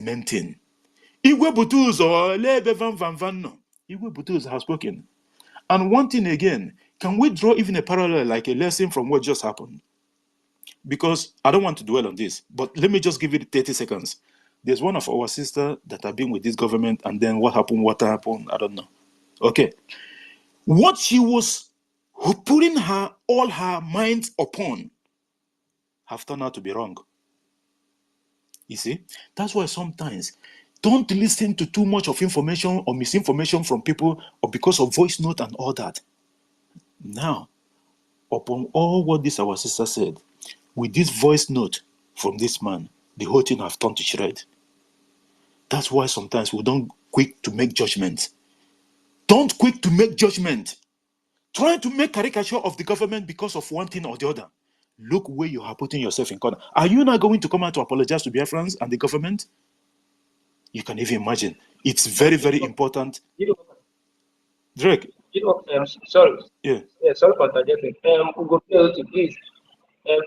maintain. Igwe Buteuzo, lebe van no. Igwe Buteuzo has spoken. And one thing again, can we draw even a parallel, like a lesson from what just happened? Because I don't want to dwell on this, but let me just give it 30 seconds. There's one of our sisters that have been with this government, and then what happened, I don't know. Okay. What she was putting all her mind upon have turned out to be wrong. You see? That's why sometimes don't listen to too much of information or misinformation from people, or because of voice note and all that. Now, upon all what this our sister said, with this voice note from this man, the whole thing have turned to shred. That's why sometimes we don't quick to make judgment. Don't quick to make judgment. Trying to make caricature of the government because of one thing or the other. Look where you are putting yourself in corner. Are you not going to come out to apologize to Biafrans and the government? You can even imagine. It's very, very important. Drake. Sorry. Yeah. Sorry for interjecting. Buteuzo, please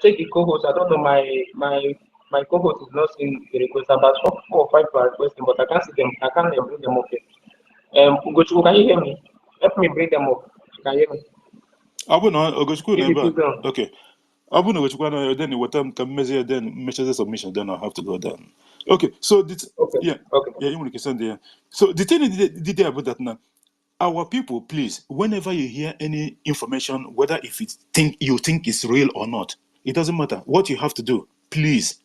take the co-host. I don't know, my co-host is not seeing the request. About 4 or 5 are requesting, but I can't see them. I can't bring them up here. Ugochukwu, can you hear me? Let me bring them up. You can hear me. Okay. Then what time can measure then measure the submission, then I'll have to go down. Okay, so this yeah, you want to send there. So the thing is about that now. Our people, please, whenever you hear any information, whether if you think it's real or not, it doesn't matter. What you have to do, please,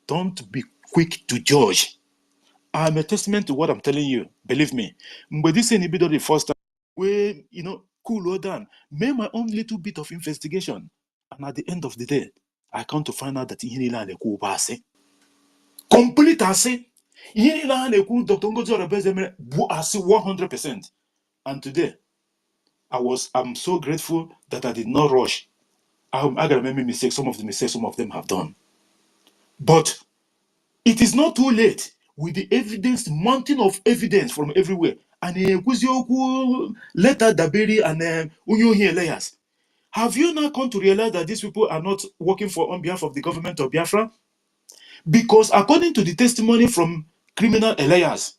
don't be quick to judge. I'm a testament to what I'm telling you. Believe me. But this ain't the first time where, cool down, made my own little bit of investigation. And at the end of the day, I come to find out that complete ase. Dr. Ngozi Orebeze bu ase 100%. And today, I'm so grateful that I did not rush. I gotta make mistakes. Some of the mistakes, some of them have done. But it is not too late with the evidence, mountain of evidence from everywhere. And letter Dabiri and Unyohi Elias. Have you now come to realize that these people are not working on behalf of the government of Biafra? Because according to the testimony from criminal Elias,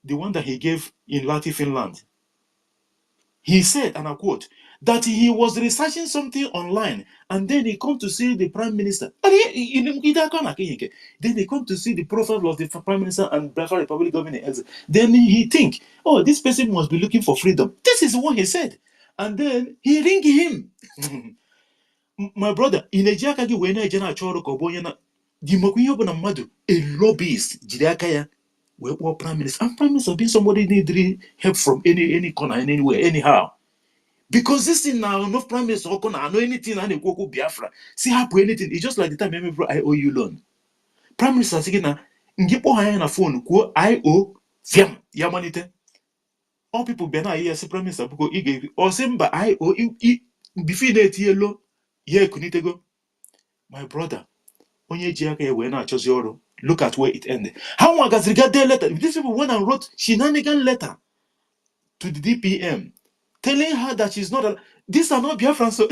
the one that he gave in Lahti, Finland, he said, and I quote, that he was researching something online and then he come to see the prime minister. Then he come to see the profile of the prime minister and Biafra Republic government. Then he think, oh, this person must be looking for freedom. This is what he said. And then he ring him. My brother, in a jaka gi wena ejana achoro ko boyana di makunyo bona madu a lobbyist jidakaya we prime minister. And prime minister being somebody need help from any corner anywhere anyhow. Because this thing now, no prime minister, I know anything, and go Biafra. See, happen anything. It's just like the time I owe you loan. Prime minister saying na ngipo haya na phone ko I owe them yamanite. All people be na here see prime minister because ige or simba I owe before that yellow ye kunitego. My brother, onye jiaka we na choose oro. Look at where it ended. How one guys regard their letter? These people went and wrote shenanigan letter to the DPM. Telling her that she's not these are not Biafran, so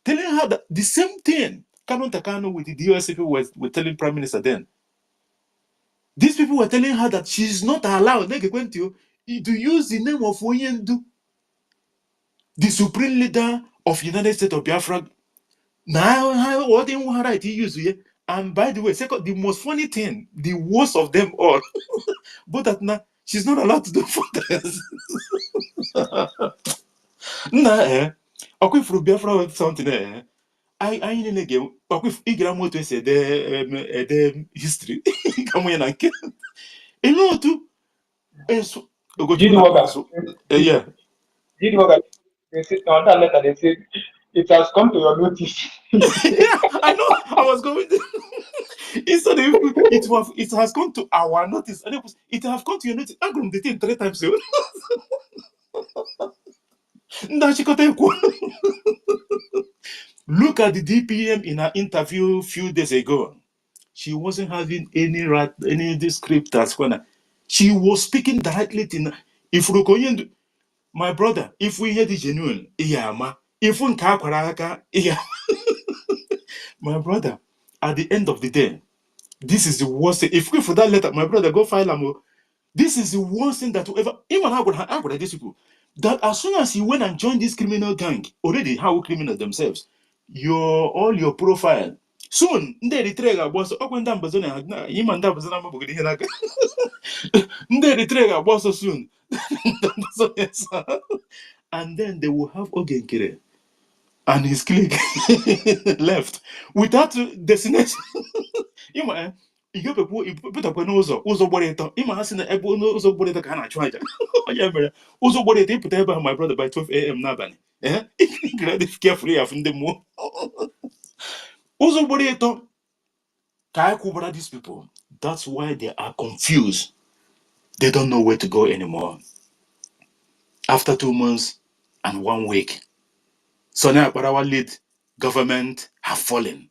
telling her that the same thing Kanu Takano with the DOS people were telling Prime Minister then. These people were telling her that she's not allowed to use the name of Onyendu, the supreme leader of United States of Biafra. Now, what they want right to use here. And by the way, second, the most funny thing, the worst of them all, but that now she's not allowed to do for this. From Biafra something I need again. If Igram to say the history, come here and kill. You know too. Yeah. They said on that letter they said it has come to your notice. Yeah, I know. I was going to. Instead it has come to our notice, and it has come to your notice. I'm going to detain 3 times. Look at the DPM in her interview a few days ago. She wasn't having any script as well. She was speaking directly to if my brother, if we hear the genuine, if we can't my brother, at the end of the day, This is the worst thing. If we for that letter, my brother, go file them. This is the worst thing that will ever. Even how would these people that as soon as you went and joined this criminal gang, already how criminal themselves, all your profile. Soon, ndị Eritrea ga-agba ọsọ ọkwa ndị ambazona ịma ndị ambazona amabụgide ihe n'aka ndị Eritrea ga-agba ọsọ soon. And then they will have Ogenkere and his clique left without destination. Ịma ipụtakwa ụzọ gbara ịtọ ịma ha si na ebe ụzọ gbara ịtọ ka ha na-achụ aja onye mere ụzọ gbara ịtọ ịpụta ebe ahụ my brother by 12 a.m. n'abalị carefully afụ ndị mmụọ ụzọ gbara ịtọ ka anyị kwụbara these people. That's why they are confused. They don't know where to go anymore. After 2 months and 1 week, Sani Akparawa lead government have fallen.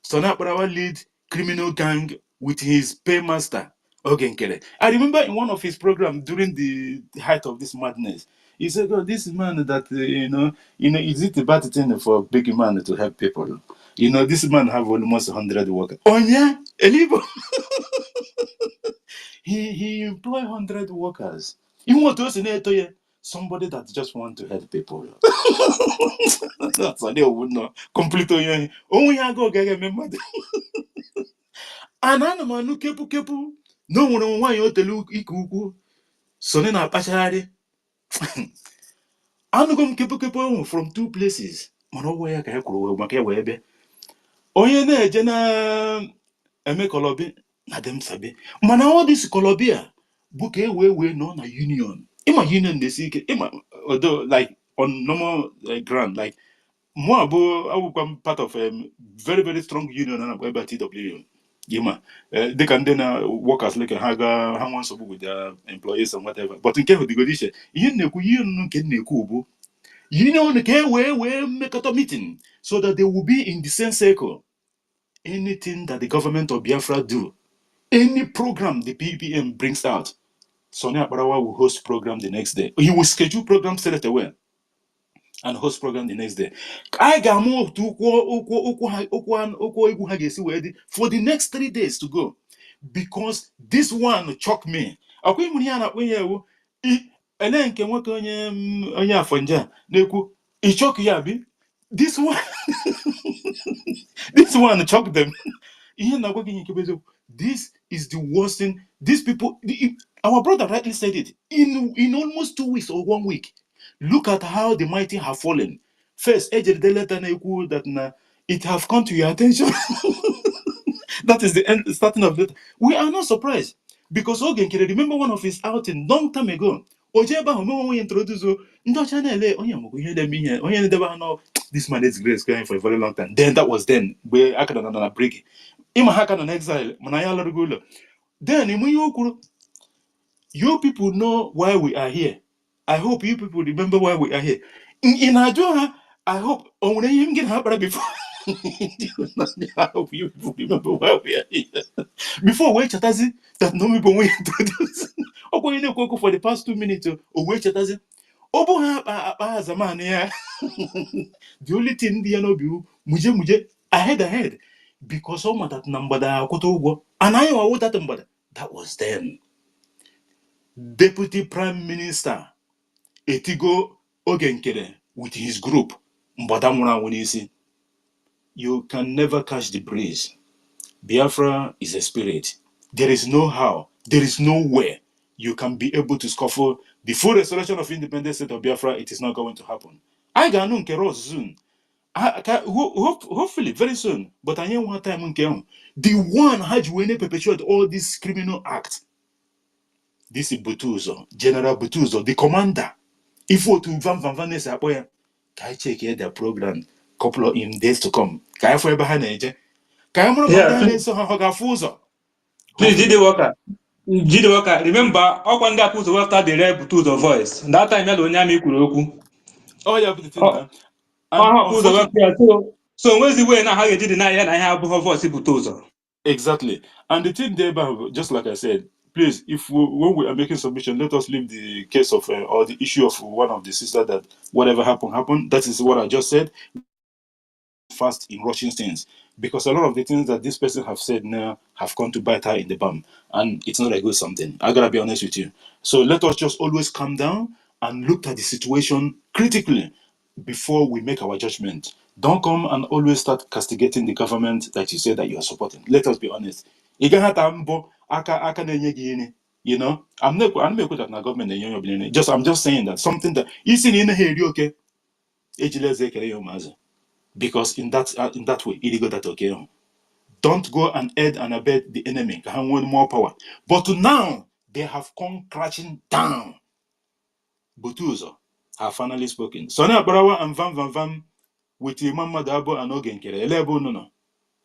Sani Akparawa lead criminal gang with his paymaster, Ogenkere. I remember in one of his programs during the height of this madness, he said, "Oh, this man that is it a bad thing for a big man to help people? This man have almost 100 workers. Oh yeah, Elibo." he employ 100 workers. You want to say somebody that just want to help people. That's why they would not complete only I go get remember. Anana manu kepu no one why you tell ikuku so na pachari. Anugum kepu from 2 places. Mono where ka ekuru maka ebe. Onye na-eje na eme kolobi na dem sabi. Mana all this kolobia bụ ka we no na union. Ima union dey see ima although like on normal ground like more about part of a very very strong union and about TW. Yima, they can then work as like a haga, how wants to with their employees and whatever. But in case of the condition, you know the care where make a meeting so that they will be in the same circle. Anything that the government of Biafra do, any program the PPM brings out, Sonia Barawa will host program the next day. He will schedule program straight away and host program the next day. I got more to for the next 3 days to go because this one shocked me. This one this one shocked them. This is the worst thing. These people, our brother rightly said it, in almost 2 weeks or 1 week. Look at how the mighty have fallen. First, that it have come to your attention. That is the end, starting of it. We are not surprised because Ogenkere, remember one of his outing long time ago. Introduce this man is grace going for a very long time. Then that was then where I can break. Imahaka on exile, Manayala Regular. Then you people know why we are here. I hope you people remember why we are here. In Ajoha, I hope only you can happen before. I hope you people remember why we are here. Before wait chatazi that no people will introduce. For the past 2 minutes, wait chatazi. Obo ha zaman here. The only thing they know be muje ahead. Because all that number that and I know that number. That was then. Deputy Prime Minister Etigo Ogenkere with his group. You can never catch the breeze. Biafra is a spirit. There is no how, there is nowhere you can be able to scuffle the full restoration of independent state of Biafra. It is not going to happen. I got no Keros soon. Hopefully very soon. But I know one time the one had you perpetuate all these criminal acts. This is Buteuzo, General Buteuzo, the commander. If we to Van Sapoya, can I check here their program couple of in days to come? Can I for behind it? Can I so how Please, Jide Walker, remember, all that put after the red Buteuzo voice. That time, Yalo Kuroku. Oh, yeah, but the thing, and so where's the way now how you did deny and I have her voice Buteuzo? Exactly. And the thing there, just like I said, please, when we are making submission, let us leave the case of or the issue of one of the sisters that whatever happened. That is what I just said. fast in rushing things, because a lot of the things that this person have said now have come to bite her in the bum, and it's not a good something. I gotta be honest with you. So let us just always calm down and look at the situation critically before we make our judgment. Don't come and always start castigating the government that you say that you are supporting. Let us be honest. Ị gaghị ata mbọ aka na-enye gị ihe. You know, I'm not that na government na-enye onye just I'm just saying that something that isi na ị naghị eri oke ejila eze ekele ya ụmụazị, because in that way irigo that okay. Don't go and aid and abet the enemy ka ha nwee more power. But now they have come crashing down. Buteuzo have finally spoken. Sonny Abarawa and Van Van Van with Imam Madabo and Ogenkere. Elebo no.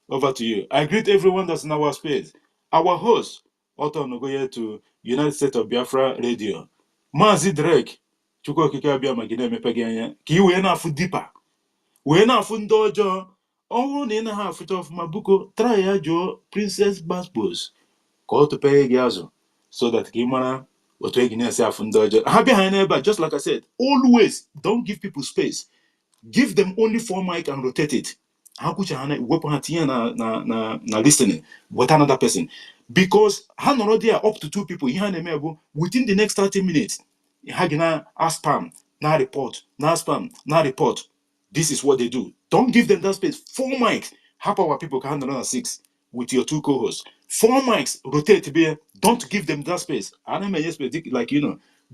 Over to you. I greet everyone that's in our space. Our host, Otto Nogoye to United States of Biafra Radio. Mazi Drake, Chukwu Okike abịa ma gị na-emepe gị anya ka ị wee na-afụ dipa, wee na-afụ ndị ọjọọ. Ọ bụrụ na ị naghị afụcha ọfụma, buko try ya jụọ Princess Baspos ka ọ tụpee gị azụ, so that ka ị mara otu egi na-esi afụ ndị ọjọọ. Ha bịa ha n'ebe a, just like I said, always don't give people space. Give them only 4 mic and rotate it. How could you weapon na listening with another person? Because han already are up to 2 people within the next 30 minutes. Hagina spam, na report, na spam, na report. This is what they do. Don't give them that space. 4 mics. Half our people can handle 6 with your 2 co-hosts. 4 mics, rotate be. Don't give them that space. I don't mean, like,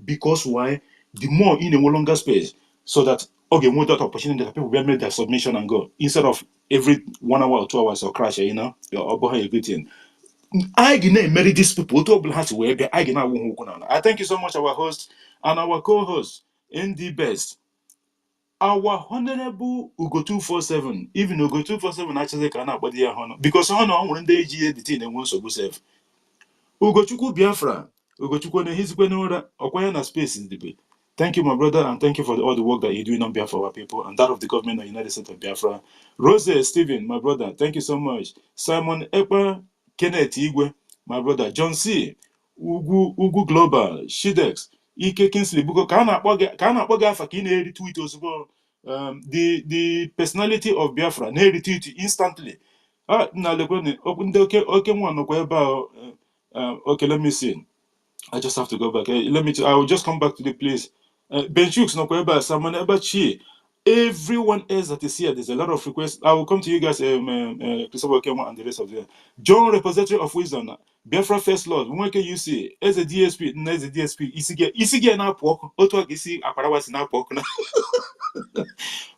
because why? The more in a longer space, so that okay, more that opportunity that people will make their submission and go, instead of every 1 hour or 2 hours or crash, or behind a good thing. I can marry these people. I thank you so much, our host and our co-host, in the best. Our honorable Ugo 247, even Ugo 247 actually cannot body honor, because honor when they the thing and wants to go save. Ugochukwu Biafra, Ugochukwu Nehizikwe Nora, Okwaya na space in the debate. Thank you, my brother, and thank you for all the work that you're doing on behalf of our people and that of the government of the United States of Biafra. Rose Stephen, my brother, thank you so much. Simon Ekpa, Kenneth Igwe, my brother. John C. Ugu Global, Shidex, Ike Kingsley, Buko, Kana Bogafa, Kine retweet as well. The personality of Biafra, ne retweet instantly. Ah, na legone, okay, one, okay, let me see. I just have to go back. I will just come back to the place. Benchooks, Nokweba, Saman Ebachi. Everyone else that is here, there's a lot of requests. I will come to you guys, Christopher Kemo and the rest of them. John, repository of wisdom. Biafra First Lord, Mweke UC, as a DSP, as a DSP, Isige na pork, Otwak Isi, Aparawas na pork.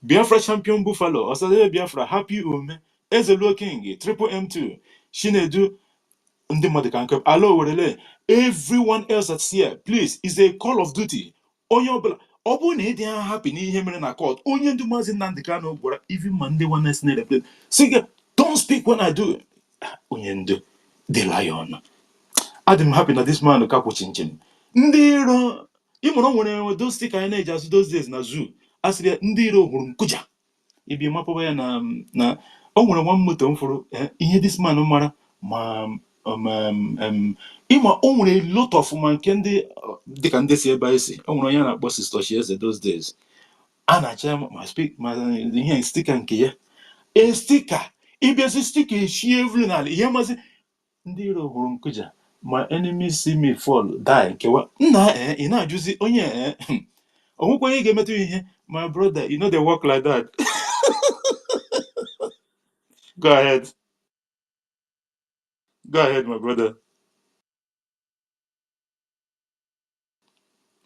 Biafra Champion Buffalo, Osade Biafra, Happy as a Low King, Triple M2, Shinedu, everyone else that's here, please, it's a call of duty. Onye ọbụna na ịdị happy n'ihe mere na court, onye ndu Maazị Nnamdi Kanu gwara even Monday one next night place. Sige, don't speak when I do. Onye ndu, the lion. I'm happy that this man ka chinchin. Ndị iro, ịmụrụ nwere those stick anyị na-eji asụ those days na zoo. Asịrị ndị iro hụrụ nkụja. Ibi mapụba ya na o nwere nwa moto m fụrụ ihe this man mara ma ịma o nwere a lot of ma nke ndị dịka ndị si ebe anyị si, o nwere onye a na-akpọ Sister Chieze those days a na-acha ma ihe stika nke ya stika ịbịazi stika eshie evri n'ala ihe mazi ndị iro hụrụ nkụja ma enemies see me fall die nkewa nna ị na-ajụzi onye onwekwa onye ga-emetụ ihe. My brother, you know they work like that. Go ahead, my brother.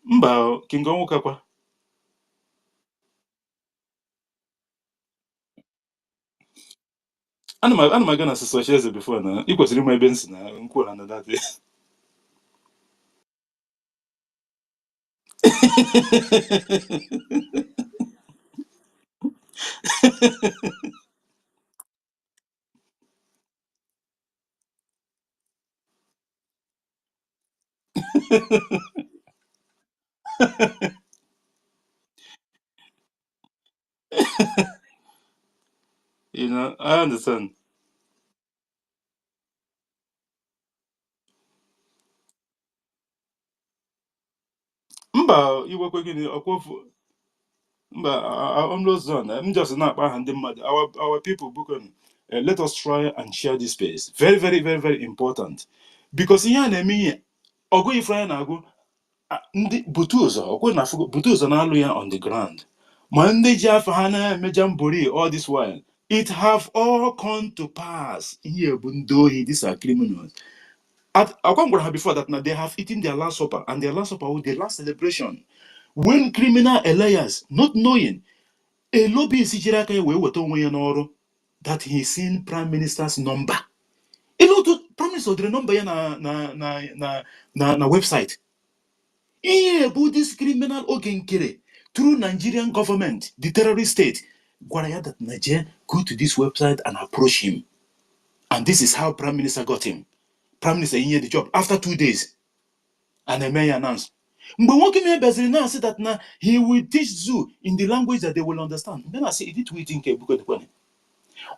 Mba, King Onwukakwa. Ana m aga na Sister Chieze before na ị kwesịrị ịma ebe m si na nkwuola na that day. You know, I understand. Mba, iwekwe gịnị ọkwa ofu But I'm not done. I'm just not behind the mud. Our people, let us try and share this space. Very, very, very, very important. Because here and me, Ogo Ifraya na go, ndị Buteuzo, Okwe na Fugo, Buteuzo na alụ ya on the ground. Ma ndị ji afọ ha na-emeja mbori all this while. It have all come to pass. Here bụ ndị ohi, these are criminals. Akwa gwara ha before that now they have eaten their last supper, and their last supper was their last celebration. When criminal Elias, not knowing, a lobby is that he seen prime minister's number. A lot of prime minister the number na website. About this criminal Ogenkere through Nigerian government, the terrorist state. Gwaraya that Nigeria go to this website and approach him. And this is how prime minister got him. Prime minister in the job after 2 days. And the mayor announced. But what can I say that now he will teach zoo in the language that they will understand. Then I say, it we think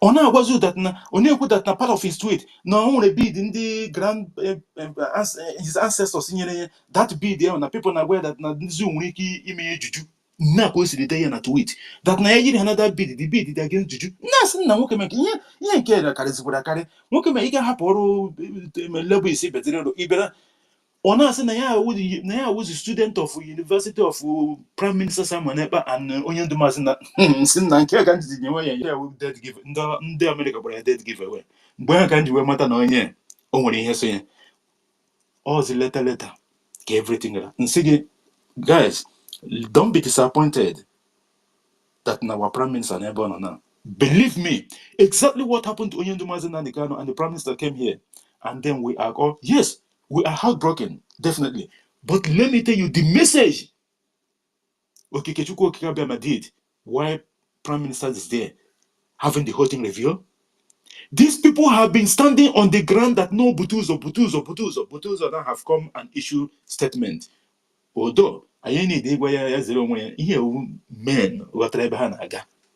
Ona was that na only put that na part of his tweet. No only bid in the grand his ancestors in that bid there na people na aware that na zoo wiki ime juju. Na ko si dey na tweet. That na yiri another bid the bid against juju. Na sin na nwoke make ihe nke na karị zikwara karị. Nwoke me ị ga-ahapụ ọrụ level isi betere ibera. Ona say na ya was a student of University of Prime Minister Simon Ekpa and onye ndumazi na sin na nke ka nji nyewe ya we dead give ndị America gbara dead giveaway. Mgbe ha ka nji we mata na onye o nwere ihe so ya. All the letter ka everything ra. Nsi gị guys, don't be disappointed that our Prime Minister na ebe ọ nọ now. Believe me, exactly what happened to onye ndumazi Nnamdi Kanu and the Prime Minister came here, and then we are all yes. We are heartbroken, definitely. But let me tell you the message Okikechukwu Okikabiyama did while Prime Minister is there, having the whole thing revealed. These people have been standing on the ground that no Buteuzo now have come and issued statement. Although, I need men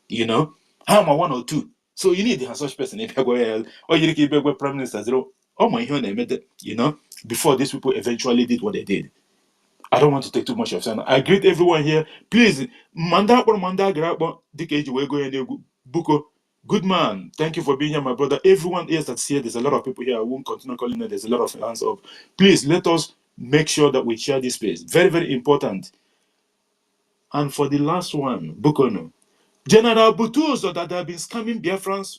you know, how am I 1 or 2? So you need such person if you go or you keep Prime Minister zero. Oh my you know, before these people eventually did what they did. I don't want to take too much of time. I greet everyone here. Please, Manda Grabo, DKG Wego Buko. Good man. Thank you for being here, my brother. Everyone else that's here, there's a lot of people here. I won't continue calling them. There's a lot of hands up. Please let us make sure that we share this space. Very, very important. And for the last one, Bukono. General Buteuzo that have been scamming Biafrans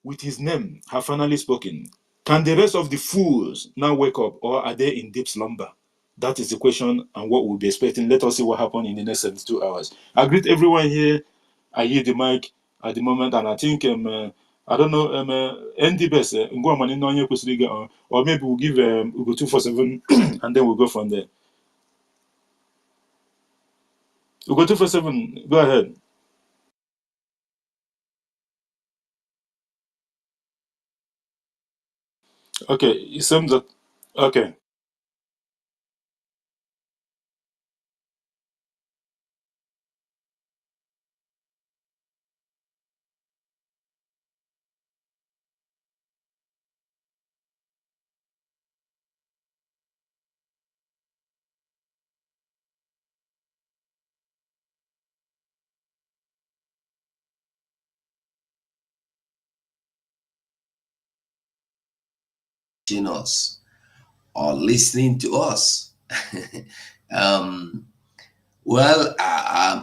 with his name have finally spoken. Can the rest of the fools now wake up, or are they in deep slumber? That is the question and what we'll be expecting. Let us see what happens in the next 72 hours. I greet everyone here. I hear the mic at the moment, and I think I don't know ND best or maybe we'll give we'll go 247 and then we'll go from there. We'll go 247. Go ahead. Okay, it seems that okay. Us or listening to us. Well,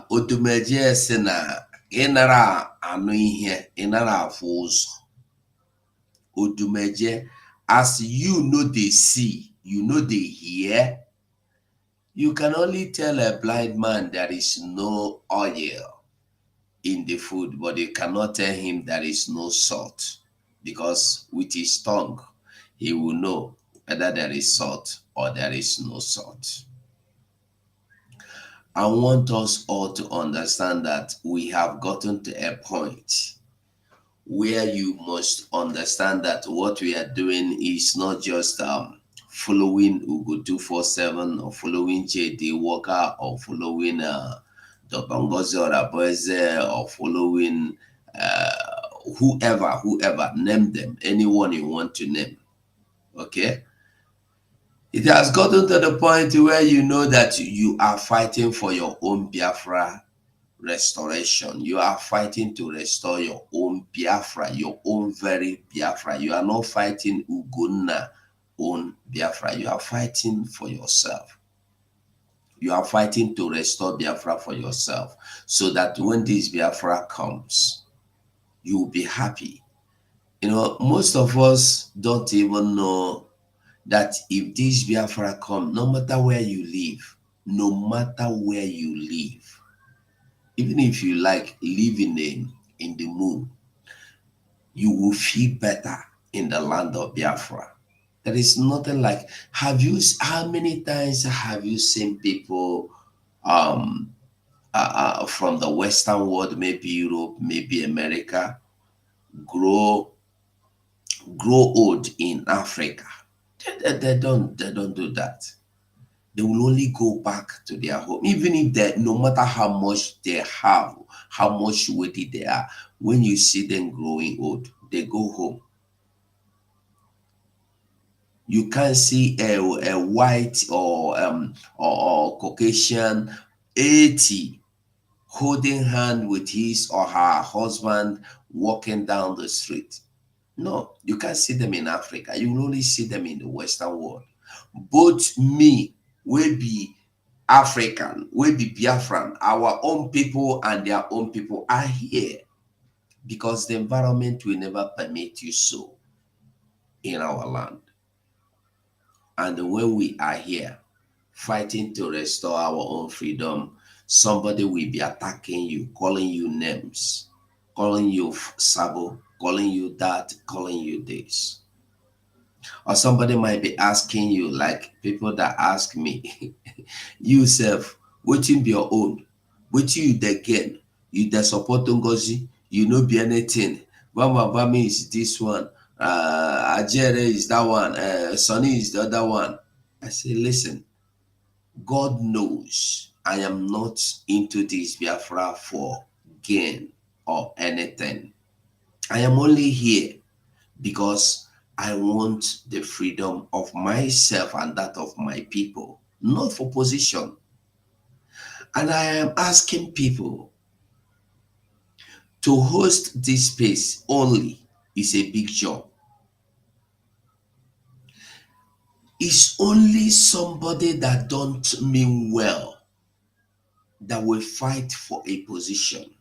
otumeje si na ịnara anụ ihe ịnara afụ ụzọ. Otumeje, as you know they see, you know they hear. You can only tell a blind man there is no oil in the food, but you cannot tell him there is no salt, because with his tongue he will know whether there is salt or there is no salt. I want us all to understand that we have gotten to a point where you must understand that what we are doing is not just following Ugo 247 or following JD Walker or following Dr. Ngozi Oraboeze or following whoever, name them, anyone you want to name. Okay? It has gotten to the point where you know that you are fighting for your own Biafra restoration. You are fighting to restore your own Biafra, your own very Biafra. You are not fighting Ugonna own Biafra. You are fighting for yourself. You are fighting to restore Biafra for yourself, so that when this Biafra comes, you will be happy. You know, most of us don't even know that if this Biafra come, no matter where you live, no matter where you live, even if you like living in the moon, you will feel better in the land of Biafra. There is nothing like, how many times have you seen people um from the Western world, maybe Europe, maybe America, grow old in Africa? They don't do that. They will only go back to their home, even if they, no matter how much they have, how much weighty they are. When you see them growing old, they go home. You can't see a white or Caucasian 80 holding hand with his or her husband walking down the street. No, you can't see them in Africa. You will only see them in the Western world. Both me will be African, will be Biafran, our own people and their own people are here, because the environment will never permit you so in our land. And when we are here fighting to restore our own freedom, somebody will be attacking you, calling you names, calling you Sabo, calling you that, calling you this. Or somebody might be asking you, like people that ask me, you self, wetin be your own? Wetin you dey gain? You dey support Ngozi? You no be anything. Bami is this one. Ajere is that one. Sonny is the other one. I say, listen, God knows I am not into this Biafra for gain or anything. I am only here because I want the freedom of myself and that of my people, not for position. And I am asking people to host this space only is a big job. It's only somebody that don't mean well that will fight for a position.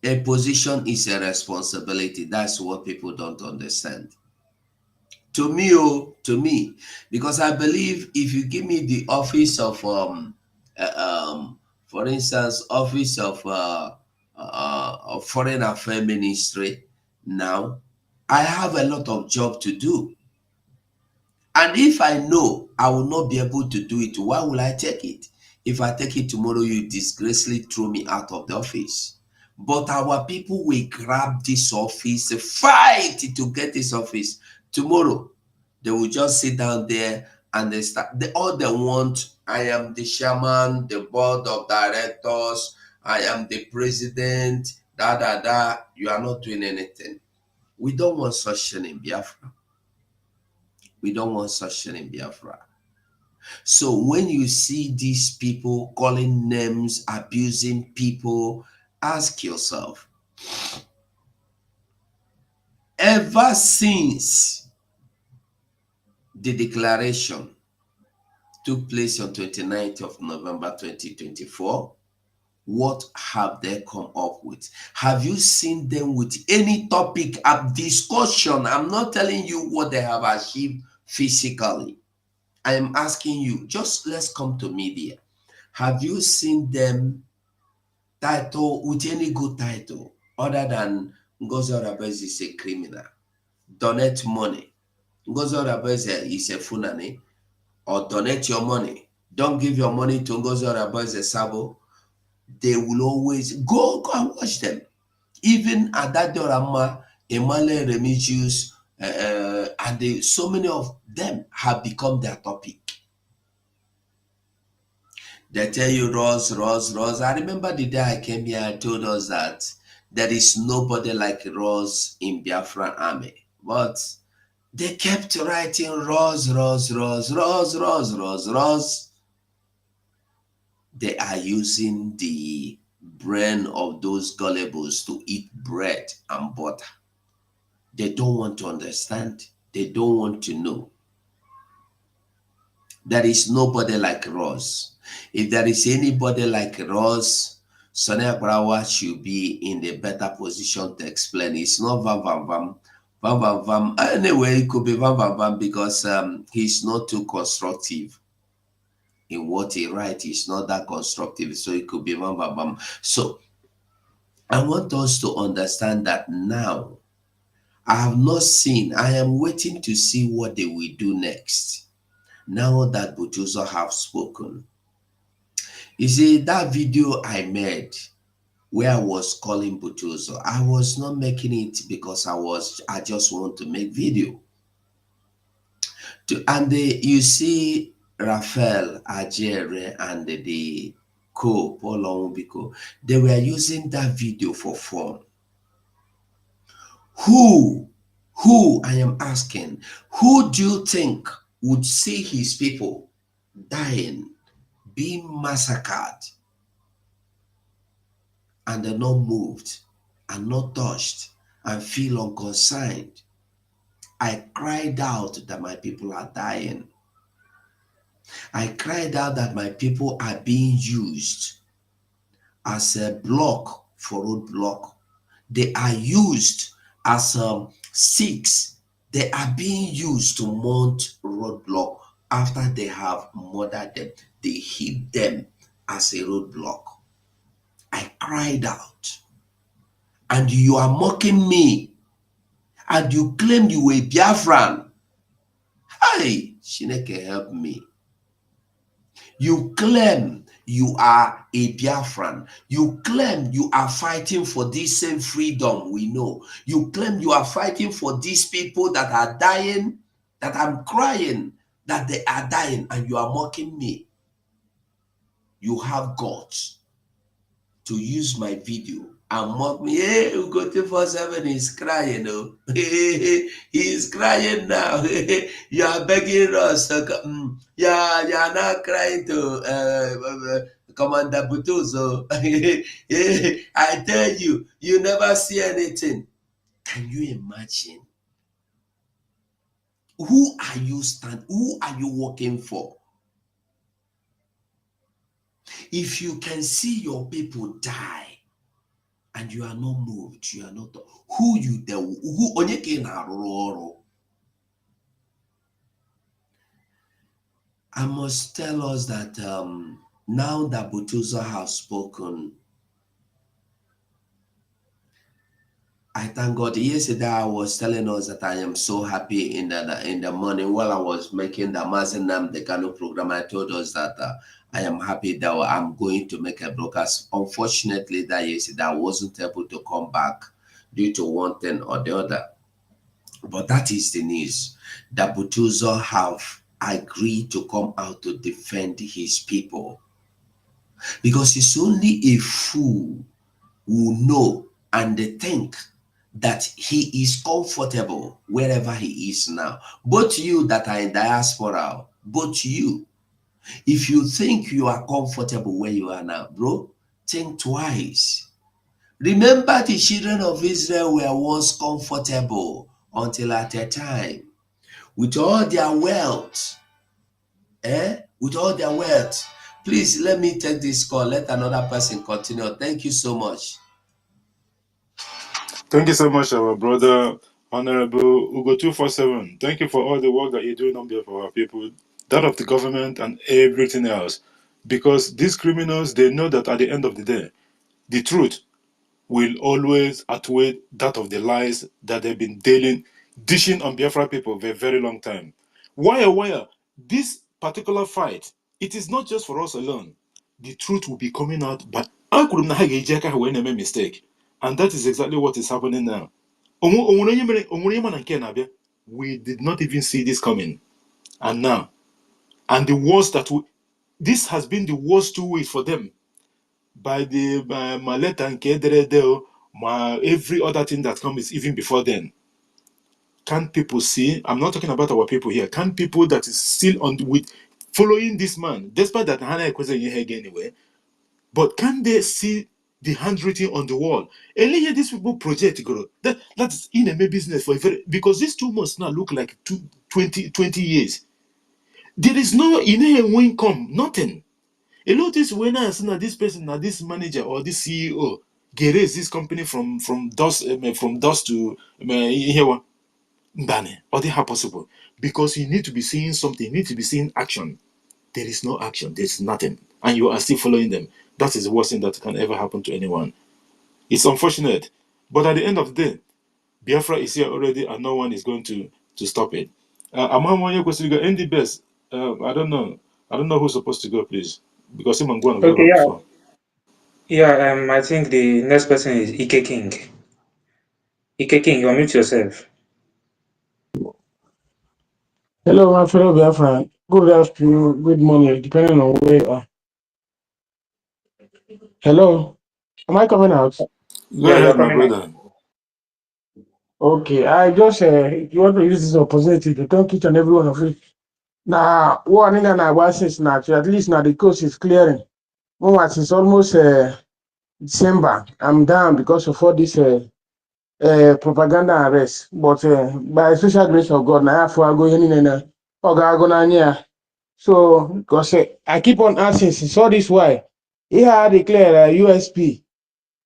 A position is a responsibility. That's what people don't understand. To me, because I believe if you give me the office of for instance, office of foreign affairs ministry, now I have a lot of job to do. And if I know I will not be able to do it, why will I take it? If I take it tomorrow, you disgracefully throw me out of the office. But our people will grab this office, fight to get this office. Tomorrow, they will just sit down there and they start. All they want, I am the chairman, the board of directors, I am the president, da da da. You are not doing anything. We don't want such thing in Biafra. We don't want such thing in Biafra. So when you see these people calling names, abusing people, ask yourself, ever since the declaration took place on 29th of November 2024, what have they come up with? Have you seen them with any topic of discussion? I'm not telling you what they have achieved physically. I am asking you, just let's come to media. Have you seen them title with any good title other than Ngozi Orebeze is a criminal? Donate money. Ngozi Orebeze is a funani, or donate your money. Don't give your money to Ngozi Orebeze Sabo. They will always go and watch them. Even Adade Orama, Emmanuel Remigius, and so many of them have become their topic. They tell you Ross. I remember the day I came here, I told us that there is nobody like Ross in Biafran army. But they kept writing Ross. they are using the brain of those gullibles to eat bread and butter. They don't want to understand. They don't want to know. There is nobody like Ross. If there is anybody like Ross, Sonny Abrawa should be in a better position to explain. It's not Vam Vam Vam. Vam Vam Vam. Anyway, it could be Vam Vam Vam because he's not too constructive in what he writes. He's not that constructive. So it could be Vam Vam Vam. So I want us to understand that now. I have not seen, I am waiting to see what they will do next. Now that Buteuzo have spoken. You see, that video I made where I was calling Buteuzo, I was not making it because I just want to make video. You see Raphael, Ajere, and the Paul Onwubiko, they were using that video for fun. Who, I am asking, who do you think would see his people dying, being massacred, and they're not moved and not touched and feel unconcerned? I cried out that my people are dying. I cried out that my people are being used as a block for roadblock. They are used as sticks. They are being used to mount roadblock after they have murdered them. They hit them as a roadblock. I cried out. And you are mocking me. And you claim you were Biafran. Hey, Shineke, help me. You claim you are a Biafran. You claim you are fighting for this same freedom we know. You claim you are fighting for these people that are dying, that I'm crying, that they are dying, and you are mocking me. You have guts to use my video and mock me. Hey, Ugo 247 is crying. Oh. He is crying now. You are begging us. You are not crying to Commander Buteuzo. I tell you, you never see anything. Can you imagine? Who are you working for? If you can see your people die, and you are not moved, you are not onye ka ị na-arụrụ ọrụ. I must tell us that now that Buteuzo has spoken, I thank God. Yesterday I was telling us that I am so happy in the morning while I was making the Mazenam Decano program. I told us that I am happy that I'm going to make a broadcast. Unfortunately, that yesterday I wasn't able to come back due to one thing or the other. But that is the news, that Buteuzo have agreed to come out to defend his people. Because it's only a fool who know and they think that he is comfortable wherever he is now. Both you that are in diaspora, both you, if you think you are comfortable where you are now, bro, think twice. Remember, the children of Israel were once comfortable until at a time, with all their wealth, with all their wealth. Please let me take this call. Let another person continue. Thank you so much. Thank you so much, our brother, Honorable Ugo 247. Thank you for all the work that you're doing on behalf of our people, that of the government, and everything else. Because these criminals, they know that at the end of the day, the truth will always outweigh that of the lies that they've been dishing on Biafra people for a very long time. Why? This particular fight, it is not just for us alone. The truth will be coming out, but I could not have a mistake. And that is exactly what is happening now. We did not even see this coming. And now, and the worst this has been the worst 2 weeks for them. By the Maleta and Kedredeo, every other thing that comes even before then. Can people see? I'm not talking about our people here. Can people that is still on with following this man, despite that Hannah Ekwese anyway. But can they see the handwriting on the wall? Earlier, these people project, that's in a business for a very, because these 2 months now look like 20 years. There is no income, nothing. A lot is when I see this person, this manager or this CEO, get this company from dust to here. Bane, or they are possible because you need to be seeing something, you need to be seeing action. There is no action, there's nothing, and you are still following them. That is the worst thing that can ever happen to anyone. It's unfortunate, but at the end of the day, Biafra is here already, and no one is going to stop it. Amam question go end the best. I don't know. I don't know who's supposed to go, please, because I'm going to Okay, go yeah. before. Yeah, I think the next person is Ike King. Ike King, you unmute yourself. Hello, my fellow Biafran. Good afternoon, good morning, depending on where you are. Hello, am I coming out? Go Yeah, you're ahead, my coming up. brother. Okay, I just want to use this opportunity to thank each and every one of you. Now, one in and I since now, at least now the coast is clearing. Since almost December, I'm down because of all this propaganda arrest. But by special grace of God, now I go in and so, because I keep on asking since all this why, he had declared USP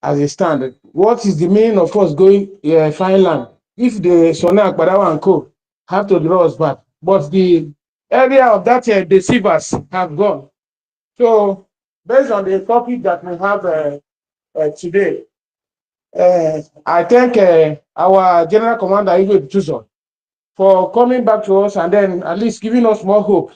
as a standard. What is the meaning of us going Finland if the Sonak, Badawa and Co have to draw us back? But the area of that deceivers have gone. So, based on the topic that we have today, I thank our General Commander Igwe Buteuzo for coming back to us and then at least giving us more hope.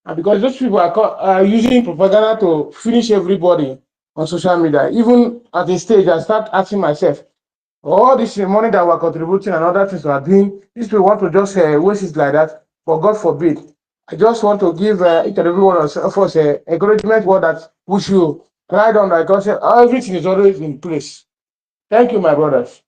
And because those people are using propaganda to finish everybody on social media. Even at the stage, I start asking myself, all this money that we're contributing and other things we're doing, these people want to just waste it like that. But God forbid. I just want to give each and every one of us encouragement word that we should ride on like God said, everything is always in place. Thank you, my brothers.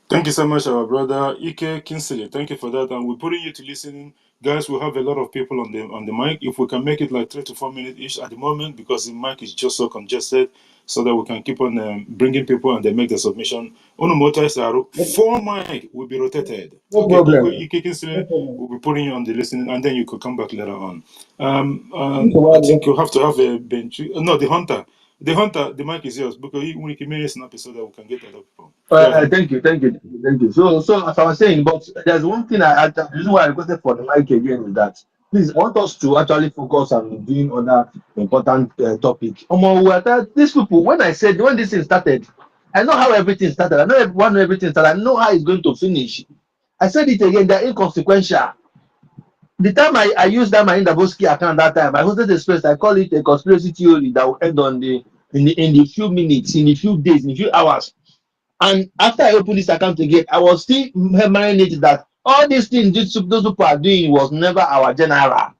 Thank you so much, our brother Ike Kinsley. Thank you for that, and we're putting you to listen. Guys, we have a lot of people on the mic. If we can make it like 3 to 4 minutes each at the moment, because the mic is just so congested, so that we can keep on bringing people and they make the submission. Onomota Saru, 4 mic will be rotated. No Okay, problem. Ike Kinsley, we'll be putting you on the listening, and then you could come back later on. I think you have to have a bench. No, the hunter. The hunter, the mic is yours because we can make a snap so that we can get other people. Go ahead. Thank you, thank you, thank you. So as I was saying, but there's one thing the reason why I requested for the mic again is that please I want us to actually focus on doing other important topic. These people, when this thing started, I know how everything started. I know everything started. I know how it's going to finish. I said it again. They're inconsequential. The time I used that my Indaboski account that time, I hosted a space. I call it a conspiracy theory that will end on in the few minutes, in a few days, in a few hours. And after I opened this account again, I was still marinated that all these things those people are doing was never our general.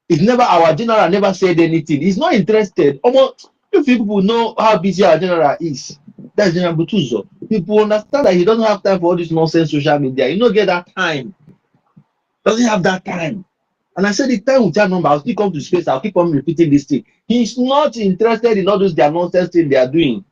It's never our general, never said anything. He's not interested. Almost, if people know how busy our general is, that's General Buteuzo. People understand that he doesn't have time for all this nonsense social media. He don't get that time. Doesn't have that time. And I said the time will tell number, I'll still come to space, I'll keep on repeating this thing. He's not interested in all those their nonsense thing they are doing.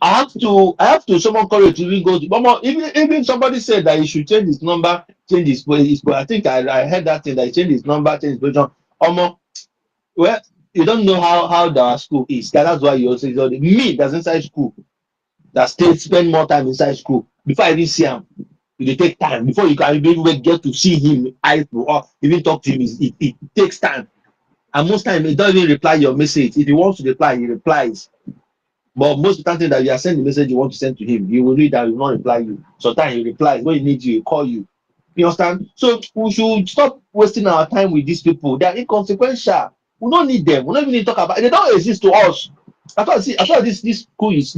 I have to summon courage to even go to even somebody said that he should change his number, change his I think I heard that thing that he changed his number, change his position. Well, you don't know how our school is. That's why you also me that's inside school that spend more time inside school. Before I even see him, it take time. Before you can even get to see him, or even talk to him, it takes time. And most time he doesn't even reply your message. If he wants to reply, he replies. But most important thing that you are sending the message you want to send to him, he will read and he will not reply you. Sometimes he replies when he needs you, he call you. You understand? So we should stop wasting our time with these people. They are inconsequential. We don't need them. We don't even need to talk about it. They don't exist to us. As far as this school is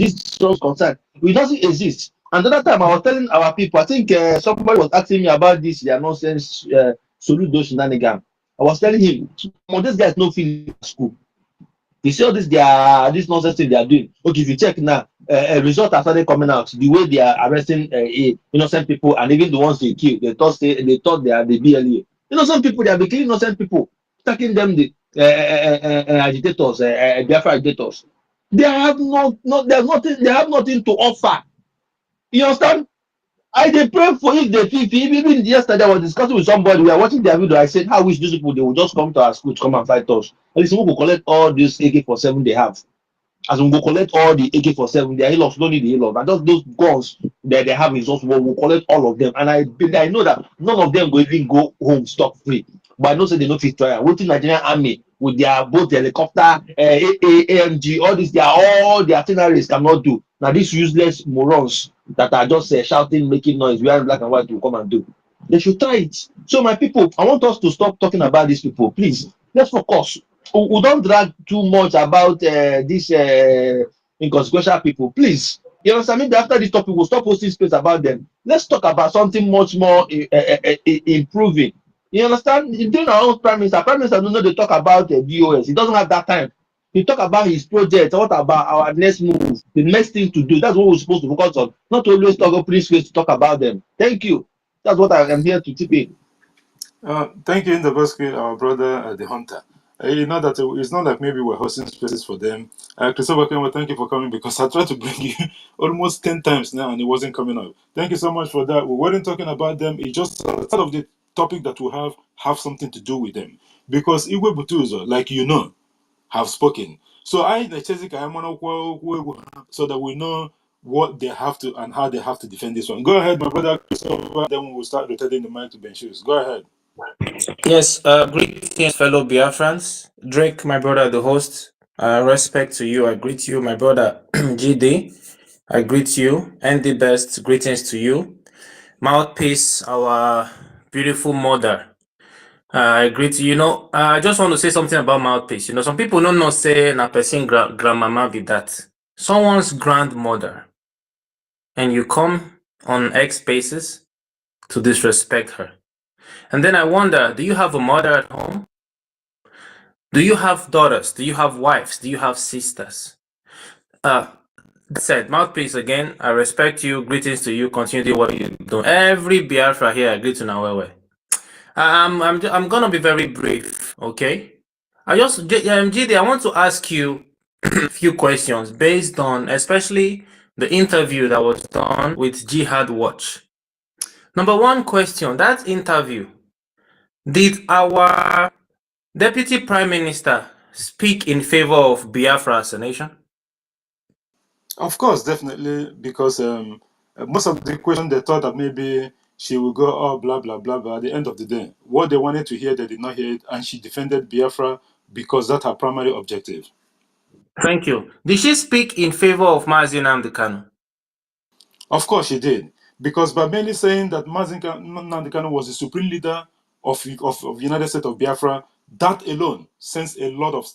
concerned, it doesn't exist. And the other time I was telling our people, I think somebody was asking me about this, their nonsense Soludo shenanigan. I was telling him, this guys no feel school. You see all this nonsense thing they are doing. Okay, if you check now, results are started coming out. The way they are arresting innocent people and even the ones they kill, they thought they are the BLE. Innocent people, they have been killing innocent people, attacking them, the agitators, Biafra agitators. They have they have nothing. They have nothing to offer. You understand? I dey pray for if they feel even yesterday I was discussing with somebody. We are watching their video. I said, how wish these people they will just come to our school to come and fight us. At least we will collect all this AK-47 they have. As we go collect all the AK-47, their Hilux don't need the Hilux. And just those guns that they have is just what we'll collect all of them. And I know that none of them will even go home stock free. But I know say they no fit try. Waiting Nigerian army with their boat, helicopter, AMG, all this, they are all the itineraries cannot do. Now these useless morons that are just shouting, making noise, wearing black and white will come and do. They should try it. So my people, I want us to stop talking about these people. Please, let's focus. We don't drag too much about these inconsequential people. Please, you understand? Maybe after this topic, we'll stop posting space about them. Let's talk about something much more improving. You understand? During our own prime minister don't know they talk about BOS. He doesn't have that time. He talk about his project. What about our next move? The next thing to do. That's what we're supposed to focus on. Not always talk opening space to talk about them. Thank you. That's what I am here to tip in. Thank you, Indaboski, our brother, the hunter. You know that it's not like maybe we're hosting spaces for them. Christopher Kenwa, thank you for coming because I tried to bring you almost 10 times now and it wasn't coming up. Thank you so much for that. We weren't talking about them. It's just part of the topic that we have something to do with them. Because Igwe Buteuzo, like you know, have spoken. So so that we know what they have to and how they have to defend this one. Go ahead, my brother Christopher. Then we'll start rotating the mic to Ben Shoes. Go ahead. Yes, greetings, fellow Biafrans. Drake, my brother, the host. Respect to you. I greet you, my brother GD. I greet you. And the best greetings to you. Mouthpiece, our beautiful mother. I greet you. You know, I just want to say something about Mouthpiece. You know, some people don't know say na person grandmama be that. Someone's grandmother. And you come on X Spaces to disrespect her. And then I wonder, do you have a mother at home? Do you have daughters? Do you have wives? Do you have sisters? That said, Mouthpiece again, I respect you. Greetings to you. Continue to do what you do. Every Biafra here, I greet you now. I'm gonna be very brief, okay? GD, I want to ask you a few questions based on especially the interview that was done with Jihad Watch. Number one question, that interview, did our Deputy Prime Minister speak in favor of Biafra as a nation? Of course, definitely, because most of the question they thought that maybe she will go, oh, blah, blah, blah, but at the end of the day, what they wanted to hear, they did not hear it, and she defended Biafra because that's her primary objective. Thank you. Did she speak in favor of Mazi Nnamdi Kanu? Of course she did, because by merely saying that Mazi Nnamdi Kanu was the supreme leader of United States of Biafra, that alone sends a lot of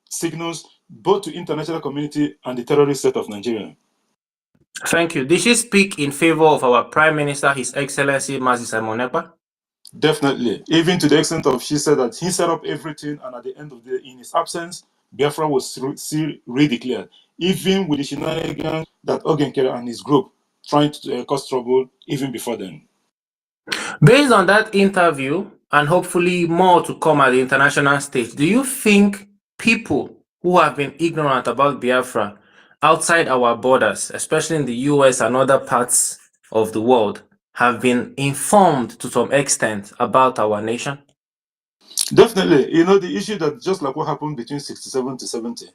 signals both to international community and the terrorist state of Nigeria. Thank you. Did she speak in favor of our Prime Minister, His Excellency Mazi Simon Ekpa? Definitely. Even to the extent of she said that he set up everything, and at the end of the day, in his absence, Biafra was still redeclared. Even with the shenanigans that Ogenkere and his group trying to cause trouble even before then. Based on that interview, and hopefully more to come at the international stage, do you think people who have been ignorant about Biafra outside our borders, especially in the US and other parts of the world, have been informed to some extent about our nation? Definitely. You know, the issue that just like what happened between 67 to 70,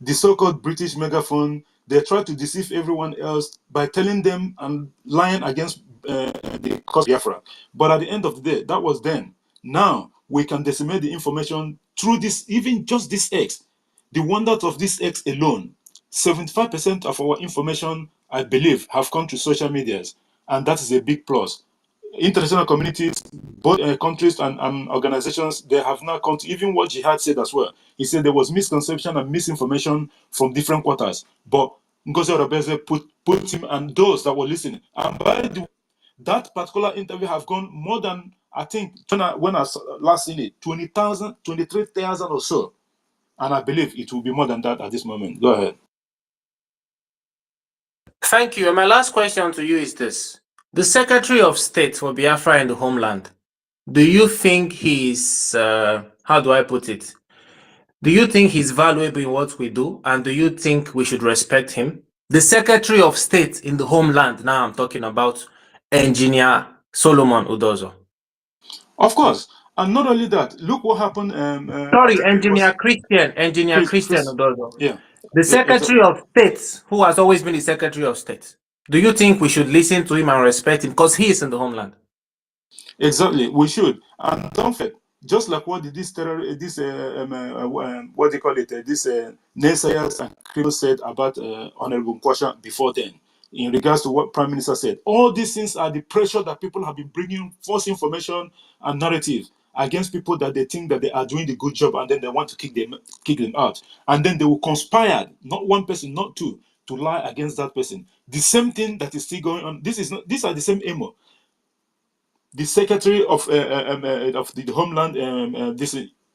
the so-called British megaphone, they tried to deceive everyone else by telling them and lying against the cause of Biafra. But at the end of the day, that was then. Now, we can decimate the information through this, even just this X. The wonders of this X alone, 75% of our information, I believe, have come to social medias. And that is a big plus. International communities, both countries and organizations, they have now come to even what Jihad said as well. He said there was misconception and misinformation from different quarters, but Ngozi Orebeze put him and those that were listening. And by the that particular interview have gone more than, I think, when I last seen it, 20,000, 23,000 or so. And I believe it will be more than that at this moment. Go ahead. Thank you. And my last question to you is this. The Secretary of State for Biafra and the Homeland, do you think he's, how do I put it? Do you think he's valuable in what we do? And do you think we should respect him? The Secretary of State in the homeland, now I'm talking about Engineer Solomon Udozo. Of course. And not only that, look what happened. Sorry, Engineer Christian Chris, Udozo. yeah. The Yeah, Secretary of State, who has always been the Secretary of State. Do you think we should listen to him and respect him? Because he is in the homeland. exactly. We should. And don't forget, just like what this what do you call it? This naysayers and criminals said about Honorable Kwasha before then, in regards to what Prime Minister said. All these things are the pressure that people have been bringing, false information and narrative against people that they think that they are doing the good job, and then they want to kick them out. And then they will conspire, not one person, not two, to lie against that person. The same thing that is still going on. These are the same emo. The Secretary of the Homeland,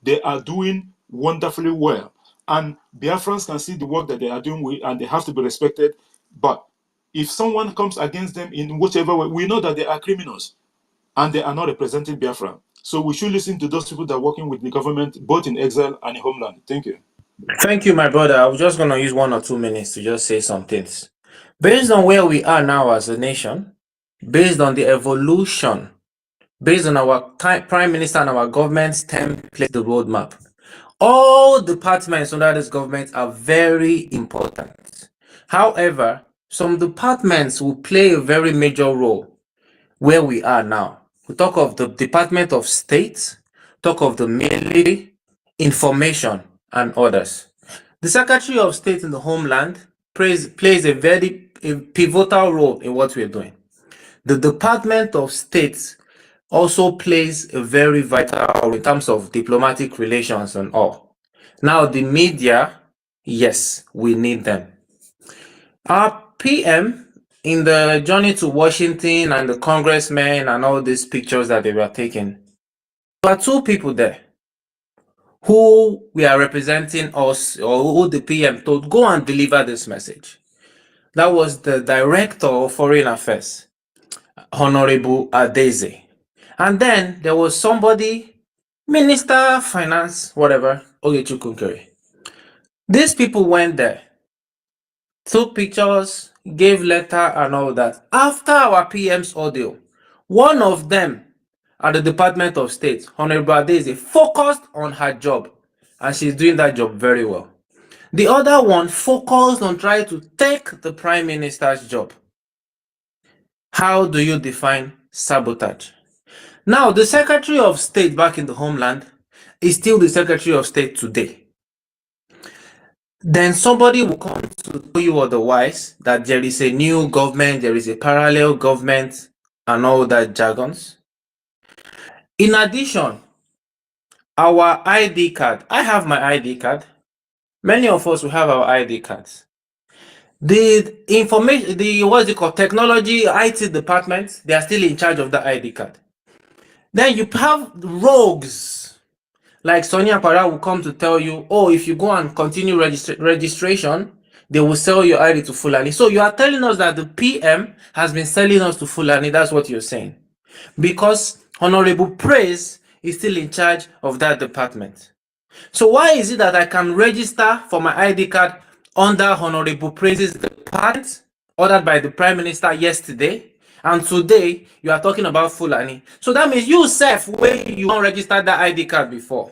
they are doing wonderfully well, and Biafrans can see the work that they are doing, and they have to be respected. But if someone comes against them in whichever way, we know that they are criminals, and they are not representing Biafra. So we should listen to those people that are working with the government, both in exile and in homeland. Thank you. Thank you, my brother. I was just going to use 1 or 2 minutes to just say some things. Based on where we are now as a nation, based on the evolution, based on our Prime Minister and our government's template, the roadmap, all departments under this government are very important. However, some departments will play a very major role where we are now. We talk of the Department of State, talk of the military, information, and others. The Secretary of State in the homeland plays a very pivotal role in what we're doing. The Department of State also plays a very vital role in terms of diplomatic relations and all. Now, the media, yes, we need them. Our PM in the journey to Washington and the congressmen and all these pictures that they were taking, there are 2 people there who we are representing us, or who the PM told, go and deliver this message. That was the Director of Foreign Affairs, Honorable Adeze. And then there was somebody, Minister Finance, whatever, Ogechukwu. These people went there, took pictures, gave letter and all that. After our PM's audio, one of them at the Department of State, Honorable Adeze, focused on her job, and she's doing that job very well. The other one focused on trying to take the Prime Minister's job. How do you define sabotage? Now, the Secretary of State back in the homeland is still the Secretary of State today. Then somebody will come to tell you otherwise, that there is a new government, there is a parallel government, and all that jargons. In addition, our ID card, I have my ID card. Many of us will have our ID cards. The information, what's it called, technology, IT department, they are still in charge of the ID card. Then you have rogues, like Sonia Para will come to tell you, oh, if you go and continue registration, they will sell your ID to Fulani. So you are telling us that the PM has been selling us to Fulani. That's what you're saying. Because Honorable Praise is still in charge of that department. So why is it that I can register for my ID card under Honorable Praise's department, ordered by the Prime Minister yesterday, and today you are talking about Fulani? So that means you self, where you registered that ID card before.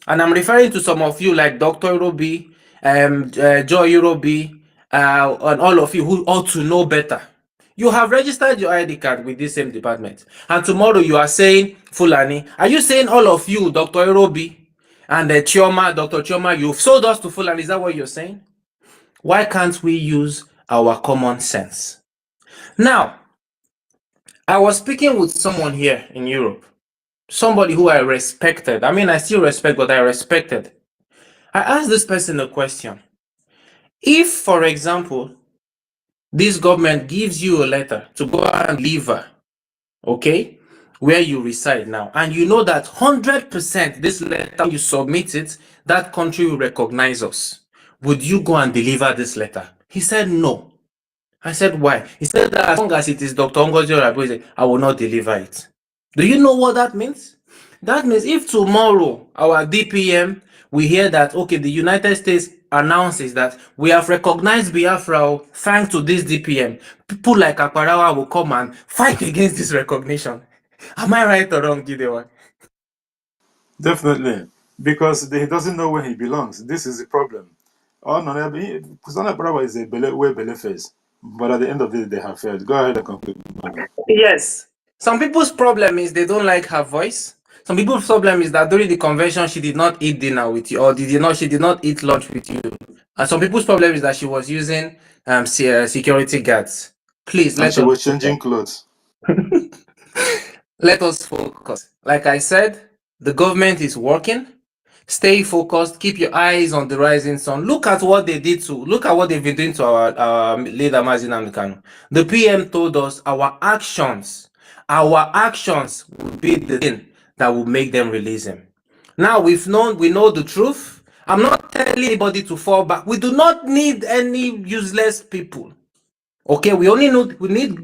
And I'm referring to some of you like Dr. Irobi, Joy Irobi, and all of you who ought to know better. You have registered your ID card with this same department, and tomorrow you are saying Fulani. Are you saying all of you, Dr. Irobi and Dr. Chioma, you've sold us to Fulani? Is that what you're saying? Why can't we use our common sense? Now, I was speaking with someone here in Europe, somebody who I respected. I mean, I still respect, but I respected. I asked this person a question. If, for example, this government gives you a letter to go and deliver, okay, where you reside now, and you know that 100% this letter, you submit it, that country will recognize us, would you go and deliver this letter? He said no. I said, why? He said that as long as it is Dr. Ngozi Oraigwe, I will not deliver it. Do you know what that means? That means if tomorrow our DPM, we hear that, okay, the United States announces that we have recognized Biafra thanks to this DPM, people like Akparawa will come and fight against this recognition. Am I right or wrong, Gideon? Definitely, because he doesn't know where he belongs. This is the problem. Oh no, Kusana Brava is a way Bele face, but at the end of the day, they have failed. Go ahead and conclude. Yes. Some people's problem is they don't like her voice. Some people's problem is that during the convention she did not eat dinner with you, or she did not eat lunch with you. And some people's problem is that she was using security guards. Please And let she us was changing clothes. let us focus. Like I said, the government is working. Stay focused. Keep your eyes on the rising sun. Look at what they've been doing to our leader Mazin Amikano. The PM told us our actions will be the thing that will make them release him. Now we know the truth. I'm not telling anybody to fall back. We do not need any useless people. Okay, we need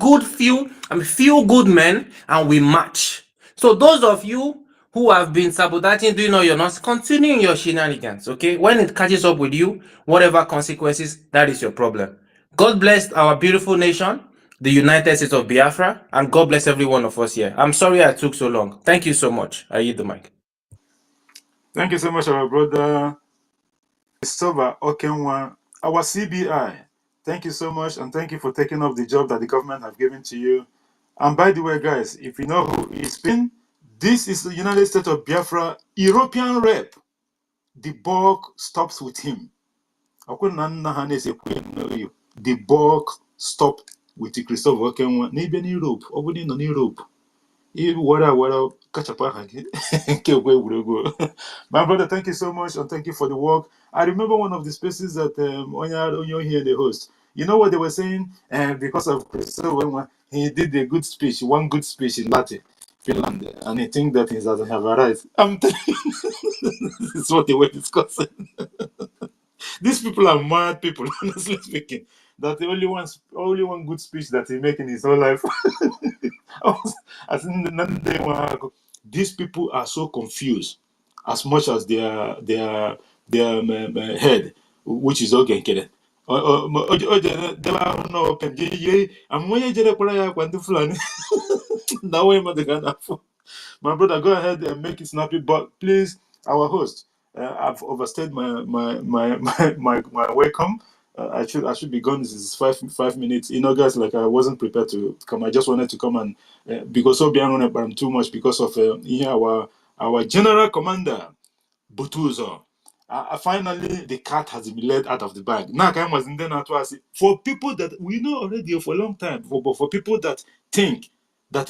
feel good men, and we match. So those of you who have been sabotaging, doing all your nonsense, continuing your shenanigans. Okay, when it catches up with you, whatever consequences, that is your problem. God bless our beautiful nation, the United States of Biafra, and God bless every one of us here. I'm sorry I took so long. Thank you so much. I yield the mic. Thank you so much, our brother Christopher Okenwa, our CBI. Thank you so much, and thank you for taking up the job that the government have given to you. And by the way, guys, if you know who he's been, this is the United States of Biafra European rep. The buck stops with him. The buck stopped with the Christopher Okenwa. N'ebe n'Europe, ọ bụ na ị nọ n'Europe. My brother, thank you so much, and thank you for the work. I remember one of the spaces that Onyo here, the host. You know what they were saying? Because of Christopher, he did a good speech, one good speech in Latin, Finland, and he think that he doesn't have a right. I'm telling you, this is what they were discussing. These people are mad people, honestly speaking. That the only one good speech that he make in his whole life. These people are so confused, as much as their head, which is okay. My brother, go ahead and make it snappy, but please, our host, I've overstayed my welcome. I should be gone. This is 5 minutes. You know, guys, like I wasn't prepared to come. I just wanted to come and because of being on too much because of our general commander Buteuzo. Finally, the cat has been let out of the bag. Now, for people that we know already for a long time, but for people that think that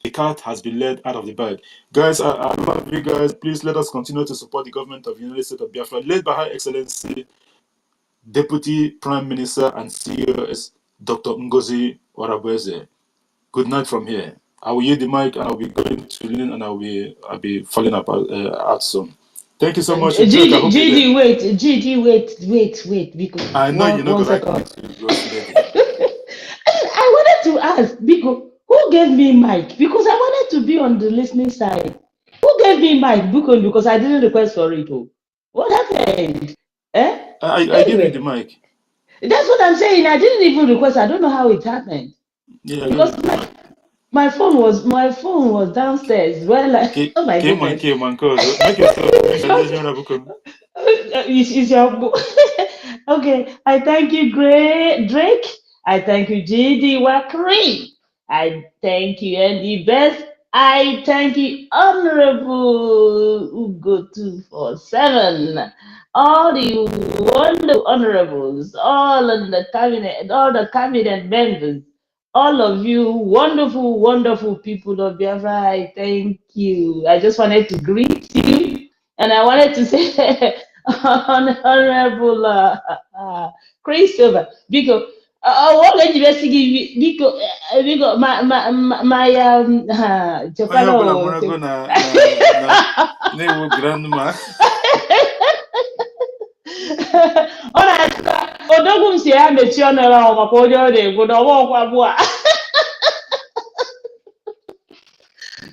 the cat has been let out of the bag. Guys, I love you guys. Please let us continue to support the government of the United States of Biafra, led by Her Excellency Deputy Prime Minister and CEO Dr. Ngozi Orabueze. Good night from here. I will yield the mic, and I'll be going to Lynn, and I'll be falling out soon. Thank you so much. GD, wait, because I know you're not one going second. to ghost lady. I wanted to ask, because who gave me mic? Because I wanted to be on the listening side. Who gave me mic? Because I didn't request for it. What happened? I gave you the mic. That's what I'm saying. I didn't even request. I don't know how it happened. Yeah, because my phone was downstairs. Well, oh my goodness. Make yourself. It's your book. Okay, I thank you, Drake. I thank you, JD Wakri. I thank you, and the best. I thank you, Honorable Ugo 247. All the wonderful honorables, all of the cabinet, all the cabinet members, all of you wonderful, wonderful people of Biafra. I thank you. I just wanted to greet you, and I wanted to say, Honorable Christopher, because what can you give because my grandma. Ọ na-odogwu m si ya mechie ọnụ ahụ maka onye ọ na-egwu na ọwa ọkwa bụ a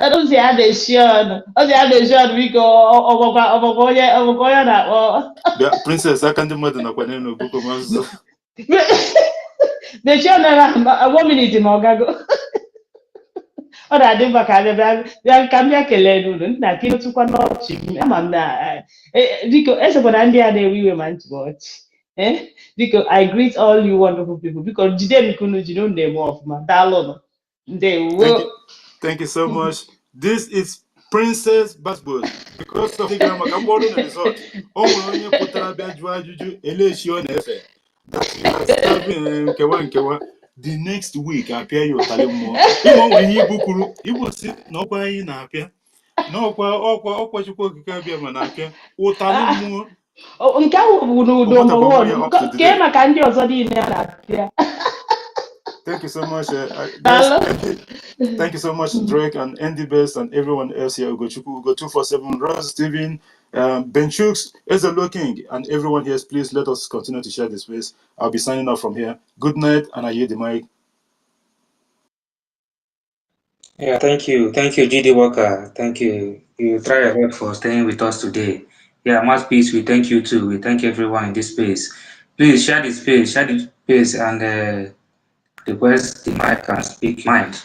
I don't see how they shun. I see how they shun. We go. Obokoya na. Bịa, Princess aka ndị mmadụ nakwa n'elu bụkwa mazụ. They shun na 1 minute ma ọgago. Ọ na-adị mma ka bịa ka m bịa kelee n'ụlọ nna ka ịtụkwa n'ọchị m ama m na biko esekwana ndị a na-ewe iwe ma ntị ọchị biko I greet all you wonderful people biko jide m kunu jide unu na-eme ọfụma daalụnụ ndewo. Thank you so much. This is Princess Basbos. Because of the maka mgbọrụ na resort. O nwere onye pụtara bịa jụọ ajụjụ elechi ọ na-efe. That you are serving nkewa. The next week apịa ya ụtalị mmụọ. Ịma nwere ihe ibu kwuru Igbo si na ọkwa anyị na-apịa. Ọkwa Chukwu okike abịa ma na-apịa ụtalị mmụọ. Nke ahụ bụ number one kee maka ndị ọzọ niile a na-apịa. Thank you so much. Daalụ. Thank you so much, Drake and Andy Best and everyone else here. Ugo 247, Rose, Steven, Ben Chooks, Ezelo King, and everyone here. Please let us continue to share this space. I'll be signing off from here. Good night, and I yield the mic. Yeah, thank you, GD Walker. Thank you. You try your best for staying with us today. Yeah, Mouthpiece, we thank you too. We thank everyone in this space. Please share the space, and request the mic and speak your mind.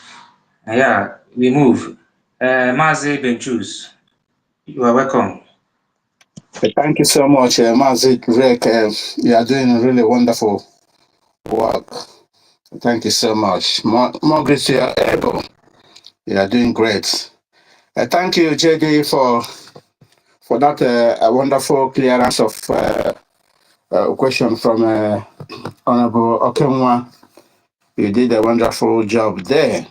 Yeah, we move. Mazi Benchus, you are welcome. Thank you so much, Mazik Rick. You are doing really wonderful work. Thank you so much. More grace to your able. You are doing great. Thank you, JD, for that wonderful clearance of question from Honorable Okemwa. You did a wonderful job there.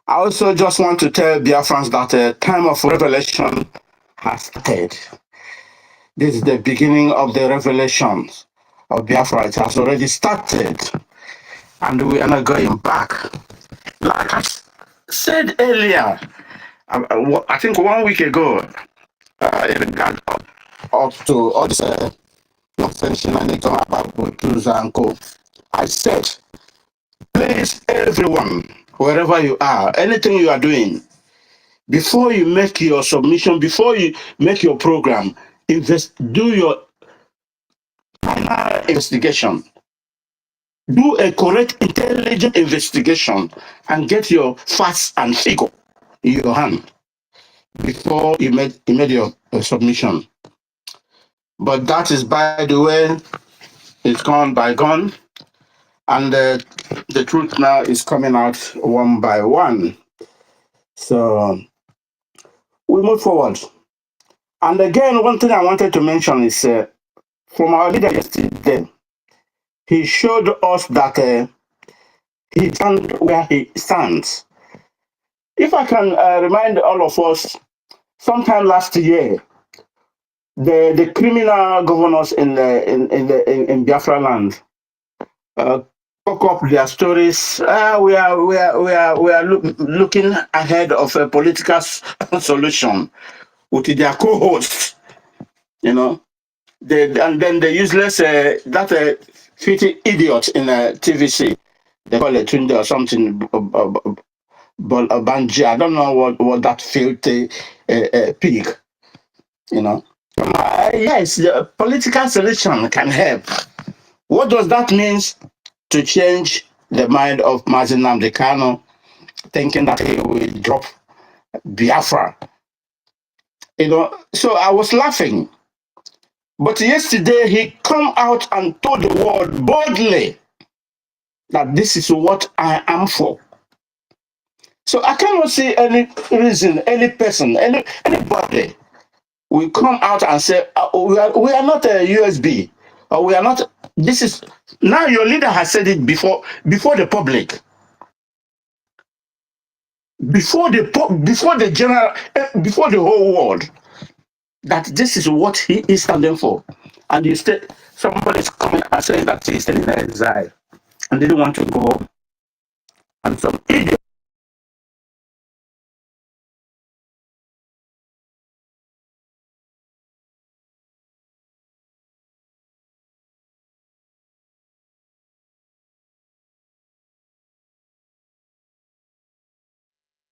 I also just want to tell Biafrans that time of revelation has started. This is the beginning of the revelations of Biafra. It has already started, and we are not going back. Like I said earlier, I think 1 week ago, in regard up to all this nonsense about Buteuzo and co, I said, please, everyone, wherever you are, anything you are doing, before you make your submission, before you make your program, do your final investigation. Do a correct, intelligent investigation and get your facts and figure in your hand before you made your submission. But that is, by the way, it's gone by gone, and the truth now is coming out one by one. So we move forward. And again, one thing I wanted to mention is from our leader yesterday, he showed us that he stands where he stands. If I can remind all of us, sometime last year, the criminal governors in Biafra land cook up their stories. We are looking ahead of a political solution with their co-hosts, you know. And then the useless that 50 idiot in TVC, they call it Tunde or something, Banji. I don't know what that filthy pig, you know. Yes, the political solution can help. What does that mean? To change the mind of Mazi Nnamdi Kanu, thinking that he will drop Biafra. You know, so I was laughing. But yesterday he come out and told the world boldly that this is what I am for. So I cannot see any reason, any person, anybody will come out and say, we are not a USB, or we are not, this is, now your leader has said it before the public. Before the general, before the whole world, that this is what he is standing for. And you somebody is coming and saying that he's still in exile and they don't want to go home. And some idiot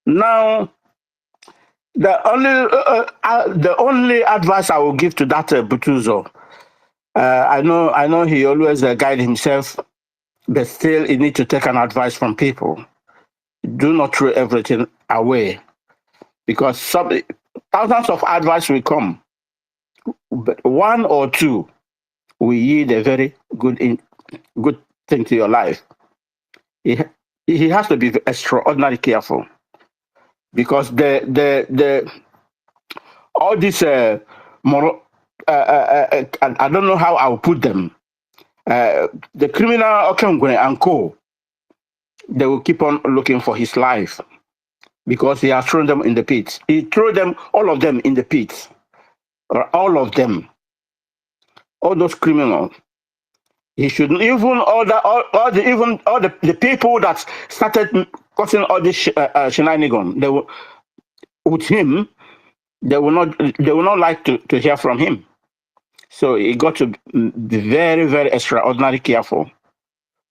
Now, the only advice I will give to that Buteuzo, I know he always guide himself, but still he need to take an advice from people. Do not throw everything away, because thousands of advice will come, but one or two will yield a very good thing to your life. He has to be extraordinarily careful, because the all these moral, I don't know how I'll put them. The criminal Okengwe and co, they will keep on looking for his life, because he has thrown them in the pit. He threw them, all of them, in the pit. All of them, all those criminals. He should even the people that started causing all this shenanigans. They will, with him, they will not like to hear from him. So he got to be very, very extraordinarily careful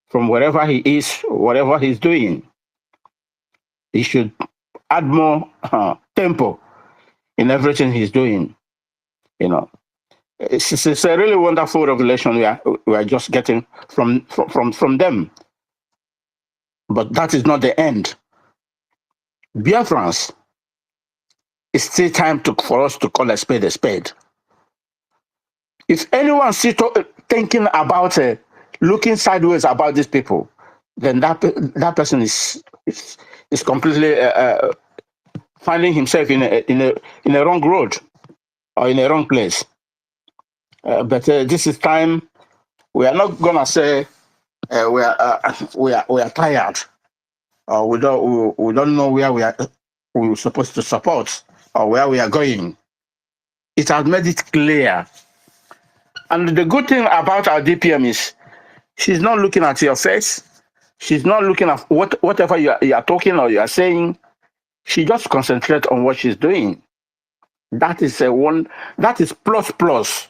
from wherever he is, whatever he's doing. He should add more tempo in everything he's doing. You know, it's a really wonderful revelation we are just getting from them. But that is not the end. Biafrans, it's still time for us to call a spade a spade. If anyone still thinking about looking sideways about these people, then that person is completely finding himself in a wrong road or in a wrong place. But this is time. We are not gonna say we are tired, or we don't know where we're supposed to support or where we are going. It has made it clear. And the good thing about our DPM is she's not looking at your face. She's not looking at whatever you are talking or you are saying. She just concentrates on what she's doing. That is that is plus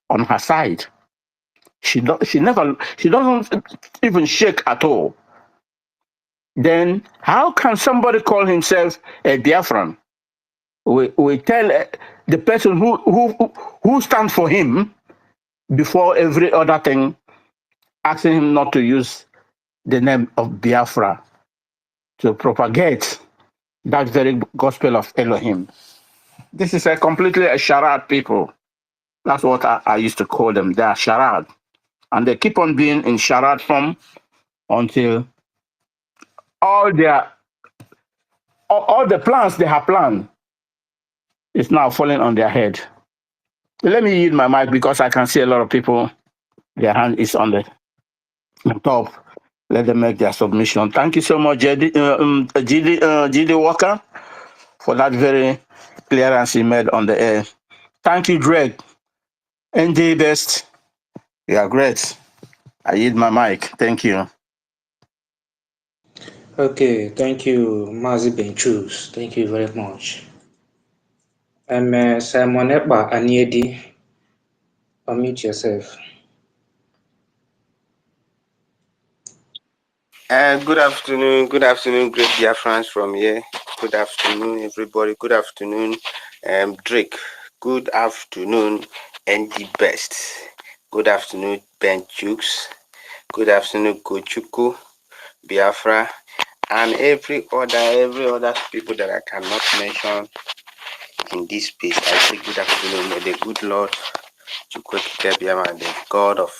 on her side. She doesn't even shake at all. Then how can somebody call himself a Biafran? We tell the person who stands for him before every other thing, asking him not to use the name of Biafra to propagate that very gospel of Elohim. This is completely a charade, people. That's what I used to call them. They are charade. And they keep on being in charade form until all the plans they have planned is now falling on their head. Let me use my mic because I can see a lot of people, their hand is on the top. Let them make their submission. Thank you so much, GD Walker, for that very clearance he made on the air. Thank you, Greg. ND Best, you are great. I yield my mic. Thank you. Okay, thank you, Mazi Benchus. Thank you very much. I'm Simon Eba Aniedi. Unmute yourself. Good afternoon, great dear friends from here. Good afternoon, everybody. Good afternoon, Drake. Good afternoon, ND Best. Good afternoon, Ben Chooks. Good afternoon, Kochuku, Biafra, and every other people that I cannot mention in this space. I say good afternoon. May the good Lord, the God of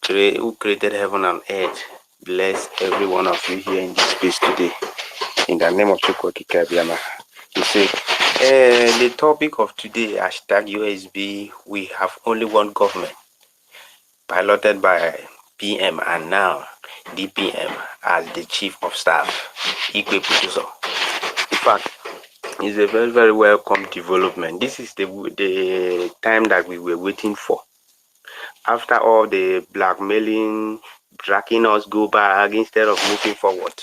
who created heaven and earth, bless every one of you here in this space today. In the name of Chukwuka Kabiama. You see, the topic of today, #USB, we have only one government, piloted by PM and now DPM as the Chief of Staff, Igwe Buteuzo. In fact, it's a very, very welcome development. This is the time that we were waiting for. After all the blackmailing, dragging us go back instead of moving forward,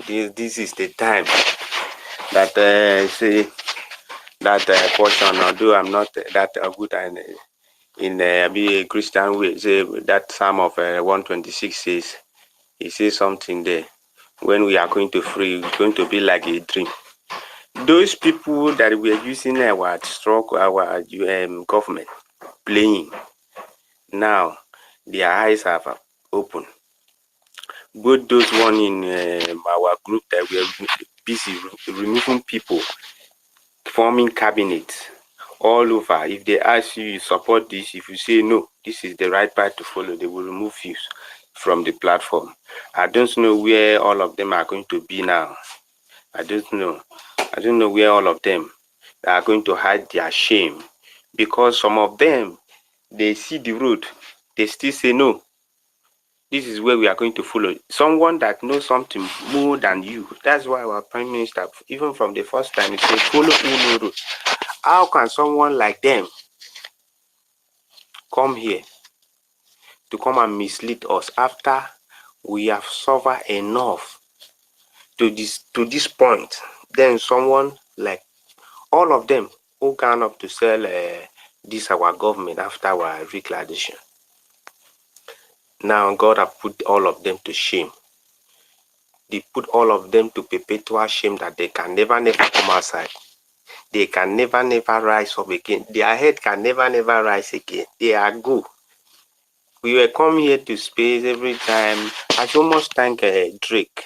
this is the time that say that portion. Although I'm not that good in a Christian way, say that Psalm of 126 says, he says something there. when we are going to free, it's going to be like a dream. Those people that we are using our government playing, now their eyes have opened. Both those one in our group that we are busy removing people, forming cabinets all over. If they ask you support this, if you say no, this is the right path to follow, they will remove you from the platform. I don't know where all of them are going to be now. I don't know where all of them are going to hide their shame, because some of them, they see the road, they still say no, this is where we are going to follow. Someone that knows something more than you. That's why our Prime Minister, even from the first time, he said, follow Uno road. How can someone like them come here to come and mislead us after we have suffered enough to this point? Then someone like all of them who can up to sell this our government after our reclamation. Now God have put all of them to shame. They put all of them to perpetual shame that they can never come outside. They can never rise up again. Their head can never rise again. They are good. We were coming here to space every time. I so much thank Drake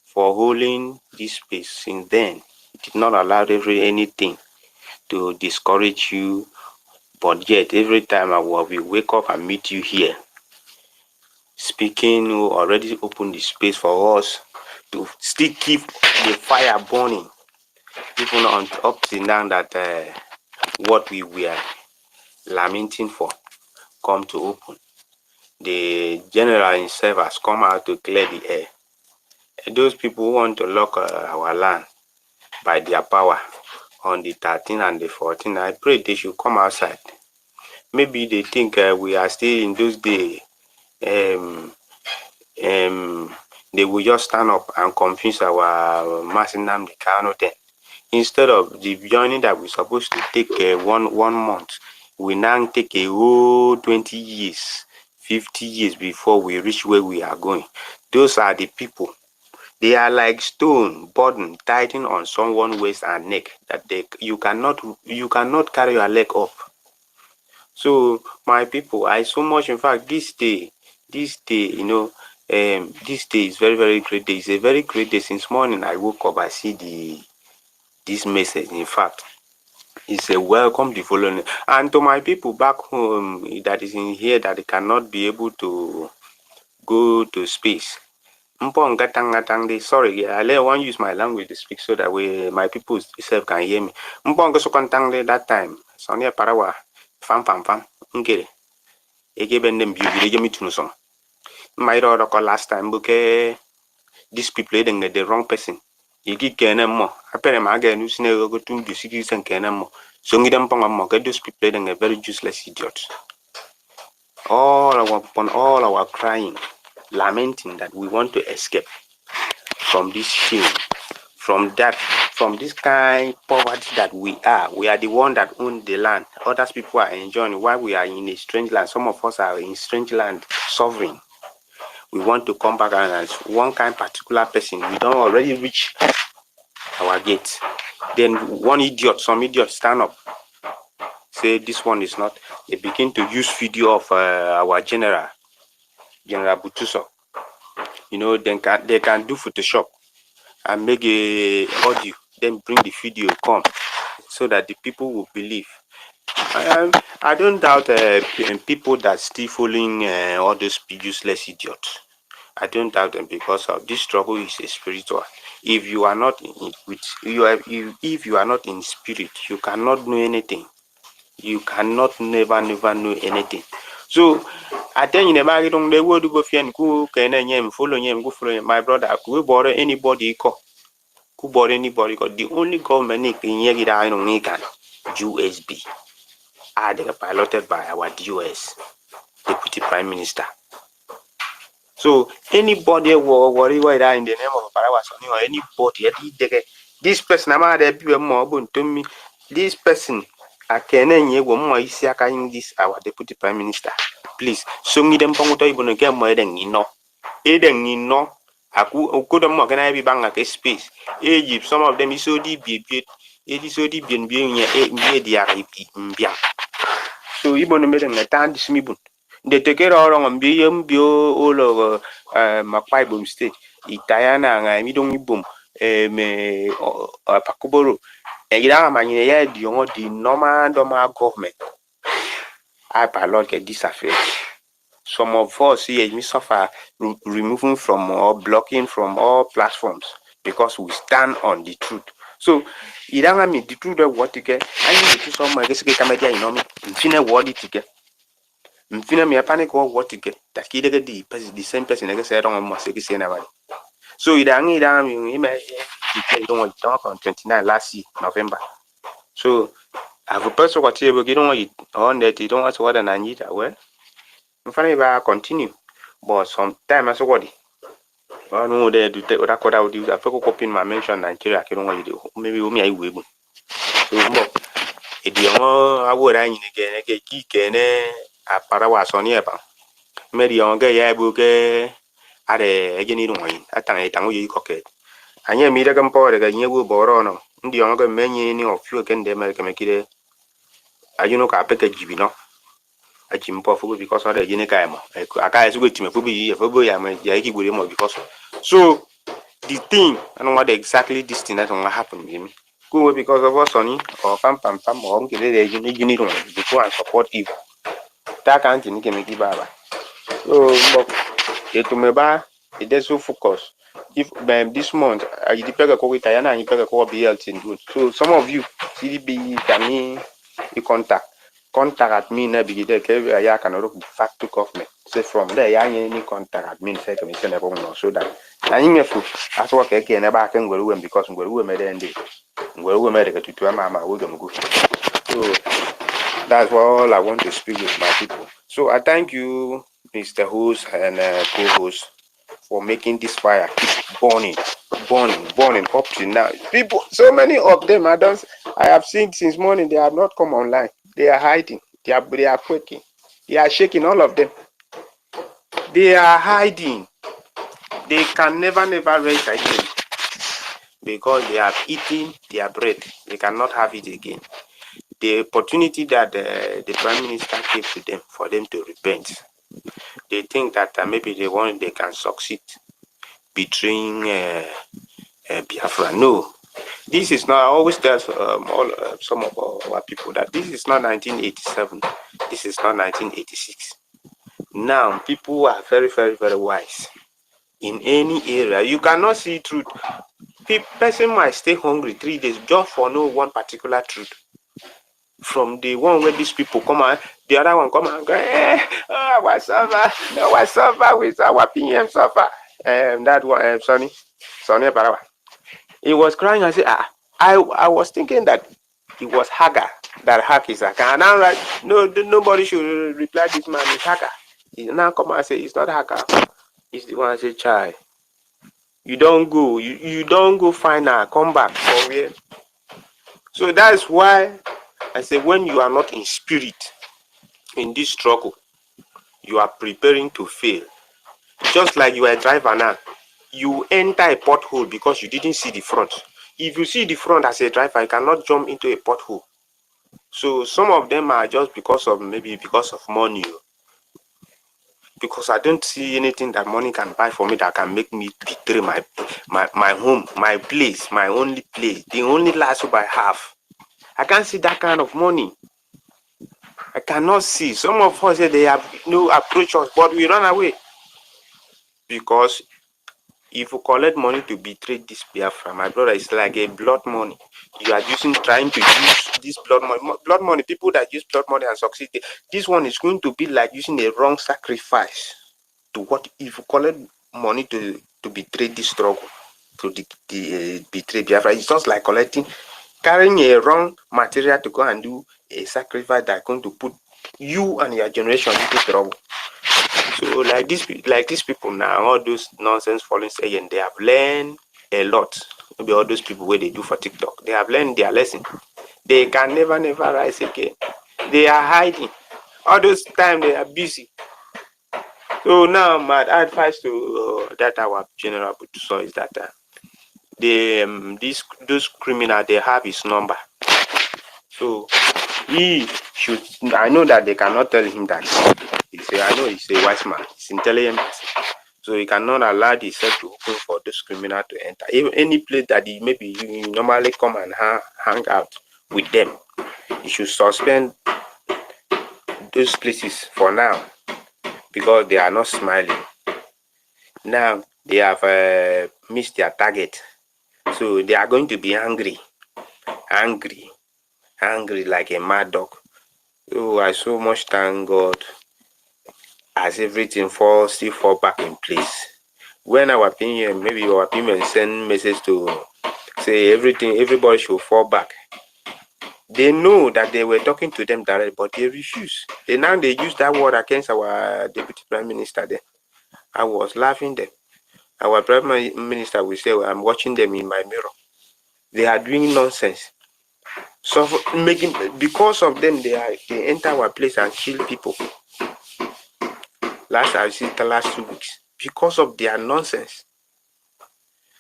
for holding this space. Since then, he did not allow anything to discourage you. But yet, every time we wake up and meet you here, speaking, who already opened the space for us to still keep the fire burning, even on up to now that what we were lamenting for come to open. The general himself has come out to clear the air. And those people who want to lock our land by their power on the 13th and the 14th, I pray they should come outside. Maybe they think we are still in those days. They will just stand up and confuse our Masinam the Kano then. Instead of the journey that we're supposed to take 1 month, we now take a whole 20 years, 50 years before we reach where we are going. Those are the people. They are like stone burden tightened on someone's waist and neck that you cannot carry your leg up. So my people, I so much, in fact, this day, this day is very, very great day. It's a very great day. Since morning I woke up, I see this message. In fact, it's a welcome the following. And to my people back home that is in here that cannot be able to go to space. Sorry, I want to use my language to speak so that my people self can hear me. That time, Sonia Parawa, fam, ngere. Egeben them beauty, my last time, okay, these people the wrong person. You get more. I pay them again, you see, go to the cities and can more. So, those people are very useless idiots. All our crying, lamenting that we want to escape from this shame, from this kind of poverty that we are. We are the one that own the land. Other people are enjoying while we are in a strange land. Some of us are in strange land, suffering. We want to come back and as one kind particular person. We don't already reach our gate. Then some idiot stand up, say this one is not. They begin to use video of our General Buteuzo. They can do Photoshop and make a audio, then bring the video come so that the people will believe. I don't doubt people that still following all those useless idiots. I don't doubt them, because of this struggle is a spiritual. If you are not if you are not in spirit, you cannot know anything. You cannot never know anything. So I tell you, never don't they would go follow my brother. Could borrow anybody could borrow anybody. The only government in here USB are piloted by our DOS, Deputy Prime Minister. So anybody will worry whether in the name of Parawasoni or anybody, this person this person I can this our Deputy Prime Minister. Please, so me them ponguto ibon get more than Aku could not gonna be bang like a space. Egypt, some of them is so deep, it is so deep in being a so Ibon made them a tan dismibun. They take it all on BM Bio all over Mapai Boom State, Itayana, and I don't boom, me Pacoboro. A Yamania, the normal Doma government. I pilot get this affair. Some of us here we suffer removing from or blocking from all platforms because we stand on the truth. So, you don't mean the truth of what to get. I need to some my guess get you know me. Infinite word to get. Infinite me a panic or what to get. That kid get the same person I guess I don't must say never. So you don't need you don't talk on 29 last year, November. So I have a person what you don't want it on that you don't want what I need. Well, in front of I continue. But sometimes I saw what I know they do that what I would do. I forgot copying my mention Nigeria. I don't want to do. Maybe me I will. So I would I again a geek and a parawas on here. Maybe on gay book at a genuine wine. At a tango you cocket. And yeah, me the comport again you will borrow no. The younger many of you can them make it. You know, I pick a gibino. A chimpo because of the Genicamo. I can't go to me, because so the thing, I don't know what exactly this thing that will happen with me. Go because of us, Sonny, or pam or you need one to go and support evil. That can't make it baba. So, it to me ba, it is so focused. If this month, I depend on Diana and you pay a call BLT good. So, some of you, CDB, Tani, you contact me na be there ya can look the fact to government say from there ya any contact admin say commission no so that and you food as work again never can go because we made end we made it to mama we go so that's all I want to speak with my people. So I thank you Mr. Host and co-host for making this fire keep burning up to now. People, so many of them I have seen since morning they have not come online. They are hiding. They are quaking. They are shaking, all of them. They are hiding. They can never raise again because they have eaten their bread. They cannot have it again. The opportunity that the Prime Minister gave to them for them to repent, they think that maybe they can succeed betraying Biafra. No. This is not, I always tell some of our people that this is not 1987. This is not 1986. Now, people are very, very, very wise. In any area, you cannot see truth. Person might stay hungry 3 days just for no one particular truth. From the one where these people come and the other one come and go, what's up with our PM suffer? That one, Sonny Parawa. He was crying and said, I was thinking that it was Hagar, that hack is Hagar. And I'm like, no, nobody should reply this man is Hagar. He now come and say, it's not Hagar. It's the one say, child. You don't go, you don't go find her, come back for where. So that's why I say when you are not in spirit in this struggle, you are preparing to fail. Just like you are a driver now. You enter a pothole because you didn't see the front. If you see the front as a driver, you cannot jump into a pothole. So some of them are just because of money. Because I don't see anything that money can buy for me that can make me betray my home, my place, my only place, the only last hope I have. I can't see that kind of money. I cannot see. Some of us say they have no approach us, but we run away. Because if you collect money to betray this Biafra, my brother, it's like a blood money. You are trying to use this blood money. Blood money, people that use blood money and succeed. This one is going to be like using a wrong sacrifice to what if you collect money to betray this struggle, to betray Biafra. It's just like carrying a wrong material to go and do a sacrifice that's going to put you and your generation into trouble. So like these people now, all those nonsense falling saying they have learned a lot. Maybe all those people where they do for TikTok, they have learned their lesson. They can never rise again. They are hiding. All those time they are busy. So now my advice to that our General Buteuzo is that those criminals, they have his number. So he should. I know that they cannot tell him that. I know he's a wise man. He's intelligent. So he cannot allow himself to open for those criminals to enter. Even any place that he maybe you normally come and hang out with them, he should suspend those places for now because they are not smiling. Now they have missed their target. So they are going to be angry like a mad dog. So I so much thank God as everything still fall back in place. When our opinion, maybe our opinion send message to say everybody should fall back. They know that they were talking to them directly, but they refuse. They use that word against our Deputy Prime Minister there. I was laughing them. Our Prime Minister will say, I'm watching them in my mirror. They are doing nonsense. So because of them, they enter our place and kill people. I see the last 2 weeks because of their nonsense.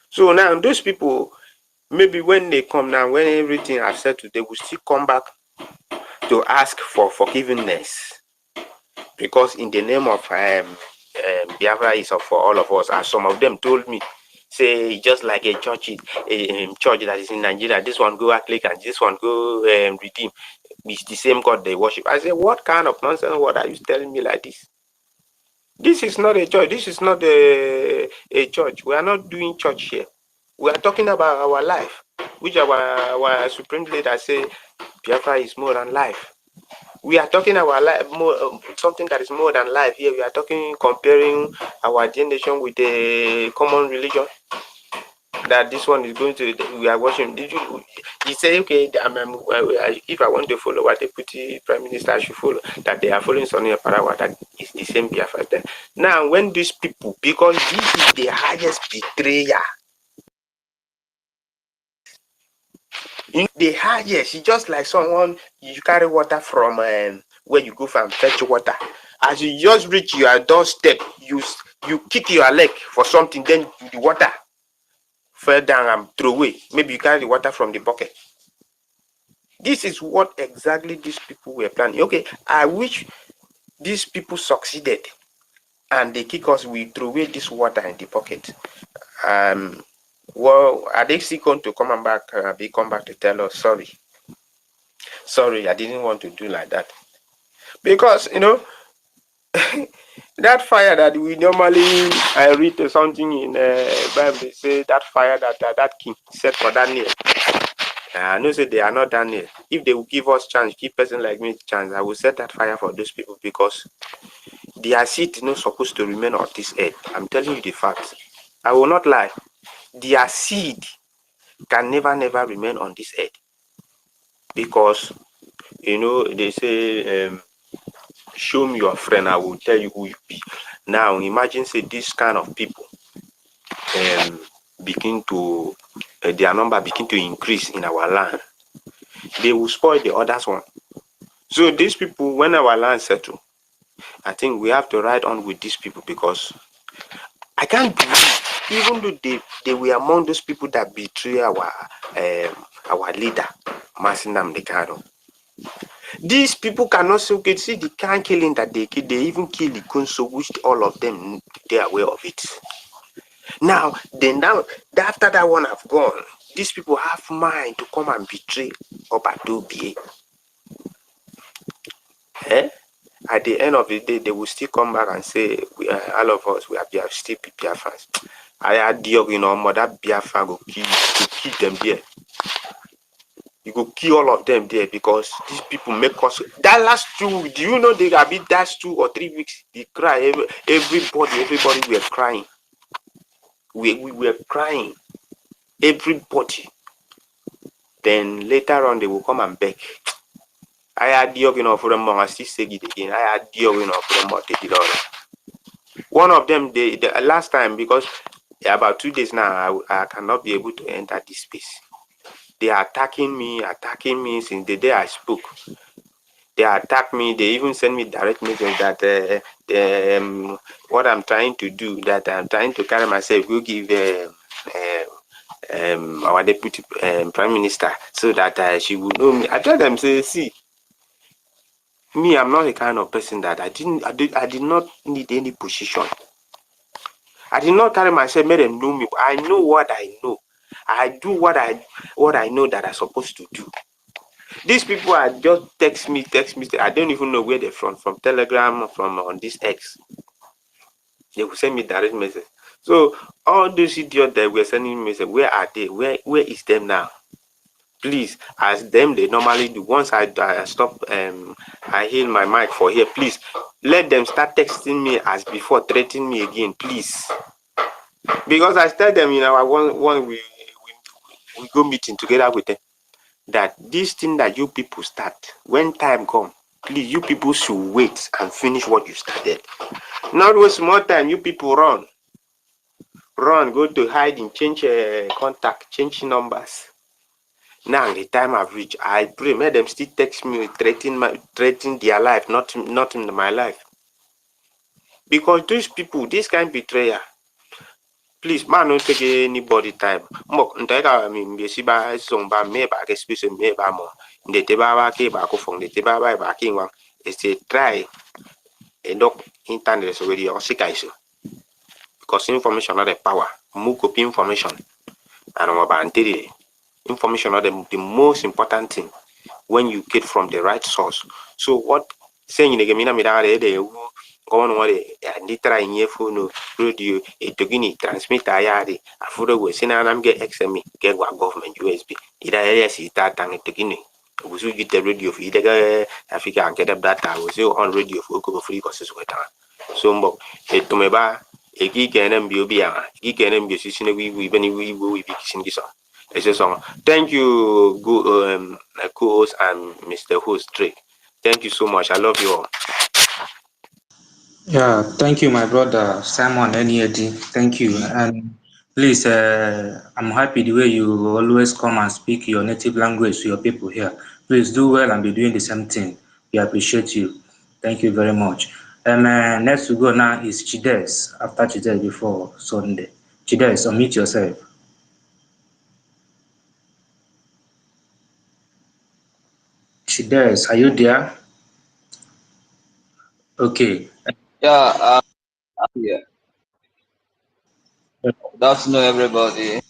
So now those people, maybe when they come now, when everything has settled, they will still come back to ask for forgiveness. Because in the name of Biafra is for all of us, as some of them told me, say just like a church that is in Nigeria, this one go click and this one go redeem. It's the same God they worship. I say, what kind of nonsense? What are you telling me like this? This is not a church. This is not a church. We are not doing church here. We are talking about our life, which our supreme leader say Biafra is more than life. We are talking our life more, something that is more than life here. We are comparing our generation with a common religion. That this one is going to, we are watching. You say, okay, if I want to follow what Deputy Prime Minister should follow, that they are following Sonia Parawa, that is the same Biafra then. Now, when these people, because this is the highest betrayer, the highest, it's just like someone, you carry water from where you go and fetch water. As you just reach your doorstep, you kick your leg for something, then the water fell down and throw away. Maybe you carry the water from the bucket. This is what exactly these people were planning. Okay, I wish these people succeeded and they kick us, we throw away this water in the bucket. Well, are they still going to come back to tell us sorry, I didn't want to do like that? Because that fire that we normally, I read something in Bible, they say that fire that king set for Daniel. I know say they are not Daniel. If they will give us chance, give person like me chance, I will set that fire for those people because their seed is not supposed to remain on this earth. I'm telling you the fact. I will not lie. Their seed can never remain on this earth because they say show me your friend, I will tell you who you be. Now imagine say this kind of people their number begin to increase in our land. They will spoil the others one. So these people, when our land settle, I think we have to ride on with these people because I can't believe, even though they were among those people that betray our leader, Masinam Dekaro. These people cannot see the kind killing that they kill. They even kill the Kunso, which all of them, they are aware of it. Now, after that one have gone, these people have mind to come and betray Obadobie. At the end of the day, they will still come back and say, all of us, we are still Biafrans. I had that Biafra go kill them there. You go kill all of them there because these people make us. That last 2 weeks, do you know they have been that 2 or 3 weeks? They cry. Everybody were crying. We were crying. Everybody. Then later on, they will come and beg. I had for them, I still say it again. I had for them, one of them, the last time, because about 2 days now, I cannot be able to enter this space. They are attacking me since the day I spoke. They attack me. They even send me direct message that what I'm trying to do, that I'm trying to carry myself, go give our deputy prime minister, so that she would know me. I tell them, say, see, me, I'm not the kind of person that I did not need any position. I did not carry myself, make them know me. I know what I know. I do what I know that I'm supposed to do. These people are just text me. I don't even know where they're from Telegram, from on this X. They will send me direct message. So all those idiots that were sending me message, where are they? Where is them now? Please, as them they normally do. Once I stop, I heal my mic for here. Please, let them start texting me as before, threatening me again, please. Because I tell them, one we go meeting together with them, that this thing that you people start, when time come, please, you people should wait and finish what you started. Not waste more time. You people run, go to hiding, change contact, change numbers. Now the time I've reached, I pray, make them still text me, threaten their life, not in my life. Because these people, this kind of betrayal, please, man, don't take anybody time. It's a try a doc internet already or sick because information not the power. More copy information and information are the most important thing when you get from the right source. So what saying the gamina midare on what and try in your phone radio a togini transmitter yadi a photo was in an get XME get what government USB either Elias is that and togini was you get the radio for either Africa and get up that I was on radio for free courses with her. So it to me ba a geek and MBOB geek and MBO we be kissing this on. Thank you, co-host and Mr. Host Drake. Thank you so much. I love you all. Yeah, thank you, my brother Simon Eniedi. Thank you. And please, I'm happy the way you always come and speak your native language to your people here. Please do well and be doing the same thing. We appreciate you. Thank you very much. Next to go now is Chides. After Chides before Sunday. Chides, unmute yourself. Chides, are you there? Okay. Yeah, yeah. Good afternoon, everybody.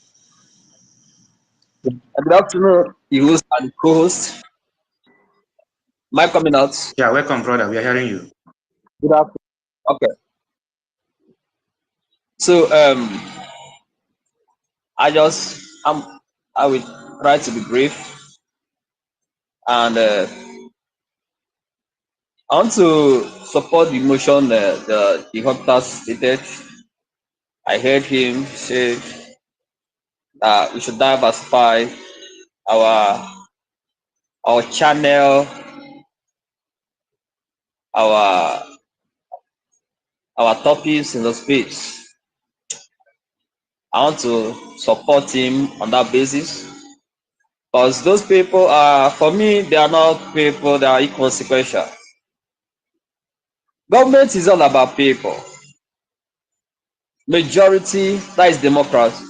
Good afternoon, the host and the co-host. Am I coming out? Yeah, welcome, brother. We are hearing you. Good afternoon. Okay. So I will try to be brief, and I want to support the motion the author stated. I heard him say that we should diversify our channel, our topics in the space. I want to support him on that basis, because those people are, for me, they are not people that are inconsequential. Government is all about people. Majority, that is democracy.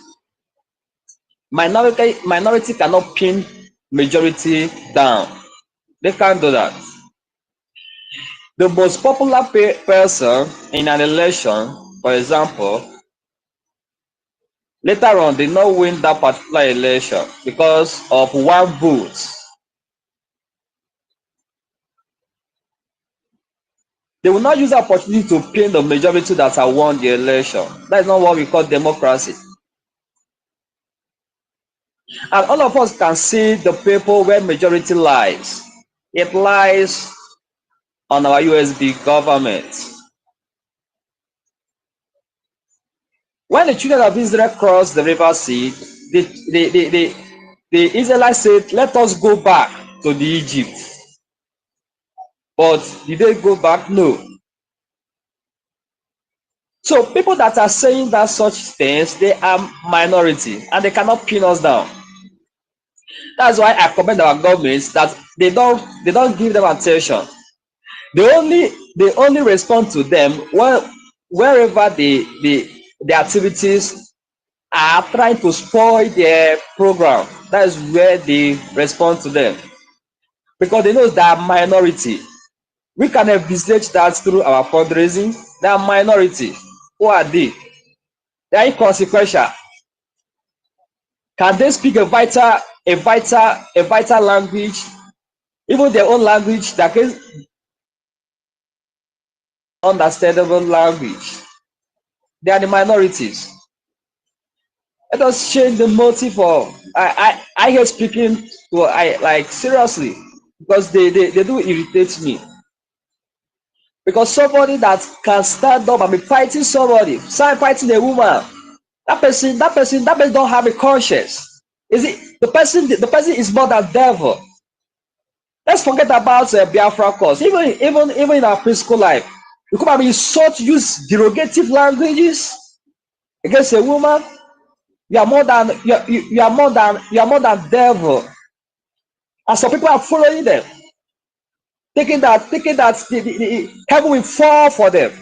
Minority cannot pin majority down. They can't do that. The most popular person in an election, for example, later on did not win that particular election because of one vote. They will not use the opportunity to pin the majority that have won the election. That is not what we call democracy. And all of us can see the people where majority lies. It lies on our USB government. When the children of Israel crossed the River Sea, the Israelites said, let us go back to the Egypt. But did they go back? No. So people that are saying that such things, they are minority and they cannot pin us down. That's why I commend our government that they don't give them attention. They only respond to them wherever the activities are trying to spoil their program. That is where they respond to them, because they know they are minority. We can envisage that through our fundraising. They are minority. Who are they? They are inconsequential. Can they speak a vital language, even their own language, that is understandable language? They are the minorities. Let us change the motive of I hate speaking to I like seriously, because they do irritate me. Because somebody that can stand up and be fighting somebody, start fighting a woman, that person don't have a conscience. Is it the person is more than devil? Let's forget about Biafra cause. Even in our preschool life, you come and be sought to use derogative languages against a woman. You are more than devil. And some people are following them, thinking that the heaven will fall for them.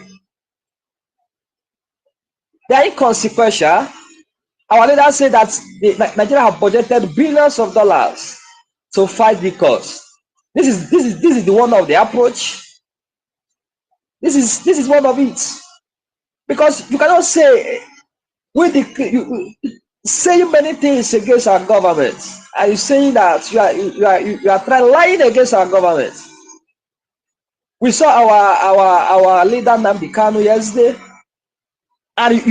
They are inconsequential. Our leaders say that Nigeria have budgeted billions of dollars to fight the cause. This is the one of the approach. This is one of it, because you cannot say saying many things against our government, and you saying that you are trying lying against our government. We saw our leader Nnamdi Kanu yesterday, and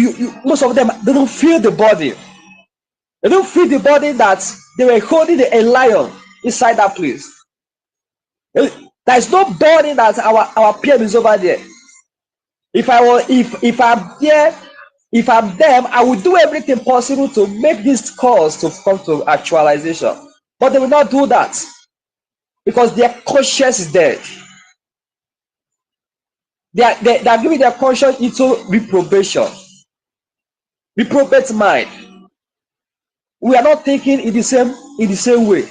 most of them, they don't feel the body. They don't feel the body that they were holding a lion inside that place. There is no body that our PM is over there. If I'm them, I will do everything possible to make this cause to come to actualization. But they will not do that, because their conscience is dead. They are giving their conscience into reprobate mind. We are not thinking in the same way.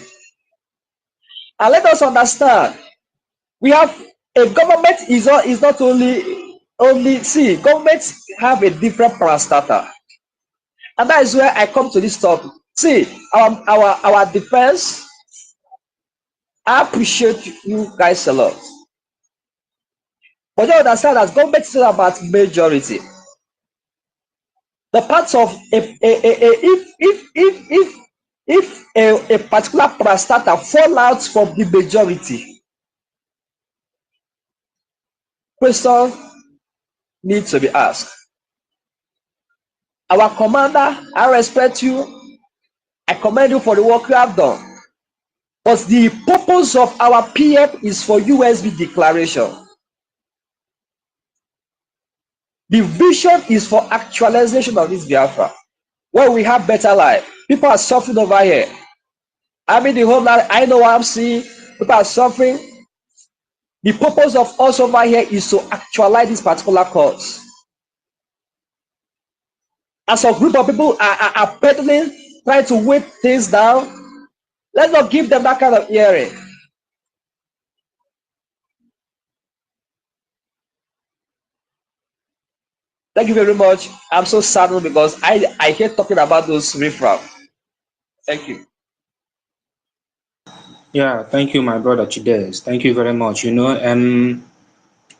And let us understand, we have a government is not only see, governments have a different parastatal. And that is where I come to this topic. See, our defense, I appreciate you guys a lot. But you understand that government is not about majority. The parts of if a particular parastatal fall out from the majority, question needs to be asked. Our commander, I respect you. I commend you for the work you have done. But the purpose of our PM is for USB declaration. The vision is for actualization of this Biafra, where we have better life. People are suffering over here. I'm in the homeland. I know what I'm seeing. People are suffering. The purpose of us over here is to actualize this particular cause. As a group of people are peddling, trying to weight things down, let's not give them that kind of hearing. Thank you very much. I'm so saddened because I hate talking about those riffraff. Thank you. Yeah, thank you, my brother Chides. Thank you very much.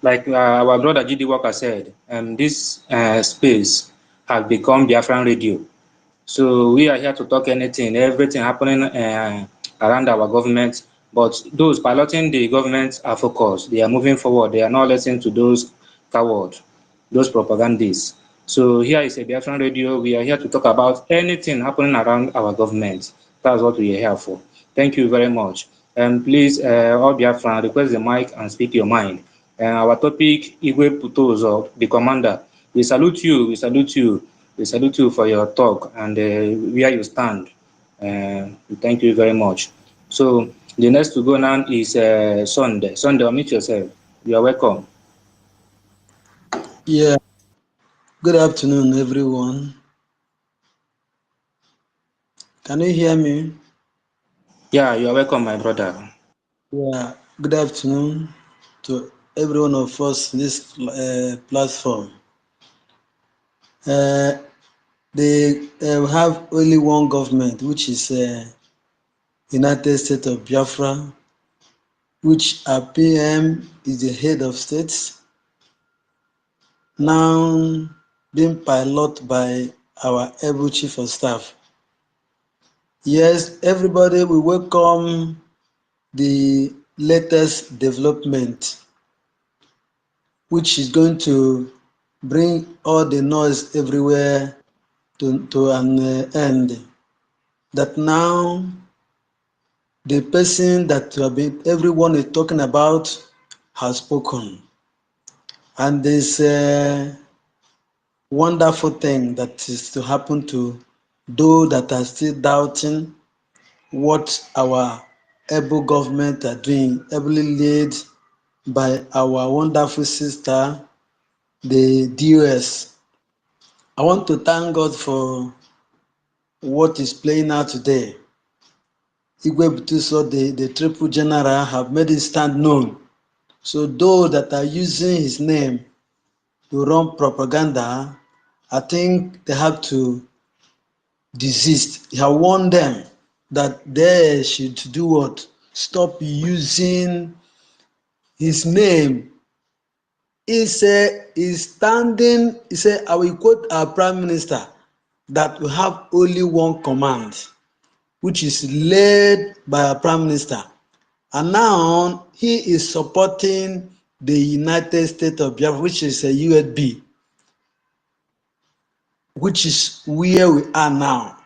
Like our brother GD Walker said, this space has become Biafran radio. So we are here to talk everything happening around our government. But those piloting the government are focused. They are moving forward. They are not listening to those cowards, those propagandists. So here is a Biafran radio. We are here to talk about anything happening around our government. That's what we are here for. Thank you very much. And please, all Biafran, request the mic and speak your mind. Our topic, Igwe Buteuzo, the commander. We salute you. We salute you. We salute you for your talk and where you stand. Thank you very much. So the next to go now is Sunday. Sunday, unmute yourself. You are welcome. Yeah, good afternoon, everyone. Can you hear me? Yeah, you are welcome, my brother. Yeah, good afternoon to every one of us in this platform. They have only one government, which is United States of Biafra, which our PM is the head of states, now being piloted by our able chief of staff. Yes, everybody will welcome the latest development, which is going to bring all the noise everywhere to an end. That now the person that everyone is talking about has spoken. And there's a wonderful thing that is to happen to those that are still doubting what our able government are doing, ably led by our wonderful sister, the DOS. I want to thank God for what is playing out today. Igwe Buteuzo, the triple general, have made his stand known. So those that are using his name to run propaganda, I think they have to desist. He has warned them that they should do what? Stop using his name. He said he's standing, he said, I will quote our prime minister, that we have only one command, which is led by our prime minister. And now he is supporting the United States of Biafra, which is a USB, which is where we are now.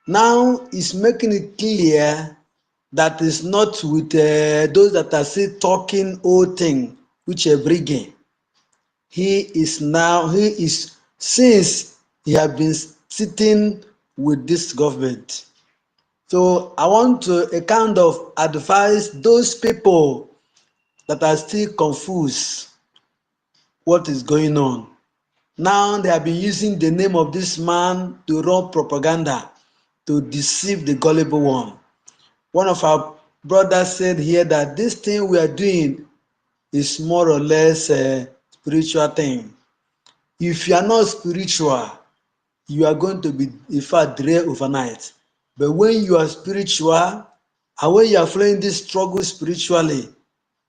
Now he's making it clear that it's not with those that are still talking old thing, which are bringing. Since he has been sitting with this government. So I want to kind of advise those people that are still confused what is going on. Now they have been using the name of this man to run propaganda to deceive the gullible one. One of our brothers said here that this thing we are doing is more or less a spiritual thing. If you are not spiritual, you are going to be, in fact, drained overnight. But when you are spiritual, and when you are following this struggle spiritually,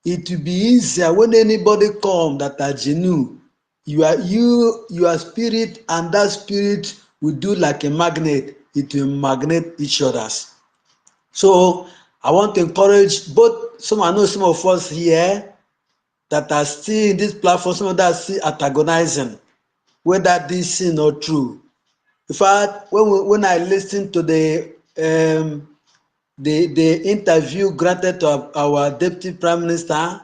it will be easier when anybody come that are genuine. Your spirit and that spirit will do like a magnet. It will magnet each other's. So I want to encourage both. I know some of us here that are still in this platform, some of that are still antagonizing whether this is not true. In fact, when I listened to the interview granted to our deputy prime minister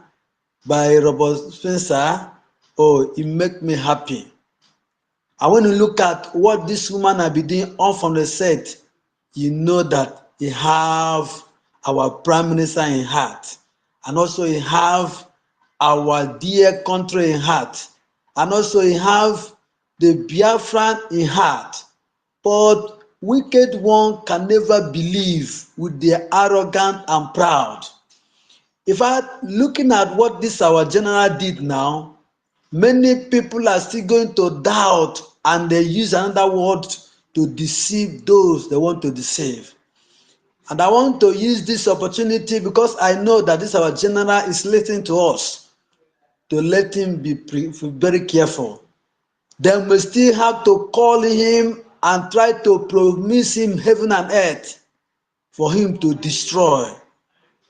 by Robert Spencer, oh, it make me happy. And when you look at what this woman has been doing on from the set, you know that he have our prime minister in heart, and also he have our dear country in heart, and also he have the Biafran in heart. But wicked one can never believe with their arrogant and proud. In fact, looking at what this our general did now, many people are still going to doubt and they use another word to deceive those they want to deceive. And I want to use this opportunity because I know that this our general is listening to us, to let him be very careful. Then we still have to call him and try to promise him heaven and earth for him to destroy.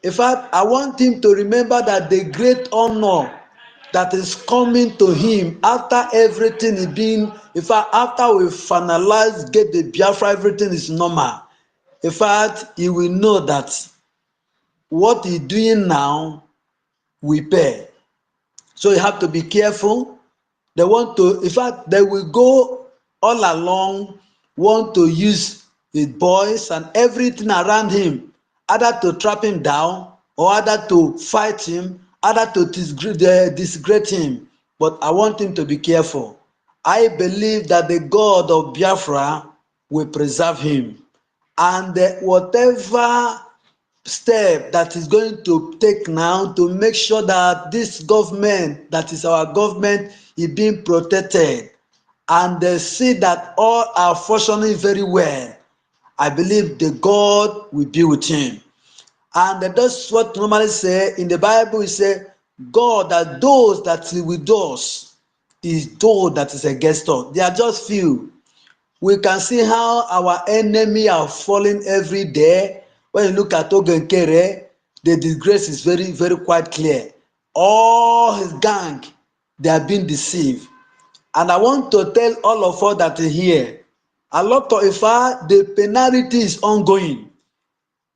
In fact, I want him to remember that the great honor that is coming to him after everything is being, in fact, after we finalize, get the Biafra, everything is normal. In fact, he will know that what he's doing now will pay. So you have to be careful. They want to, in fact, they will go all along, want to use his boys and everything around him, either to trap him down or either to fight him, either to disgrace him. But I want him to be careful. I believe that the God of Biafra will preserve him. And whatever step that is going to take now to make sure that this government, that is our government, is being protected, and they see that all are functioning very well, I believe the God will be with him. And that's what normally say in the Bible. It say God, that those that is with us is those that is against us. They are just few. We can see how our enemy are falling every day. When you look at Ogenkere, the disgrace is very, very quite clear. All his gang, they are being deceived. And I want to tell all of us that are here, a lot of, if the penalty is ongoing,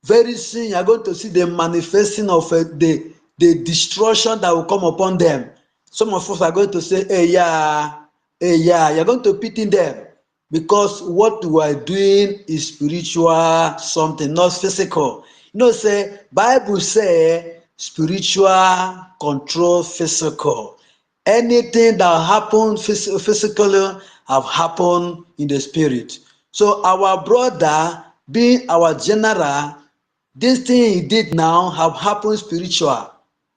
very soon you are going to see the manifesting of the destruction that will come upon them. Some of us are going to say, hey, yeah, you're going to pity them because what we are doing is spiritual something, not physical. You know, say, Bible say, spiritual control physical. Anything that happened physically have happened in the spirit. So our brother, being our general, this thing he did now have happened spiritual,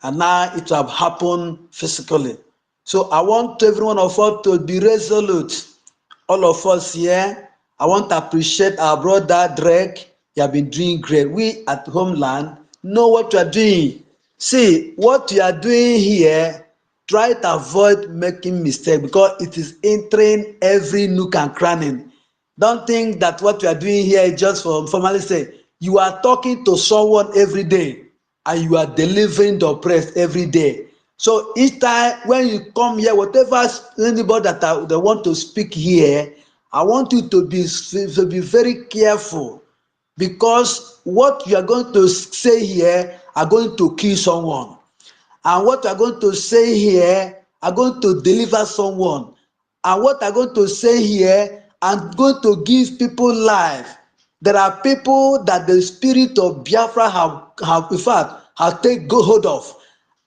and now it have happened physically. So I want every one of us to be resolute. All of us here, I want to appreciate our brother Drake. You have been doing great. We at Homeland know what you are doing. See, what you are doing here, try to avoid making mistake because it is entering every nook and cranny. Don't think that what you are doing here is just for formally say. You are talking to someone every day and you are delivering the oppressed every day. So each time when you come here, whatever anybody that they want to speak here, I want you to be very careful, because what you are going to say here are going to kill someone, and what you are going to say here are going to deliver someone, and what you are going to say here are going to give people life. There are people that the spirit of Biafra have in fact have take go hold of,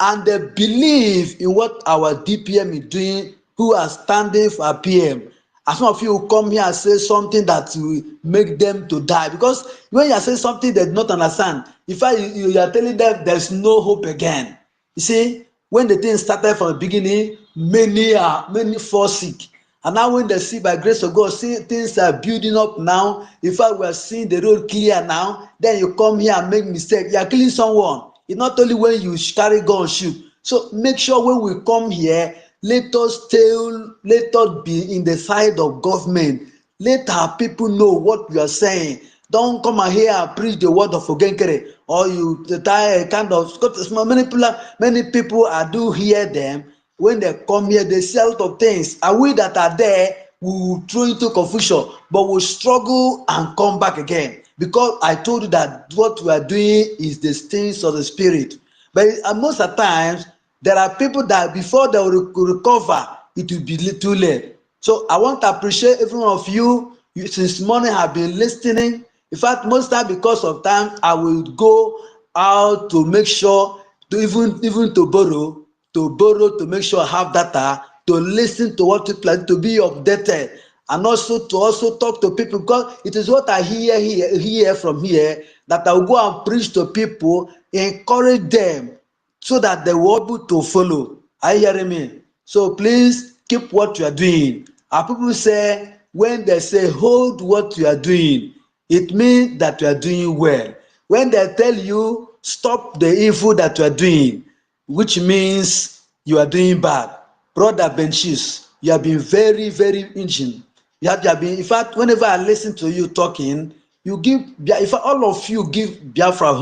and they believe in what our DPM is doing, who are standing for PM. And some of you will come here and say something that will make them to die, because when you are saying something they do not understand, in fact you are telling them there's no hope again. You see, when the thing started from the beginning, many fall sick, and now when they see by grace of God, see things are building up now. In fact, we are seeing the road clear now. Then you come here and make mistake, you are killing someone. It's not only when you carry gun shoot. So make sure when we come here, let us be in the side of government. Let our people know what we are saying. Don't come out here and preach the word of Ogenkere, or you kind of many people I do hear them. When they come here, they say a lot of things, and we that are there, we will throw into confusion, but we struggle and come back again, because I told you that what we are doing is the things of the spirit. But most of the times, there are people that before they will recover, it will be too late. So I want to appreciate every one of you. You since morning have been listening. In fact, most time because of time, I will go out to make sure to even to borrow to make sure I have data to listen to what people are, to be updated, and also to talk to people, because it is what I hear from here that I will go and preach to people, encourage them so that they will be able to follow. Are you hearing me? So please keep what you are doing. Our people say, when they say hold what you are doing, it means that you are doing well. When they tell you stop the evil that you are doing, which means you are doing bad. Brother Benchis, you have been very, very engine. You have been, in fact, whenever I listen to you talking, you give, in fact, all of you give Biafra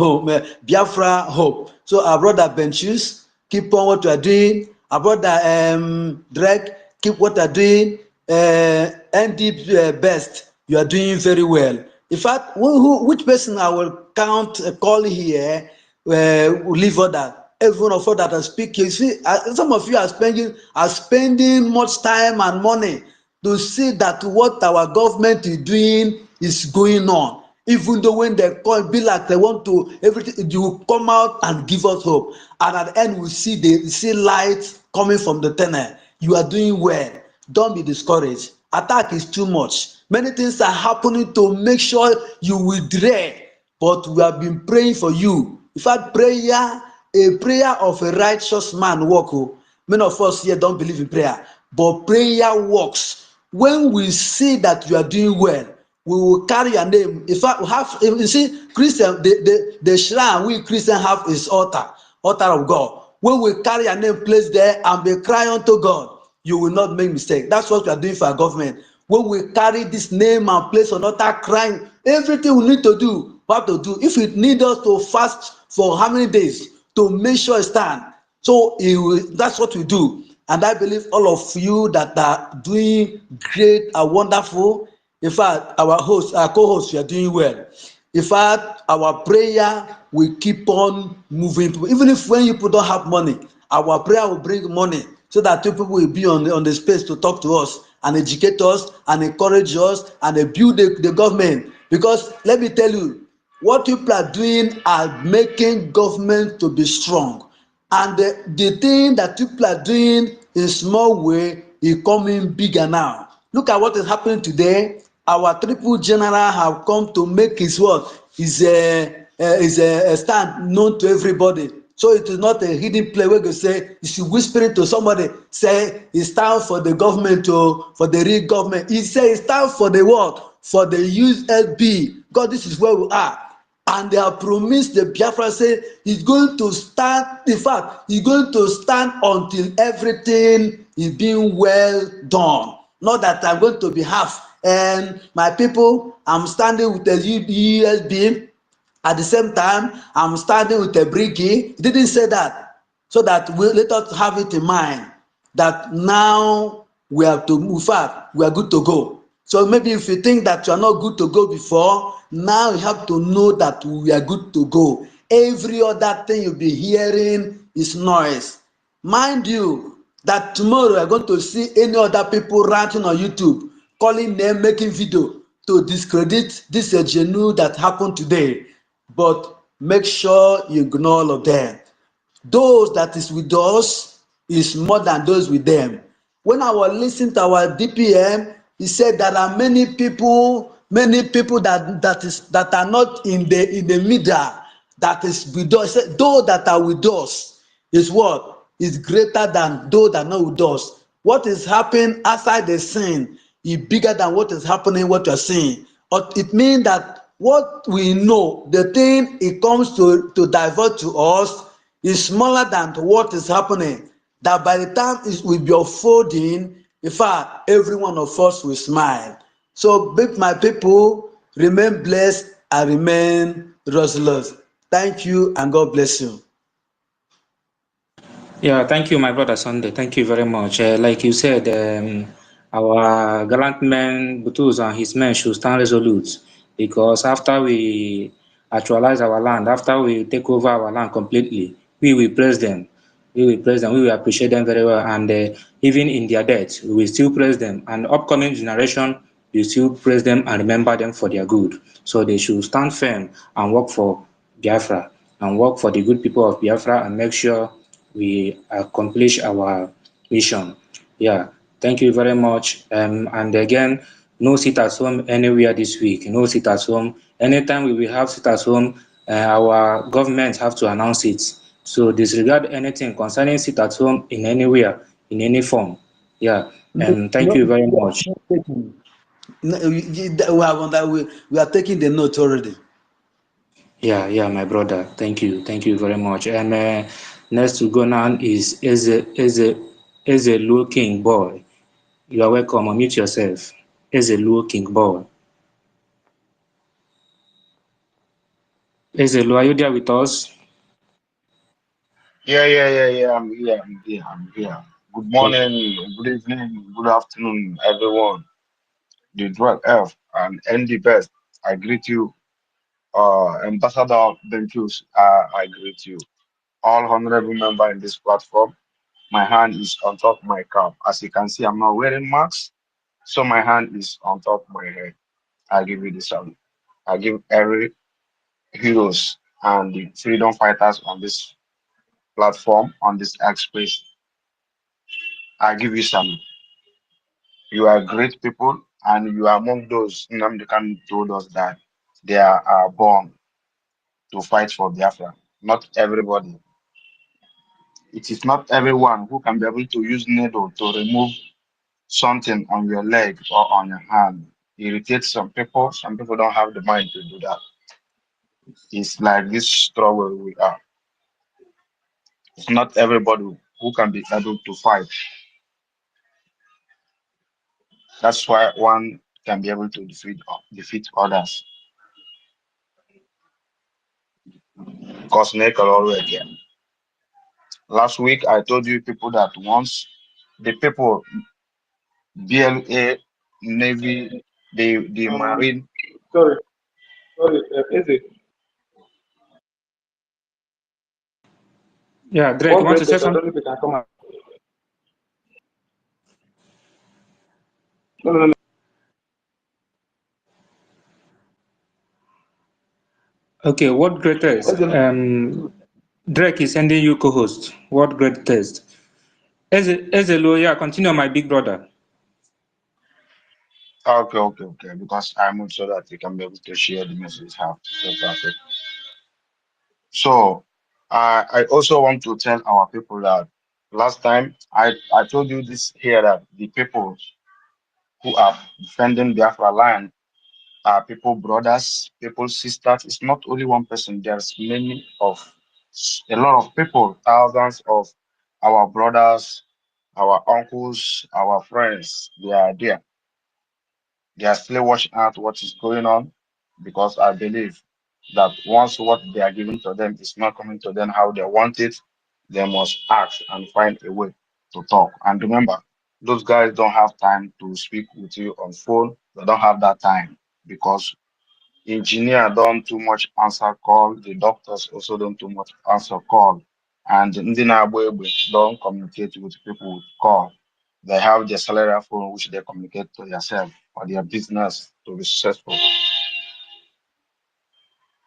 hope. So our brother Benchis, keep on what you are doing. Our brother Drake, keep what you are doing. ND Best, you are doing very well. In fact, which person I will call here, leave order. Every one of us that are speaking, you see, some of you are spending much time and money to see that what our government is doing is going on. Even though when they call, be like they want to everything, you will come out and give us hope, and at the end we see light coming from the tunnel. You are doing well. Don't be discouraged. Attack is too much. Many things are happening to make sure you will dread. but we have been praying for you. In fact, a prayer of a righteous man work. Many of us here don't believe in prayer, but prayer works. When we see that you are doing well, we will carry your name. In fact, you see, Christian, the shrine we Christian have is altar of God. When we carry your name placed there and be cry unto God, you will not make mistake. That's what we are doing for our government. When we carry this name and place on altar crying, everything we need to do, we have to do. If it need us to fast for how many days to make sure it stand, so that's what we do. And I believe all of you that are doing great and wonderful. In fact, our co-hosts, you are doing well. In fact, our prayer will keep on moving. Even if when people don't have money, our prayer will bring money so that people will be on the space to talk to us and educate us and encourage us and build the government. Because let me tell you, what people are doing are making government to be strong. And the thing that people are doing in small way is coming bigger now. Look at what is happening today. Our triple general have come to make his what is a stand known to everybody. So it is not a hidden play where you say you should whisper it to somebody, say it's time for the government for the real government. He say it's time for the what? For the USB. God, this is where we are. And they have promised the Biafra say he's going to stand. In fact, he's going to stand until everything is being well done. Not that I'm going to be half. And my people, I'm standing with the USB. At the same time, I'm standing with a brigade. He didn't say that. So that we let us have it in mind that now we have to move fast. We are good to go. So maybe if you think that you are not good to go before, now you have to know that we are good to go. Every other thing you'll be hearing is noise. Mind you, that tomorrow you are going to see any other people ranting on YouTube, calling them, making video to discredit this genuine that happened today. But make sure you ignore all of them. Those that is with us is more than those with them. When I was listening to our DPM, he said there are many people that are not in the media that is with us. He said, those that are with us is what is greater than those that are not with us. What is happening outside the scene is bigger than what is happening, what you're seeing. But it means that what we know, the thing it comes to divert to us is smaller than what is happening. That by the time it will be unfolding, in fact, every one of us will smile. So, my people, remain blessed and remain resolute. Thank you and God bless you. Yeah, thank you, my brother Sunday. Thank you very much. Like you said, our gallant man Buteuzo and his men should stand resolute because after we actualize our land, after we take over our land completely, we will praise them. We will praise them. We will appreciate them very well. And even in their death, we will still praise them. And upcoming generation will still praise them and remember them for their good. So they should stand firm and work for Biafra and work for the good people of Biafra and make sure we accomplish our mission. Yeah, thank you very much. And again, no sit at home anywhere this week. No sit at home. Anytime we will have sit at home, our government have to announce it. So disregard anything concerning sit at home in anywhere, in any form. Yeah, and thank you very much. We are taking the note already. Yeah, my brother. Thank you very much. And next to go now is Eze Luo King Boy. You are welcome. Unmute yourself. Eze Luo King Boy. Eze Luo, are you there with us? Yeah. I'm here. Good morning, good evening, good afternoon, everyone. The Drug F and ND Best. I greet you. Ambassador Buteuzo, I greet you. All honorable member in this platform. My hand is on top of my cap. As you can see, I'm not wearing mask, so my hand is on top of my head. I give you this salute. I give every heroes and the freedom fighters on this platform, on this X space. I give you some. You are great people, and you are among those Nnamdi Kanu told us that they are born. to fight for Biafra. Not everybody. It is not everyone who can be able to use needle to remove something on your leg or on your hand. It irritates some people. Some people don't have the mind to do that. It's like this struggle we are. It's not everybody who can be able to fight. That's why one can be able to defeat others. Because Nickel already here. Last week I told you people that once the people BLA Navy, the Marine. Sorry, is it Yeah, Drake, you one want to say greatest? I something? don't know if you can come out. No. Okay, what greatest? Drake is sending you co-host. What greatest? As a lawyer, continue, my big brother. Okay. Because I moved so that you can be able to share the message have. So perfect. So I also want to tell our people that last time I told you this here that the people who are defending Biafra land are people brothers, people sisters. It's not only one person. There's a lot of people, thousands of our brothers, our uncles, our friends. They are there. They are still watching out what is going on because I believe that once what they are giving to them is not coming to them how they want it, they must act and find a way to talk. And remember, those guys don't have time to speak with you on phone. They don't have that time because engineer don't too much answer call. The doctors also don't too much answer call. And ndị na-agba egbe don't communicate with people with call. They have their cellular phone which they communicate to themselves or their business to be successful.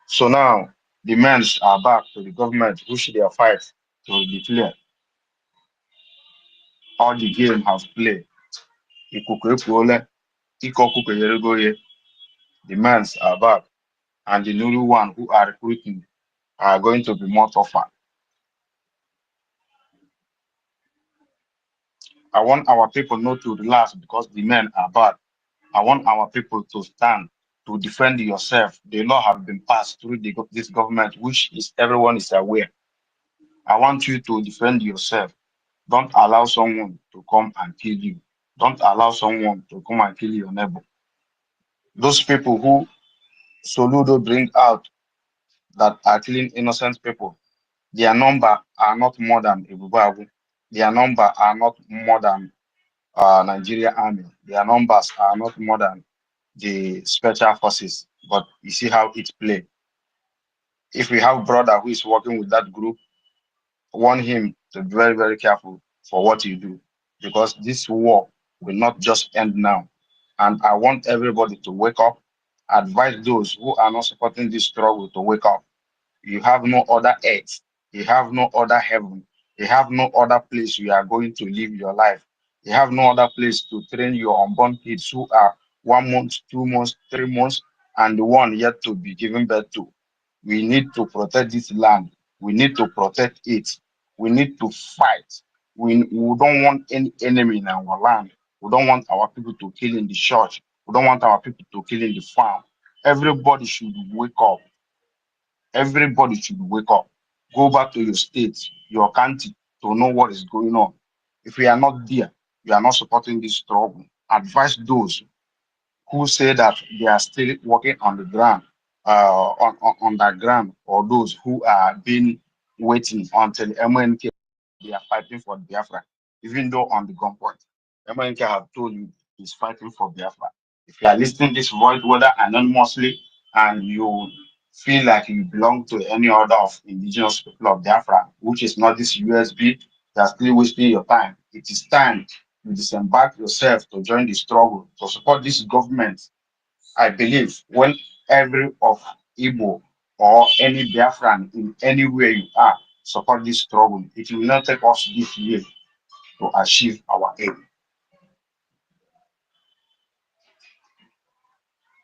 So now the men are back to the government which they are fight to declare all the game has played. Ikuku efuole, ike ọkụkọ eyerego ihe. The men are back and the new one who are recruiting are going to be more tougher. I want our people not to relax because the men are bad. I want our people to stand to defend yourself. The law have been passed through this government, which is everyone is aware. I want you to defend yourself. Don't allow someone to come and kill you. Don't allow someone to come and kill your neighbor. Those people who Soludo bring out that are killing innocent people, their number are not more than Ibubabu. Their number are not more than Nigeria Army. Their numbers are not more than the special forces. But you see how it play. If we have brother who is working with that group, warn him to be very, very careful for what you do. Because this war will not just end now. And I want everybody to wake up, advise those who are not supporting this struggle to wake up. You have no other earth. You have no other heaven. You have no other place you are going to live your life. You have no other place to train your unborn kids who are 1 month, 2 months, 3 months, and the one yet to be given birth to. We need to protect this land. We need to protect it. We need to fight. We don't want any enemy in our land. We don't want our people to kill in the church. We don't want our people to kill in the farm. Everybody should wake up. Everybody should wake up. Go back to your state, your country, to know what is going on. If we are not there, we are not supporting this struggle. Advise those who say that they are still working on the ground, on the ground, or those who are being waiting until MNK they are fighting for Biafra, even though on the gunpoint. MNK have told you he's fighting for Biafra. If you are listening this voice, whether anonymously, and you feel like you belong to any other of indigenous people of Biafra, which is not this USB, you are still wasting your time. It is time you disembark yourself to join the struggle to support this government. I believe when every of Igbo or any Biafran in anywhere you are support this struggle, it will not take us this year to achieve our aim.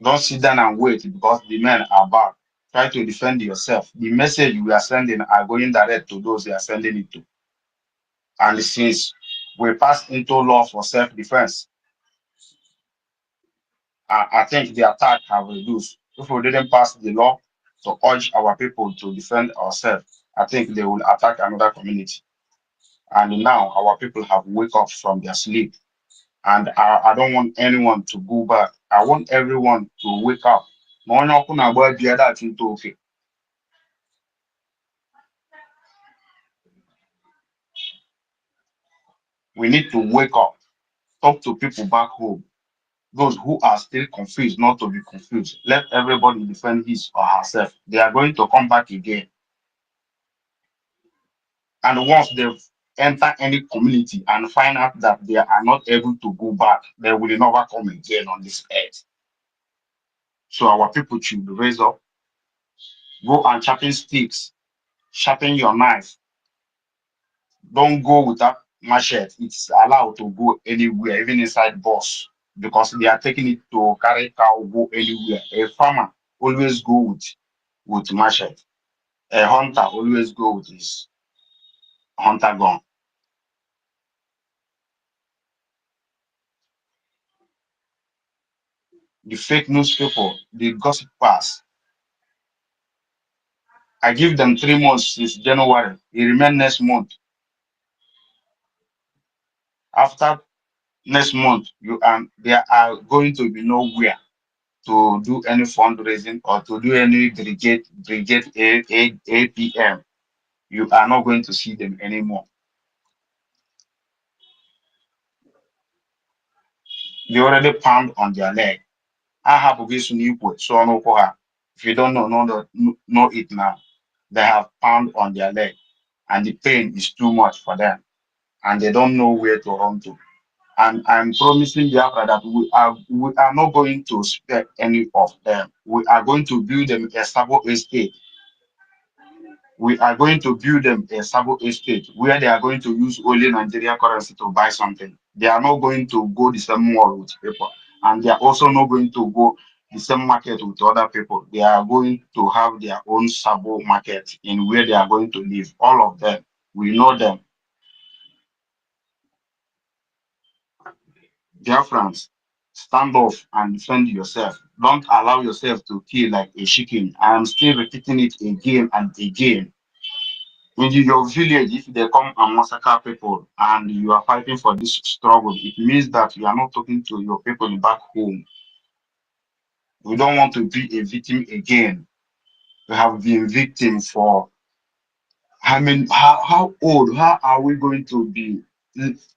Don't sit down and wait because the men are back. Try to defend yourself. The message we are sending are going direct to those we are sending it to. And since we passed into law for self-defense, I think the attack have reduced. If we didn't pass the law to urge our people to defend ourselves, I think they will attack another community. And now our people have wake up from their sleep. And I don't want anyone to go back. I want everyone to wake up. We need to wake up, talk to people back home. Those who are still confused, not to be confused. Let everybody defend his or herself. They are going to come back again. And once they've entered any community and find out that they are not able to go back, they will never come again on this earth. So our people should raise up, go and sharpen sticks, sharpen your knife. Don't go without machete. It's allowed to go anywhere, even inside bus, because they are taking it to carry cow go anywhere. A farmer always go with machete. A hunter always go with his hunter gun. The fake news people, the gossipers, I give them 3 months since January. It remain next month. After next month, there are going to be nowhere to do any fundraising or to do any brigade APM. You are not going to see them anymore. They already pound on their leg. I have this new so no koha. If you don't know it now, they have pound on their leg, and the pain is too much for them, and they don't know where to run to. And I'm promising Biafra that we are not going to spare any of them. We are going to build them a stable estate. We are going to build them a stable estate where they are going to use only Nigeria currency to buy something. They are not going to go the same mall with people, and they are also not going to go the same market with other people. They are going to have their own sabo market in where they are going to live. All of them, we know them. Dear friends, stand off and defend yourself. Don't allow yourself to kill like a chicken. I am still repeating it again and again. In your village, if they come and massacre people and you are fighting for this struggle, it means that you are not talking to your people back home. We don't want to be a victim again. We have been victim for, I mean, how old, how are we going to be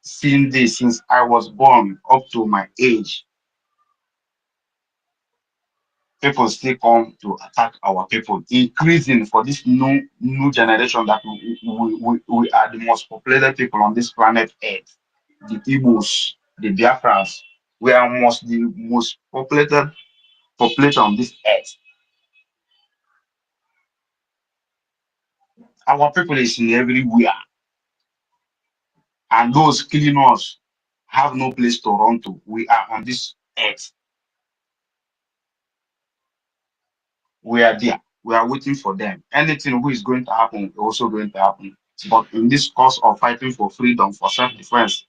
seeing this since I was born up to my age? People still come to attack our people, increasing for this new generation that we are the most populated people on this planet Earth. The Igbos, the Biafrans, we are the most populated population on this earth. Our people is in everywhere, and those killing us have no place to run to. We are on this earth. We are there. We are waiting for them. Anything which is going to happen is also going to happen. But in this cause of fighting for freedom, for self-defense,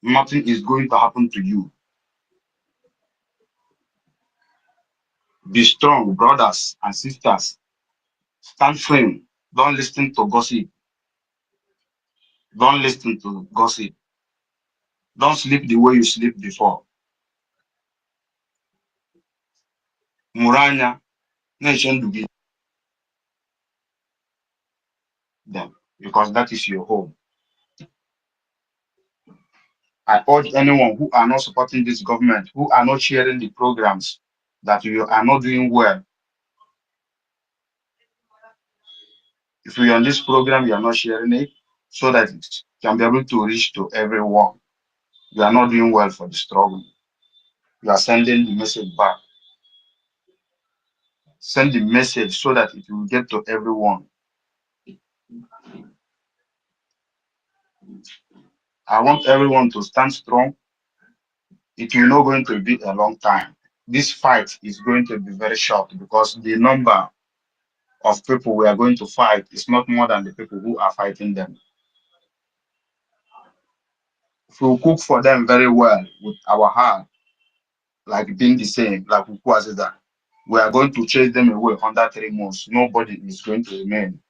nothing is going to happen to you. Be strong, brothers and sisters. Stand firm. Don't listen to gossip. Don't listen to gossip. Don't sleep the way you sleep before. Muranya, nation to them, because that is your home. I urge anyone who are not supporting this government, who are not sharing the programs, that you are not doing well. If you're on this program, you are not sharing it so that it can be able to reach to everyone. You are not doing well for the struggle. You are sending the message back. Send the message so that it will get to everyone. I want everyone to stand strong. It will not going to be a long time. This fight is going to be very short because the number of people we are going to fight is not more than the people who are fighting them. If we cook for them very well with our heart, like being the same, like that, we are going to chase them away under 3 months. Nobody is going to remain.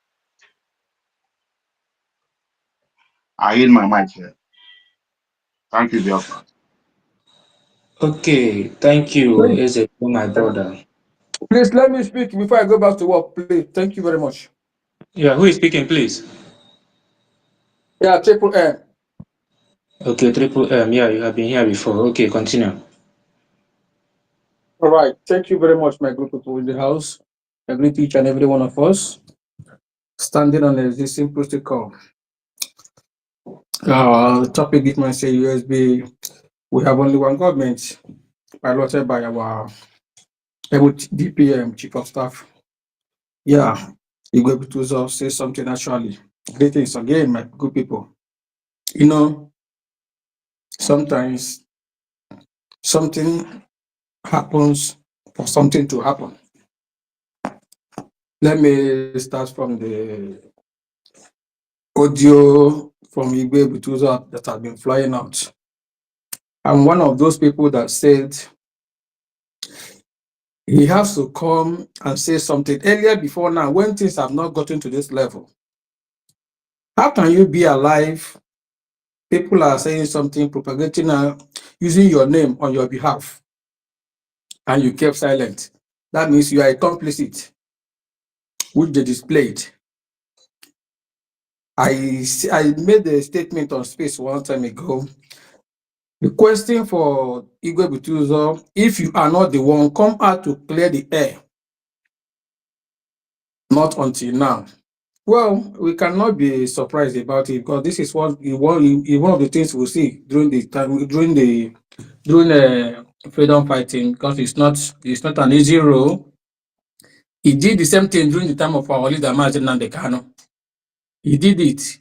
I yield my mic here. Thank you, dear friend. Okay, thank you, Please, Eze, my brother. please let me speak before I go back to work, please. Thank you very much. Yeah, who is speaking, please? Yeah, Triple M. Okay, Triple M. Yeah, you have been here before. Okay, continue. All right. Thank you very much, my group people in the house. I greet each and every one of us standing on the existing protocol. The topic it might say USB. We have only one government, piloted by our DPM, Chief of Staff. Yeah, Igwe Buteuzo say something actually. Greetings again, my good people. You know, sometimes something happens for something to happen. Let me start from the audio from Igwe Buteuzo that has been flying out. I'm one of those people that said he has to come and say something earlier before now when things have not gotten to this level. How can you be alive? People are saying something, propagating, using your name on your behalf, and you kept silent. That means you are a complicit, which they displayed. I made a statement on Space one time ago. The question for Igwe Buteuzo, if you are not the one, come out to clear the air. Not until now. Well, we cannot be surprised about it because this is one of the things we'll see during the time during freedom fighting, because it's not an easy role. He did the same thing during the time of our leader Mazen Nandekano. He did it,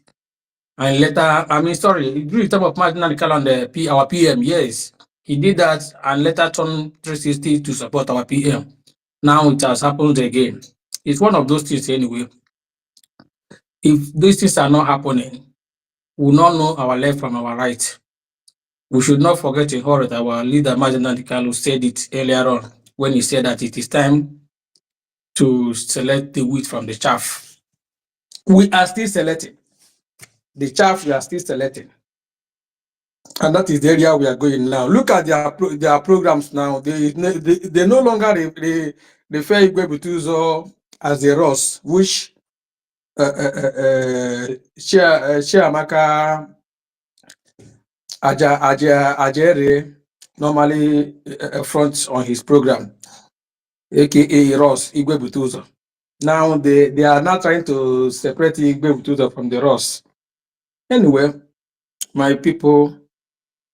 and later, during the time of Mazen Nandekano and our PM, yes, he did that, and later turned 360 to support our PM. Now it has happened again. It's one of those things anyway. If these things are not happening, we will not know our left from our right. We should not forget in horror that our leader, Mazen Nandekano, said it earlier on when he said that it is time to select the wheat from the chaff. We are still selecting. The chaff we are still selecting. And that is the area we are going now. Look at their programs now. They no longer refer Igwe Buteuzo as a Ross, which Chiamaka Ajere normally fronts on his program, aka Ross Igwe Buteuzo. Now they are now trying to separate Igwe Buteuzo from the Ross. Anyway, my people,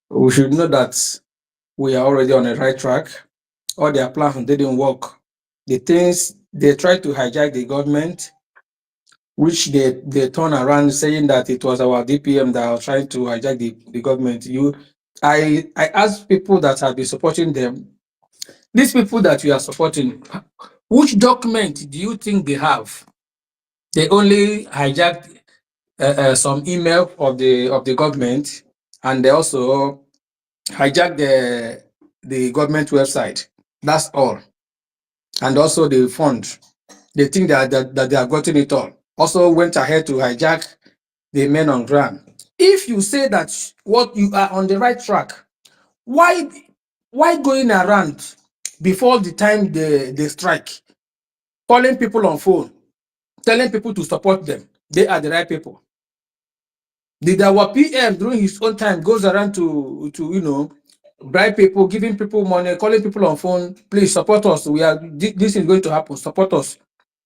we should know that we are already on the right track. All their plans didn't work. The things they tried to hijack the government, which they turn around saying that it was our DPM that was trying to hijack the government. I asked people that have been supporting them, these people that you are supporting, which document do you think they have? They only hijacked some email of the government, and they also hijacked the government website. That's all. And also the fund. They think that they have gotten it all. Also went ahead to hijack the men on ground. If you say that what you are on the right track, why going around before the time they strike, calling people on phone, telling people to support them? They are the right people. Did our PM during his own time goes around to bribe people, giving people money, calling people on phone, please support us. This is going to happen. Support us.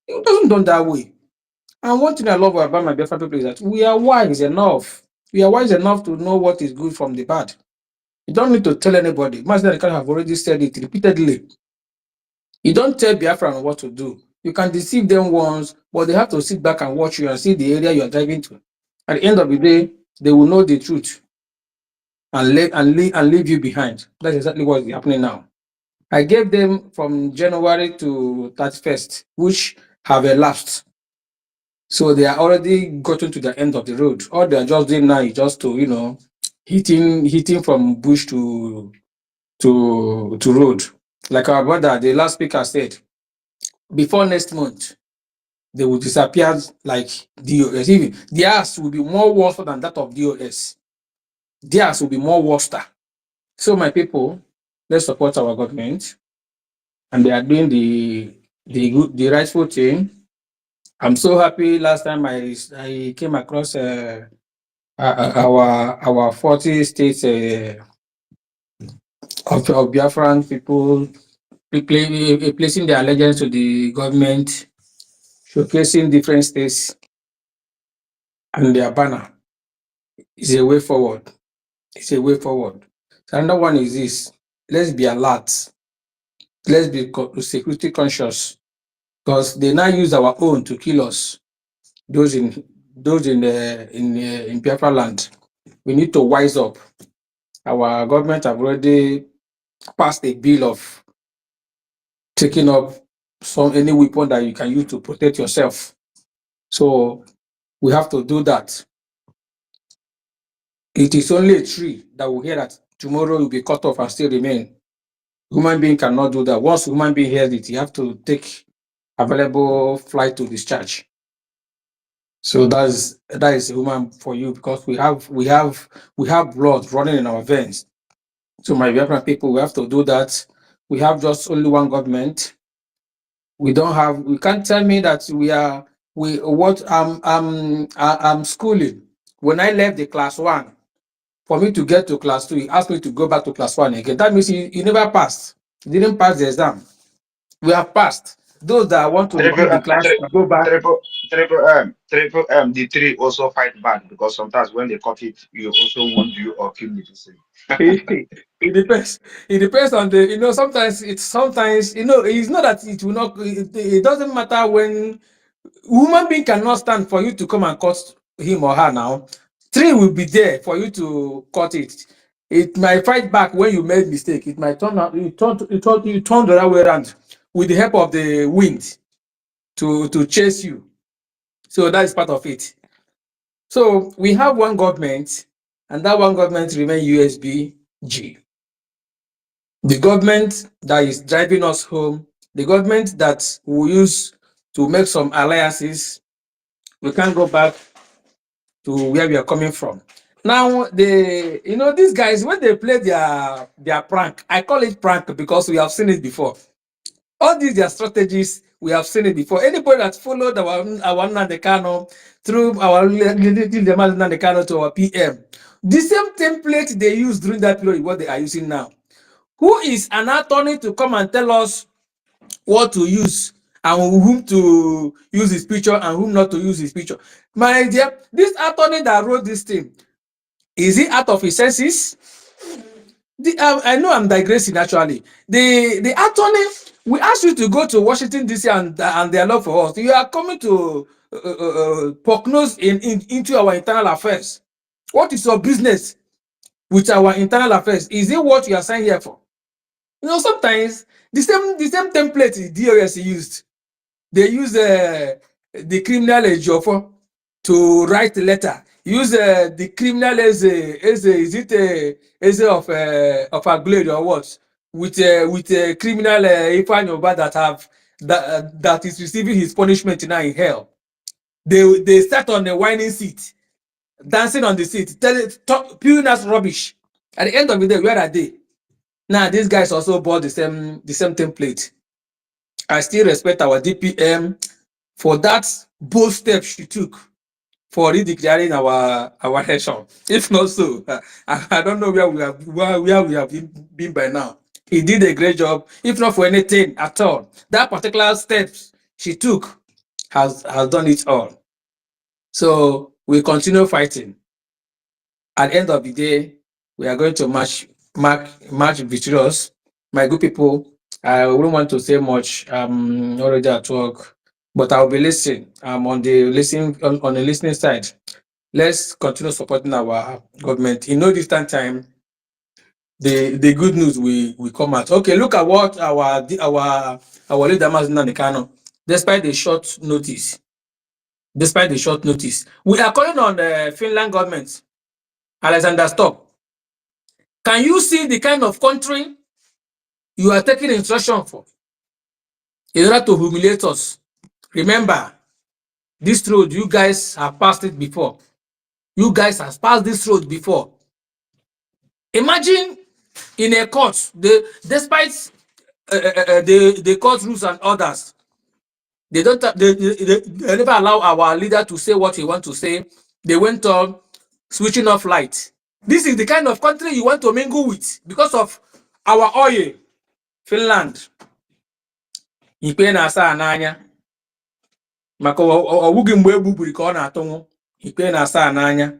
It doesn't done that way. And one thing I love about my Biafra people is that we are wise enough. We are wise enough to know what is good from the bad. You don't need to tell anybody. Master Khan have already said it repeatedly. You don't tell Biafra what to do. You can deceive them once, but they have to sit back and watch you and see the area you are driving to. At the end of the day, they will know the truth and leave you behind. That's exactly what is happening now. I gave them from January to 31st, which have elapsed. So they are already gotten to the end of the road. All they are just doing now is just to, hitting from bush to road. Like our brother, the last speaker said, before next month, they will disappear like DOS. Even theirs will be more worse than that of DOS. Theirs will be more worse. So my people, let's support our government, and they are doing the rightful thing. I'm so happy. Last time I came across our 40 states of Biafran people placing their allegiance to the government, showcasing different states and their banner. Is a way forward. It's a way forward. So another one is this: let's be alert. Let's be security conscious, because they now use our own to kill us. Those in Biafra land, we need to wise up. Our government have already passed a bill of taking up any weapon that you can use to protect yourself. So we have to do that. It is only a tree that will hear that tomorrow will be cut off and still remain. Human being cannot do that. Once human being hears it, you have to take available flight to discharge. So that is human for you, because we have blood running in our veins. So my Biafran people, we have to do that. We have just only one government. We can't tell me that I'm schooling. When I left the class 1, for me to get to class 2, he asked me to go back to class 1 again. That means he never passed. He didn't pass the exam. We have passed. Those that want to repeat the class, go back. Triple M, the tree also fight back because sometimes when they cut it, you also wound you or kill the person. It depends. It depends on the, sometimes, it's not that it will not, it doesn't matter when human being cannot stand for you to come and cut him or her now. Tree will be there for you to cut it. It might fight back when you made mistake. It might turn out, you turn the other way around with the help of the wind to chase you. So that is part of it. So we have one government, and that one government remains USB-G. The government that is driving us home, the government that we use to make some alliances, we can't go back to where we are coming from. Now, these guys, when they play their prank, I call it prank because we have seen it before. All these their strategies, we have seen it before. Anybody that followed our Nnamdi Kanu through our Nnamdi Kanu to our PM, the same template they used during that period is what they are using now. Who is an attorney to come and tell us what to use and whom to use his picture and whom not to use his picture? My dear, this attorney that wrote this thing, is he out of his senses? I know I'm digressing actually. The attorney, we asked you to go to Washington DC and their love for us. You are coming to poke nose into our internal affairs. What is your business with our internal affairs? Is it what you are signed here for? Sometimes the same template the DOS used. They use the criminal Ejiofor to write a letter. Use the criminal as of Aguleri or what? With a criminal Ifeanyi Oba that is receiving his punishment now in hell. They sat on the whining seat, dancing on the seat, spewing us rubbish. At the end of the day, where are they? Now these guys also bought the same template. I still respect our DPM for that bold step she took for redeclaring our nation. If not so, I don't know where we have been by now. He did a great job. If not for anything at all, that particular steps she took has done it all. So we continue fighting. At the end of the day, we are going to march victorious. My good people, I wouldn't want to say much. I'm already at work, but I'll be listening. I'm on the listening side. Let's continue supporting our government. In no distant time, the good news will come out. Okay, look at what our leader Nnamdi Kanu despite the short notice. Despite the short notice. We are calling on the Finland government. Alexander, stop. Can you see the kind of country you are taking instruction for in order to humiliate us? Remember, this road, you guys have passed it before. You guys have passed this road before. Imagine in a court, despite the court rules and orders, they never allow our leader to say what he wants to say. They went on switching off light. This is the kind of country you want to mingle with because of our oil. Finland. Ikpe na-asa n'anya. Maka ọwụghị mgbe egbubiri ka ọ na-atụnwụ. Ikpe na-asa n'anya.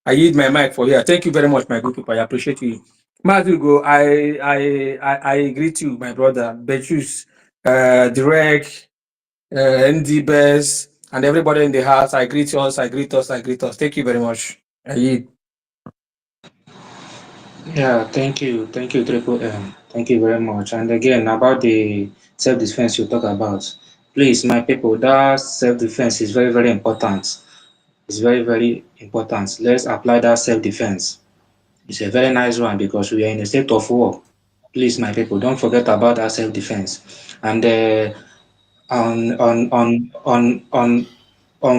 I yield my mic for here. Thank you very much, my good people. I appreciate you. Mazugo, I greet you, my brother. Bechus, Direct, ND Best, and everybody in the house. I greet us. Thank you very much. I yield. Yeah, thank you, Triple M. Thank you very much. And again, about the self-defense you talk about, please, my people, that self-defense is very, very important. It's very, very important. Let's apply that self-defense. It's a very nice one because we are in a state of war. Please, my people, don't forget about that self-defense. And on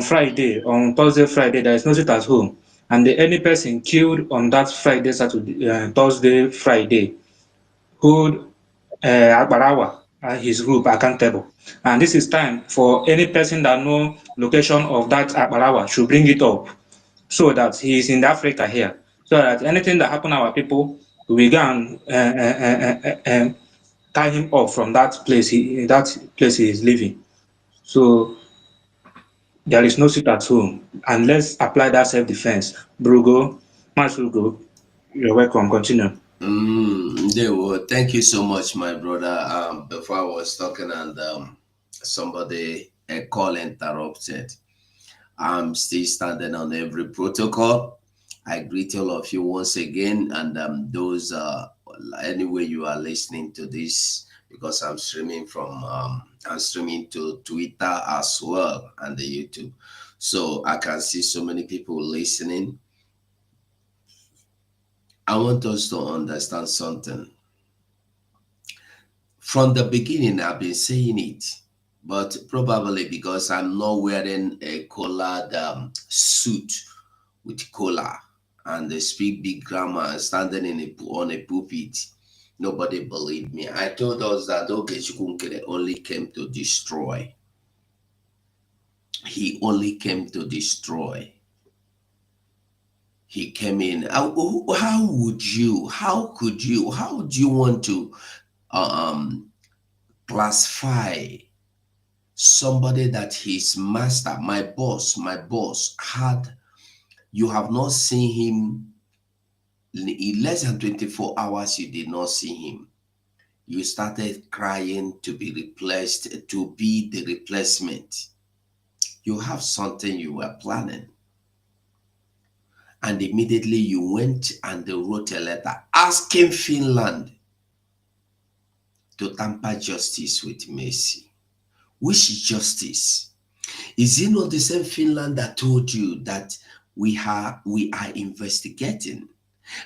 Friday, on Thursday, Friday, there is no sit at home, and any person killed on that Friday, Saturday, Thursday, Friday, hold Agbarawa and his group accountable. And this is time for any person that know location of that Agbarawa should bring it up, so that he is in Africa here, so that anything that happen to our people, we can tie him off from that place. He is living. So there is no sit at home, and let's apply that self-defense. Brugo, Masugo, you're welcome. Continue. Thank you so much, my brother. Before I was talking and a call interrupted. I'm still standing on every protocol. I greet all of you once again, and those anyway you are listening to this, because I'm streaming to Twitter as well and the YouTube, so I can see so many people listening. I want us to understand something. From the beginning, I've been saying it, but probably because I'm not wearing a collared suit with collar and they speak big grammar standing on a pulpit, nobody believed me. I told us that Okechukwu only came to destroy. He only came to destroy. He came in. How could you want to classify somebody that his master, my boss had, you have not seen him in less than 24 hours, you did not see him. You started crying to be replaced, to be the replacement. You have something you were planning. And immediately you went and wrote a letter asking Finland to tamper justice with mercy. Which justice? Is it not the same Finland that told you that we are investigating?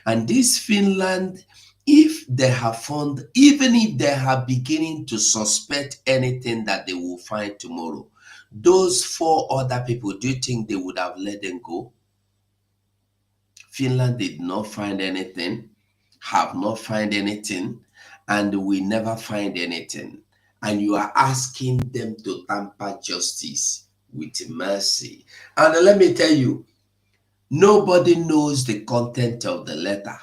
And this Finland, if they have found, even if they are beginning to suspect anything that they will find tomorrow, those 4 other people, do you think they would have let them go? Finland did not find anything, have not find anything, and will never find anything. And you are asking them to tamper justice with mercy. And let me tell you, nobody knows the content of the letter.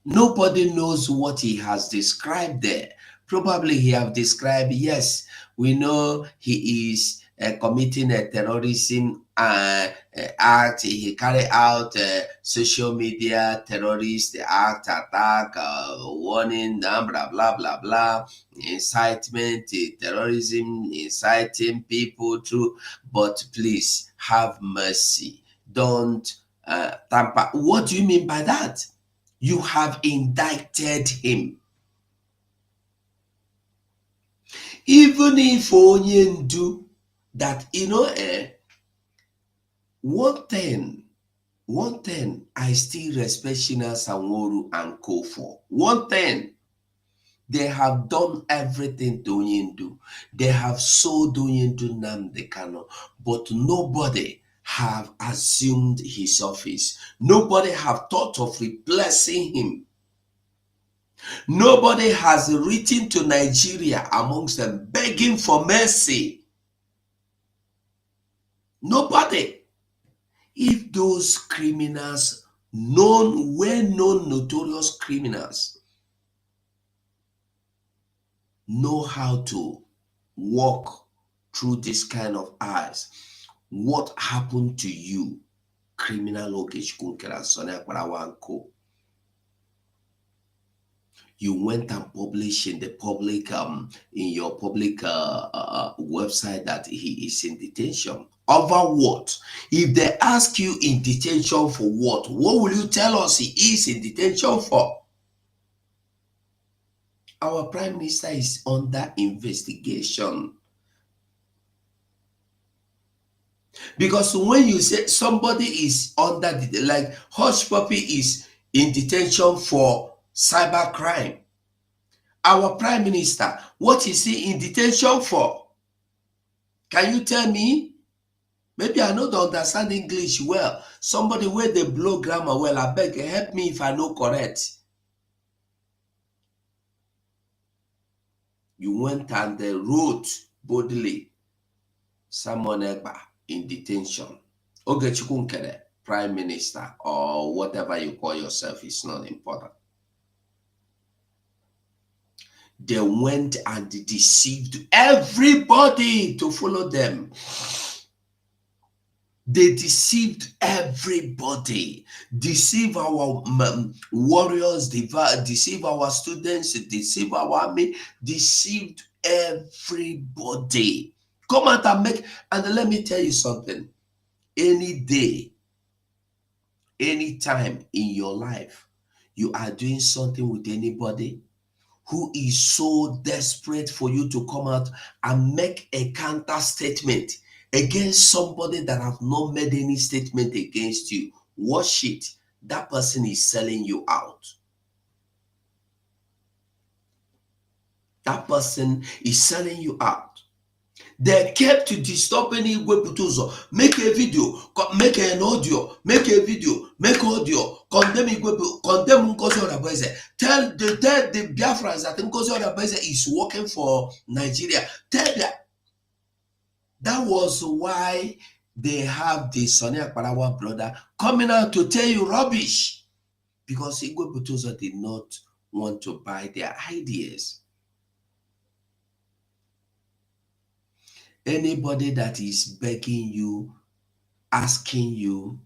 Nobody knows what he has described there. Probably he have described, yes, we know he is committing a terrorism act. He carry out social media terrorist act, attack, warning, blah, blah, blah, blah, incitement, terrorism, inciting people to, but please have mercy. Don't tamper. What do you mean by that? You have indicted him. Even if onye do that, one thing I still respect Shina Sanworu and Co for. One thing, they have done everything to Onyendu. They have sold Onyendu Nnamdi Kanu, but nobody have assumed his office. Nobody have thought of replacing him. Nobody has written to Nigeria amongst them begging for mercy. Nobody. If those criminals, well-known notorious criminals, know how to walk through this kind of eyes, what happened to you, criminal Ogechi Kunkera, Sonia Parawanko? You went and published in the public, in your public website that he is in detention. Over what? If they ask you in detention for what will you tell us he is in detention for? Our Prime Minister is under investigation. Because when you say somebody is under, like Hush Puppy is in detention for cybercrime, our Prime Minister, what is he in detention for? Can you tell me? Maybe I don't understand English well. Somebody where they blow grammar well, I beg, help me if I know correct. You went and they wrote boldly, Simon Egba in detention. Ogechi Kunkere, Prime Minister, or whatever you call yourself, is not important. They went and deceived everybody to follow them. They deceived everybody, deceive our warriors, deceive our students, deceive our army, deceived everybody. Come out and make, and let me tell you something. Any day, any time in your life, you are doing something with anybody who is so desperate for you to come out and make a counter statement against somebody that have not made any statement against you, watch it. That person is selling you out. That person is selling you out. They kept disturbing Igwe Buteuzo. Make a video, make an audio, make a video, make audio, condemn Igwe, condemn Ngozi Odaboeze. Tell the Biafrans that Ngozi Odaboeze is working for Nigeria. Tell them. That was why they have the Sonia Parawa brother coming out to tell you rubbish. Because Igwe Buteuzo did not want to buy their ideas. Anybody that is begging you, asking you,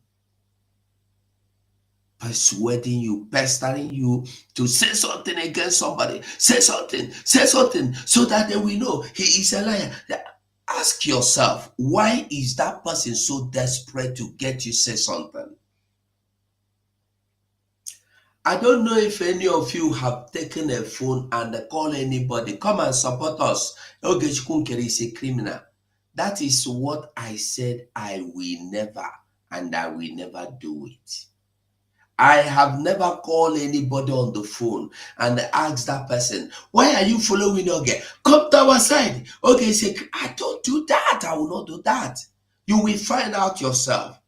persuading you, pestering you to say something against somebody, say something, so that they will know he is a liar. Ask yourself, why is that person so desperate to get you say something? I don't know if any of you have taken a phone and call anybody, come and support us. Ogechi Kunkere is a criminal. That is what I said I will never, and I will never do it. I have never called anybody on the phone and asked that person, why are you following Oge? Come to our side. Okay, say, I don't do that. I will not do that. You will find out yourself.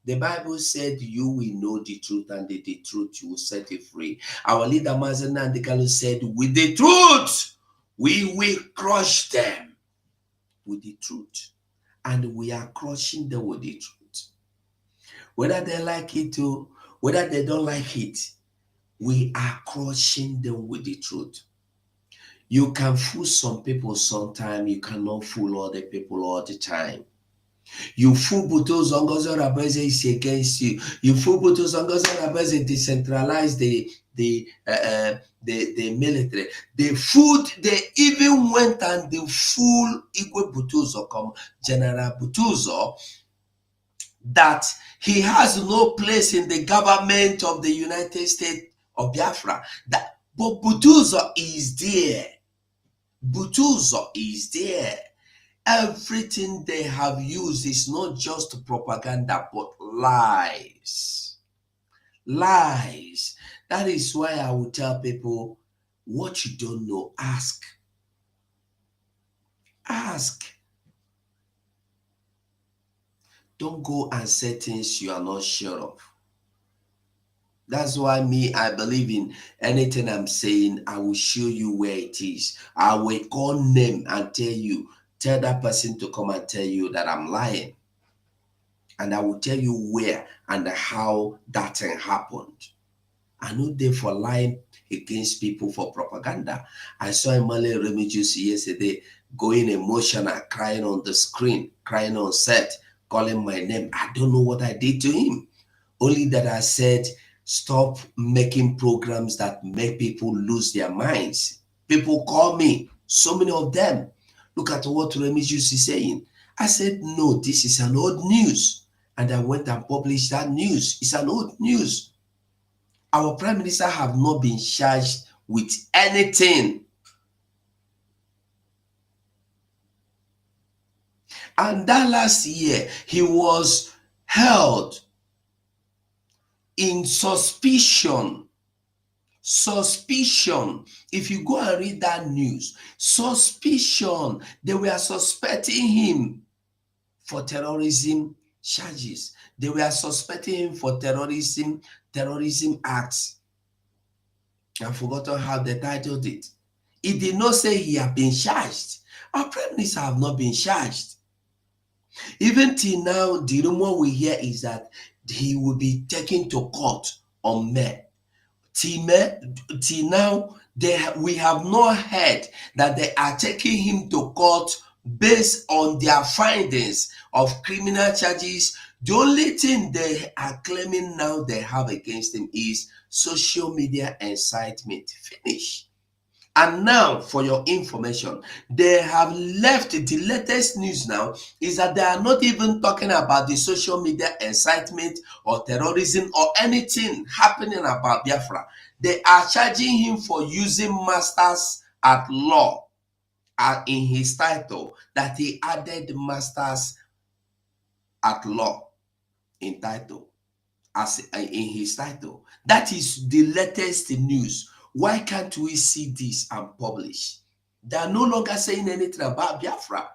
The Bible said you will know the truth, and the truth you will set you free. Our leader Mazen Nandekalo said, with the truth, we will crush them. With the truth. And we are crushing them with the truth. Whether they like it or whether they don't like it, we are crushing them with the truth. You can fool some people sometimes, you cannot fool other people all the time. You fool Buteuzo, Ngozi Odaboeze is against you. You fool Buteuzo, Ngozi Odaboeze decentralize the military. They even went and they fooled Igwe Buteuzo, come General Buteuzo, that he has no place in the government of the United States of Biafra. But Buteuzo is there. Buteuzo is there. Everything they have used is not just propaganda, but lies. Lies. That is why I will tell people, what you don't know, ask. Ask. Don't go and say things you are not sure of. That's why I believe in anything I'm saying, I will show you where it is. I will call name and tell that person to come and tell you that I'm lying. And I will tell you where and how that thing happened. I know they for lying against people for propaganda. I saw Emmanuel Remigius yesterday going emotional, crying on the screen, crying on set, calling my name. I don't know what I did to him. Only that I said, stop making programs that make people lose their minds. People call me, so many of them. Look at what Remigius is saying. I said, no, this is an old news. And I went and published that news. It's an old news. Our prime minister have not been charged with anything. And that last year, he was held in suspicion. Suspicion. If you go and read that news, suspicion. They were suspecting him for terrorism charges. They were suspecting him for terrorism acts. I've forgotten how they titled it. It did not say he had been charged. Our prime minister have not been charged. Even till now, the rumor we hear is that he will be taken to court on May. Till now, we have not heard that they are taking him to court based on their findings of criminal charges. The only thing they are claiming now they have against him is social media incitement. Finish. And now, for your information, they have left the latest news now is that they are not even talking about the social media incitement or terrorism or anything happening about Biafra. They are charging him for using masters at law in his title, that he added masters at law in title, as in his title. That is the latest news. Why can't we see this and publish? They are no longer saying anything about Biafra.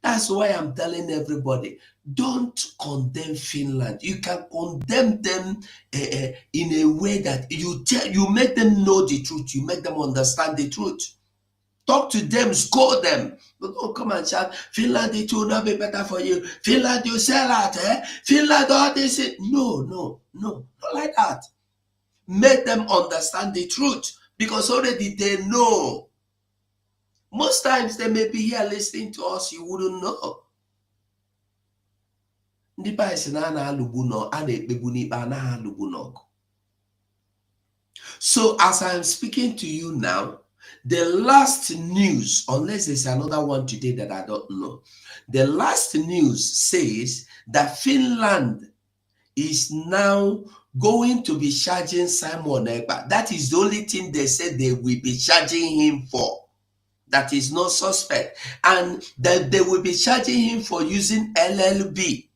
That's why I'm telling everybody, don't condemn Finland. You can condemn them in a way that you make them know the truth. You make them understand the truth. Talk to them, scold them. But don't come and shout, Finland, it will not be better for you. Finland, you sell out, eh? Finland, all this. No, not like that. Make them understand the truth, because already they know. Most times they may be here listening to us, you wouldn't know. So as I'm speaking to you now, the last news, unless there's another one today that I don't know, the last news says that Finland is now going to be charging Simon Ekpa. That is the only thing they said they will be charging him for. That is not suspect. And that they will be charging him for using LLB.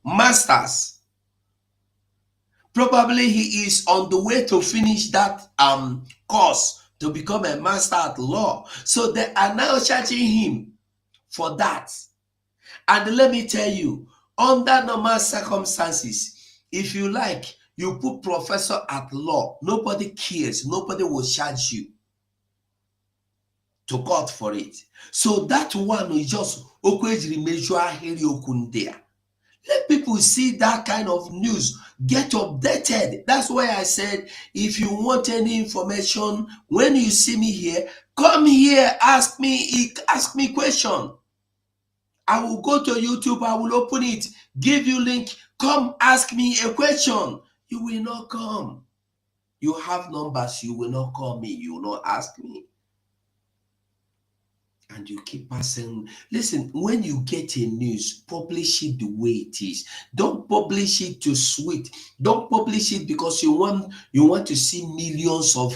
Masters. Probably he is on the way to finish that course to become a master at law. So they are now charging him for that. And let me tell you, under normal circumstances, if you like, you put professor at law, nobody cares, nobody will charge you to court for it. So that one is just there. Let people see that kind of news, get updated. That's why I said, if you want any information, when you see me here, come here, ask me question. I will go to YouTube, I will open it, give you link, come ask me a question. You will not come. You have numbers, you will not call me, you will not ask me. And you keep passing. Listen, when you get a news, publish it the way it is. Don't publish it to sweet. Don't publish it because you want to see millions of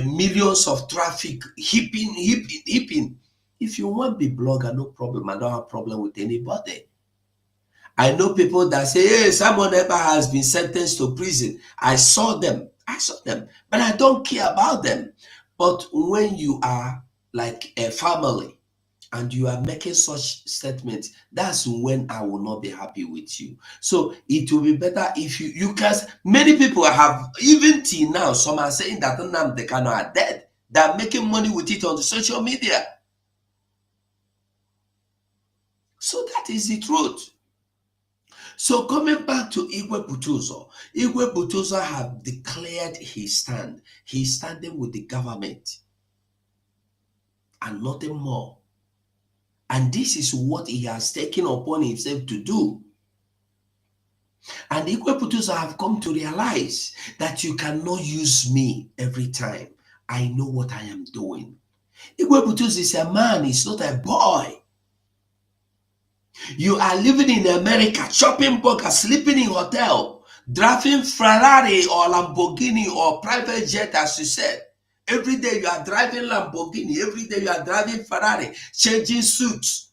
millions of traffic, heaping. If you want to be blogger, no problem. I don't have problem with anybody. I know people that say, hey, someone ever has been sentenced to prison. I saw them, but I don't care about them. But when you are like a family and you are making such statements, that's when I will not be happy with you. So it will be better if you can. Many people have, even till now, some are saying that Nnamdi Kanu are dead. They're making money with it on the social media. So that is the truth. So coming back to Igwe Buteuzo have declared his stand. He's standing with the government and nothing more. And this is what he has taken upon himself to do. And Igwe Buteuzo have come to realize that you cannot use me every time. I know what I am doing. Igwe Buteuzo is a man, he's not a boy. You are living in America, shopping burger, sleeping in hotel, driving Ferrari or Lamborghini or private jet, as you said. Every day you are driving Lamborghini. Every day you are driving Ferrari, changing suits.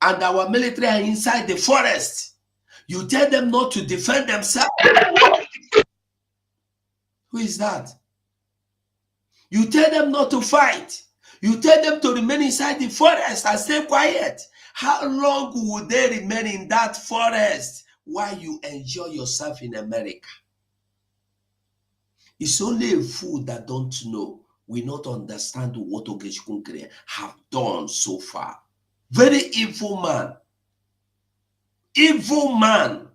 And our military are inside the forest. You tell them not to defend themselves. Who is that? You tell them not to fight. You tell them to remain inside the forest and stay quiet. How long will they remain in that forest while you enjoy yourself in America? It's only a fool that don't know, will not understand what Okechukwu have done so far. Very evil man. Evil man.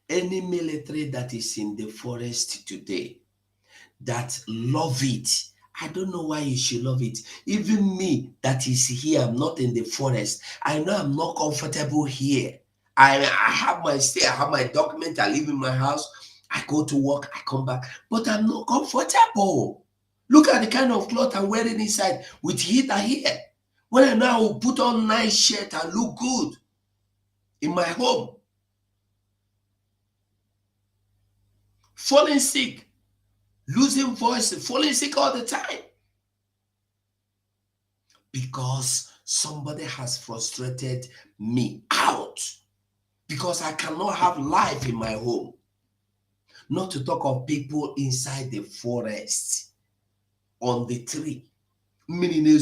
Any military that is in the forest today that love it, I don't know why you should love it. Even me that is here, I'm not in the forest. I know I'm not comfortable here. I have my stay, I have my document, I live in my house, I go to work, I come back, but I'm not comfortable. Look at the kind of cloth I'm wearing inside with heater here. When I know I will put on nice shirt and look good in my home. Falling sick, losing voice, falling sick all the time. Because somebody has frustrated me out. Because I cannot have life in my home. Not to talk of people inside the forest, on the tree. You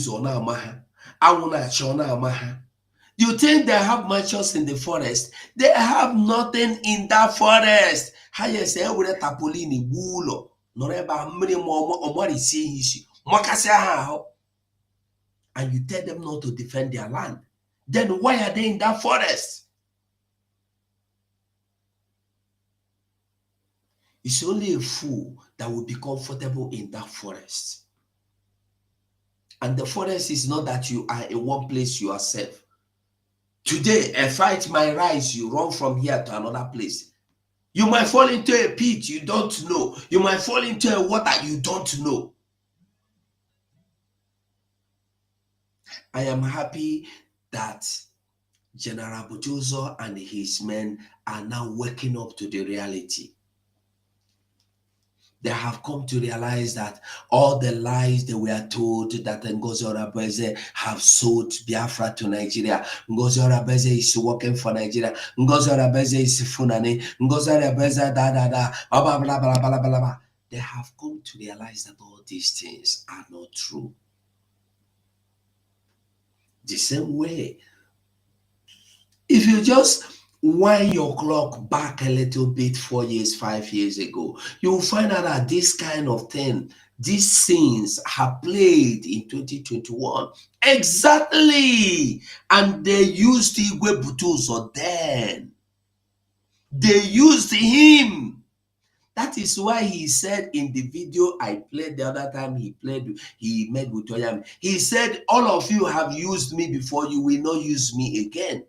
think they have matches in the forest? They have nothing in that forest. And you tell them not to defend their land. Then why are they in that forest? It's only a fool that will be comfortable in that forest. And the forest is not that you are in one place you are safe. Today, a fight might rise, you run from here to another place. You might fall into a pit you don't know. You might fall into a water you don't know. I am happy that General Buteuzo and his men are now waking up to the reality. They have come to realize that all the lies they were told that Ngozi Orebeze have sold Biafra to Nigeria. Ngozi Orebeze is working for Nigeria. Ngozi Orebeze is Funani. Ngozi Orebeze blah, blah, blah, blah, blah, blah. They have come to realize that all these things are not true. The same way, if you just wind your clock back a little bit 4 years, 5 years ago, you will find out that this kind of thing, these scenes have played in 2021. Exactly. And they used Igwe Buteuzo then. They used him. That is why he said in the video I played the other time he met with Toyami. He said, all of you have used me before, you will not use me again.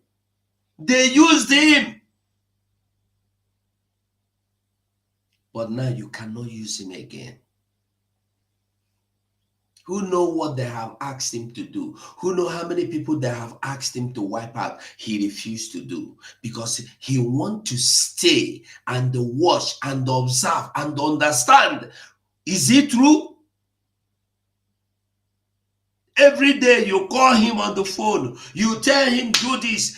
They used him. But now you cannot use him again. who know what they have asked him to do, who know how many people they have asked him to wipe out, he refused to do because he want to stay and watch and observe and understand. Is it true? Every day you call him on the phone, you tell him do this.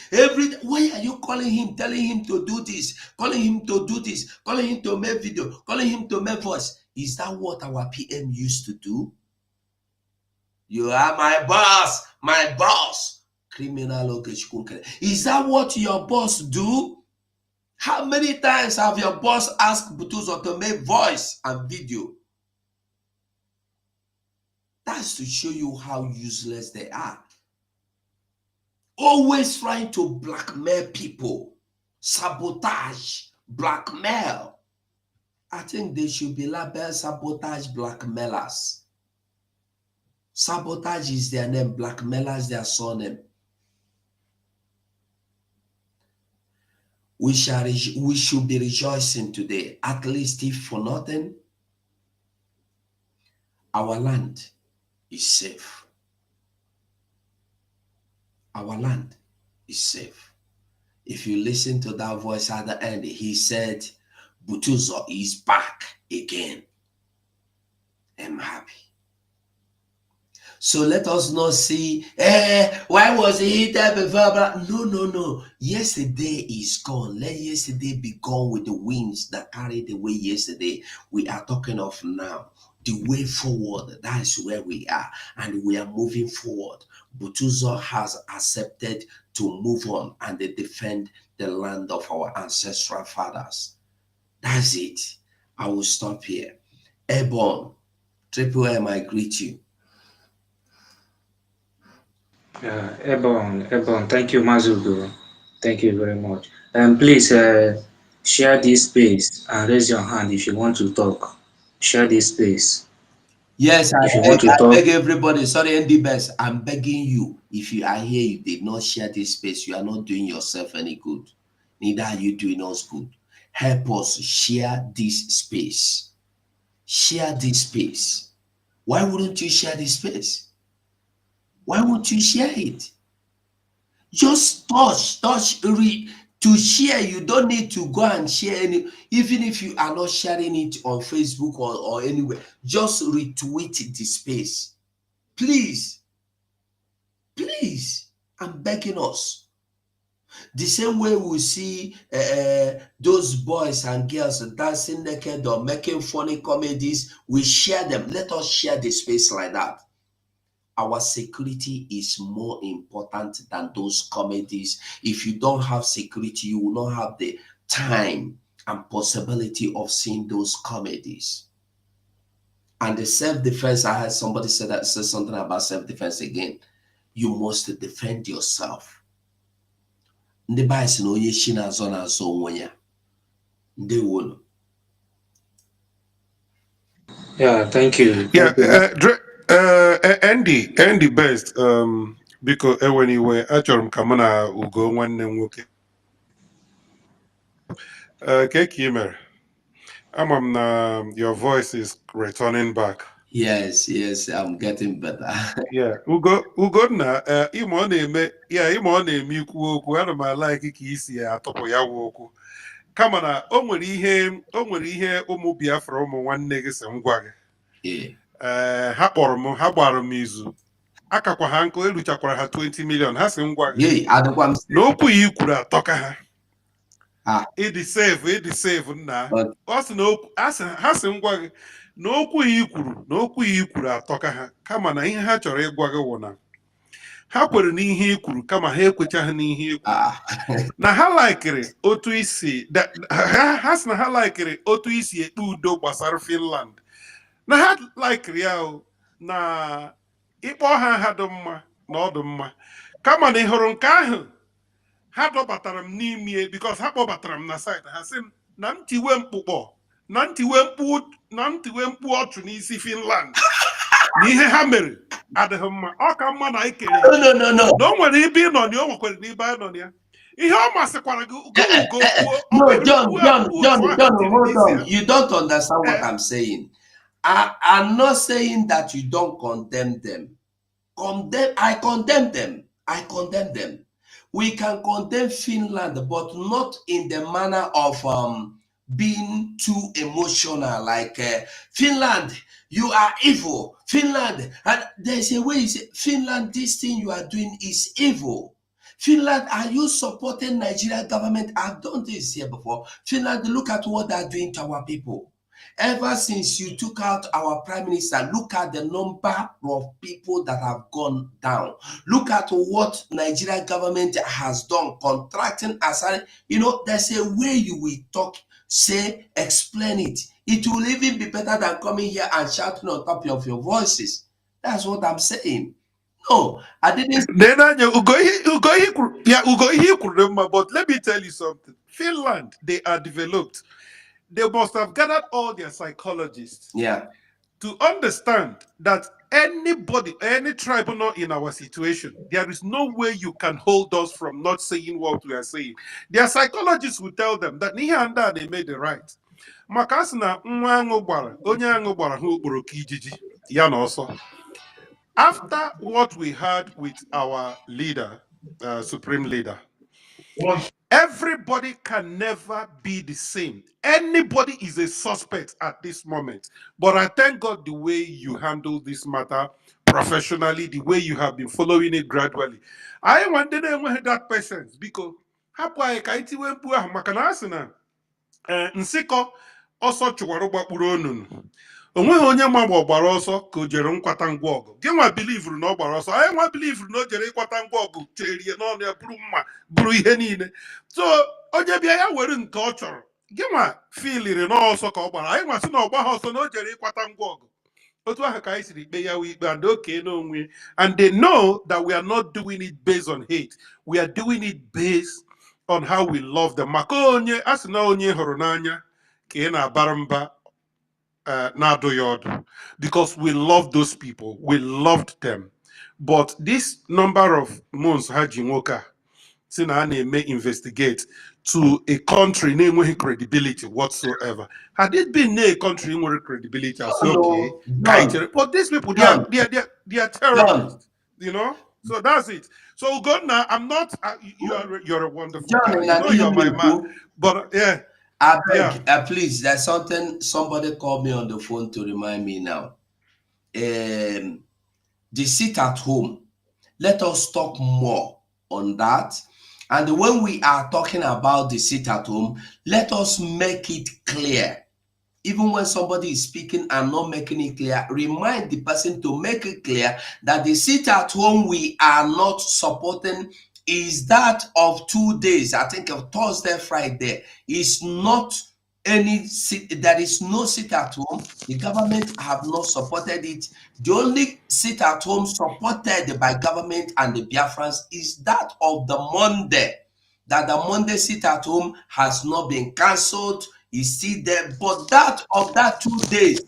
Why are you calling him, telling him to do this, calling him to do this, calling him to make video, calling him to make voice? Is that what our PM used to do? You are my boss, my boss. Criminal. Is that what your boss do? How many times have your boss asked Buteuzo to make voice and video? That's to show you how useless they are. Always trying to blackmail people, sabotage, blackmail. I think they should be labeled sabotage blackmailers. Sabotage is their name, blackmailers their surname. We should be rejoicing today, at least if for nothing, our land is safe. Our land is safe. If you listen to that voice at the end, he said, Buteuzo is back again. I'm happy. So let us not see, why was he there before? No. Yesterday is gone. Let yesterday be gone with the winds that carried away yesterday. We are talking of now. The way forward, that is where we are. And we are moving forward. Buteuzo has accepted to move on and defend the land of our ancestral fathers. That's it. I will stop here. Airborne, Triple M, I greet you. Ebon, thank you, Mazugo. Thank you very much. Please share this space and raise your hand if you want to talk. Share this space. Yes, If you want to I talk. beg everybody. Sorry, ND Best. I'm begging you. If you are here, you did not share this space, you are not doing yourself any good. Neither are you doing us good. Help us share this space. Share this space. Why wouldn't you share this space? Why won't you share it? Just touch, read. To share, you don't need to go and share any, even if you are not sharing it on Facebook or anywhere, just retweet the space. Please, I'm begging us. The same way we see those boys and girls dancing naked or making funny comedies, we share them. Let us share the space like that. Our security is more important than those comedies. If you don't have security, you will not have the time and possibility of seeing those comedies. And the self-defense, I heard somebody say something about self-defense again. You must defend yourself. Ndị Bible sị na onye chi na-azọ na-azọ onwe ya. Ndewo. Yeah, thank you. Yeah, Thank you. Andy Best, biko eweniwe achọrọ m ka mụ na Ugo nwanne m nwoke ka ị mere. Ama m na your voice is returning back. Yes, I'm getting better. Yeah, Ugonna, ịma ọ na-eme ikwu okwu, ana m like ka isi atọpụ ya wụ okwu. Kama na o nwere ihe ụmụ Biafra ụmụ nwanne gị si ngwa gị. Ha kpọrọ m, ha gbara m izu. Akakwa ha nkụ eruchakwara ha 20 million. Ha si ngwa gị na okwu ya ikwuru atọka ha. Ịdị save nna. Ọ sị na ha si ngwa gị na okwu ya ikwuru atọka ha. Kama na ihe ha chọrọ ịgwa gị wụ na ha kwere n'ihe ikwuru kama ha ekwechaghị n'ihe ikwuru. Na ha laikiri otu isi ha sị na ha laikiri otu isi ekpe udo gbasara Finland. Na ha laikiri ya na ịkpọ ha dị mma na ọ dị mma. Kama na ị hụrụ nke ahụ ha dọbatara m n'ime because ha kpọbatara m na site ha sị m na ntiwe mkpu ọchụ n'isi Finland na ihe ha mere adịghị mma. Ọ ka mma na anyị kere na o nwere ibe ị nọ na o nwekwara n'ibe anyị nọ na ya. Ihe ọ masịkwara gị No, John, hold on. You don't understand what I'm saying. I'm not saying that you don't condemn them. I condemn them. I condemn them. We can condemn Finland, but not in the manner of being too emotional. Like Finland, you are evil. Finland, and there's a way you say, Finland, this thing you are doing is evil. Finland, are you supporting Nigeria government? I've done this here before. Finland, look at what they're doing to our people. Ever since you took out our prime minister, look at the number of people that have gone down. Look at what Nigeria government has done, contracting aside. You know, there's a way you will talk, say, explain it. It will even be better than coming here and shouting on top of your voices. That's what I'm saying. No, I didn't. But let me tell you something. Finland, they are developed. They must have gathered all their psychologists Yeah. to understand that anybody, any tribunal in our situation, there is no way you can hold us from not saying what we are saying. Their psychologists will tell them that n'ihe anda they made the right. Maka asị na nwa aṅụ gbara, onye aṅụ gbara ha okporo ka ijiji, ya na ọsọ. After what we had with our leader, supreme leader, everybody can never be the same. Anybody is a suspect at this moment. But I thank God the way you handle this matter professionally, the way you have been following it gradually. I want to know that patience because hapụ anyị ka anyị tiwe mkpu ahụ maka na asị na nsịkọ ọsọ chụwara gbakpuru onunu. Onweghị onye ma ma ọ gbara ọsọ ka o jere nkwata ngwa ọgụ. Gị nwa bilivuru na ọ gbara ọsọ, anyị nwa bilivuru na o jere ịkwata ngwa ọgụ, cheri ya n'ọnụ ya bụrụ mma bụrụ ihe niile. So onye bịa ya were nke ọ chọrọ, gị nwa filiri n'ọsọ ka ọ gbara, anyị nwa sị na ọ gbaghị ọsọ na o jere ịkwata ngwa ọgụ. Otu ahụ ka anyị siri ikpe ya ikpe and oke n'onwe, and they know that we are not doing it based on hate, we are doing it based on how we love them. Maka onye a sị na onye hụrụ n'anya ka ị na-abara mba because we love those people, we loved them. But this number of months Haji Nwoka Sina may investigate to a country name credibility whatsoever. Had it been a country with credibility, I say okay, John, but these people John, they are John, terrorists, you know. So that's it. So God, now I'm not. You're a wonderful John, guy. in You know you're my man. an But yeah, I yeah. beg, please, there's somebody called me on the phone to remind me now. The sit at home. Let us talk more on that. And when we are talking about the sit at home, let us make it clear. Even when somebody is speaking and not making it clear, remind the person to make it clear that the sit at home we are not supporting is that of 2 days. I think of Thursday, Friday is not any sit. There is no sit at home. The government have not supported it. The only sit at home supported by government and the Biafrans is that of the Monday. That the Monday sit at home has not been cancelled. Is still there, but that of that 2 days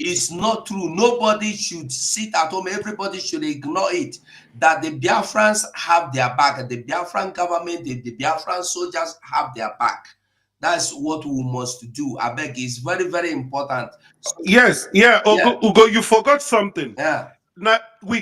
is not true. Nobody should sit at home. Everybody should ignore it. That the Biafrans have their back. The Biafran government, the Biafran soldiers have their back. That's what we must do. I beg, it's very, very important. So, Yes, yeah. Ugo, you forgot something. yeah. Now the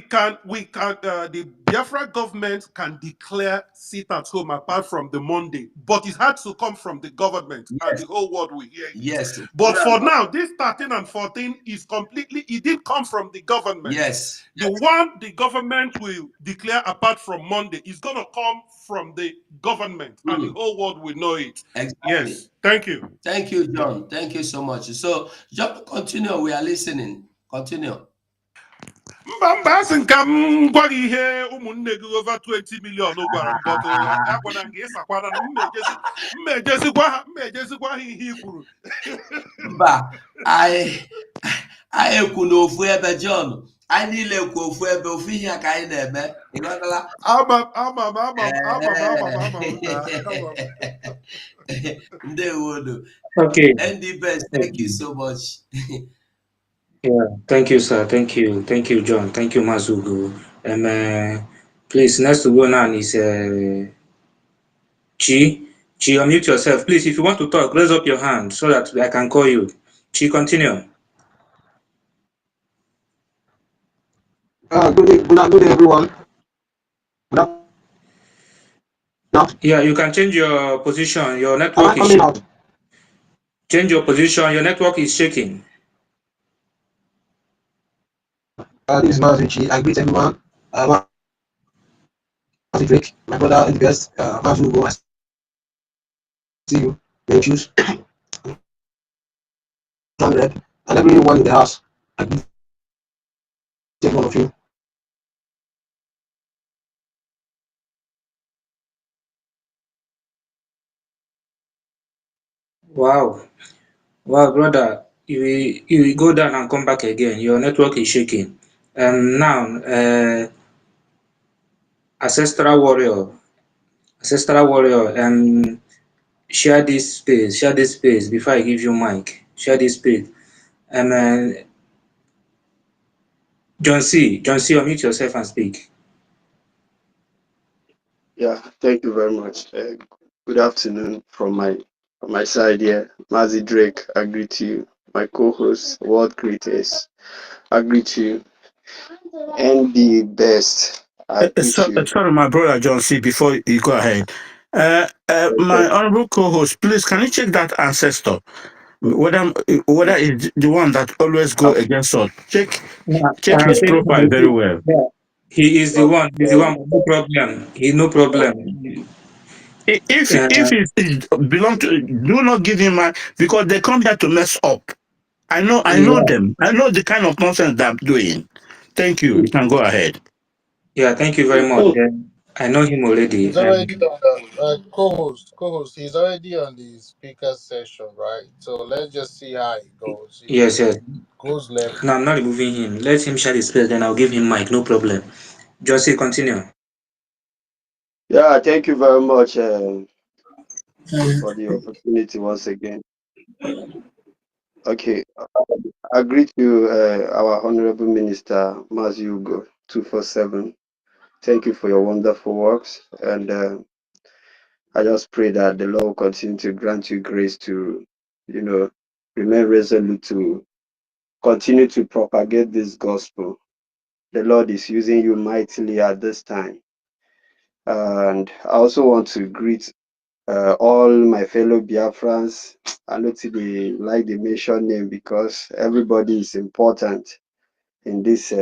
Biafra government can declare sit at home apart from the Monday, but it had to come from the government and the whole world will hear it. Yes. But for now, this 13 and 14 is completely, it didn't come from the government. Yes. The one the government will declare apart from Monday is going to come from the government and the whole world will know it. Exactly. Yes. Thank you. Thank you, John. Thank you so much. So, John, continue. We are listening. Continue. Mba asị nka m gwa gị ihe ụmụnne gị over 20 million gwara m but agwana gị ịsakwara na mmejezikwa ha ihe i kwuru. Mba, anyị ekwu n'ofu ebe John, anyị niile ekwu ofu ebe ofu ihe ka anyị na-eme. Ama Ndewodo. Okay. ND Best, thank you so much. Yeah, thank you, sir. Thank you, John. Thank you, Mazugu. Please, next to go now is Chi. Chi, unmute yourself, please. If you want to talk, raise up your hand so that I can call you. Chi, continue. Good day, everyone. Yeah, you can change your position. Your Am I network is coming out? shaking. Change your position. Your network is shaking. This is Mazichi. I greet everyone. Mazi Drake, my brother in the best. Mazi Ugo, I see you. May you choose 100. And everyone in the house. I greet every one of you. Wow. Wow, brother. You will go down and come back again. Your network is shaking. Now, ancestral warrior. Ancestral warrior. Share this space before I give you mic. Share this space. John C, unmute yourself and speak. Yeah, thank you very much. Good afternoon from my side here. Mazi Drake, I greet you. My co-host, World Greatest, I greet you. And the best, I greet you. Sorry, my brother John C. Before you go ahead, my Okay. honorable co-host, please can you check that ancestor whether it's the one that always go against us? Check his profile very well. Yeah. He is the one. He's the Um, one. No problem. No problem. If it belong to, do not give him a, because they come here to mess up. I know Yeah. them. I know the kind of nonsense they're doing. Thank you. You can go ahead. Yeah. Thank you very much. I know him already. He's already on the co-host. He's already on the speaker session, right? So let's just see how it goes. If Yes, it yes. goes left, No, I'm not removing him. Let him share his space, then I'll give him mic. No problem. Josie, continue. yeah, thank you very much for the opportunity once again. Okay, I greet you, our Honorable Minister, Mazi Ugo, 247. Thank you for your wonderful works. And I just pray that the Lord will continue to grant you grace to, remain resolute to continue to propagate this gospel. The Lord is using you mightily at this time. And I also want to greet all my fellow Biafrans. I know they like the mention name because everybody is important in this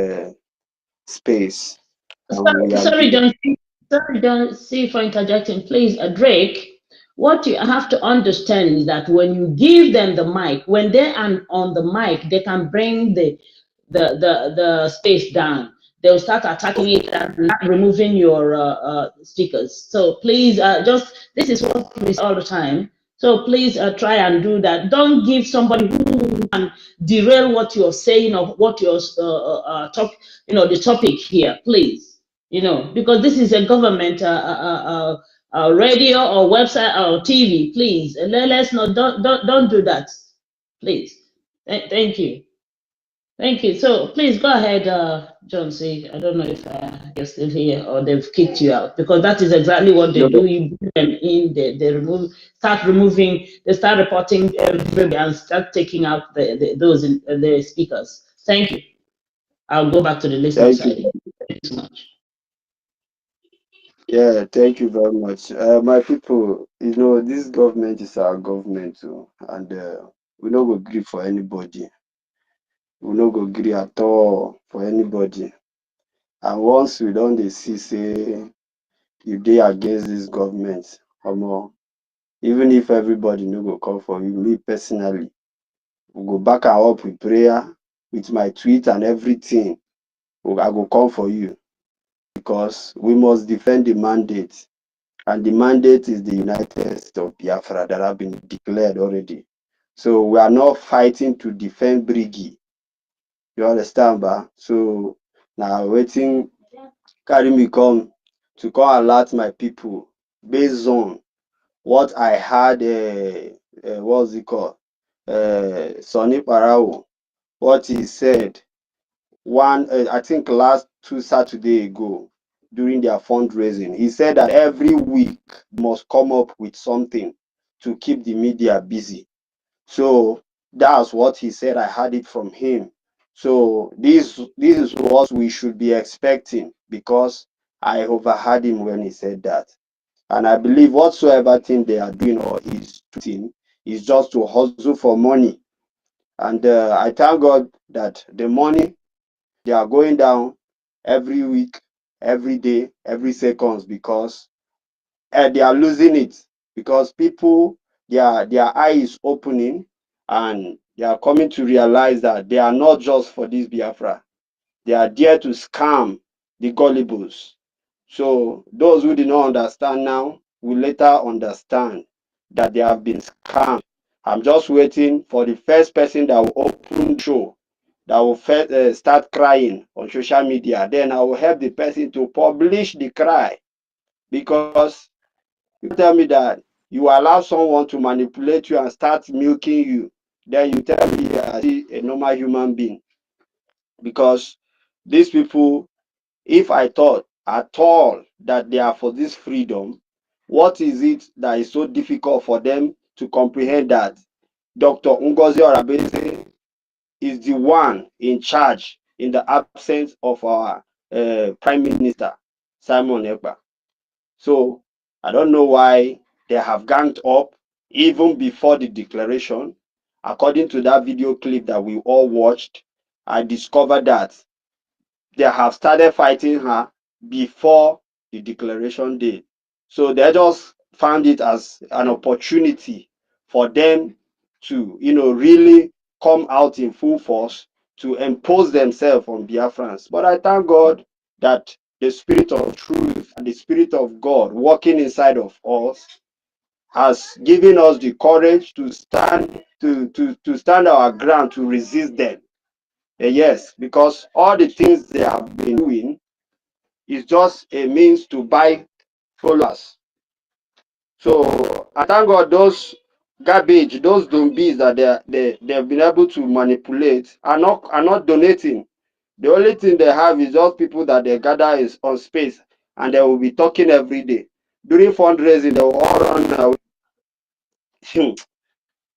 space. And we are Sorry, John. Sorry, John. See for interjecting, please. Drake. What you have to understand is that when you give them the mic, when they are on the mic, they can bring the space down. They'll start attacking it and not removing your speakers. So please, just this is what we say all the time. So please try and do that. Don't give somebody who can derail what you're saying or what you're the topic here, please. Because this is a government radio or website or TV, please. Let's not don't do that, please. Thank you. Thank you. So please go ahead, John C. I don't know if you're still here or they've kicked you out because that is exactly what they do. You bring them in, they start removing, they start reporting everybody and start taking out the speakers. Thank you. I'll go back to the listening Thank side. you. Thank you so much. Yeah, thank you very much. My people, this government is our government too, and we no go gree for anybody. We no go gree at all for anybody. And once we don dey see say you dey against this government, omo, even if everybody no go come for you, me personally, we go back am up with prayer, with my tweet and everything. I go come for you because we must defend the mandate. And the mandate is the United States of Biafra that have been declared already. So we are not fighting to defend Brigi. You understand, ba? So now waiting carry me come to come alert my people based on what I had, what's it called? Sonny Parao, what he said I think last 2 Saturday ago during their fundraising. He said that every week must come up with something to keep the media busy. So that's what he said. I heard it from him. So this is what we should be expecting, because I overheard him when he said that. And I believe whatsoever thing they are doing or is doing is just to hustle for money. And I thank God that the money they are going down every week, every day, every seconds, because they are losing it, because people, their eye is opening, and they are coming to realize that they are not just for this Biafra. They are there to scam the gullibles. So those who did not understand now will later understand that they have been scammed. I'm just waiting for the first person that will open show, that will first, start crying on social media. Then I will help the person to publish the cry, because you tell me that you allow someone to manipulate you and start milking you, then you tell me you are still a normal human being. Because these people, if I thought at all that they are for this freedom, what is it that is so difficult for them to comprehend that Dr. Ngozi Orabese is the one in charge in the absence of our Prime Minister, Simon Ekpa? So I don't know why they have ganged up even before the declaration. According to that video clip that we all watched, I discovered that they have started fighting her before the declaration day. So they just found it as an opportunity for them to, really come out in full force to impose themselves on Biafrans. But I thank God that the spirit of truth and the spirit of God working inside of us has given us the courage to stand our ground, to resist them. Yes, because all the things they have been doing is just a means to buy followers. So I thank God those garbage, those dumbies that they've been able to manipulate are not donating. The only thing they have is just people that they gather is on space, and they will be talking every day. During fundraising, they will all run away.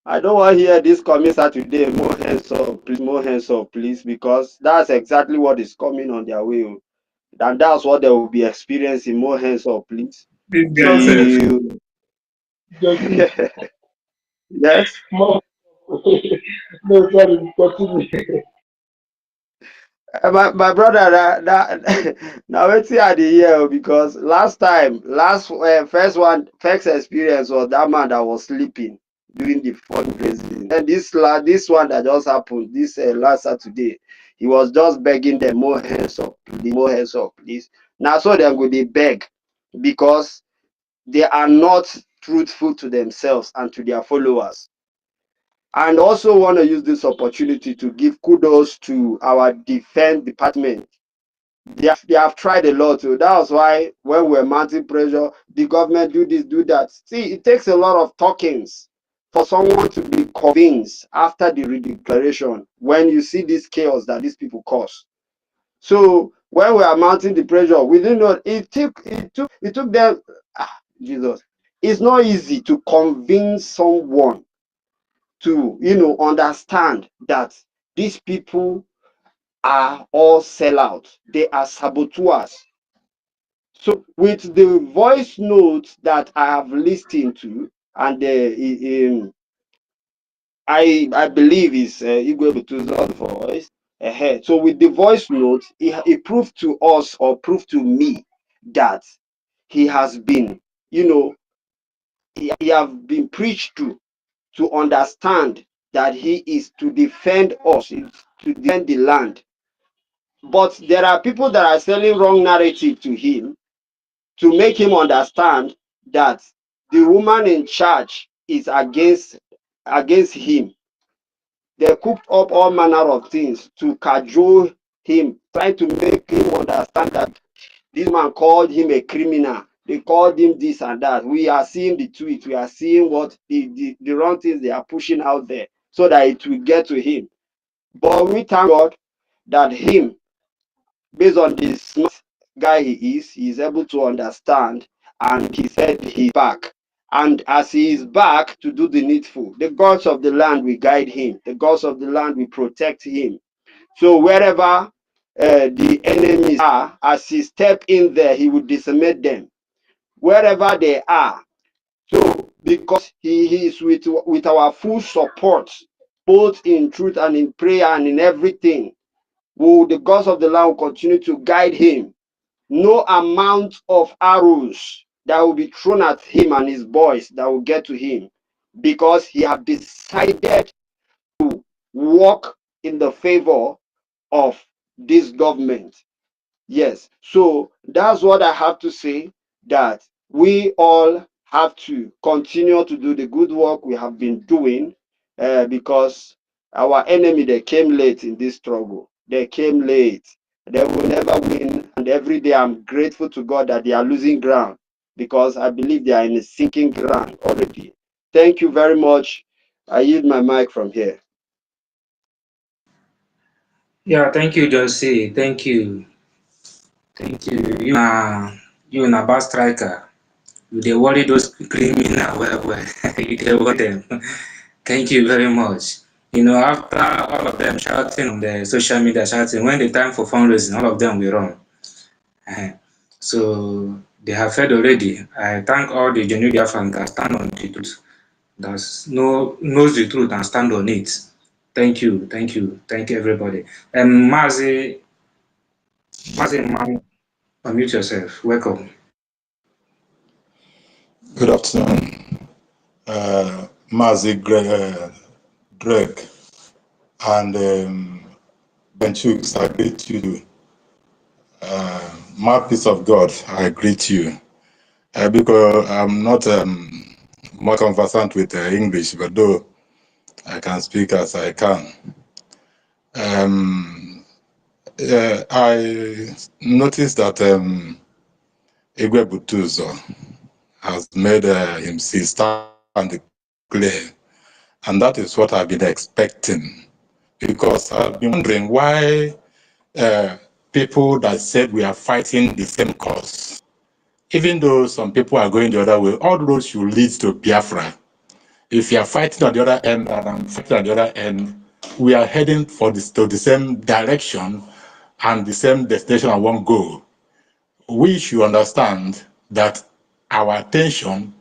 I don't want to hear this coming Saturday, more hands up, please, because that's exactly what is coming on their way. And that's what they will be experiencing, more hands up, please. This guy No, said, Till Georgie, yes. more. No, sorry, continue. My brother, that now let's see at the year, because first experience was that man that was sleeping during the fundraising. And this one that just happened this last Saturday, he was just begging them, more hands up, please, more hands up, please. Now so they go they beg, because they are not truthful to themselves and to their followers. And also want to use this opportunity to give kudos to our defense department. They have tried a lot. So that's why when we're mounting pressure, the government do this, do that. See, it takes a lot of talkings for someone to be convinced after the redeclaration, when you see this chaos that these people cause. So when we are mounting the pressure, we didn't know it took them, Jesus. It's not easy to convince someone to understand that these people are all sellouts. They are saboteurs. So with the voice notes that I have listened to, and I believe is Igwe Buteuzo's voice. So with the voice notes, it proved to us, or proved to me, that he has been, he have been preached to understand that he is to defend us, to defend the land. But there are people that are selling wrong narrative to him to make him understand that the woman in charge is against him. They cooked up all manner of things to cajole him, trying to make him understand that this man called him a criminal. They called him this and that. We are seeing the tweet. We are seeing what the wrong things they are pushing out there, so that it will get to him. But we thank God that him, based on the smart guy he is able to understand, and he said he's back. And as he is back to do the needful, the gods of the land will guide him. The gods of the land will protect him So wherever the enemies are, as he step in there, he will decimate them wherever they are. So because he is with our full support, both in truth and in prayer and in everything, will the gods of the land continue to guide him. No amount of arrows that will be thrown at him and his boys that will get to him, because he have decided to walk in the favor of this government. Yes, so that's what I have to say, that we all have to continue to do the good work we have been doing, because our enemy, they came late in this struggle. They came late. They will never win. And every day I'm grateful to God that they are losing ground, because I believe they are in a sinking ground already. Thank you very much. I yield my mic from here. Yeah, thank you, Josie. Thank you. Thank you. You na bad striker. You dey worry those criminal well. You dey worry them. Thank you very much. After all of them shouting on the social media, shouting, when the time for fundraising, all of them will run. So they have said already. I thank all the genuine Biafrans that stand on the truth, that knows the truth and stand on it. Thank you, everybody. And Mazi Man, unmute yourself. Welcome. Good afternoon, Mazi Greg and Benchooks. I greet you. My peace of God, I greet you. Because I'm not more conversant with English, but though I can speak as I can. I noticed that Igwe Buteuzo has made himself stand clear, and that is what I've been expecting, because I've been wondering why people that said we are fighting the same cause, even though some people are going the other way, all roads should lead to Biafra. If you are fighting on the other end and I'm fighting on the other end, we are heading to the same direction and the same destination at one goal. We should understand that our attention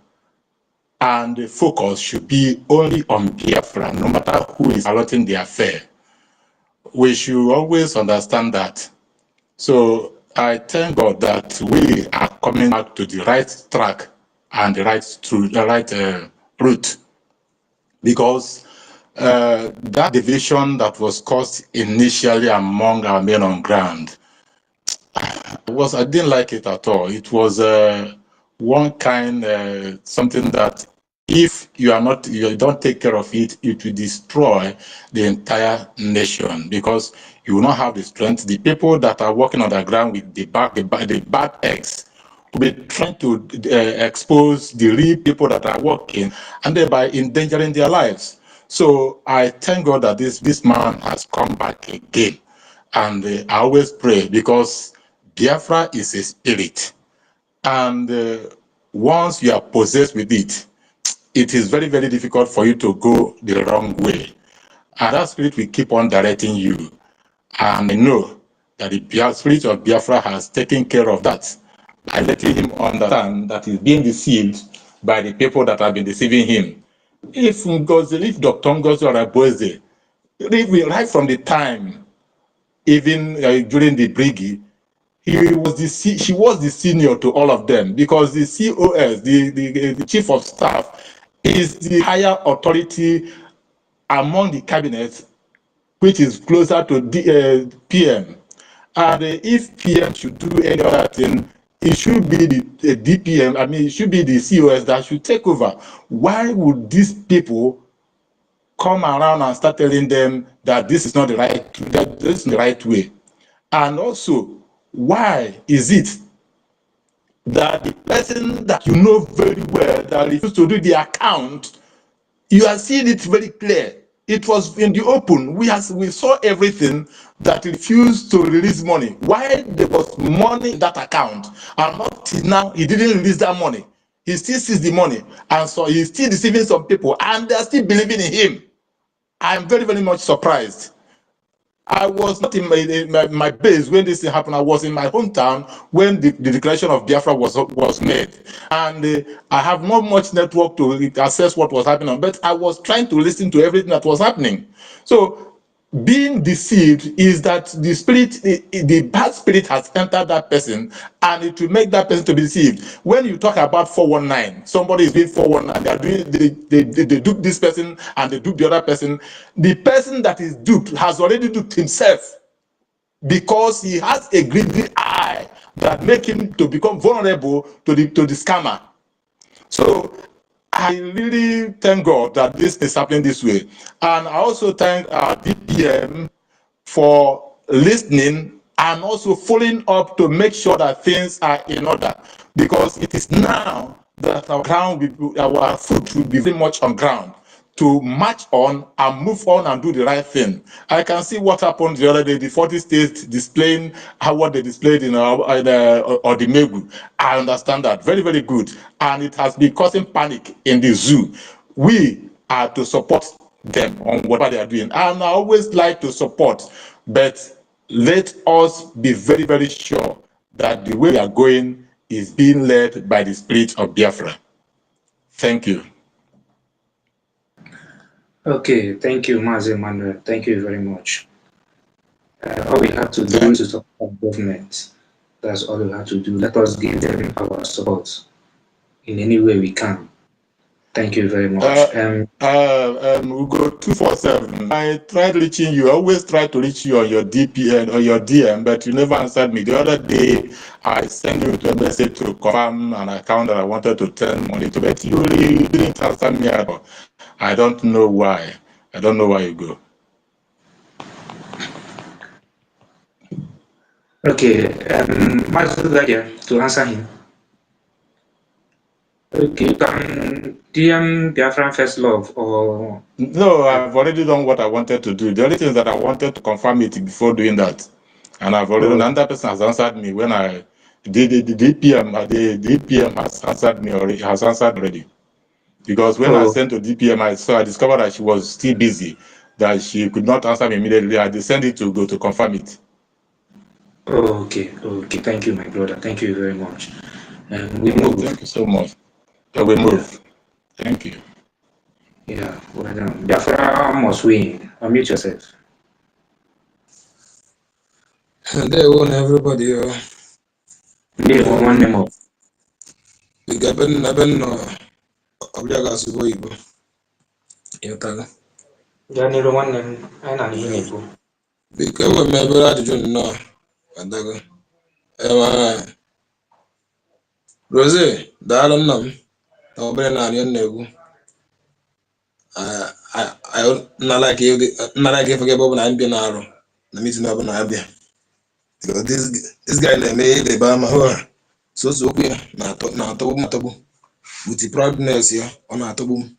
and the focus should be only on Biafra, no matter who is allotting the affair. We should always understand that. So I thank God that we are coming back to the right track and the right route, because that division that was caused initially among our men on ground, I didn't like it at all. It was one kind something that if you don't take care of it, it will destroy the entire nation, because you will not have the strength. The people that are working on the ground with the bad eggs will be trying to expose the real people that are working, and thereby endangering their lives. So I thank God that this man has come back again. And I always pray, because Biafra is a spirit. And once you are possessed with it, it is very, very difficult for you to go the wrong way. And that spirit will keep on directing you. And I know that the spirit of Biafra has taken care of that by letting him understand that he's being deceived by the people that have been deceiving him. If Dr. Ngozi Oraboeze, right from the time, even during the Briggy, she was the senior to all of them, because the COS, the chief of staff, is the higher authority among the cabinet, which is closer to PM. And if PM should do any other thing, it should be the DPM, it should be the COS that should take over. Why would these people come around and start telling them that this is not the right way? And also, why is it that the person that you know very well that refused to do the account, you are seeing it very clear? It was in the open. We saw everything, that refused to release money. Why there was money in that account, and up till now he didn't release that money? He still sees the money, and so he's still deceiving some people, and they're still believing in him. I'm very, very much surprised. I was not in my base when this thing happened. I was in my hometown when the declaration of Biafra was made. And I have not much network to assess what was happening, but I was trying to listen to everything that was happening. So being deceived is that the spirit, the bad spirit has entered that person, and it will make that person to be deceived. When you talk about 419, somebody is doing 419, they dupe this person and they dupe the other person. The person that is duped has already duped himself, because he has a greedy eye that make him to become vulnerable to the scammer. So I really thank God that this is happening this way. And I also thank our DPM for listening and also following up to make sure that things are in order, because it is now that our foot will be very much on ground to march on and move on and do the right thing. I can see what happened the other day, the 40 states displaying what they displayed in Odimegu. I understand that very, very good. And it has been causing panic in the zoo. We are to support them on whatever they are doing. And I always like to support, but let us be very, very sure that the way we are going is being led by the spirit of Biafra. Thank you. Okay, thank you, Mazi Emmanuel. Thank you very much. All we have to do is to support government. That's all we have to do. Let us give them our support in any way we can. Thank you very much. We go 247. I tried reaching you. I always try to reach you on your DPN or your DM, but you never answered me. The other day, I sent you a message to confirm an account that I wanted to turn money to, but you really didn't answer me at all. I don't know why. I don't know why you go. Okay, to answer him. Okay, you can DM Biafran First Love or... No, I've already done what I wanted to do. The only thing is that I wanted to confirm it before doing that. And I've already, another person has answered me when I did the DPM has answered me already, Because when I sent to DPM, I discovered that she was still busy, that she could not answer me immediately. I sent it to go to confirm it. Oh, okay. Thank you, my brother. Thank you very much. We move. Thank you so much. Yeah, we move. Thank you. Yeah, well done. Biafra must win. Unmute yourself. They won everybody. They won one name up. The Gaben Obliga's Igbo. Yotaga. Janiro one name. I know him. Because we may be able to know. Adaga. Rose, daalụ nna m na obere naanị ọ na-egwu nna like ife ebe ọ bụ na mbịa na-arụ na meeting ọ bụ na abịa because this guy na-eme ihe ebe ama soso okwu ya na-atọgbu m atọgbu with the proudness ya ọ na-atọgbu m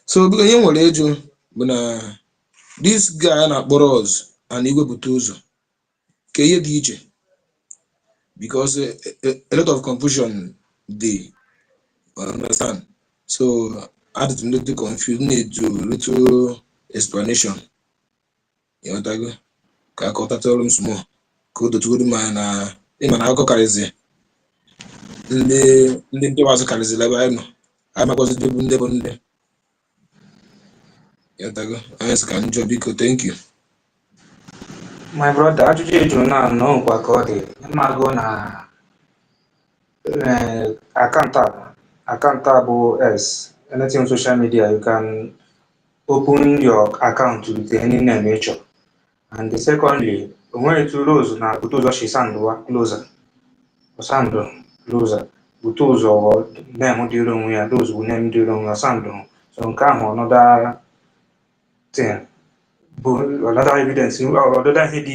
so biko ihe nwere ịjụ bụ na this guy na-akpọrọ us and Igwe Buteuzo ka ihe dị iche because a lot of confusion dey. Understand? So I had to little confused, need to little explanation. You know what I go? I got to tell them small. Go to the man, man, I go carry the was a carry the level. I know. I'm a positive in the bond. You know what I can job because thank you. My brother, ajụjụ jụrụ na nnọọ nkwa ka ọ dị mma go na account bụ S. Anything on social media, you can open your account with any name nature. And secondly, when to lose na Buteuzo Shisandwa closer. Osando closer. Buteuzo or name during we are those who name during Osando. So another thing. Another evidence or other head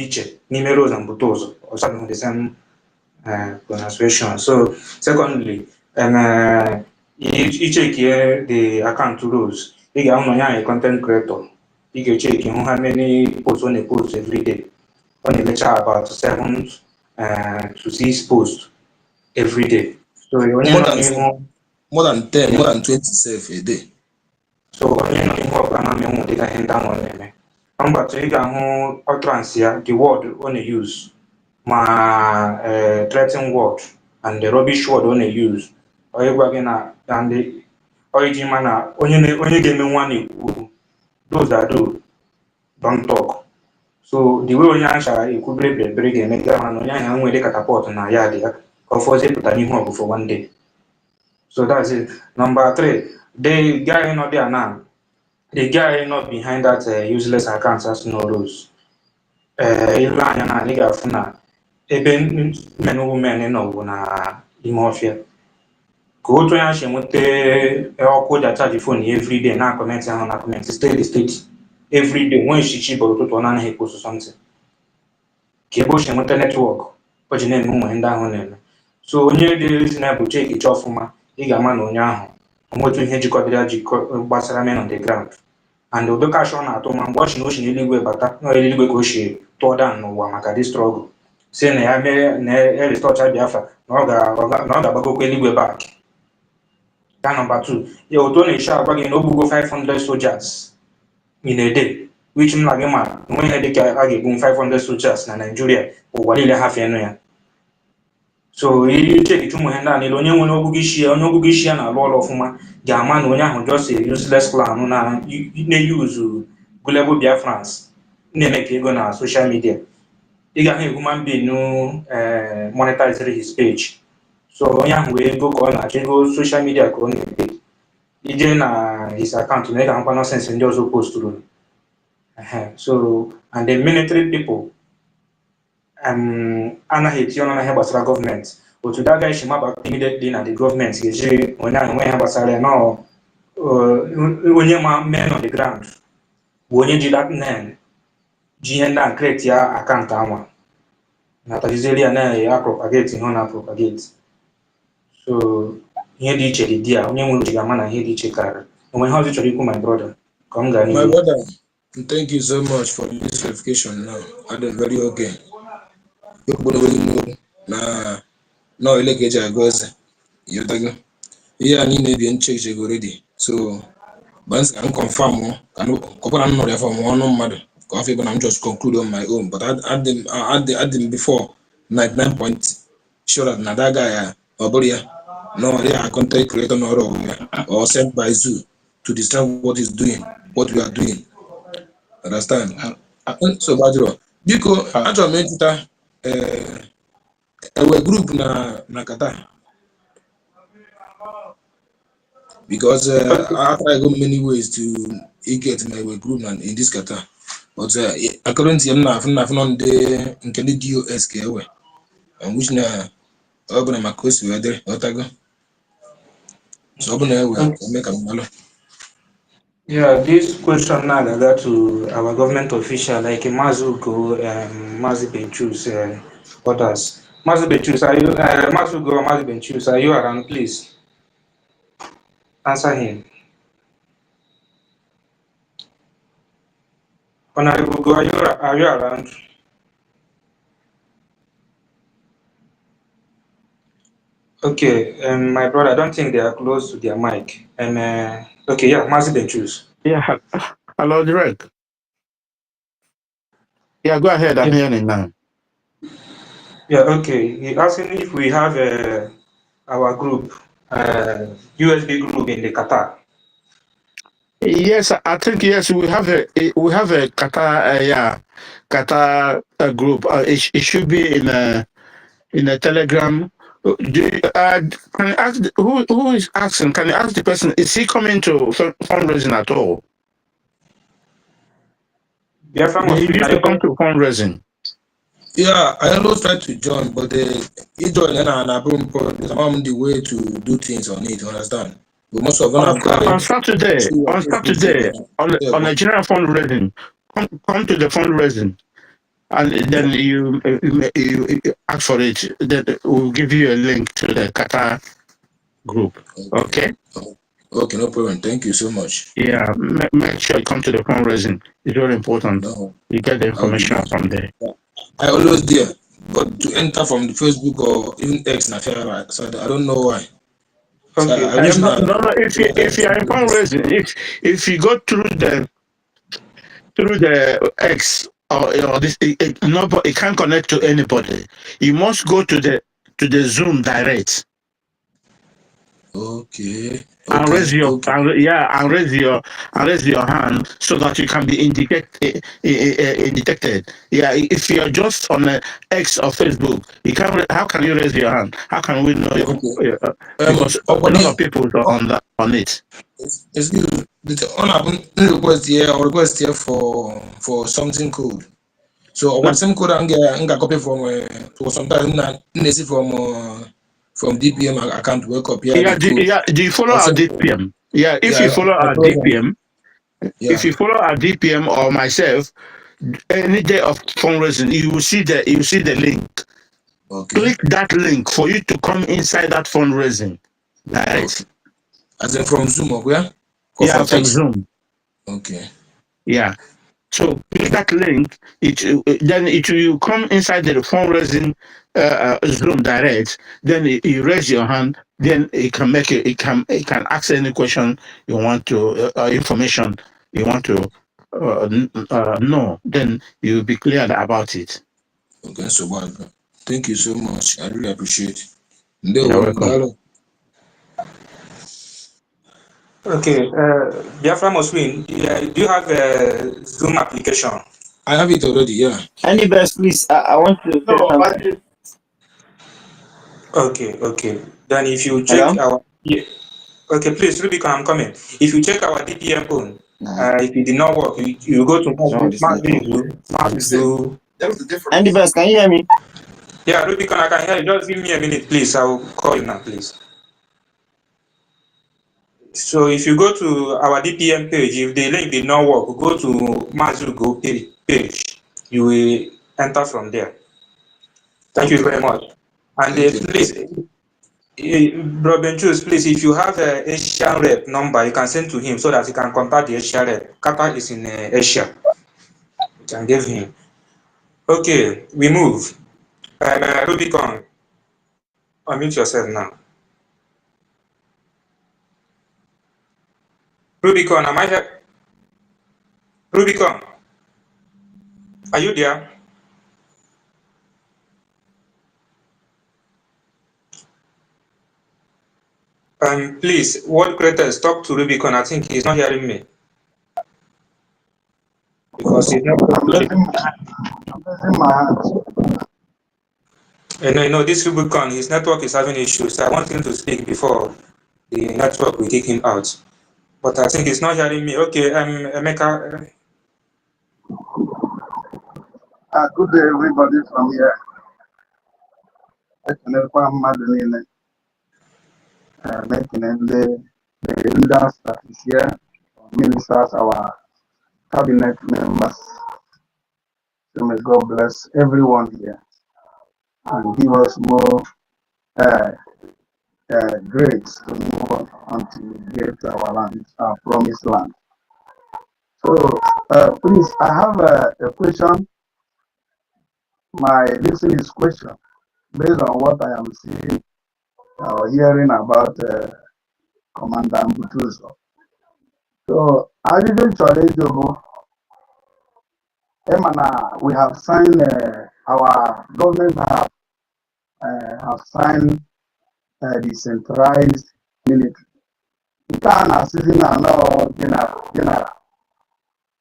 numerals and Buteuzo or something the same pronunciation. So secondly, you check here the account rules. You get a content creator. You can check how many posts on a post every day. On a lecture about 7 to 6 posts every day. So more than 10, more than 20 self a day. So only know what data enter on them. Number two, ị ga-ahụ utterance ya, the word ọ na-use, ma threatening word and the rubbish word ọ na-use. Ọ ịgwa gị na and ọ iji ma na onye ga-eme nwa na-ekwu those that do don't talk. So the way onye ahụ chara ekwubere berebere ga-eme gị ama na onye ahụ nwere catapult na ya dị ya ka ọ fọzie pụta n'ihu ọgụ for one day. So that's it. Number three, the guy not there now. The guy not behind that useless account as no rules. Ile anya na anyị ga-afụ na ebe men women nọ na ime ọfịa ka otu onye achị enweta ọkụ ji achaji fon ya everyday na kọmentị ahụ na kọmentị steeti everyday nwe nchichi bụrụ ụtụtụ ọ na-anaghị ekpost something ka ebe o si enweta netwọk o ji na-eme ụmụ ndị ahụ na-eme. So onye dị reasonable chekicha ọfụma ị ga-ama na onye ahụ onwetu ihe jikọdara gbasara men on the ground and ụdịkacha ọ na-atụ ma mgbe ọ si na ochi n'eluigwe bata n'eluigwe ka o si tụọ dan n'ụwa maka dị strọgụl si na ya mee na eristọcha Biafra na ọ ga-agbagokwa eluigwe bak. Ya nọmba 2, ya otu ọ na-eche agwa gị na o gbugo 500 soldiers in a day, which m na gị ma nwe ihe dịka a ga-egbu 500 soldiers na Nigeria ụwa niile ha fenụ ya. So ichekicha ụmụ ihe ndị a niile onye nwere ọgụgụ isi ya na-alụ ọrụ ọfụma ga-ama na onye ahụ just a useless clown na-eyuzu gullible Biafrans na-eme ka ego na social media. Ị gaghị human being monetize his page. So onye ahụ wee ego ka ọ na-achọ ego social media ka ọ na-ete ije na his account na ị ga-ahụkwa nonsense ndị ọzọ posturu. So and the military people anaghị etinye ọnụ n'ihe gbasara gọọmenti. Otu daga isi maba immediately na the gọọmenti ga-eji onye ahụ nwe ihe gbasara ya na onye ma men on the ground bụ onye ji that name ji ihe ndị a create ya akaụntụ anwa na tajizeri ya na propagate ihe ọ na propagate. So ihe dị iche dị di ya onye nwere uche ga-ama na ihe dị iche karịrị. Onwe ihe ọzọ chọrọ ikwu my brother ka m gaa My n'ihu. brother, thank you so much for this clarification now. I did very okay. No, ele ka eji agụ eze yotago ihe anyị na-ebi ncheche already. So once I'm confirm kọpara nnọrọ ya from ọnụ mmadụ ka afọ ebe na m just conclude on my own, but I did before 99 point sure that na that guy ọ bụrụ ya no they are content creator or sent by Zoo to distract what we are doing. Understand? So Badro, biko achọrọ m ịjụta ewe group na Qatar because I try go many ways to get my group in this Qatar, but according to him na on the nke DOS ka ewe and which na ọ bụ na maka osi wee dịrị ọtago so ọ bụ na ewe eme ka mmalụ. Yeah, this question now that to our government official like Mazugo, Mazi Benchus, others. Mazi Benchus, are you Mazugo or Mazi Benchus? Are you around? Please answer him. Honorable Go, are you around? Okay, my brother, I don't think they are close to their mic. And okay, yeah, Mazi Benchus. Yeah. Hello, Direct. Yeah, go ahead. I'm hearing now. Yeah, okay. He asking if we have our group, USB group in the Qatar. Yes, I think yes. We have a Qatar Qatar group. It should be in a Telegram. Can I ask who is asking? Can you ask the person? Is he coming to fundraising at all? He used to come to fundraising. Yeah, I always try to join, but he joined and I bring the way to do things on it. Understand? But most of them on Saturday on a general fundraising, come to the fundraising, and then you ask for it. Then we'll give you a link to the Qatar group. Okay. Okay, no problem. Thank you so much. Yeah, make sure you come to the fundraising. It's very important. No, you get the information from there. I always there, but to enter from the Facebook or even X, so I don't know why. Okay. So, no, if you are in fundraising, if you go through through the X or this. It can't connect to anybody. You must go to the Zoom direct. Okay. And Okay. raise your Okay. and raise your hand so that you can be detected. Yeah, if you're just on X or Facebook, you can't. How can you raise your hand? How can we know? Okay. Because a lot of people are on it. Excuse me. The on request here for something code. So what some code I get copy from sometimes from DPM account wake up here the code. Do you follow our DPM? Yeah, if you Yeah, follow I our told them. DPM, Yeah. if you follow our DPM or myself, any day of fundraising, you will see the link. Okay. Click that link for you to come inside that fundraising. Right? Okay. As in from Zoom or where? Or Yeah, from from X? Zoom. Okay. Yeah. So click that link. Then it will come inside the fundraising Zoom direct. Then you raise your hand. Then it can make it can ask any question you want to information you want to know. Then you'll be clear about it. Okay, so bad. Thank you so much. I really appreciate. You're welcome. Okay, Biafra must win. Yeah, do you have a Zoom application? I have it already, yeah. Andy Best, please, I want to say something. Okay. Then if you check Hello? our okay, please Rubicon, I'm coming. If you check our DPM phone, if it did not work, you go to What's wrong with this network? Mavizu. Andy Best, can you hear me? Yeah, Rubicon, I can hear you. Just give me a minute, please. I will call you now, please. So if you go to our DPM page, if the link did not work, go to Mazugo page. You will enter from there. Thank you very much. And please, Bro Benchus, please, if you have a Asian rep number, you can send to him so that he can contact the Asian rep. Qatar is in Asia. You can give him. Okay, we move. Rubicon, unmute yourself now. Rubicon, am I here? Rubicon, are you there? Please, World Creators, talk to Rubicon. I think he's not hearing me. Because he's not. I'm raising my hand. No, this Rubicon, his network is having issues. So I want him to speak before the network will kick him out. But I think he's not hearing me. Okay, Emeka. Good day, everybody from here. Ekenekwa mmadụ niile, ekene the leaders that is here, ministers, our cabinet members. So may God bless everyone here and give us more grace to move on until we get our land, our promised land. So please, I have a question. This is question based on what I am seeing or hearing about Commander Buteuzo. So I didn't challenge you. Emana, we have signed our government have signed decentralized military. Ghana sitting now general.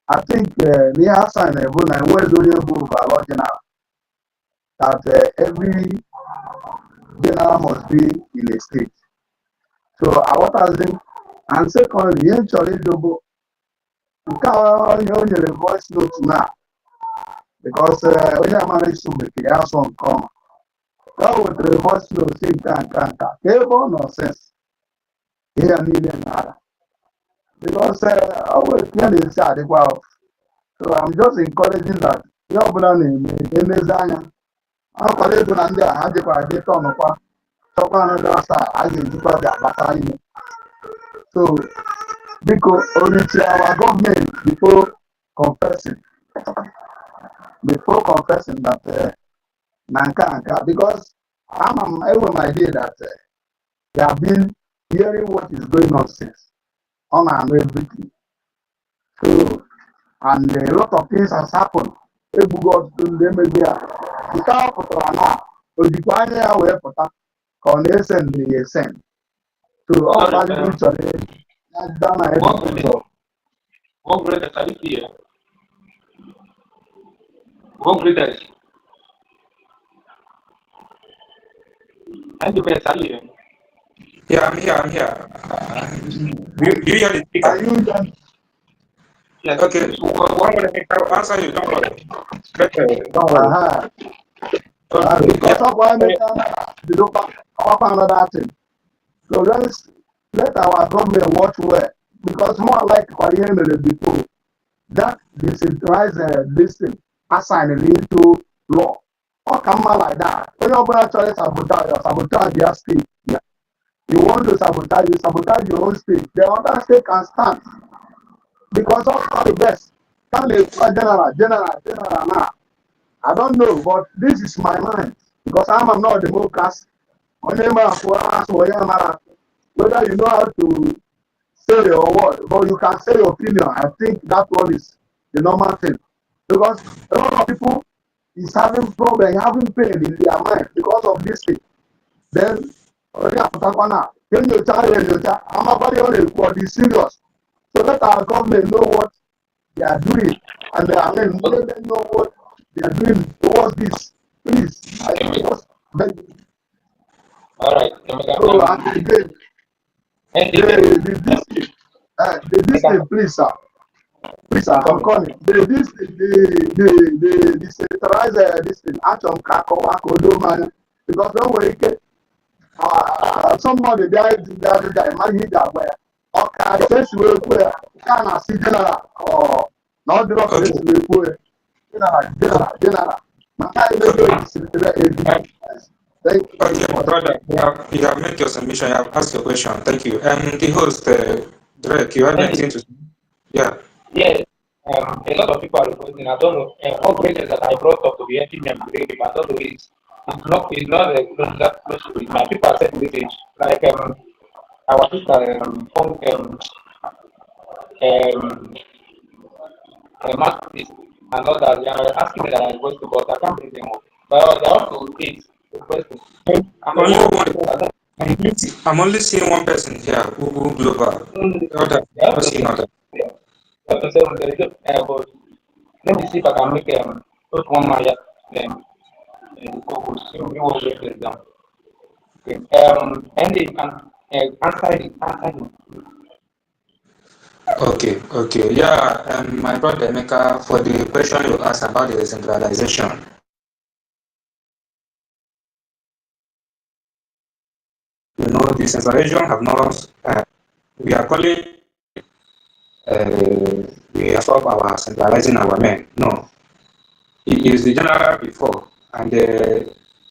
I think they have signed a book and where do you move a general that every general must be in a state. So what I think, and secondly, you challenge you. You can't hear the voice note now because when I manage to make it, I have some come. Go with the voice note, say, can't, cable nonsense. Here, need another. Because I always clearly say, so I'm just encouraging that your brother in Zanya. I'll call it on there. I just got a get on the part. I get so, because only our government before confessing that Nanka, because I'm every idea that they have been hearing what is going on since on and everything. So and a lot of things has happened. Ebugo ọtụtụ ndị emeghị ya. Nke a pụtara na o jikwa anya ya wee pụta ka ọ na-ese ndị ya esen. So ọ bụ ajụjụ chọrọ ya jụda na ebe ụzọ. What greatest are you here? What greatest? And the best are you? Yeah, I'm here. I'm here. Do you hear the speaker? Are you done? Yes. Okay. One more thing, I'll answer you. Don't worry. Don't worry. Because of why they do another thing. So let our government watch well. Because more like Korean before that decentralized this thing assigned into law. Or come on like that. When you're going to sabotage your state. Yeah. You want to sabotage your own state. The other state can stand. Because of the best. Can they general now? I don't know, but this is my mind. Because I'm not a democrat. Whether you know how to say your word, but you can say your opinion. I think that one is the normal thing. Because a lot of people is having problem, having pain in their mind because of this thing. Then when you tell I'm about to be serious. So let our government know what they are doing. And let them know what they are doing towards this. Please. I just beg you. All right. So again, the distance, please, sir. Please, sir, I'm calling. The decentralized this thing. Because don't worry, somebody died the other day. Man, he died where? Okay, the first way where can I see general or not the first way where general. Thank you. Okay, my brother, you have made your submission. You have asked your question. Thank you. The host, Drake, you have anything to say? Yeah. Yes. A lot of people are reporting. I don't know. All greatest that I brought up to be helping them today, but I don't know it's not close to it. My people are saying this age. Like our sister masterpiece and others, they are asking me that I voice to, but I can't bring them up. But they also hate the question. I'm only seeing one person here, Google Global. Other, not seeing other. But let me see if I can make put one Maya co-host. We will break this down. Okay. And they can answer it. Okay. Yeah, my brother Emeka, for the question you asked about the decentralization. You know, decentralization have not, we are calling, we have stopped our centralizing our men. No, it is the general before, and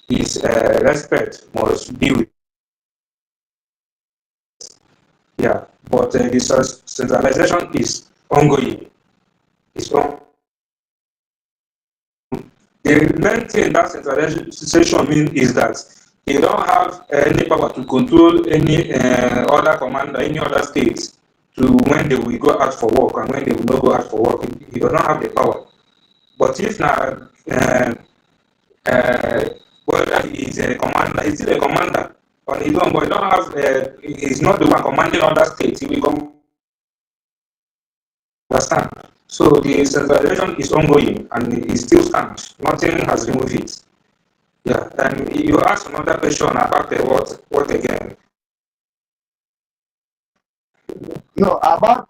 his respect must be with. Yeah, but the centralization is ongoing. It's on. The main thing that centralization means is that they don't have any power to control any other commander, any other states, to when they will go out for work and when they will not go out for work. He does not have the power. But if now, whether he is a commander, he's still a commander on his own, but he don't have, he's not the one commanding other states. He will come. Understand? So the centralization is ongoing and it still stands. Nothing has removed it. Yeah. And you asked another question about the what again? No, about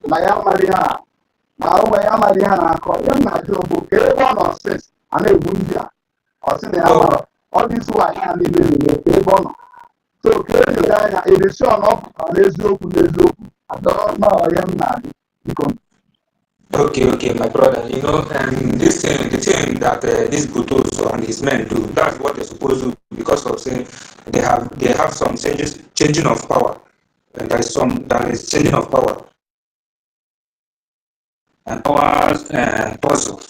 na ya Maria na ụwa ya Maria na-akọ ya na Jobu ka ebe ọ nọ since a na-egbu ndị a ọ sị na ya mara ọ dị sụ anyị niile niile ka ebe ọ nọ so ka enyocha anya edison ọ pụtara n'eziokwu adọrọ ya m na-adị biko. Okay, my brother. You know, this thing, the thing that this Buteuzo and his men do, that's what they're supposed to do because of saying they have some changing of power, and there is changing of power, and powers puzzle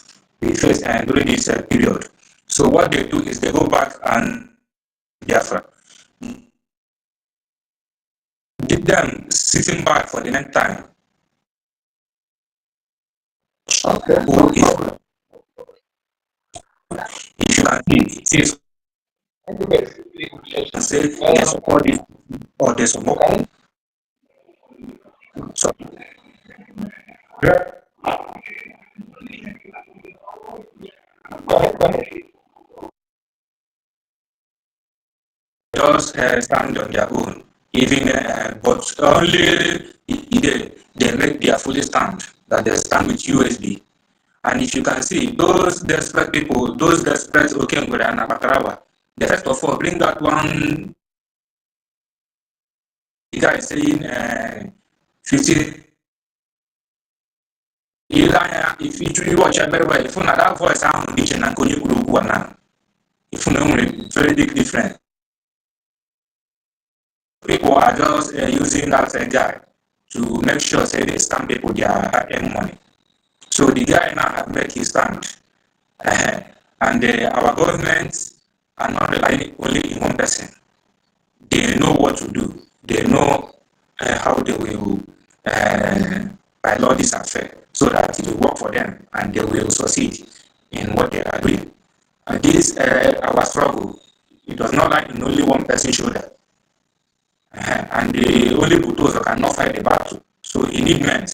we face during this period. So what they do is they go back and Biafra. them sitting back for the next time. Okay, Who no is, problem. if you can see, it says, and say they support this or they support. So, just stand on their own, even but only they make their fully stand that they stand with USB. And if you can see those desperate people, those desperate Okengwere and Abatarawa, they first of all bring that one. The guy is saying 50. If you watch it very well, if you know that voice sound different and Konyi Kuru now, if you know very big difference. People are just using that guy to make sure say they scam people their money. So the guy now have make his stand, and our government are not relying only in one person. They know what to do. They know how they will law this affair so that it will work for them and they will succeed in what they are doing. And this our struggle, it does not lie in only one person's shoulder. And the only Buteuzo cannot fight the battle. So he needs men.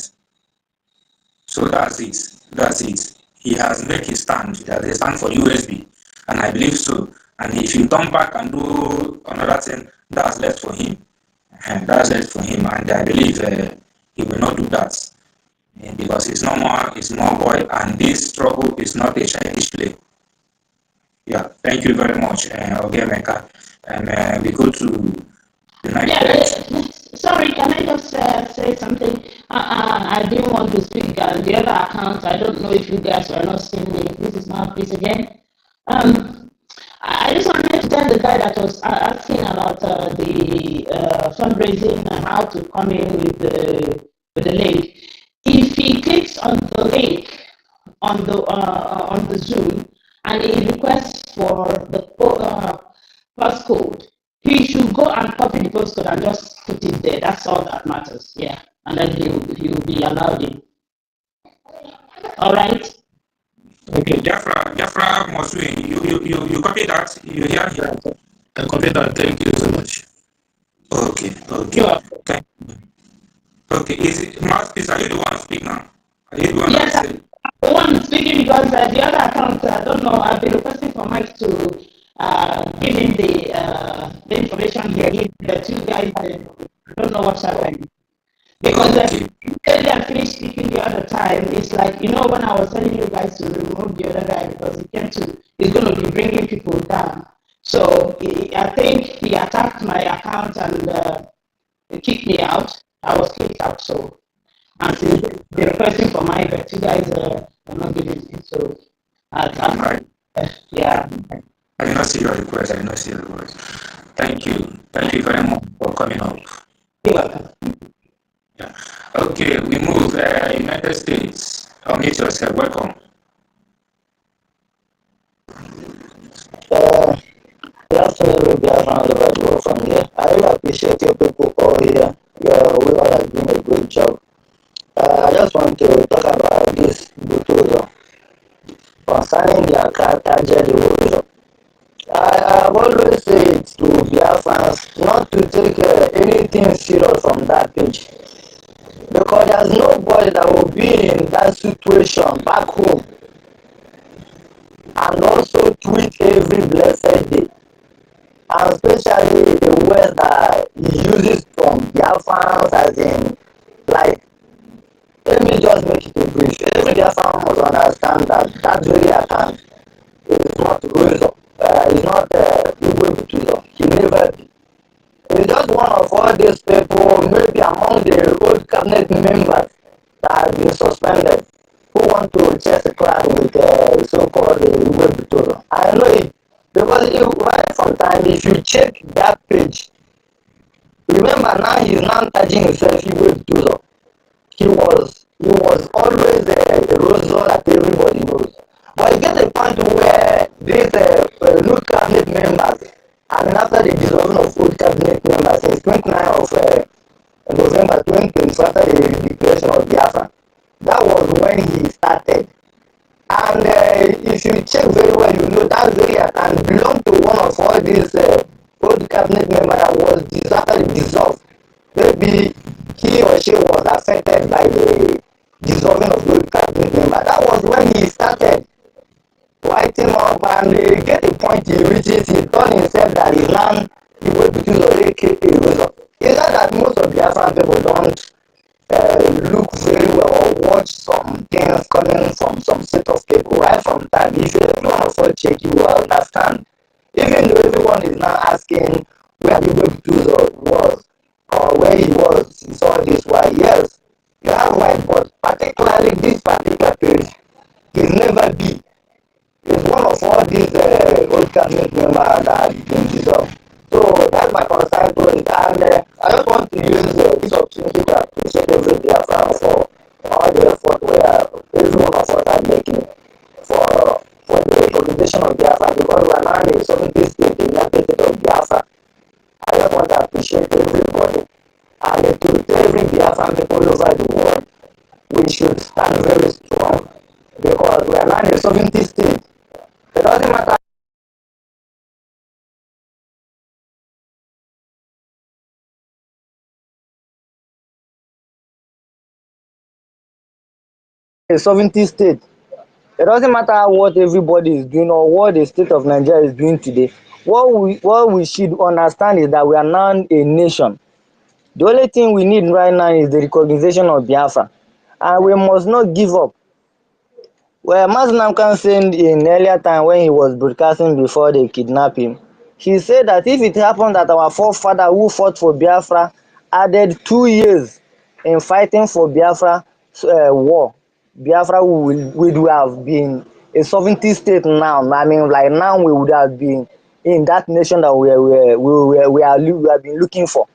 So that's it. That's it. He has made his stand. He has a stand for USB. And I believe so. And if he come back and do another thing, that's left for him. And that's left for him. And I believe he will not do that. Because he's no more boy. And this struggle is not a childish play. Yeah. Thank you very much, Ogemeka. And we go to the next. Yeah, sorry, can I just say something? I didn't want to speak on the other account. I don't know if you guys were not seeing me. This is my piece again. I just wanted to tell the guy that was asking about the fundraising and how to come in with the link. If he clicks on the link on the Zoom and he requests for the passcode, he should go and copy the postcode and just put it there. That's all that matters. Yeah, and then he'll be allowed in. All right. Okay, Jafra Mosui, you copy that? You hear here? I copy that. Thank you so much. Okay. Okay. Okay, is it Mouthpiece? Are you the one speaking now? Are you the one yes, that said? The one speaking because the other account, I don't know, I've been requesting for Mike to give him the information here. The two guys, I don't know what's happening. Because I finished speaking the other time, it's like, when I was telling you guys to remove the other guy because he's going to be bringing people down. So I think he attacked my account and kicked me out. I was kicked out, so. And since they're requesting for my but you guys are not giving it. So, yeah. I did not see your request. Thank you. Thank you very much for coming up. You're welcome. Yeah. Okay, we move United States. Unmute yourself. Welcome. Good afternoon, we have another right from here. I really appreciate your people all here. We all are doing a great job. I just want to talk about this Buteuzo concerning their character erosion. I've always said to Biafrans not to take anything serious from that page because there's nobody that will be in that situation back home and also tweet every blessed day. And especially the words that he uses from Biafrans as in, like, let me just make it a brief. Every Biafran must understand that that very account is not Resolute. It's not Igwe Buteuzo. He never be. He's just one of all these people, maybe among the old cabinet members that have been suspended, who want to chase a crowd with so-called Igwe Buteuzo. I know it. Because right from time, if you check that page, remember now he's now tagging himself Igwe Buteuzo. He was always a Resolute that everybody knows. But you get a point where these new cabinet members, and after the dissolving of old cabinet members, since 29th of November 2024 after the declaration of Biafra. That was when he started. And if you check very well, you know that very and belonged to one of all these old cabinet members that was actually dissolved. Maybe he or she was affected by the dissolving of the old cabinet member. That was when he started writing up and get the point he reaches. He told himself that his land Igwe Buteuzo aka Resolute. It's not that most of the Biafran people don't look very well or watch some things coming from some set of people right from time. If you everyone of us check, you will understand. Even though everyone is now asking where Igwe Buteuzo was or where he was he saw this why yes, you have right, but particularly this particular page is never be. It's one of all these old cabinet members that have been dissolved. So that's my concern to it. And I just want to use this opportunity to appreciate every Biafran for all the effort where every one of us are making for the recognition of Biafra, because we are now in a 70 state, in the state of Biafra. I just want to appreciate everybody and to every Biafran people over the world. We should stand very strong because we are now in a 70 state. It doesn't matter. A sovereignty state. It doesn't matter what everybody is doing or what the state of Nigeria is doing today. What we should understand is that we are now a nation. The only thing we need right now is the recognition of Biafra, and we must not give up. Well, Maznamkan said in earlier time when he was broadcasting before they kidnapped him, he said that if it happened that our forefather who fought for Biafra added 2 years in fighting for Biafra war, Biafra would have been a sovereignty state now. I mean, like now we would have been in that nation that we have been looking for.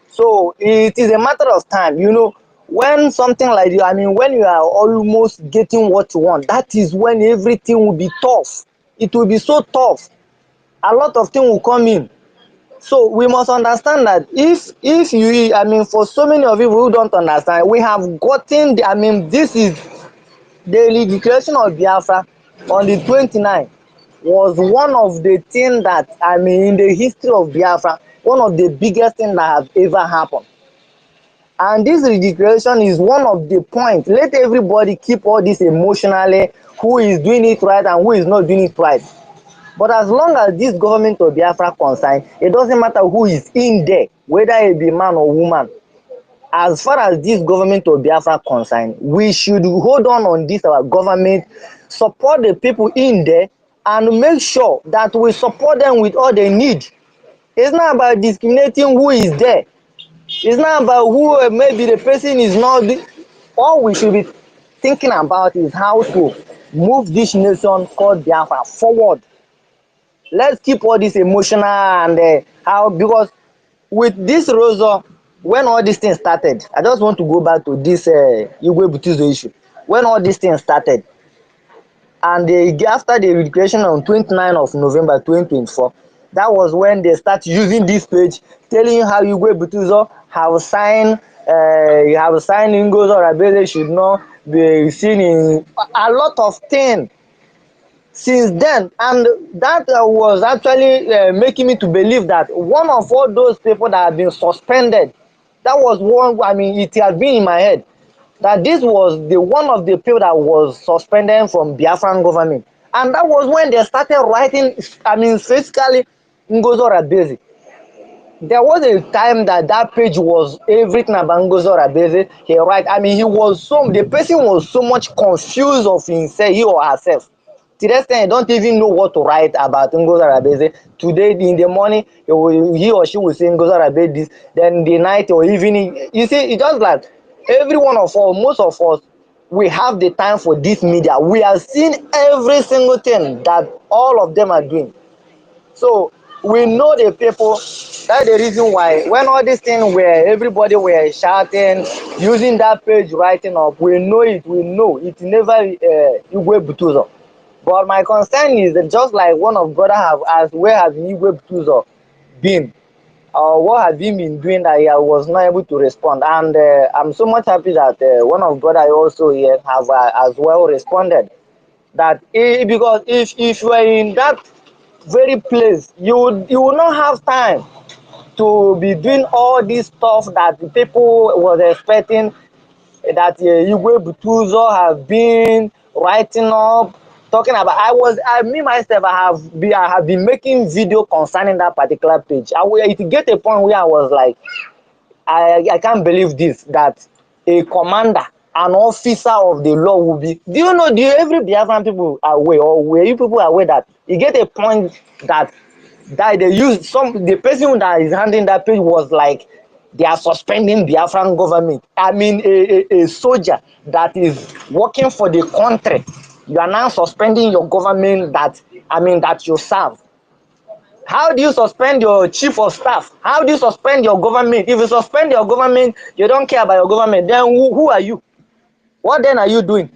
So it is a matter of time, you know, when something like I mean, when you are almost getting what you want, that is when everything will be tough. It will be so tough. A lot of things will come in. So we must understand that if you, I mean, for so many of you who don't understand, we have gotten, I mean, this is the declaration of Biafra on the 29th was one of the things that, I mean, in the history of Biafra, one of the biggest things that have ever happened. And this declaration is one of the points. Let everybody keep all this emotionally, who is doing it right and who is not doing it right. But as long as this government of Biafra concerned, it doesn't matter who is in there, whether it be man or woman. As far as this government of Biafra concerned, we should hold on this our government, support the people in there, and make sure that we support them with all they need. It's not about discriminating who is there. It's not about who maybe the person is not. All we should be thinking about is how to move this nation called Biafra forward. Let's keep all this emotional and how, because with this Rosa, when all these things started, I just want to go back to this Igwe Buteuzo issue. When all these things started, and after the declaration on 29th of November 2024, that was when they start using this page, telling you how Igwe Buteuzo have signed Ngozo Rabele should not be seen in a lot of things since then, and that was actually making me to believe that one of all those people that have been suspended, that was one, I mean, it has been in my head that this was the one of the people that was suspended from Biafran government, and that was when they started writing, I mean, basically Ngozo Rabele. There was a time that that page was everything about Ngozo Rabele. He write, I mean, the person was so much confused of himself, he or herself. To the extent, I don't even know what to write about Ngozo Rabele. Today in the morning, he or she will say Ngozo Rabele this, then the night or evening. You see, it's just like every one of us, most of us, we have the time for this media. We are seeing every single thing that all of them are doing. So we know the people. That's the reason why when all these things were everybody were shouting, using that page writing up, we know it. We know it's never Igwe Buteuzo. But my concern is that just like one of brother have asked, where has Igwe Buteuzo been? what have you been doing that he was not able to respond? And I'm so much happy that one of brother also here have as well responded. That because if you are in that very place, you will not have time to be doing all this stuff that people was expecting, that Igwe Buteuzo have been writing up, talking about. Me myself, I have been making video concerning that particular page. It get a point where I was like, I can't believe this, that a commander, an officer of the law will be. Do you know? Every Biafran people are aware, or were you people aware that you get a point that they use the person that is handling that page was like, they are suspending Biafran government. I mean, a soldier that is working for the country, you are now suspending your government that you serve. How do you suspend your chief of staff? How do you suspend your government? If you suspend your government, you don't care about your government, then who are you? What then are you doing?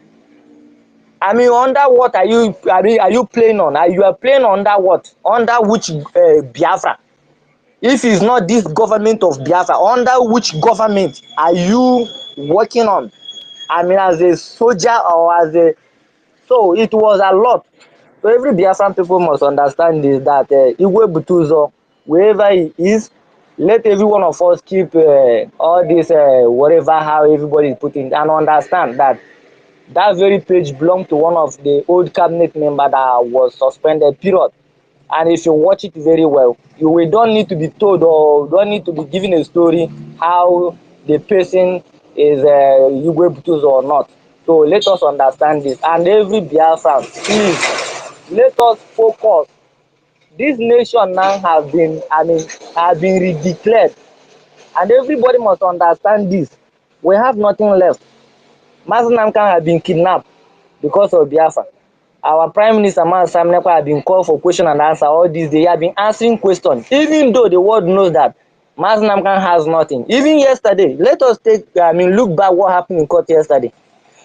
I mean, under what are you playing on? You are playing under what? Under which Biafra? If it's not this government of Biafra, under which government are you working on? I mean, as a soldier or as a... So it was a lot. So every Biafran people must understand this, that Igwe Buteuzo, wherever he is, let every one of us keep all this, whatever, how everybody is putting, and understand that that very page belonged to one of the old cabinet member that was suspended, period. And if you watch it very well, you don't need to be told or don't need to be given a story how the person is Igwe Buteuzo or not. So let us understand this. And every Biafran, please, let us focus. This nation now has been redeclared. And everybody must understand this. We have nothing left. Mazinamkan has been kidnapped because of Biafra. Our Prime Minister Sam Nekwa has been called for question and answer all these days. He has been answering questions, even though the world knows that Mazinamkan has nothing. Even yesterday, let us look back what happened in court yesterday.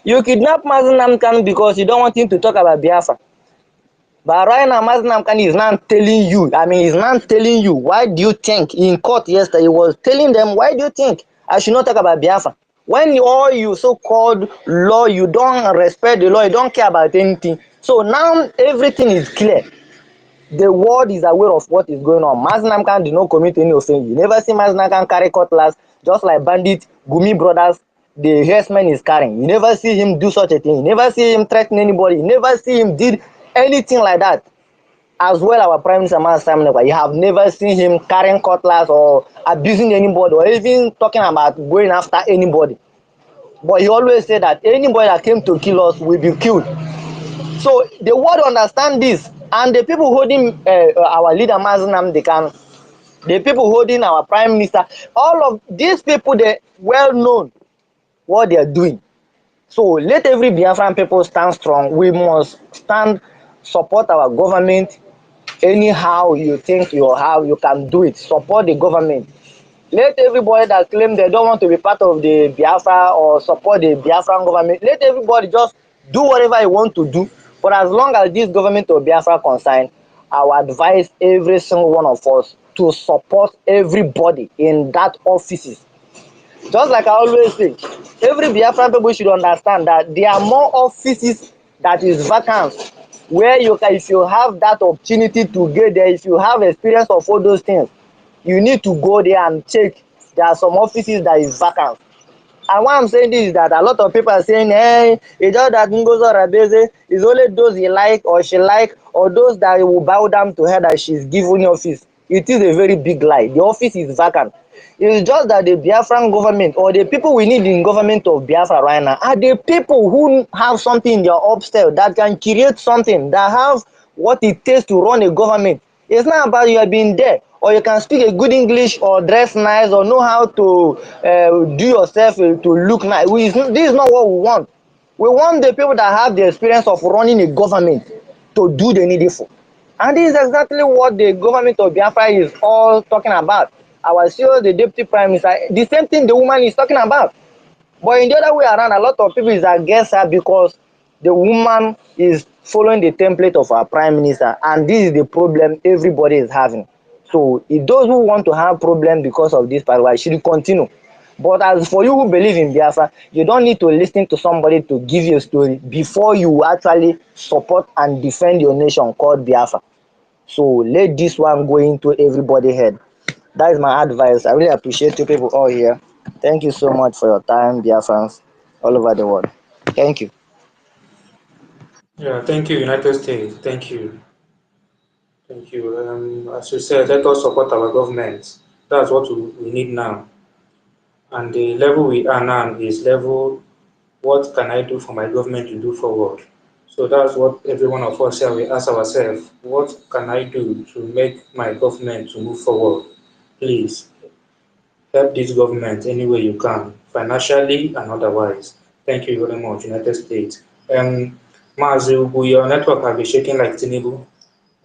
You kidnap Mazinamkan because you don't want him to talk about Biafra. But right now, Mazinamkan is now telling you, why do you think in court yesterday, he was telling them, why do you think I should not talk about Biafra? When all you so-called law, you don't respect the law, you don't care about anything. So now everything is clear. The world is aware of what is going on. Mazinamkan did not commit any offense. You never see Mazinamkan carry cutlass, just like bandit Gumi brothers, the herdsman is carrying. You never see him do such a thing. You never see him threaten anybody. You never see him did anything like that. As well, our Prime Minister Sam Nekwa, you have never seen him carrying cutlass or abusing anybody or even talking about going after anybody. But he always said that anybody that came to kill us will be killed. So the world understand this, and the people holding our leader Mazinam Dekan, the people holding our Prime Minister, all of these people, they well known what they are doing. So let every Biafran people stand strong. We must stand, support our government. Anyhow you think you can do it, support the government. Let everybody that claim they don't want to be part of the Biafra or support the Biafran government, let everybody just do whatever you want to do. But as long as this government of Biafra concerned, I would advise every single one of us to support everybody in that offices. Just like I always say, every Biafran people should understand that there are more offices that is vacant, where you can, if you have that opportunity to get there, if you have experience of all those things, you need to go there and check. There are some offices that is vacant. And why I'm saying this is that a lot of people are saying, hey, it's just that Ngozo Rabeze is only those he like or she like, or those that will bow down to her that she's given office. It is a very big lie. The office is vacant. It's just that the Biafran government or the people we need in government of Biafra right now are the people who have something in their upstairs that can create something, that have what it takes to run a government. It's not about you have been there, or you can speak a good English or dress nice or know how to do yourself to look nice. This is not what we want. We want the people that have the experience of running a government to do the needful. And this is exactly what the government of Biafra is all talking about. Our CEO, the deputy prime minister, the same thing the woman is talking about. But in the other way around, a lot of people is against her because the woman is following the template of our prime minister. And this is the problem everybody is having. So those who want to have problem because of this part should continue. But as for you who believe in Biafra, you don't need to listen to somebody to give you a story before you actually support and defend your nation called Biafra. So let this one go into everybody's head. That is my advice. I really appreciate you people all here. Thank you so much for your time, Biafrans, all over the world. Thank you. Yeah, thank you, United States. Thank you. Thank you. As you said, let us support our government. That's what we need now. And the level we are now is level, what can I do for my government to do forward? So that's what every one of us here we ask ourselves, what can I do to make my government to move forward? Please help this government any way you can, financially and otherwise. Thank you very much, United States. Mazi Ubu, your network has been shaking like Tinubu.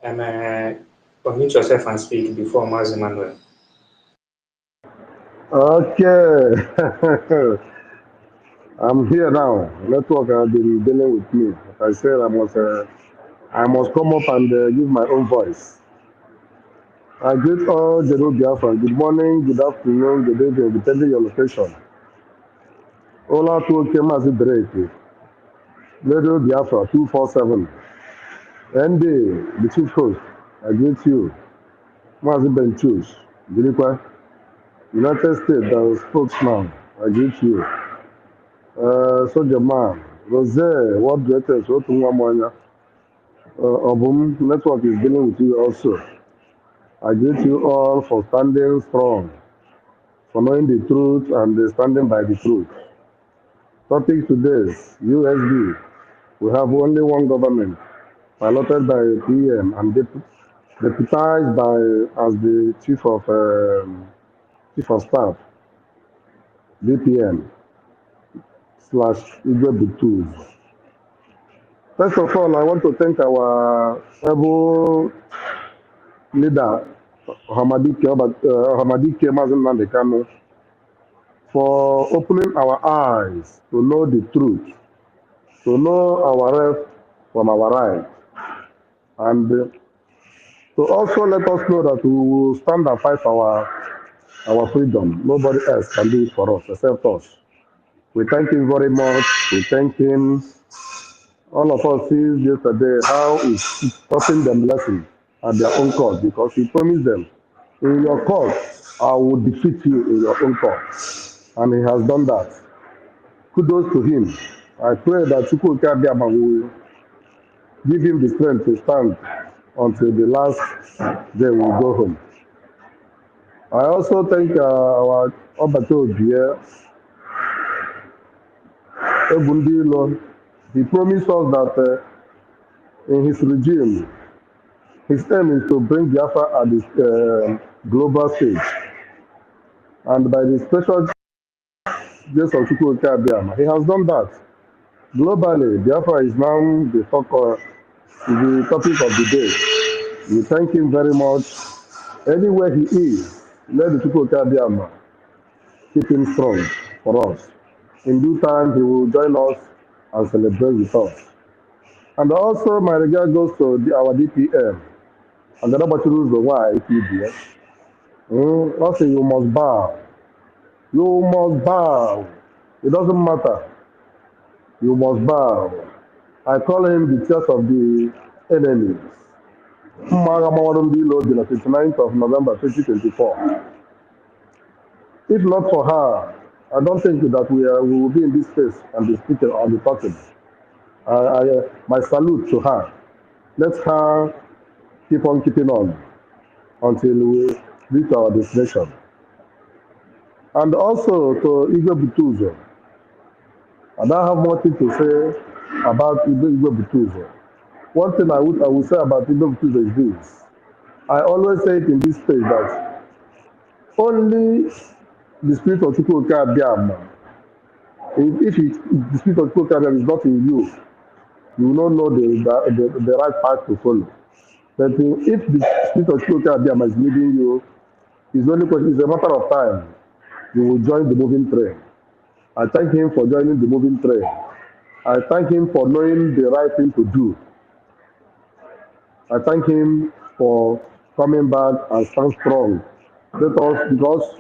Unmute yourself and speak before Mazi Manuel. Okay. I'm here now. Network has been dealing with me. I said I must come up and give my own voice. I greet all the Biafra. Good morning, good afternoon, good evening, depending on your location. Ola to Kemasi Drake. Radio Biafra 247. ND, the chief host. I greet you. Mazi Benchus. Gilikwa. United States, the spokesman. I greet you. Soldier man. Rose, what greatest? What Mwanya? Obum Network is dealing with you also. I greet you all for standing strong, for knowing the truth and standing by the truth. Topic today, USB. We have only one government, piloted by PM and deputized by as the chief of staff, DPM / Igwe BUTU. First of all, I want to thank our able leader, Hamadike Mazen Nandekano, for opening our eyes to know the truth, to know our left from our right, and to also let us know that we will stand and fight our freedom. Nobody else can do it for us except us. We thank him very much. We thank him. All of us see yesterday how he's taught them lesson at their own court because he promised them, in your court, I will defeat you in your own court. And he has done that. Kudos to him. I pray that Chukwu Abiyama will give him the strength to stand until the last day we go home. I also thank our Obato here, Ebundilo. He promised us that in his regime, his aim is to bring Biafra at this global stage. And by the special grace of Chukwu Abiyama, he has done that. Globally, Biafra is now the topic of the day. We thank him very much. Anywhere he is, let the Chukwu Abiyama keep him strong for us. In due time, he will join us and celebrate with us. And also, my regard goes to our DPM. And the Buteuzo, why if you do also, you must bow. You must bow. It doesn't matter. You must bow. I call him the church of the enemies. The 29th of November 2024. If not for her, I don't think that we will be in this space and be speaking or be talking. My salute to her. Let her keep on keeping on until we reach our destination. And also to Igwe Buteuzo. I don't have more thing to say about Igwe Buteuzo. One thing I would say about Igwe Buteuzo is this. I always say it in this space that only the spirit of Chukwu Abiyama, if the spirit of Chukwu Abiyama is not in you, you will not know the right path to follow. But if the spirit of Chukwu Abiyama is leading you, it's a matter of time. You will join the moving train. I thank him for joining the moving train. I thank him for knowing the right thing to do. I thank him for coming back and stand strong. Let us, because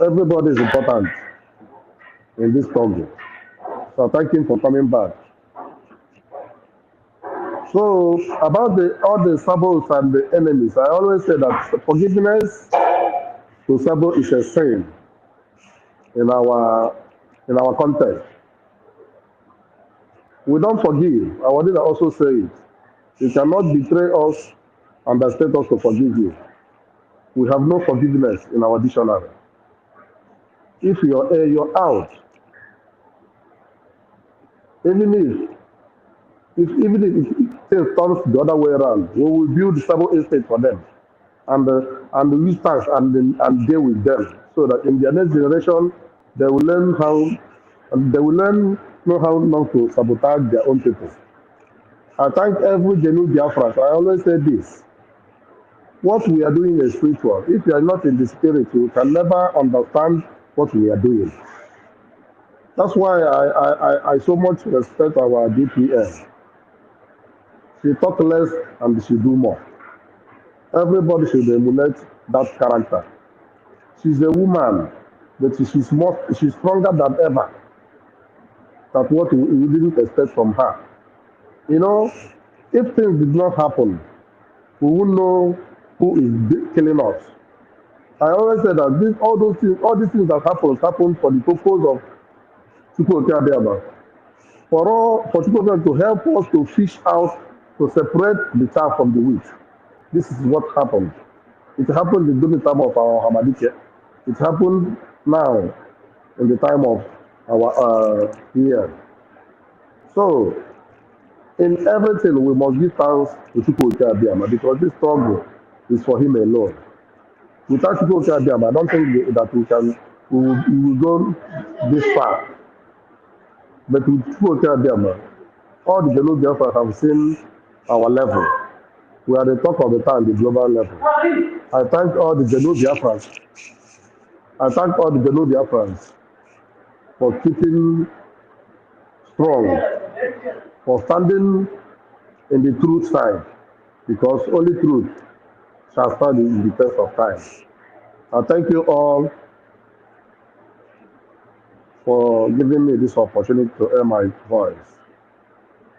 everybody is important in this struggle. So thank him for coming back. So about all the sabos and the enemies, I always say that forgiveness to sabo is a sin in our context. We don't forgive. Our leader also says, you cannot betray us and expect us to forgive you. We have no forgiveness in our dictionary. If you're out, even if things turns the other way around, we will build stable estate for them and use tax and deal with them so that in their next generation they will learn how and they will learn know how not to sabotage their own people. I thank every genuine Biafran. I always say this. What we are doing is spiritual. If you are not in the spirit, you can never understand what we are doing. That's why I so much respect our DPS. She talk less and she do more. Everybody should emulate that character. She's a woman, but she's stronger than ever. That's what we didn't expect from her. You know, if things did not happen, we wouldn't know who is killing us. I always say that all these things that happen for the purpose of Chukwuka for Chukwuka to help us to fish out, to separate the chaff from the wheat. This is what happened. It happened during the time of our Hamadike. It happened now in the time of our year. So, in everything, we must give thanks to Chukwuka Abiyama because this struggle is for him alone. Without Chukwuka Abiyama, I don't think that we will go this far. But with Chukwuka Abiyama, all the Belu Biafra have seen our level. We are the top of the town, the global level. I thank all the Belu Biafrans. I thank all the Belu Biafrans for keeping strong, for standing in the truth side, because only truth shall stand in the test of time. I thank you all for giving me this opportunity to air my voice.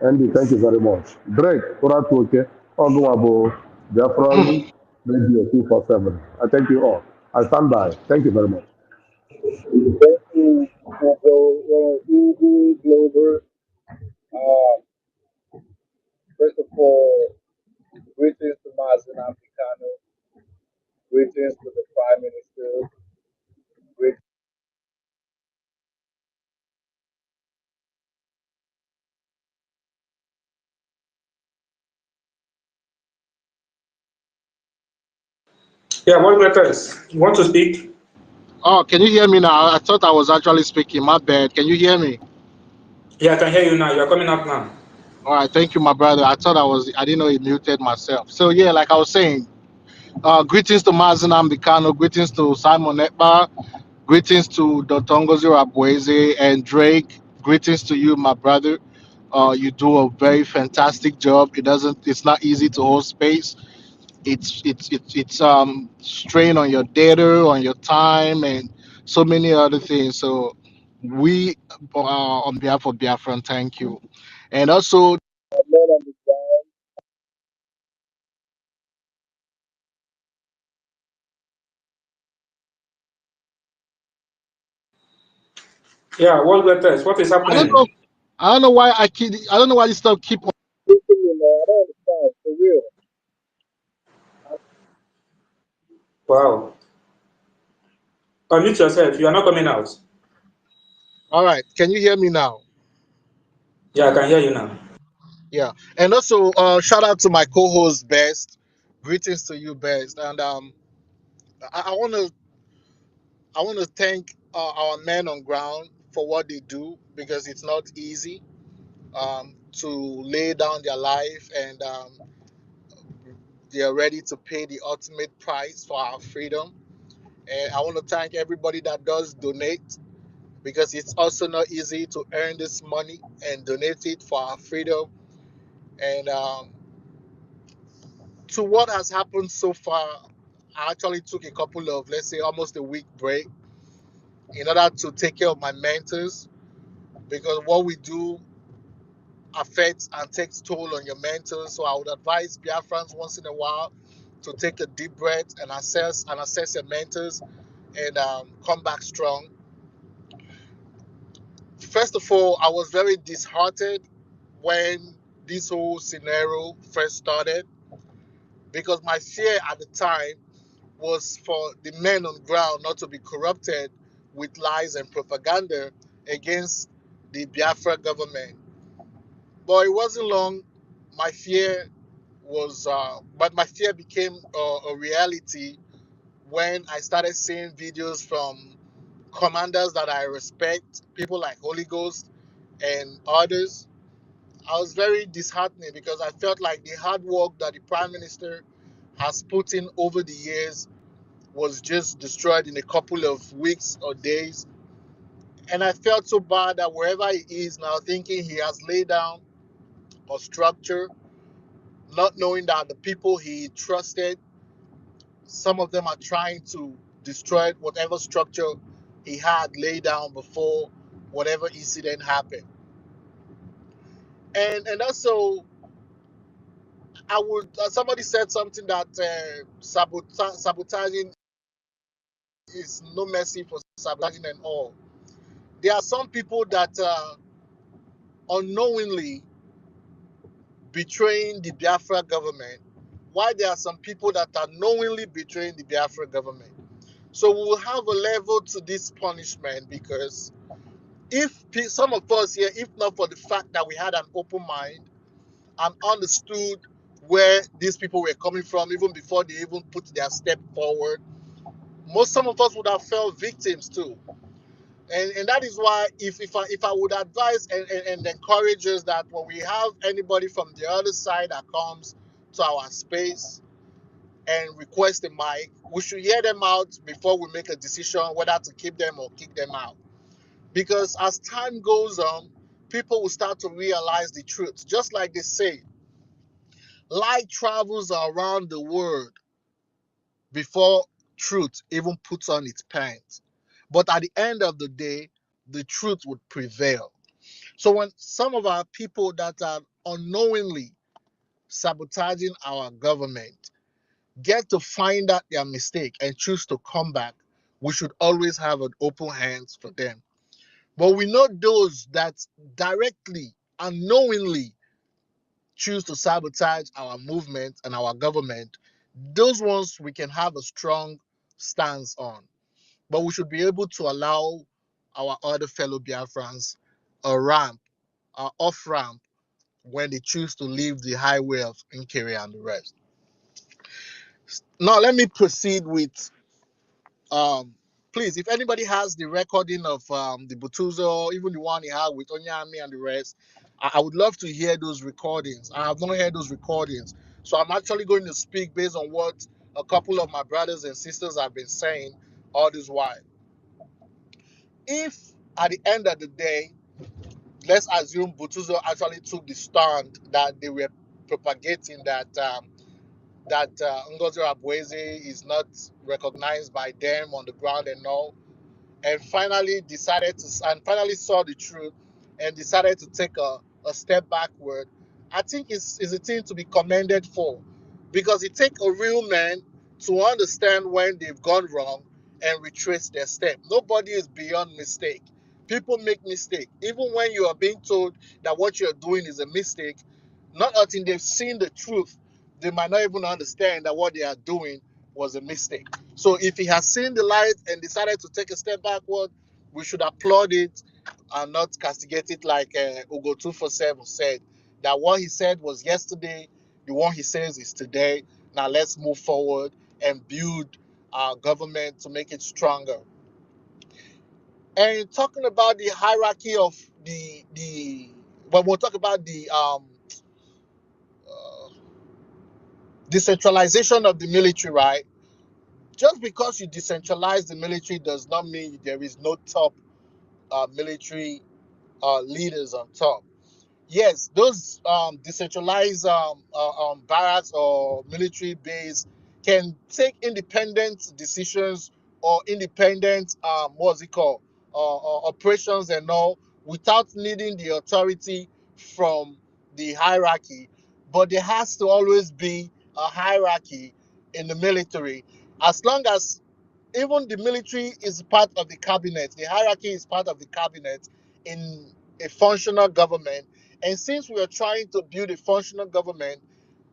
Andy, thank you very much. Drake, Uratuke, Oguwabo, Biafran Radio 247. I thank you all. I stand by. Thank you very much. Thank you, Ugo Glover. First of all, greetings to Mazen Africano, greetings to the Prime Minister, great. Yeah, what matters? You want to speak? Oh, can you hear me now? I thought I was actually speaking. My bad. Can you hear me? Yeah, I can hear you now. You're coming up now. All right, thank you, my brother. I didn't know he muted myself. So yeah, like I was saying, greetings to Mazen Ambikano, greetings to Simon Ekpa, greetings to Dotongozi Rabweze and Drake. Greetings to you, my brother. You do a very fantastic job. It's not easy to hold space. It's strain on your data, on your time, and so many other things. So we, on behalf of Biafran, thank you. And also, Yeah, what matters? What is I don't know. happening? I don't know why I don't know why this stuff keep on. I don't understand for real. Wow. Unmute yourself. You are not coming out. All right, can you hear me now? Yeah, I can hear you now. Yeah, and also shout out to my co-host Best. Greetings to you, Best. And I want to thank our men on ground for what they do because it's not easy to lay down their life and they are ready to pay the ultimate price for our freedom. And I want to thank everybody that does donate because it's also not easy to earn this money and donate it for our freedom. And to what has happened so far, I actually took a couple of, let's say, almost a week break in order to take care of my mentors, because what we do affects and takes toll on your mentors. So I would advise Biafrans once in a while to take a deep breath and assess your mentors and come back strong. First of all, I was very disheartened when this whole scenario first started, because my fear at the time was for the men on ground not to be corrupted with lies and propaganda against the Biafra government. But it wasn't long. My fear but my fear became a reality when I started seeing videos from commanders that I respect, people like Holy Ghost and others. I was very disheartened because I felt like the hard work that the Prime Minister has put in over the years was just destroyed in a couple of weeks or days. And I felt so bad that wherever he is now, thinking he has laid down a structure, not knowing that the people he trusted, some of them are trying to destroy whatever structure he had laid down before whatever incident happened. And also, I would somebody said something that sabotaging is no mercy for sabotaging and all. There are some people that unknowingly betraying the Biafra government, while there are some people that are knowingly betraying the Biafra government. So we will have a level to this punishment, because if some of us here, if not for the fact that we had an open mind and understood where these people were coming from even before they even put their step forward, some of us would have fell victims too. And that is why if I would advise and encourage us that when we have anybody from the other side that comes to our space and request a mic, we should hear them out before we make a decision whether to keep them or kick them out. Because as time goes on, people will start to realize the truth. Just like they say, light travels around the world before truth even puts on its pants. But at the end of the day, the truth would prevail. So when some of our people that are unknowingly sabotaging our government get to find out their mistake and choose to come back, we should always have an open hands for them. But we know those that directly, unknowingly choose to sabotage our movement and our government, those ones we can have a strong stance on. But we should be able to allow our other fellow Biafrans a ramp, an off ramp, when they choose to leave the highway of Nkiri and the rest. Now, let me proceed with, please, if anybody has the recording of the Buteuzo, even the one he had with Onyami and the rest, I would love to hear those recordings. I have not heard those recordings. So I'm actually going to speak based on what a couple of my brothers and sisters have been saying all this while. If at the end of the day, let's assume Buteuzo actually took the stand that they were propagating that Ngozi Abweze is not recognized by them on the ground and all, and finally finally saw the truth and decided to take a step backward. I think is a thing to be commended for, because it takes a real man to understand when they've gone wrong and retrace their step. Nobody is beyond mistake. People make mistake. Even when you are being told that what you're doing is a mistake, not until they've seen the truth, they might not even understand that what they are doing was a mistake. So if he has seen the light and decided to take a step backward, we should applaud it and not castigate it like Ugo 247 said. That what he said was yesterday, the one he says is today. Now let's move forward and build our government to make it stronger. And talking about the hierarchy of when we'll talk about the decentralization of the military, right? Just because you decentralize the military does not mean there is no top military leaders on top. yes, those decentralized barracks or military base can take independent decisions or independent what's it called operations and all without needing the authority from the hierarchy. But there has to always be a hierarchy in the military, as long as even the military is part of the cabinet. The hierarchy is part of the cabinet in a functional government. And since we are trying to build a functional government,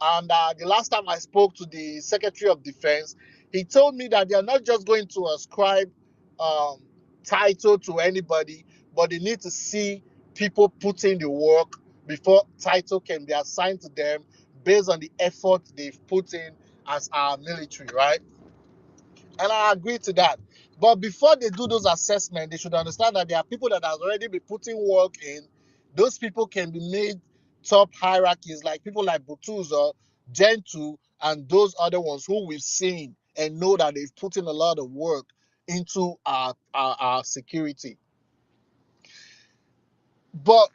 and the last time I spoke to the Secretary of Defense, he told me that they are not just going to ascribe um, title to anybody, but they need to see people put in the work before title can be assigned to them based on the effort they've put in as our military, right? And I agree to that. But before they do those assessments, they should understand that there are people that have already been putting work in. Those people can be made top hierarchies, like people like Buteuzo, Gentoo, and those other ones who we've seen and know that they've put in a lot of work into our security. But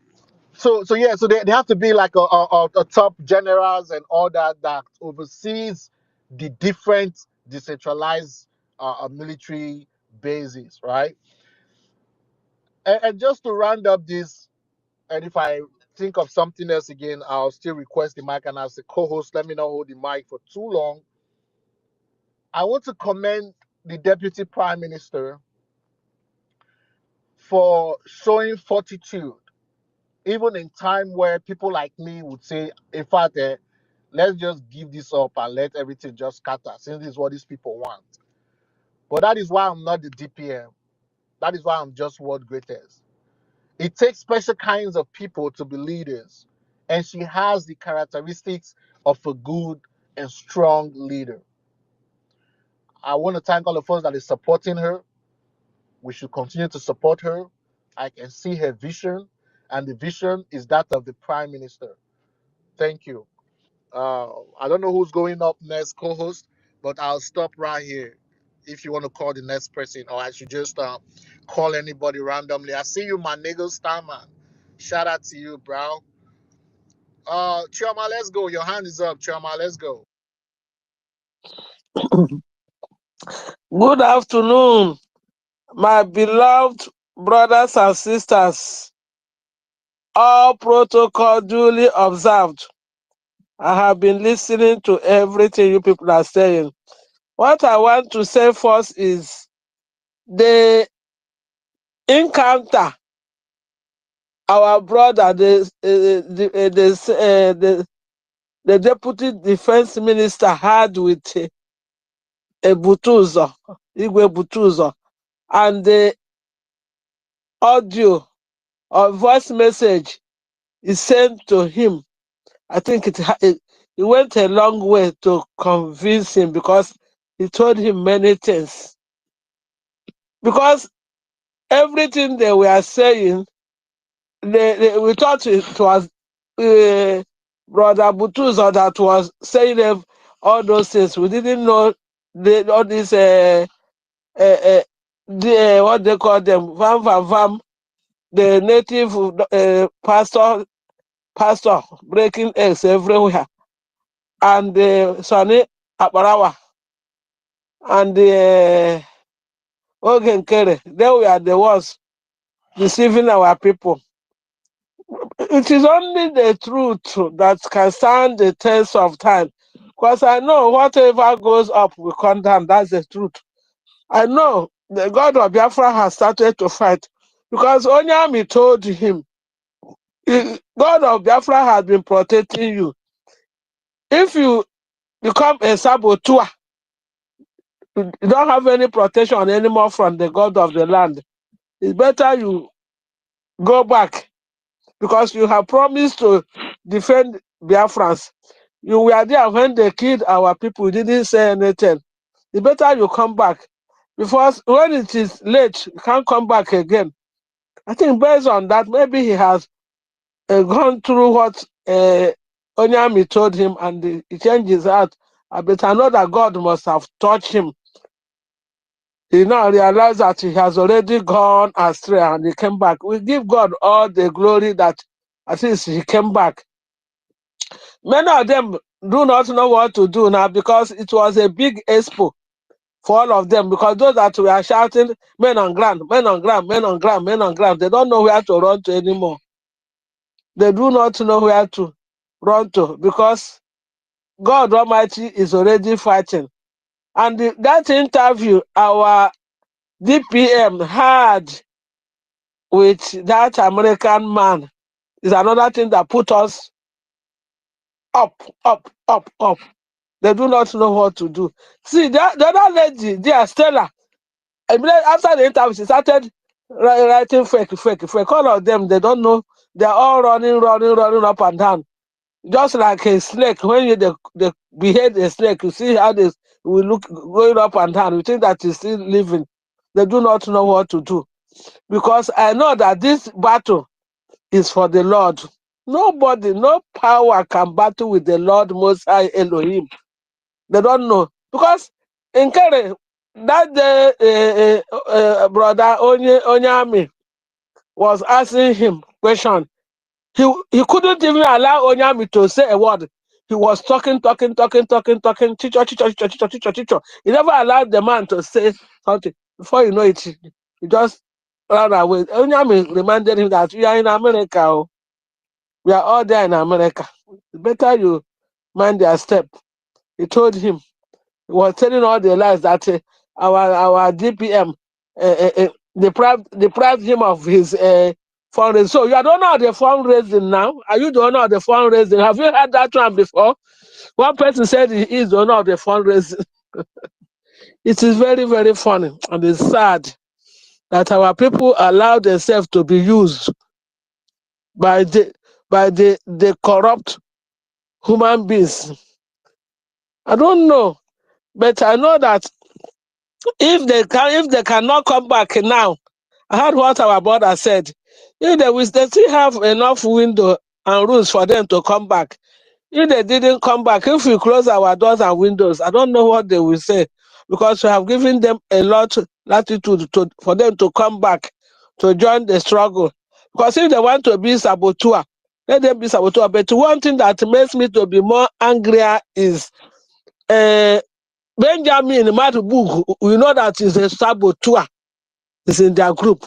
so yeah, so they have to be like a top generals and all that oversees the different decentralized military bases, right? And just to round up this, and if I think of something else again, I'll still request the mic, and as a co-host, let me not hold the mic for too long. I want to commend the Deputy Prime Minister for showing fortitude, even in time where people like me would say, in fact, let's just give this up and let everything just scatter, since this is what these people want. But that is why I'm not the DPM. That is why I'm just world greatest. It takes special kinds of people to be leaders, and she has the characteristics of a good and strong leader. I want to thank all of us that is supporting her. We should continue to support her. I can see her vision, and the vision is that of the Prime Minister. Thank you. I don't know who's going up next, co-host, but I'll stop right here. If you want to call the next person, or I should just call anybody randomly. I see you, my nigga Starman. Shout out to you, bro. Chioma, let's go. Your hand is up, Chioma. Let's go. Good afternoon, my beloved brothers and sisters. All protocol duly observed. I have been listening to everything you people are saying. What I want to say first is the encounter our brother, the deputy defense minister had with Buteuzo, Igwe Buteuzo, and the audio or voice message is sent to him. I think it went a long way to convince him, because he told him many things. Because everything they were saying, we thought it was Brother Buteuzo that was saying all those things. We didn't know all these what they call them, vam, the native pastor breaking eggs everywhere, and Sonny Aparawa and Ogenkere. They were the ones deceiving our people. It is only the truth that can stand the test of time. Because I know whatever goes up will come down. That's the truth. I know the God of Biafra has started to fight. Because Onyami told him, God of Biafra has been protecting you. If you become a saboteur, you don't have any protection anymore from the God of the land. It's better you go back, because you have promised to defend Biafrans. You were there when they killed our people. You didn't say anything. It's better you come back, because when it is late, you can't come back again. I think based on that, maybe he has gone through what Onyami told him, and he changed his heart. But I know that God must have touched him. He now realized that he has already gone astray, and he came back. We give God all the glory that At least he came back. Many of them do not know what to do now because it was a big expo for all of them, because those that were shouting, men on ground, men on ground, men on ground, men on ground, they don't know where to run to anymore. They do not know where to run to because God Almighty is already fighting. And that interview our DPM had with that American man is another thing that put us up, up, up, up. They do not know what to do. See, the other lady, dear Stella, after the interview, she started writing fake. All of them, they don't know. They're all running up and down. Just like a snake. When they behave a snake, you see how they will look going up and down. You think that is still living. They do not know what to do. Because I know that this battle is for the Lord. Nobody, no power can battle with the Lord Most High Elohim. They don't know. Because in Kere, that day, brother Onyami was asking him question. He couldn't even allow Onyami to say a word. He was talking, teacher. He never allowed the man to say something. Before you know it, he just ran away. Onyami reminded him that we are in America. Oh. We are all there in America. It's better you mind their step. He told him. He was telling all the lies that our DPM deprived him of his fundraising. So you are the owner of the fundraising now. Are you the owner of the fundraising? Have you heard that one before? One person said he is the owner of the fundraising. It is very, very funny, and it's sad that our people allow themselves to be used by the corrupt human beings. I don't know, but I know that if they cannot come back now, I heard what our brother said. If they still have enough window and rules for them to come back. If they didn't come back, if we close our doors and windows, I don't know what they will say, because we have given them a lot latitude for them to come back to join the struggle. Because if they want to be saboteur, let them be saboteur. But one thing that makes me to be more angrier is Benjamin Matubuk. We know that is a saboteur. Is in their group.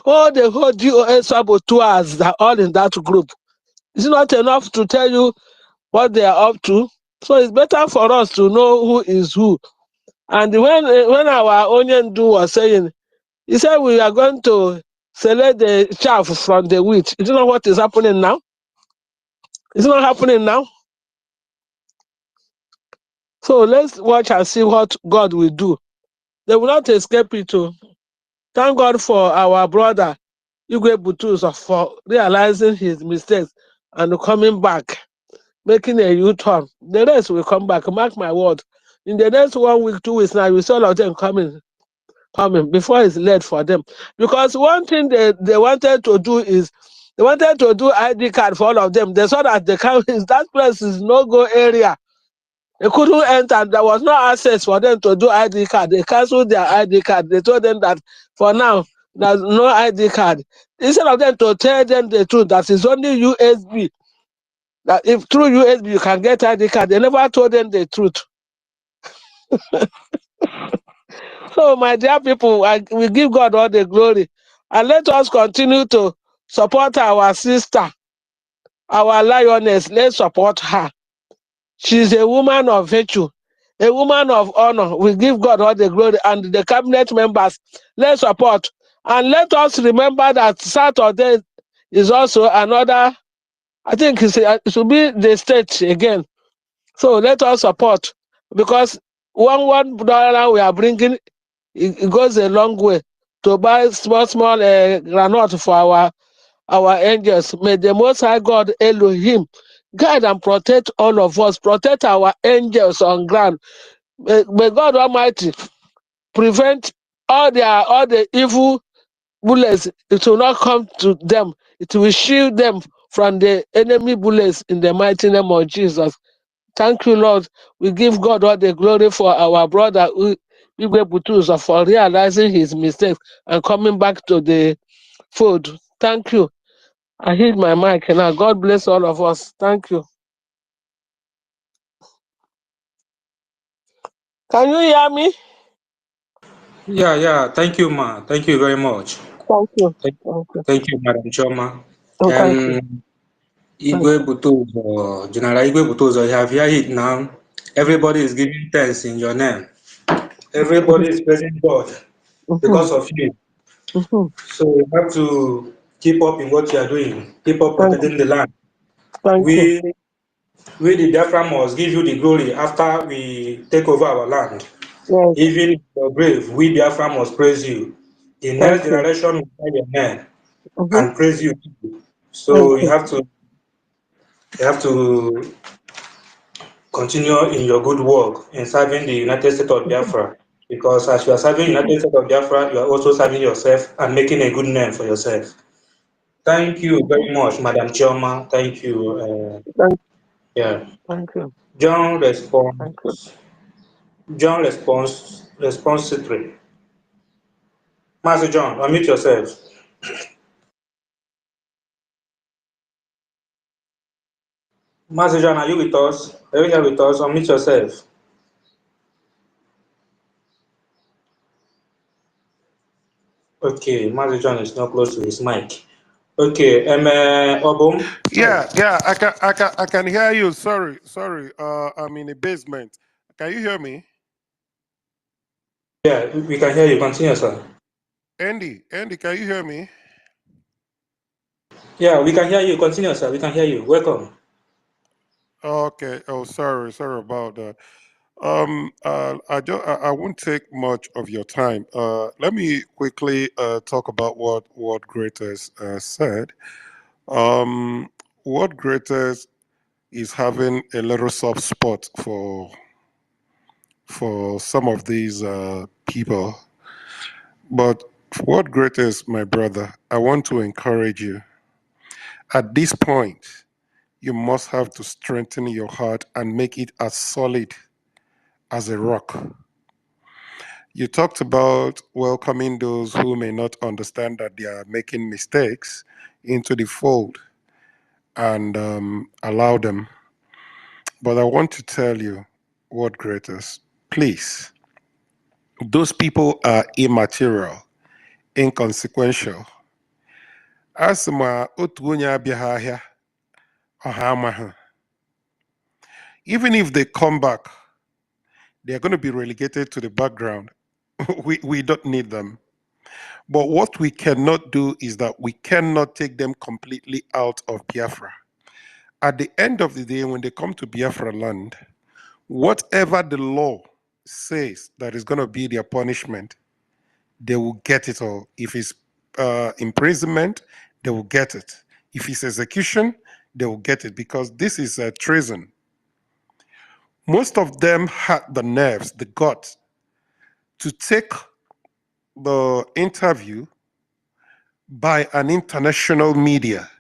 All the whole GOS saboteurs are all in that group. It's not enough to tell you what they are up to. So it's better for us to know who is who. And when our onion do was saying, he said we are going to select the chaff from the wheat. Is it not what is happening now? It's not happening now. So let's watch and see what God will do. They will not escape it too. Thank God for our brother Igwe Buteuzo for realizing his mistakes and coming back, making a U-turn. The rest will come back. Mark my word. In the next 1 week, 2 weeks now, you see all of them coming before it's late for them. Because one thing they wanted to do is they wanted to do ID card for all of them. They saw that that place is no-go area. They couldn't enter. There was no access for them to do ID card. They canceled their ID card. They told them that for now, there's no ID card. Instead of them to tell them the truth, that is only USB. That if through USB you can get ID card, they never told them the truth. So, my dear people, we give God all the glory. And let us continue to support our sister, our lioness. Let's support her. She's a woman of virtue, a woman of honor. We give God all the glory, and the cabinet members, let's support. And let us remember that Saturday is also another, I think it should be the state again. So let us support, because $1 we are bringing, it goes a long way to buy small granite for our angels. May the Most High God Elohim guide and protect all of us, protect our angels on ground. May God Almighty prevent all the evil bullets. It will not come to them. It will shield them from the enemy bullets in the mighty name of Jesus. Thank you, Lord. We give God all the glory for our brother Igwe Buteuzo for realizing his mistakes and coming back to the fold. Thank you. I hit my mic now. God bless all of us. Thank you. Can you hear me? Yeah. Thank you, ma. Thank you very much. Thank you. Thank, Thank you. thank you, Madam Choma. Oh, thank you. Thank Igwe you. Buteuzo, General Igwe Buteuzo, you have heard it now. Everybody is giving thanks in your name. Everybody is praising God Mhm, because of you. mhm. So you have to keep up in what you are doing. Keep up Thank you. protecting the land. Thank you. We, we the Biafra must give you the glory after we take over our land. Yes. Even in your grave, we Biafra must praise you. The Thank next you. generation will hear your name Mhm. and praise you. Thank So you you. have to continue in your good work in serving the United States of Mhm. Biafra. Because as you are serving Mhm. United States of Biafra, you are also serving yourself and making a good name for yourself. Thank you Mhm. very much, Madam Chioma. Thank you. Thank Yeah. thank you. John Thank you. response. John response 3. Master John, unmute yourself. Master John, are you with us? Are you here with us? Unmute yourself. Okay, Master John is not close to his mic. Okay, Obum. Yeah, I can hear you. Sorry. I'm in a basement. Can you hear me? Yeah, we can hear you. Continue, sir. Andy, can you hear me? Yeah, we can hear you. Continue, sir. We can hear you. Welcome. Okay. Oh, sorry about that. I won't take much of your time. Let me quickly talk about what Greatest said. Um, what Greatest is having a little soft spot for some of these people, but what Greatest, my brother, I want to encourage you. At this point, you must have to strengthen your heart and make it as solid as a rock. You talked about welcoming those who may not understand that they are making mistakes into the fold and allow them. But I want to tell you what Greatest, please, those people are immaterial, inconsequential. Asima otu onye abịaghị ahịa, ọha amaghị. Even if they come back, they're going to be relegated to the background. We don't need them. But what we cannot do is that we cannot take them completely out of Biafra. At the end of the day, when they come to Biafra land, whatever the law says that is going to be their punishment, they will get it all. If it's imprisonment, they will get it. If it's execution, they will get it because this is treason. Most of them had the nerves, the guts to take the interview by an international media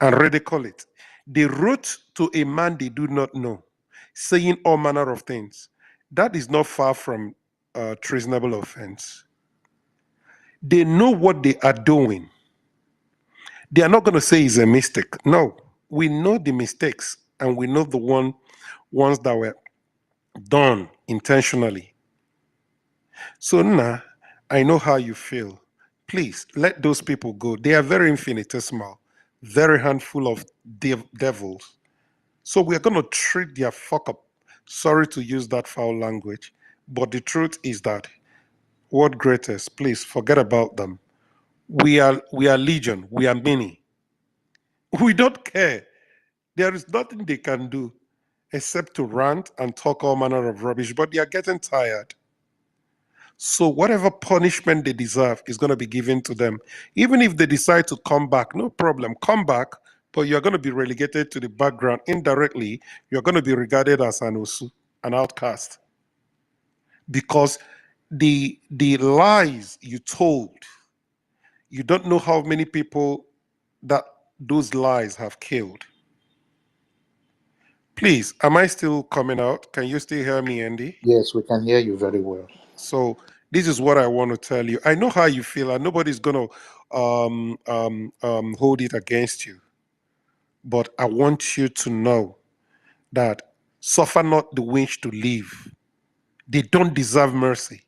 and ridicule it. They wrote to a man they do not know, saying all manner of things. That is not far from a treasonable offense. They know what they are doing. They are not going to say it's a mistake. No, we know the mistakes and we know the ones that were done intentionally. So now I know how you feel. Please let those people go. They are very infinitesimal, very handful of devils. So we're going to treat their fuck up. Sorry to use that foul language, but the truth is that what Greatest, please forget about them. We are legion. We are many. We don't care. There is nothing they can do except to rant and talk all manner of rubbish, but they are getting tired. So whatever punishment they deserve is going to be given to them. Even if they decide to come back, no problem, come back, but you're going to be relegated to the background. Indirectly, you're going to be regarded as an osu, an outcast. Because the lies you told, you don't know how many people that those lies have killed. Please, am I still coming out? Can you still hear me, Andy? Yes, we can hear you very well. So This is what I want to tell you. I know how you feel, and nobody's going to hold it against you. But I want you to know that suffer not the wish to live. They don't deserve mercy.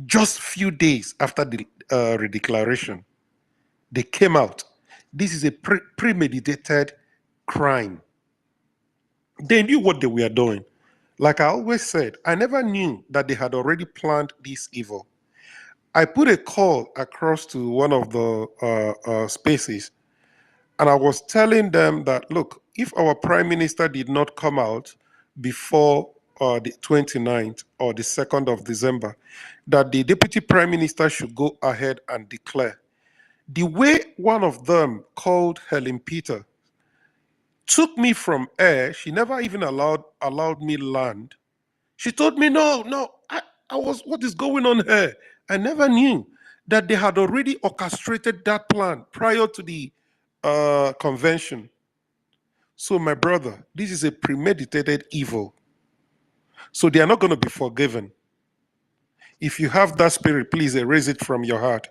Just few days after the redeclaration, they came out. This is a premeditated crime. They knew what they were doing. Like I always said, I never knew that they had already planned this evil. I put a call across to one of the spaces, and I was telling them that, look, if our prime minister did not come out before the 29th or the 2nd of December, that the deputy prime minister should go ahead and declare. The way one of them called Helen Peter took me from air, she never even allowed me land. She told me, no, I was, what is going on here? I never knew that they had already orchestrated that plan prior to the convention. So, my brother, this is a premeditated evil. So they are not going to be forgiven. If you have that spirit, please erase it from your heart.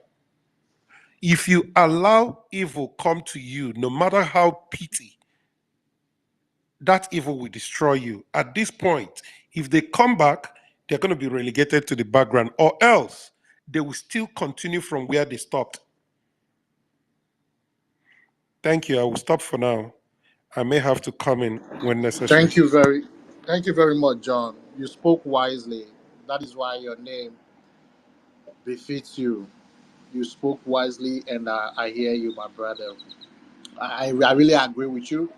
If you allow evil come to you, no matter how petty, that evil will destroy you. At this point, if they come back, they're going to be relegated to the background, or else they will still continue from where they stopped. Thank you. I will stop for now. I may have to come in when necessary. Thank you very much, John. You spoke wisely. That is why your name befits you. You spoke wisely, and I hear you, my brother. I really agree with you.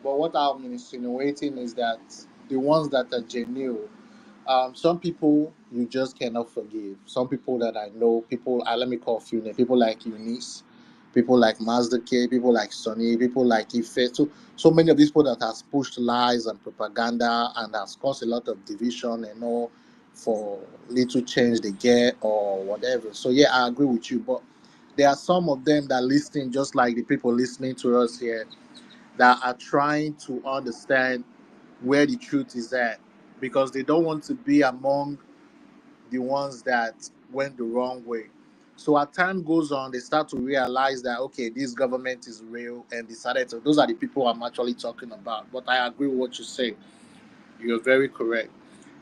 But what I'm insinuating is that the ones that are genuine, some people you just cannot forgive. Some people that I know, people, let me call a few names, people like Eunice, people like Mazda K, people like Sonny, people like Ife. So many of these people that has pushed lies and propaganda and has caused a lot of division and all for little change they get or whatever. So yeah, I agree with you. But there are some of them that listening, just like the people listening to us here, that are trying to understand where the truth is at because they don't want to be among the ones that went the wrong way. So as time goes on, they start to realize that okay, this government is real and decided to. Those are the people I'm actually talking about. But I agree with what you say. You're very correct.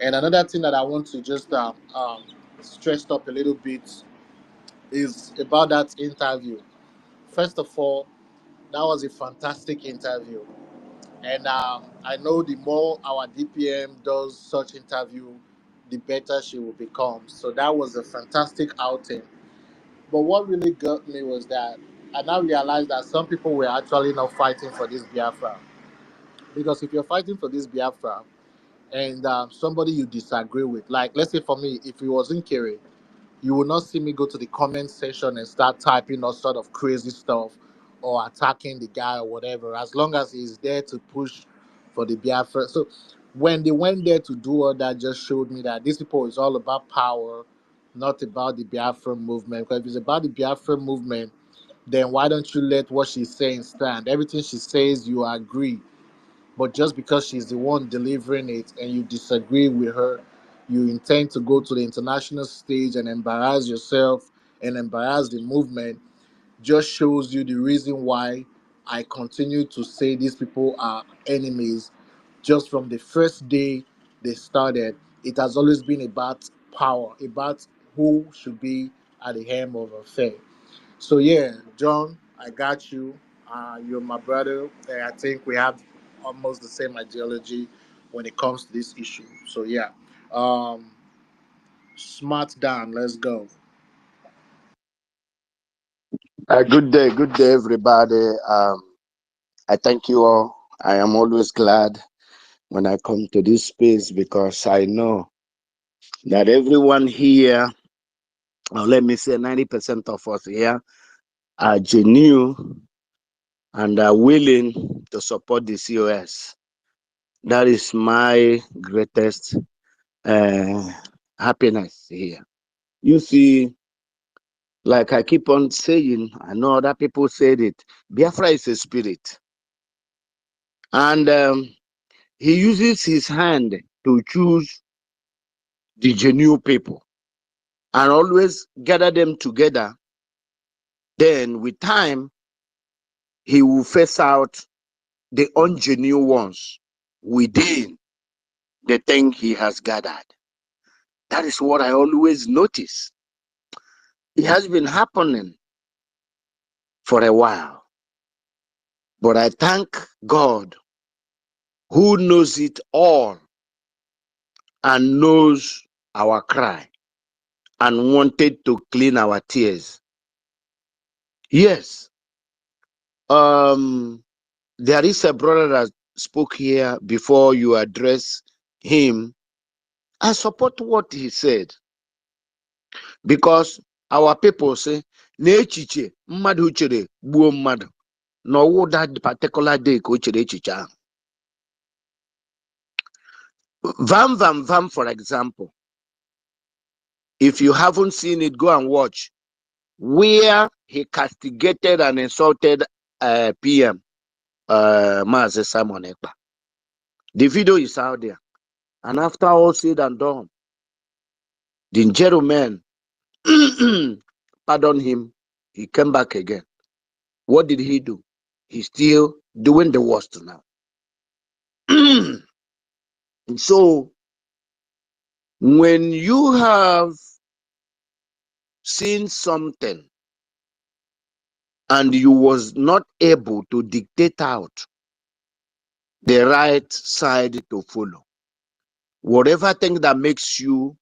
And another thing that I want to just stress up a little bit is about that interview. First of all, that was a fantastic interview. And I know the more our DPM does such interview, the better she will become. So that was a fantastic outing. But what really got me was that I now realized that some people were actually not fighting for this Biafra. Because if you're fighting for this Biafra and somebody you disagree with, like let's say for me, if it wasn't Kere, you will not see me go to the comment section and start typing all sort of crazy stuff or attacking the guy or whatever, as long as he's there to push for the Biafra. So when they went there to do all that, just showed me that these people is all about power, not about the Biafra movement. Because if it's about the Biafra movement, then why don't you let what she's saying stand? Everything she says, you agree. But just because she's the one delivering it and you disagree with her, you intend to go to the international stage and embarrass yourself and embarrass the movement, just shows you the reason why I continue to say these people are enemies. Just from the first day they started, it has always been about power, about who should be at the helm of affair. So yeah, John, I got you. You're my brother, and I think we have almost the same ideology when it comes to this issue. So yeah, um, smart down. Let's go. Good day, everybody. I thank you all. I am always glad when I come to this space because I know that everyone here, or let me say 90% of us here, are genuine and are willing to support the COS. That is my greatest uh, happiness here. You see, like I keep on saying, I know other people said it, Biafra is a spirit. And he uses his hand to choose the genuine people. and always gather them together, then with time, he will face out the ungenuine ones within the thing he has gathered. That is what I always notice. It has been happening for a while. But I thank God who knows it all and knows our cry and wanted to clean our tears. Yes, there is a brother that spoke here before you address him. I support what he said because our people say, n'echiche mmadụ chere gbuo mmadụ no that particular day ka o chere echiche ahụ. Vam, for example, if you haven't seen it, go and watch where he castigated and insulted PM Mazi Simon Ekpa. The video is out there. And after all said and done, the gentleman pardoned him. He came back again. What did he do? He's still doing the worst now. And so, when you have seen something and you was not able to dictate out the right side to follow, whatever thing that makes you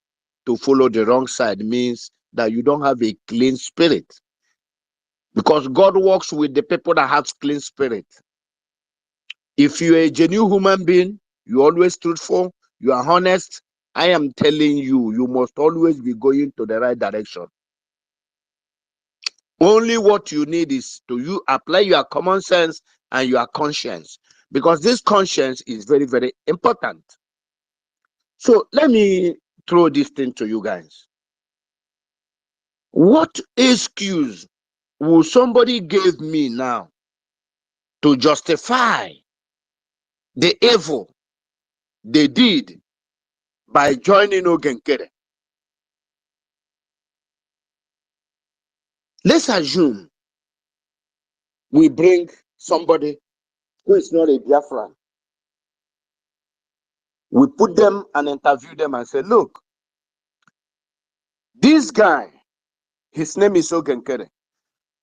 to follow the wrong side means that you don't have a clean spirit. Because God works with the people that have clean spirit. If you're a genuine human being, you're always truthful, you are honest, I am telling you, you must always be going to the right direction. Only what you need is to you apply your common sense and your conscience, because this conscience is very, very important. So let me throw this thing to you guys. What excuse will somebody give me now to justify the evil they did by joining Ogenkere? Let's assume we bring somebody who is not a Biafran. We put them and interview them and say, look, this guy, his name is Ogenkere.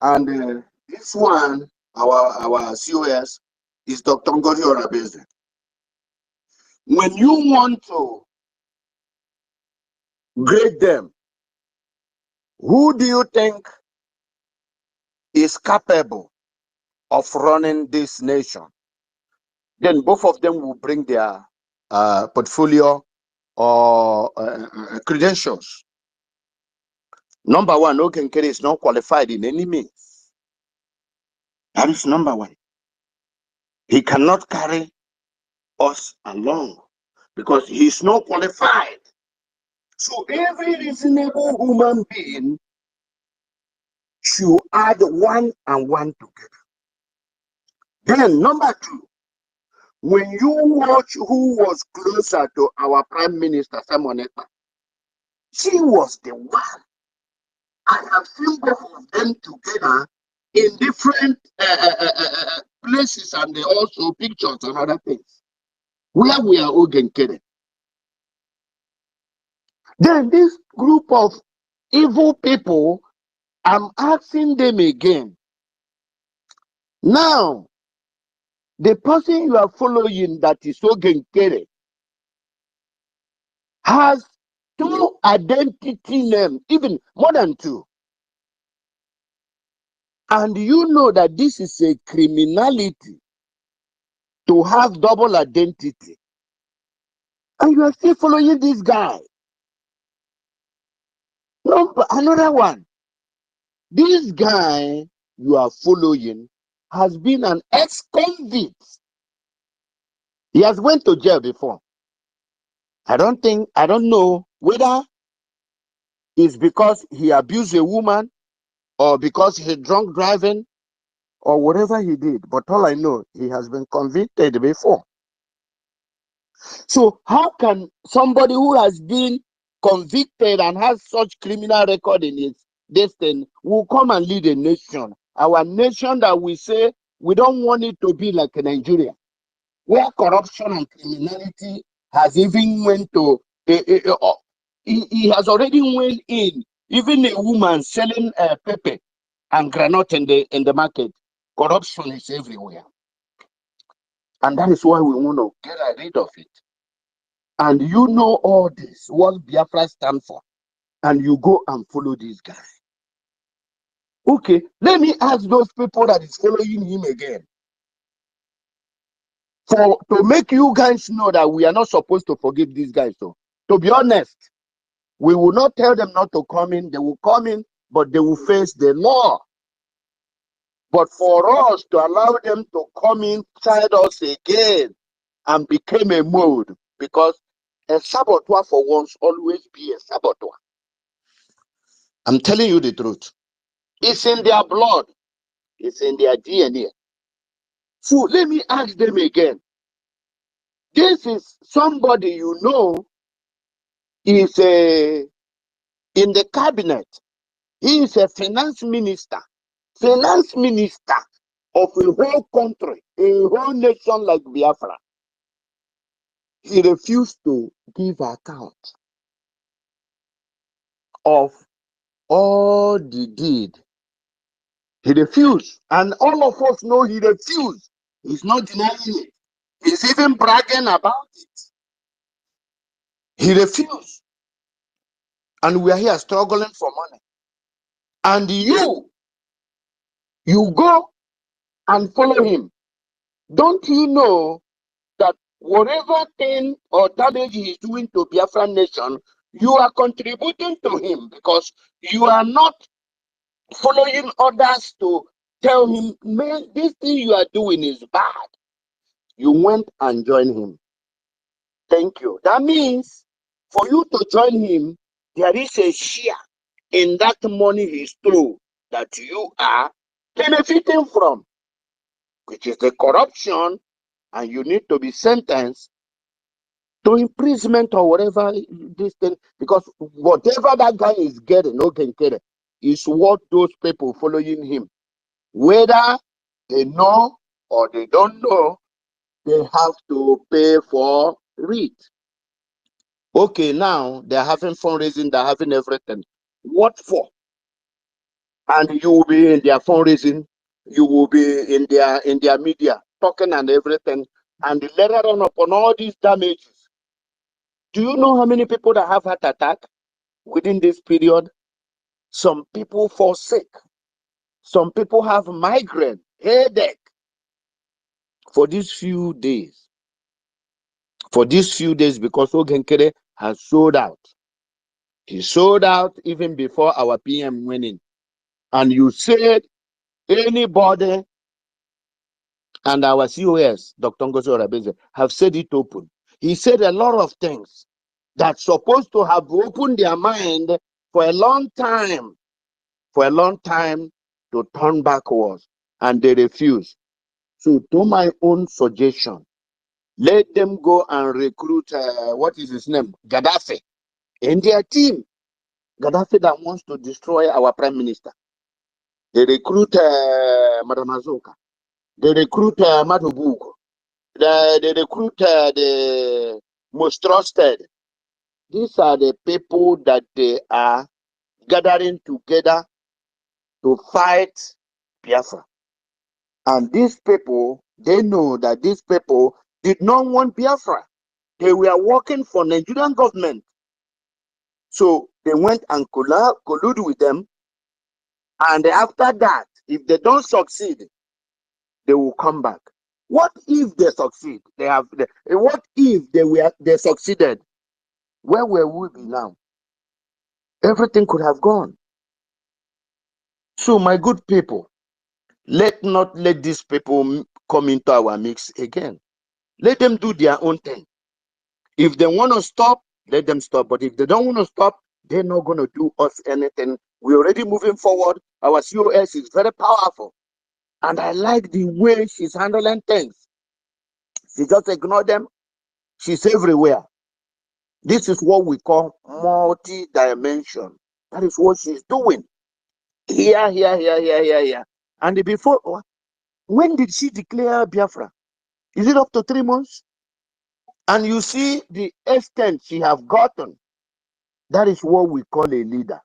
And this one, our COS, is Dr. Ngori Orabeze. When you want to grade them, who do you think is capable of running this nation? Then both of them will bring their portfolio or credentials. Number one, Ogenkere is not qualified in any means. That is number one. He cannot carry us along because he is not qualified. So every reasonable human being should add 1 and 1 together. Then number two, when you watch who was closer to our Prime Minister, Simon Ekpa, she was the one. I have seen both of them together in different places, and they also pictures and other things where we are Ogenkere. Then this group of evil people, I'm asking them again. Now, the person you are following that is Ogenkere has 2 identity names, even more than 2. And you know that this is a criminality to have double identity. And you are still following this guy. No, but another one. This guy you are following has been an ex-convict. He has went to jail before. I don't know whether it's because he abused a woman or because he drunk driving or whatever he did. But all I know, he has been convicted before. So how can somebody who has been convicted and has such criminal record in his destiny will come and lead a nation. Our nation that we say we don't want it to be like Nigeria, where corruption and criminality has even went to he has already went in. Even a woman selling pepper and granite in the market, corruption is everywhere, and that is why we want to get rid of it. And you know all this, what Biafra stand for, and you go and follow this guy. Okay, let me ask those people that is following him again, to make you guys know that we are not supposed to forgive these guys. So, to be honest, we will not tell them not to come in. They will come in, but they will face the law. But for us to allow them to come inside us again and become a mode, because a saboteur for once always be a saboteur. I'm telling you the truth. It's in their blood. It's in their DNA. So let me ask them again. This is somebody you know is in the cabinet. He is a finance minister of a whole country, a whole nation like Biafra. He refused to give account of all the deed. He refused. And all of us know he refused. He's not denying it. He's even bragging about it. He refused. And we are here struggling for money. And you go and follow him. Don't you know that whatever thing or damage he is doing to Biafran nation, you are contributing to him, because you are not following others to tell him, man, this thing you are doing is bad. You went and joined him. Thank you. That means for you to join him, there is a share in that money he stole that you are benefiting from, which is the corruption, and you need to be sentenced to imprisonment or whatever this thing, because whatever that guy is getting, is what those people following him, whether they know or they don't know, they have to pay for it. Okay, now they're having fundraising, they're having everything. What for? And you will be in their fundraising, you will be in their media talking and everything, and later on upon all these damages. Do you know how many people that have heart attack within this period? Some people fall sick. Some people have migraine, headache for these few days. Because Ogenkere has sold out. He sold out even before our PM winning. And you said anybody, and our COS, Dr. Ngozi Orabeze, have said it open. He said a lot of things that's supposed to have opened their mind for a long time to turn backwards, and they refuse. So, to my own suggestion, let them go and recruit, what is his name? Gaddafi, in their team. Gaddafi that wants to destroy our prime minister. They recruit Madam Azoka. They recruit Madubuko. They recruit the most trusted. These are the people that they are gathering together to fight Biafra. And these people, they know that these people did not want Biafra. They were working for Nigerian government. So they went and collude with them. And after that, if they don't succeed, they will come back. What if they succeed? What if they succeeded? Where will we be now? Everything could have gone. So, my good people, let not let these people come into our mix again. Let them do their own thing. If they want to stop, let them stop. But if they don't want to stop, they're not going to do us anything. We're already moving forward. Our COS is very powerful. And I like the way she's handling things. She just ignore them. She's everywhere. This is what we call multi-dimension. That is what she's doing. Here, here, here, here, here, here. And before, when did she declare Biafra? Is it up to 3 months? And you see the extent she have gotten. That is what we call a leader.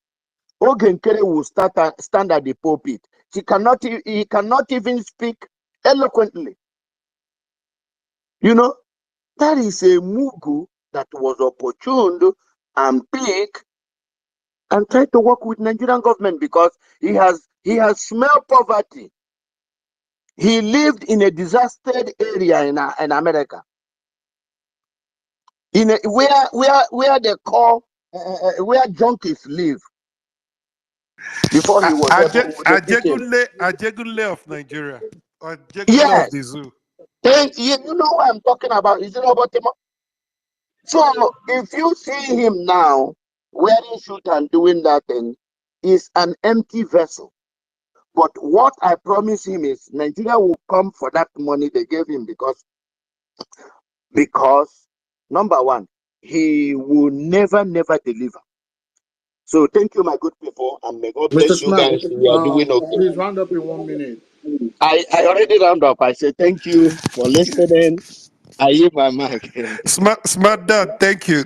Ogenkere will stand at the pulpit. He cannot even speak eloquently. You know, that is a Mugu that was opportune and big and tried to work with Nigerian government because he has smelled poverty. He lived in a disastered area in America, where they call where junkies live. Before he was able to teach him. Ajegunle of Nigeria. Or Ajegunle of Yes, the zoo. you know what I'm talking about. Is it about him? So if you see him now wearing suit and doing that thing, is an empty vessel. But what I promise him is Nigeria will come for that money they gave him because number one, he will never deliver. So thank you, my good people, and may God Mr. bless you Smart, guys. You are doing okay. please round up in 1 minute. I already round up. I say thank you for listening. I use my mic. Smart dad, thank you.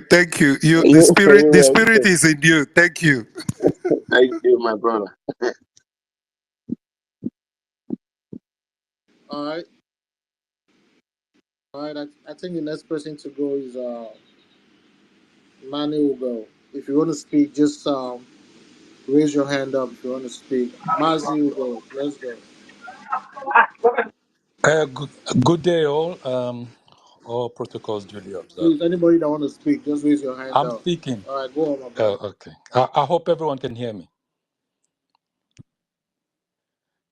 You You're the spirit welcome. is in you. Thank you. Thank you, my brother. All right. All right. I think the next person to go is Manny will go. If you want to speak, just raise your hand up if you want to speak. Mazi will go. Let's go. Good, good day, all. All protocols duly observed. Please, anybody that want to speak, just raise your hand I'm up. speaking. All right, go on, my brother. Okay. I hope everyone can hear me.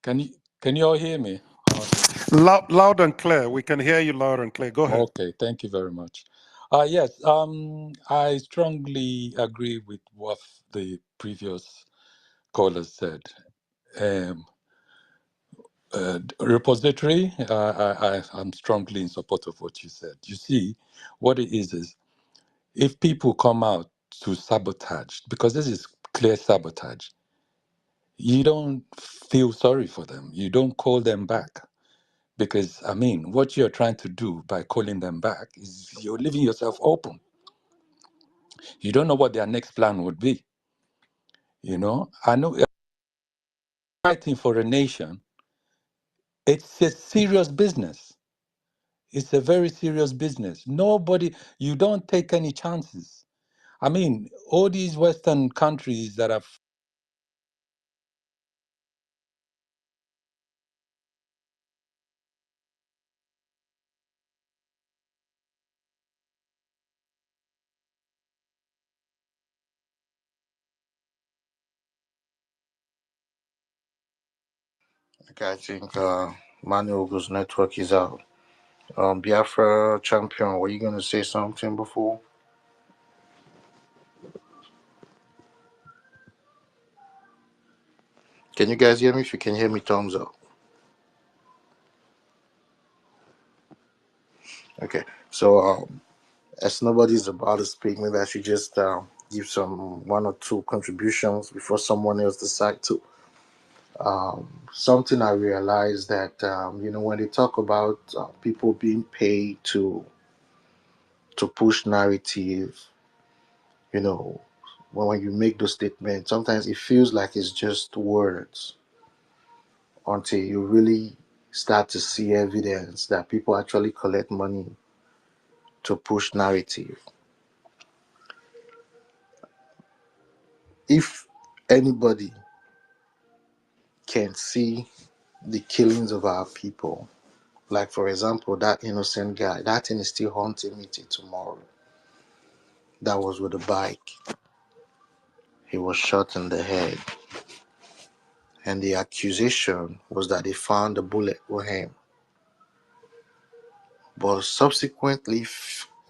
Can you all hear me? Loud and clear. We can hear you loud and clear. Go ahead. Okay. Thank you very much. Yes. I strongly agree with what the previous callers said. Um, repository. I'm strongly in support of what you said. You see, what it is if people come out to sabotage, because this is clear sabotage, you don't feel sorry for them. You don't call them back. Because, I mean, what you're trying to do by calling them back is you're leaving yourself open. You don't know what their next plan would be. You know, I know fighting for a nation, it's a serious business. It's a very serious business. You don't take any chances. I mean, all these Western countries that have Okay, I think Manuel's network is out. Biafra champion, were you gonna say something before? Can you guys hear me? If you can hear me, thumbs up. Okay, so as nobody's about to speak, maybe I should just give some one or two contributions before someone else decide to. Something I realized that when they talk about people being paid to push narrative, you know, when you make those statements, sometimes it feels like it's just words until you really start to see evidence that people actually collect money to push narrative. If anybody can see the killings of our people, like for example, that innocent guy, that thing is still haunting me till tomorrow. That was with a bike. He was shot in the head. And the accusation was that they found a bullet with him. But subsequently,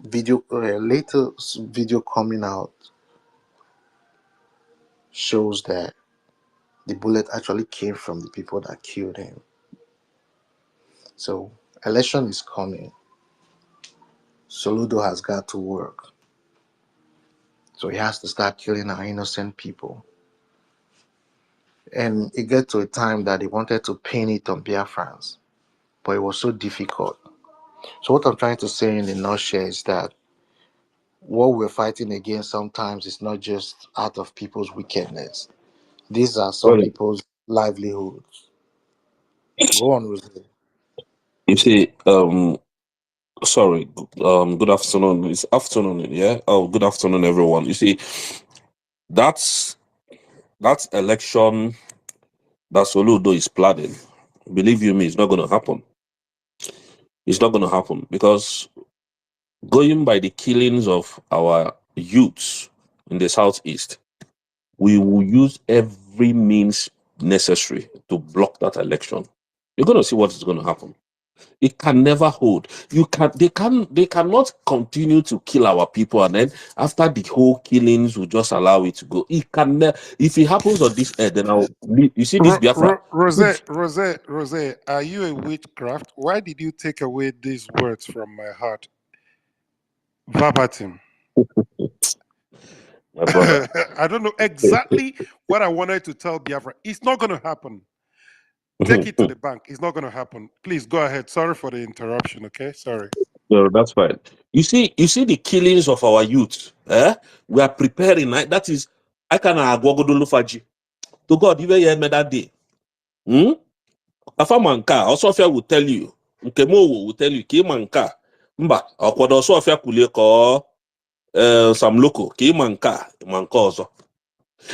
later video coming out shows that the bullet actually came from the people that killed him. So election is coming. Soludo has got to work. So he has to start killing our innocent people. And it got to a time that he wanted to pin it on Biafrans, but it was so difficult. So what I'm trying to say in a nutshell is that what we're fighting against sometimes is not just out of people's wickedness. These are some Well, people's livelihoods. Go on with it. you see, sorry, good afternoon. It's afternoon, yeah. Oh, good afternoon, everyone. You see, that's election that Soludo is planning. Believe you me, it's not going to happen. It's not going to happen because going by the killings of our youths in the southeast, we will use every means necessary to block that election. You're going to see what is going to happen. It can never hold. They cannot continue to kill our people, and then after the whole killings will just allow it to go. It can if it happens on this earth, then you see this Biafra. Rose, are you a witchcraft? Why did you take away these words from my heart? Verbatim. My brother. I don't know exactly what I wanted to tell Biafra. It's not going to happen. Take it to the bank. It's not going to happen. Please go ahead. Sorry for the interruption. Okay, sorry. No, that's fine. You see the killings of our youth. We are preparing. That is, I can faji. To God, even hear me that day. Afamanka, Osofia will tell you. Nkemo will tell you. Kimanka. Mba, Okwado Osofia kule ko some local. Kimanka, manka also.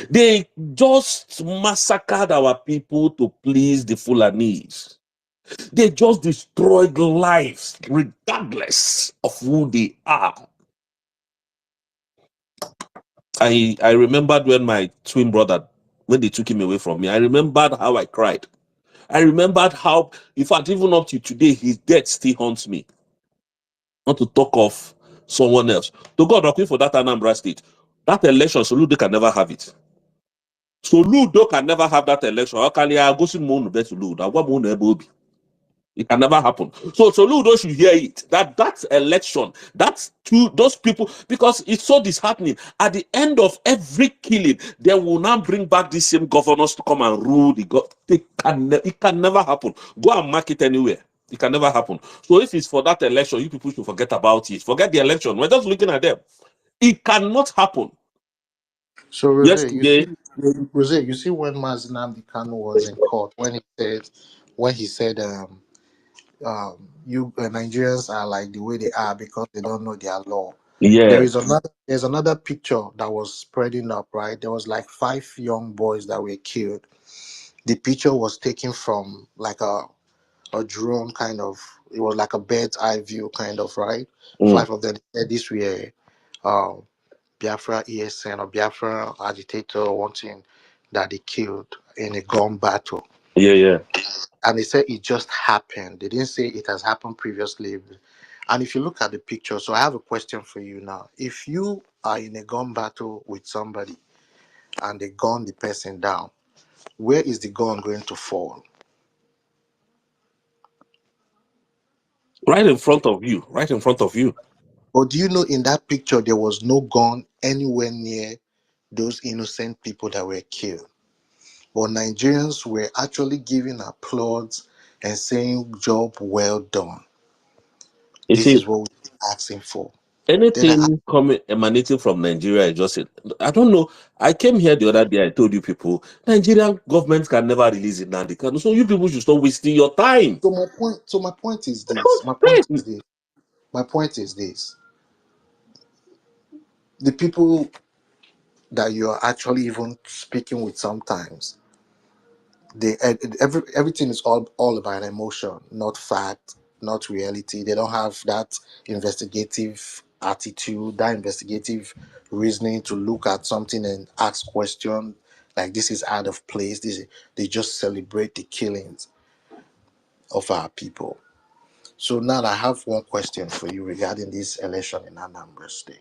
They just massacred our people to please the Fulanese. They just destroyed lives regardless of who they are. I remembered when my twin brother, when they took him away from me, I remembered how I cried. I remembered how, in fact, even up to today, his death still haunts me. Not to talk of someone else. To God, looking for that Anambra state. That election, Soludo can never have it. Soludo can never have that election. How can I go see Mono to Ludo? It can never happen. So Soludo should hear it. That election, that's to those people, because it's so disheartening. At the end of every killing, they will now bring back these same governors to come and rule the it can never happen. Go and mark it anywhere. It can never happen. So if it's for that election, you people should forget about it. Forget the election. We're just looking at them. It cannot happen. So Rose, Yesterday, you see when Mazinam Kanu was in court when he said you Nigerians are like the way they are because they don't know their law. yes, There's another picture that was spreading up, right? There was like 5 young boys that were killed. The picture was taken from like a drone kind of, it was like a bird's eye view kind of, right? 5 of them said this were uh, Biafra ESN or Biafra agitator wanting that they killed in a gun battle. yeah. And they said it just happened. They didn't say it has happened previously. And if you look at the picture, so I have a question for you now. If you are in a gun battle with somebody and they gun the person down, where is the gun going to fall? Right in front of you. Right in front of you. But do you know in that picture there was no gun anywhere near those innocent people that were killed? But Nigerians were actually giving applause and saying, "Job well done." You This see, is what we're asking for. Then anything coming emanating from Nigeria is just it. I don't know. I came here the other day. I told you people, Nigerian government can never release it now. They can. So you people should stop wasting your time. my point is this. My point is this. The people that you are actually even speaking with sometimes, everything is all about emotion, not fact, not reality. They don't have that investigative attitude, that investigative reasoning to look at something and ask questions like this is out of place. They just celebrate the killings of our people. So now I have one question for you regarding this election in Anambra State.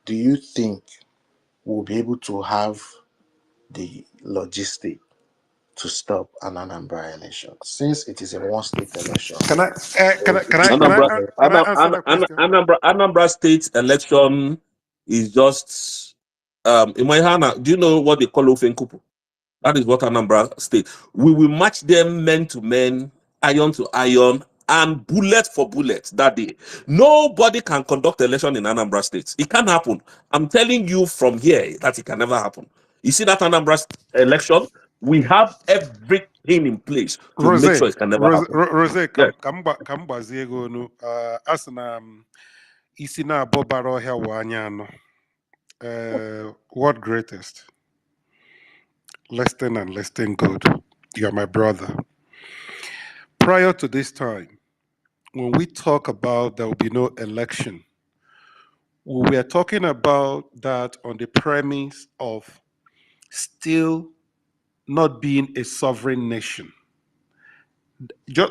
Do you think we'll be able to have the logistic to stop an Anambra election, since it is a one-state election? Can I answer that question? Anambra State election is just in my hand. Do you know what they call Ofenkupu? That is what Anambra State. We will match them men to men, iron to iron, and bullet for bullet that day. Nobody can conduct election in Anambra State. It can't happen. I'm telling you from here that it can never happen. You see that Anambra election, we have everything in place to make sure it can never happen. Rose, Yes. ka m gbazie gị onu a sị na isi na-abọ bara ọhịa wụ anya anọ. What greatest? Listen and listen good. You are my brother. Prior to this time, when we talk about there will be no election, we were talking about that on the premise of still not being a sovereign nation.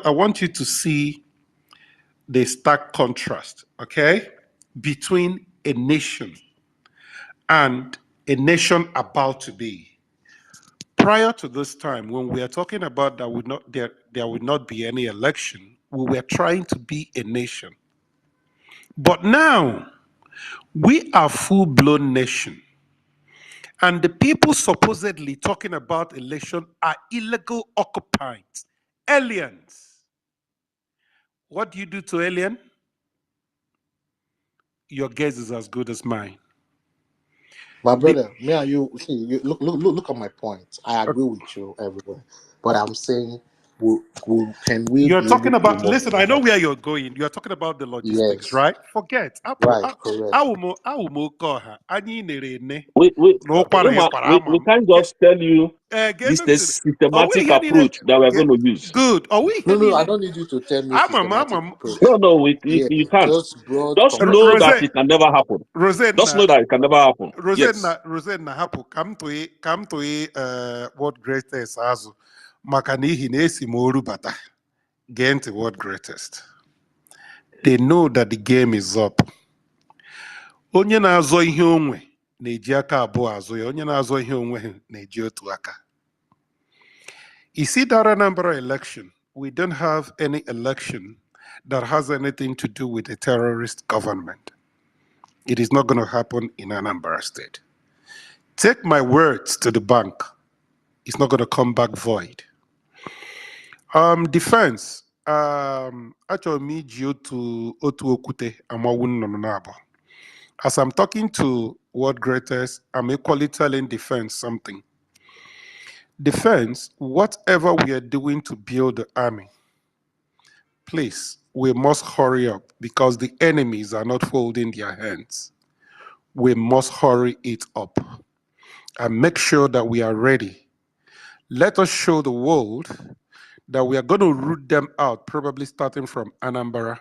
I want you to see the stark contrast, okay, between a nation and a nation about to be. Prior to this time, when we are talking about that there would not be any election, we were trying to be a nation. But now we are full-blown nation. And the people supposedly talking about election are illegal occupiers, aliens. What do you do to alien? Your guess is as good as mine. My brother, me and you, see, you look at my point. I agree with you everywhere, but I'm saying, can we You're be able talking to about, listen, I know mobilize? where you're going. You're talking about the logistics, Yes, right? Forget. right, correct. We can't just tell you this is the Are we systematic hearing approach that we're going to use. good? Are we No, I hearing don't need you to tell me systematic I'm approach. No, Yeah, you can't. just broad Just know that Rosette, it can never happen. Just know Rosanna, that it can never happen. Yes. Rosanna, hapu come to what greatest azụ maka n'ihi na esi m oru bata gee ntị what greatest. They know that the game is up. Onye na-azọ ihe onwe na-eji aka abụọ azụ ya, onye na-azọ ihe onwe na-eji otu aka. You see that Anambra election, we don't have any election that has anything to do with a terrorist government. It is not going to happen in Anambra State. Take my words to the bank. It's not going to come back void. Defense. Achọrọ m iji otu okwute amawu nnụnụ n'abọ. As I'm talking to World Greatest, I'm equally telling Defense something. Defense, whatever we are doing to build the army, please, we must hurry up because the enemies are not folding their hands. We must hurry it up and make sure that we are ready. Let us show the world that we are going to root them out, probably starting from Anambra.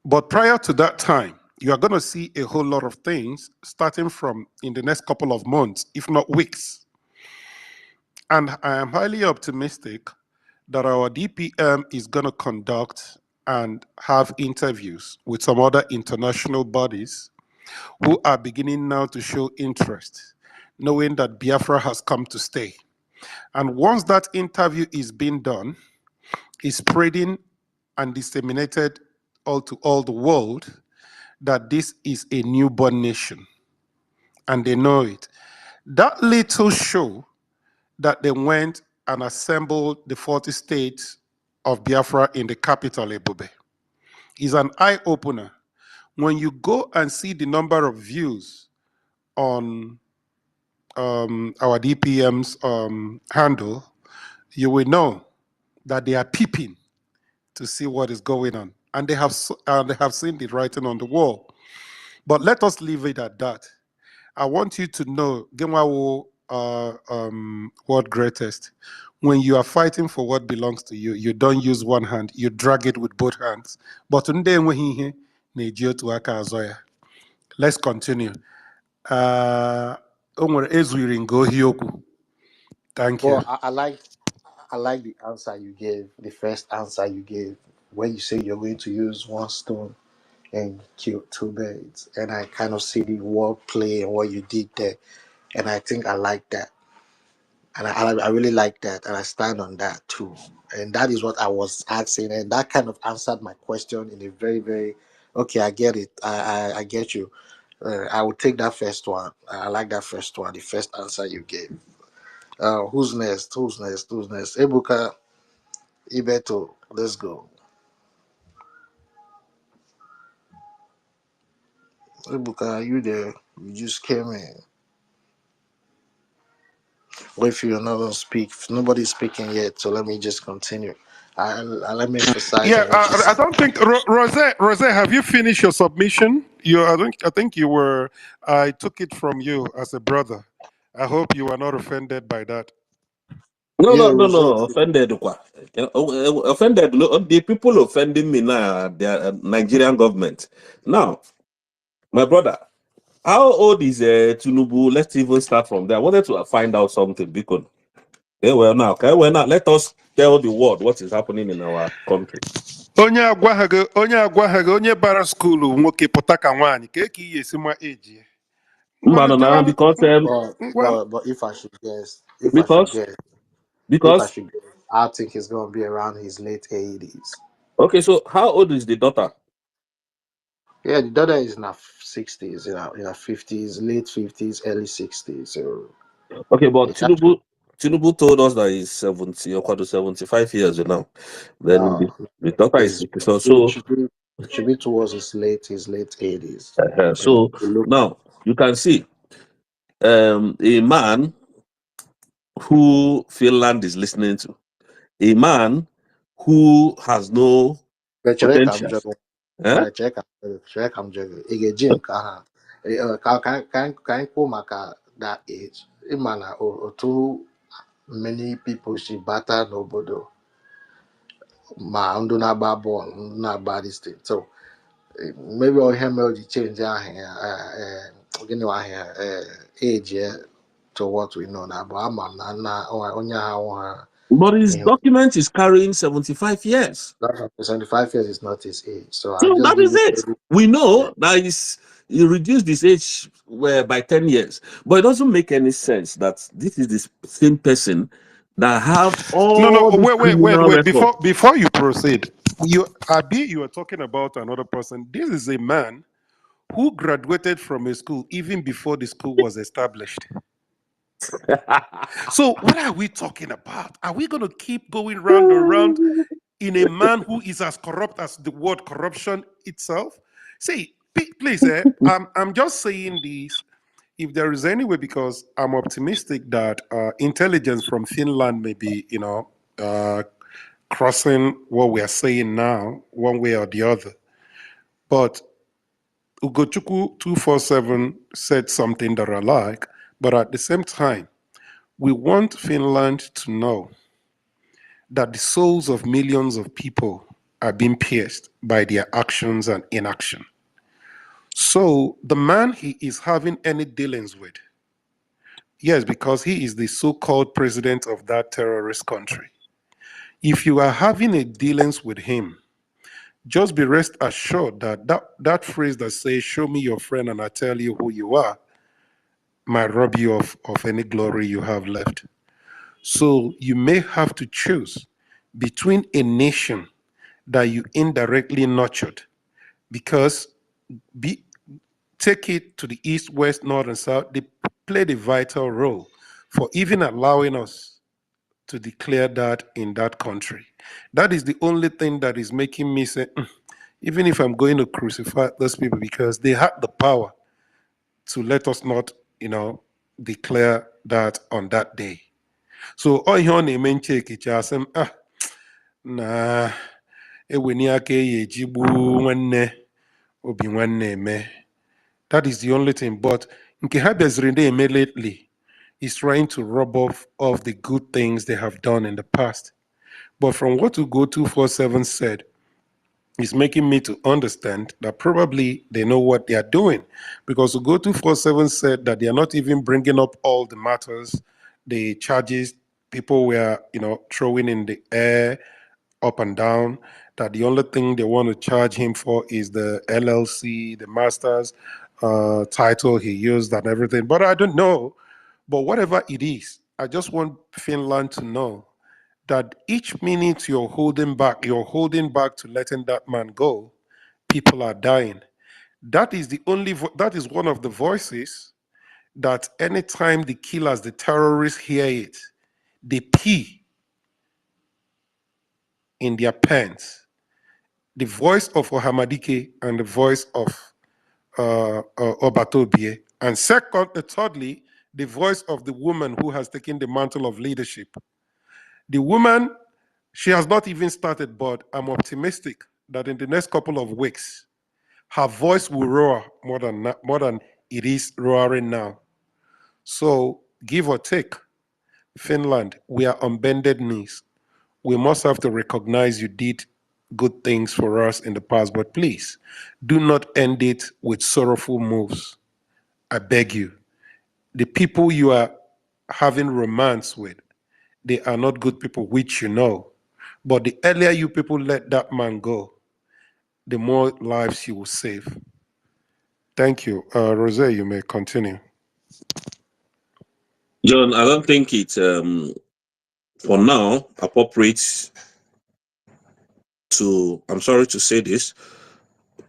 But prior to that time, you are going to see a whole lot of things starting from in the next couple of months, if not weeks. And I am highly optimistic that our DPM is going to conduct and have interviews with some other international bodies who are beginning now to show interest, knowing that Biafra has come to stay. And once that interview is being done, is spreading and disseminated all to all the world that this is a newborn nation. And they know it. That little show that they went and assembled the 40 states of Biafra in the capital, Ebube, is an eye-opener. When you go and see the number of views on our DPM's handle, you will know that they are peeping to see what is going on. And they have seen the writing on the wall. But let us leave it at that. I want you to know, what greatest. When you are fighting for what belongs to you, you don't use one hand, you drag it with both hands. But let's continue. Thank you. Well, I like the answer you gave, the first answer you gave, when you say you're going to use one stone and kill two birds. And I kind of see the wordplay and what you did there. And I think I like that. And I really like that. And I stand on that too. And that is what I was asking. And that kind of answered my question in a very, very Okay, I get it. I get you. I will take that first one. I like that first one. The first answer you gave. Who's next? Who's next? Who's next? Ebuka, Ibeto. Let's go. Ebuka, are you there? You just came in. Well, if you're not gonna speak, if nobody's speaking yet, so let me just continue. Let me emphasize Yeah, on what you I said. don't think Rose, have you finished your submission? I think you were. I took it from you as a brother. I hope you are not offended by that. No, Yeah, no, no, Rosette. no. Offended. Kwa. Offended. The people offending me now, they are Nigerian government. Now, my brother, how old is Tinubu? Let's even start from there. I wanted to find out something because okay, well now, let us tell the world what is happening in our country. Onye bara skuulu nwoke pụta ka nwaanyị ka ị esi ma eji ya. Ngwanụ Mbano, jewelụ because ngwanụ. But if I should guess, because if I because should guess, I think he's gonna be around his late 80s. okay, so how old is the daughter? Yeah, the daughter is in her 60s, in her 50s, late 50s, early 60s. So Okay, but it actually, Tinubu told us that he's 70 or to 75 years now. Then no, the daughter is it's 50. So it so should be towards his late 80s. You know, so you look. now you can see a man who Finland is listening to, a man who has no But potential. Eh? check I'm joking. Again, can go maka that age. Imana or too many people she battered n'obodo ma ndụ na-agba bọọlụ ndụ na-agba this thing. So maybe all him will change gịnị wa age to what we know now. But ama m na onye ha wụ ha But his ihe. document is carrying 75 years. 75 years is not his age. So I So just that give is you it. We know that he reduced his age by 10 years. But it doesn't make any sense that this is the same person that have No, all this criminal wait. record. Before you proceed, you are talking about another person. This is a man who graduated from a school even before the school was established. So what are we talking about? Are we going to keep going round and round in a man who is as corrupt as the word corruption itself? See, please, I'm just saying this. If there is any way, because I'm optimistic that intelligence from Finland may be, crossing what we are saying now, one way or the other. But Ugochukwu 247 said something that I like, but at the same time, we want Finland to know that the souls of millions of people are being pierced by their actions and inaction. So the man he is having any dealings with, yes, because he is the so-called president of that terrorist country. If you are having a dealings with him, just be rest assured that phrase that says, show me your friend and I tell you who you are, might rob you of any glory you have left. So you may have to choose between a nation that you indirectly nurtured, because take it to the east, west, north, and south, they played a vital role for even allowing us to declare that in that country. That is the only thing that is making me say, even if I'm going to crucify those people, because they had the power to let us not, declare that on that day. So all here on a main check it na eweni aka ejigbu nwanne obi nwanne eme. That is the only thing. But nke ha bịaziri na-eme lately is trying to rub off of the good things they have done in the past. But from what Ugo 247 said, is making me to understand that probably they know what they are doing, because Ugo 247 said that they are not even bringing up all the matters, the charges people were, throwing in the air, up and down, that the only thing they want to charge him for is the LLC, the master's title he used and everything. But I don't know. But whatever it is, I just want Finland to know that each minute you're holding back to letting that man go, people are dying. That is the only that is one of the voices that anytime the killers, the terrorists hear it, they pee in their pants. The voice of Ohamadike and the voice of Obatobie. And thirdly, the voice of the woman who has taken the mantle of leadership. The woman, she has not even started, but I'm optimistic that in the next couple of weeks, her voice will roar more than it is roaring now. So give or take, Finland, we are on bended knees. We must have to recognize you did good things for us in the past, but please do not end it with sorrowful moves. I beg you. The people you are having romance with, they are not good people, which you know. But the earlier you people let that man go, the more lives you will save. Thank you. Rose, you may continue. John, I don't think it, for now, appropriate to, I'm sorry to say this,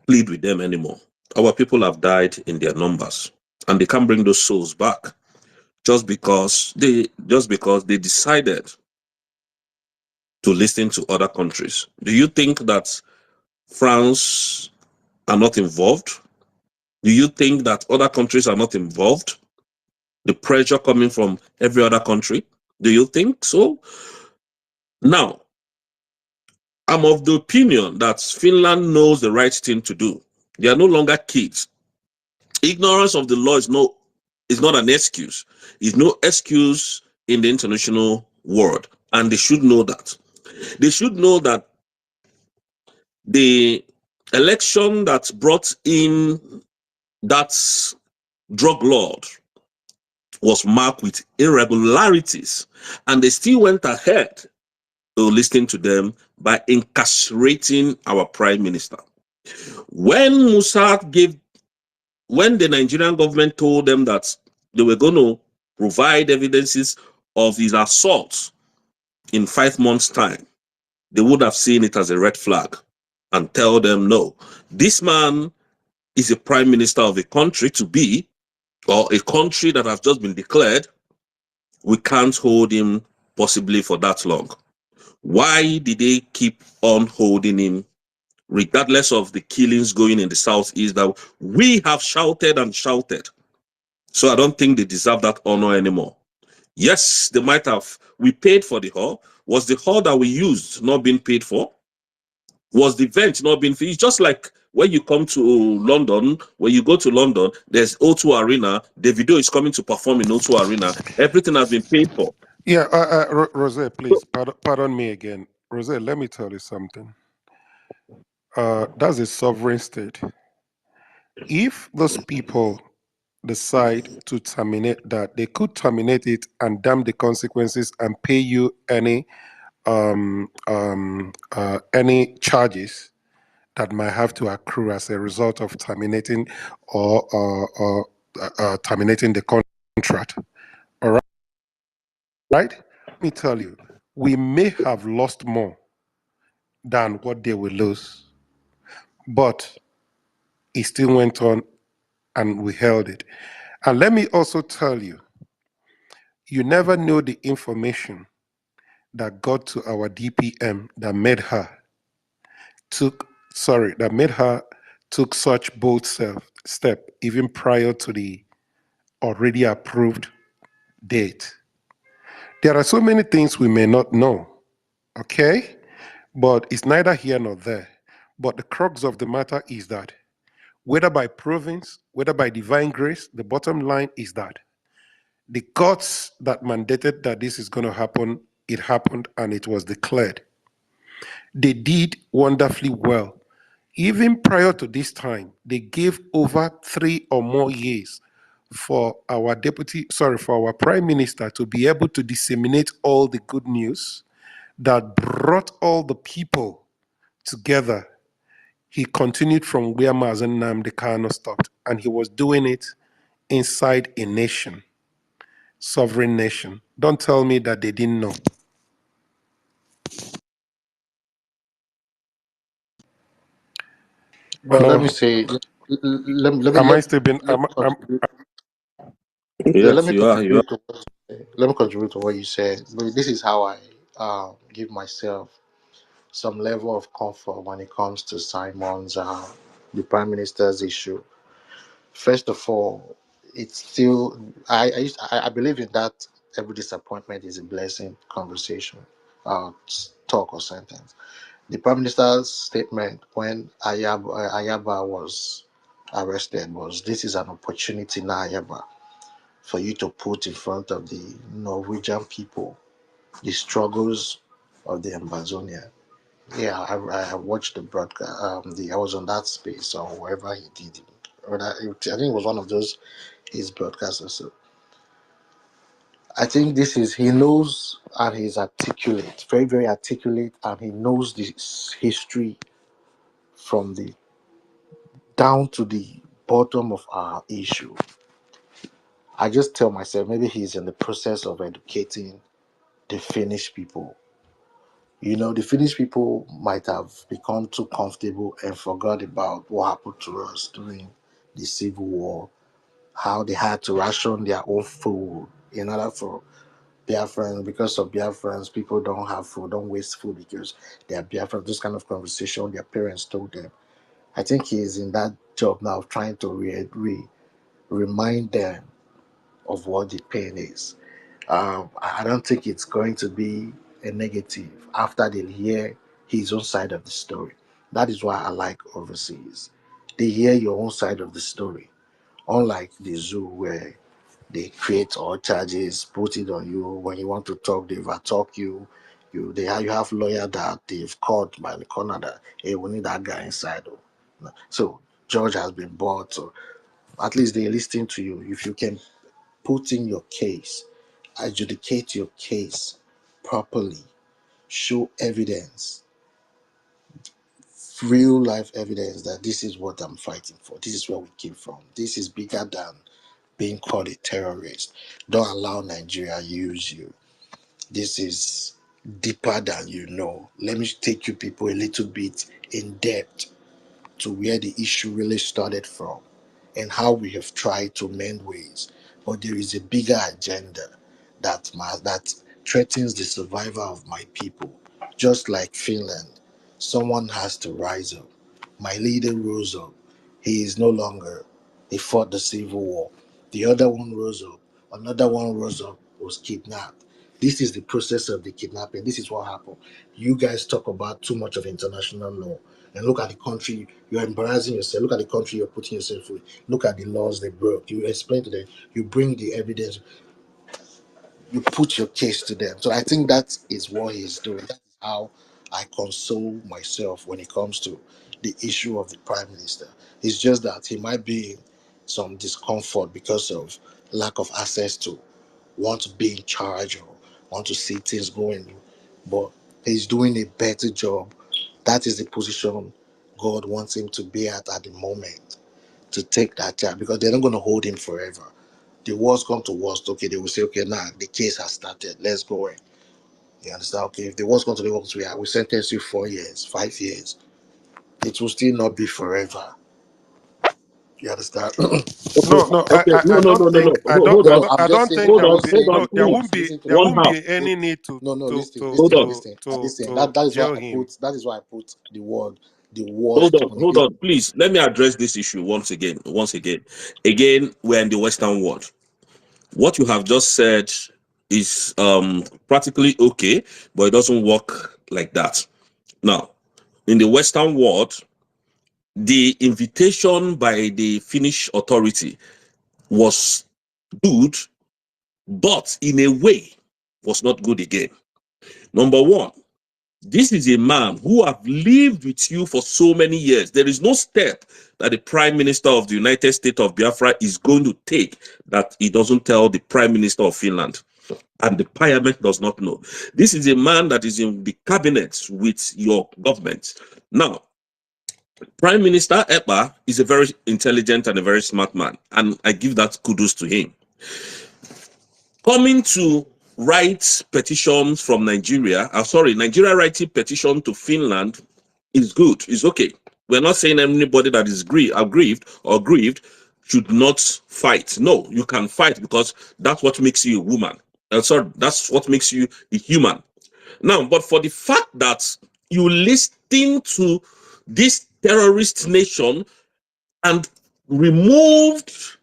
plead with them anymore. Our people have died in their numbers, and they can't bring those souls back just because they decided to listen to other countries. Do you think that France are not involved? Do you think that other countries are not involved? The pressure coming from every other country? Do you think so? Now, I'm of the opinion that Finland knows the right thing to do. They are no longer kids. Ignorance of the law is not an excuse. It's no excuse in the international world, and they should know that. They should know that the election that brought in that drug lord was marked with irregularities, and they still went ahead to listen to them by incarcerating our prime minister. When when the Nigerian government told them that they were going to provide evidences of his assault in 5 months' time, they would have seen it as a red flag and tell them, no, this man is a prime minister of a country or a country that has just been declared. We can't hold him possibly for that long. Why did they keep on holding him regardless of the killings going in the southeast that we have shouted and shouted? So I don't think they deserve that honor anymore. Yes, they might have. We paid for the hall. Was the hall that we used not being paid for? Was the event not being paid? It's just like when you come to London, when you go to London, there's O2 Arena. Davido is coming to perform in O2 Arena. Everything has been paid for. Yeah, Rose, please, pardon me again. Rose, let me tell you something. That's a sovereign state. If those people decide to terminate that, they could terminate it and damn the consequences and pay you any charges that might have to accrue as a result of terminating or terminating the contract. All right. Right? Let me tell you, we may have lost more than what they will lose, but it still went on and we held it. And let me also tell you, you never know the information that got to our DPM that made her took such bold step even prior to the already approved date. There are so many things we may not know, okay? But it's neither here nor there. But the crux of the matter is that whether by province, whether by divine grace, the bottom line is that the gods that mandated that this is going to happen, it happened and it was declared. They did wonderfully well. Even prior to this time, they gave over 3 or more years for our prime minister to be able to disseminate all the good news that brought all the people together. He continued from where Mazen Nnamdi Kanu stopped, and he was doing it inside a nation, sovereign nation. Don't tell me that they didn't know. Well, let me Hello. say, Am I still being? let me contribute. Yeah, Yes, you are. You are. let me contribute to what you said. But this is how I give myself some level of comfort when it comes to Simon's the Prime Minister's issue. First of all, it's still I believe in that every disappointment is a blessing conversation, talk or sentence. The Prime Minister's statement when Ayaba was arrested was, "This is an opportunity now, Ayaba, for you to put in front of the Norwegian people the struggles of the Ambazonia." Yeah, I watched the broadcast. I was on that space or wherever he did it. I think it was one of those his broadcasts or so. I think this is he knows and he's articulate, very very articulate, and he knows this history from the down to the bottom of our issue. I just tell myself maybe he's in the process of educating the Finnish people. The Finnish people might have become too comfortable and forgot about what happened to us during the Civil War, how they had to ration their own food in order for Biafrans, because of Biafrans, people don't have food, don't waste food because they are Biafrans. This kind of conversation their parents told them. I think he's in that job now, trying to remind them of what the pain is. I don't think it's going to be a negative after they hear his own side of the story. That is why I like overseas. They hear your own side of the story, unlike the zoo where they create all charges, put it on you. When you want to talk, they will talk you. You have lawyer that they've caught by the corner that, hey, we need that guy inside. Oh. So George has been bought. So at least they're listening to you. If you can put in your case, adjudicate your case properly, show evidence, real life evidence that this is what I'm fighting for. This is where we came from. This is bigger than being called a terrorist. Don't allow Nigeria use you. This is deeper than you know. Let me take you people a little bit in depth to where the issue really started from and how we have tried to mend ways. But there is a bigger agenda that threatens the survival of my people. Just like Finland, someone has to rise up. My leader rose up. He is no longer, he fought the civil war. The other one rose up. Another one rose up, was kidnapped. This is the process of the kidnapping. This is what happened. You guys talk about too much of international law. And look at the country, you're embarrassing yourself. Look at the country you're putting yourself in. Look at the laws they broke. You explain to them, you bring the evidence, you put your case to them. So I think that is what he's doing. That is how I console myself when it comes to the issue of the prime minister. It's just that he might be in some discomfort because of lack of access to want to be in charge or want to see things going. But he's doing a better job. That is the position God wants him to be at the moment, to take that job, because they're not going to hold him forever. The worst come to worst, okay, they will say, okay, now the case has started, let's go in. You understand? Okay, if the worst come to the worst, we sentence you 4 years, 5 years. It will still not be forever. You understand? Okay, No, no, okay. No, I no, don't no, no, no. think Hold on, I'm I just don't saying. think hold there on, will be hold on, please. Listen to there what One won't half. be any need to No, no, to listen, to Hold listen, on, to listen, to listen. to That is why jail I him. put. That is why I put the word, the hold worst on, on hold it. on, please. Let me address this issue once again. Once again. Again, we're in the Western world. What you have just said is practically okay, but it doesn't work like that. Now, in the Western world, the invitation by the Finnish authority was good, but in a way was not good again. Number one, this is a man who have lived with you for so many years. There is no step that the Prime Minister of the United States of Biafra is going to take that he doesn't tell the Prime Minister of Finland. And the parliament does not know. This is a man that is in the cabinet with your government. Now, Prime Minister Epa is a very intelligent and a very smart man, and I give that kudos to him. Coming to write petitions from Nigeria, Nigeria writing petition to Finland is good, it's okay. We're not saying anybody that is aggrieved or grieved should not fight. No, you can fight because that's what makes you a woman. Sorry, that's what makes you a human. Now, but for the fact that you listen to this terrorist nation and removed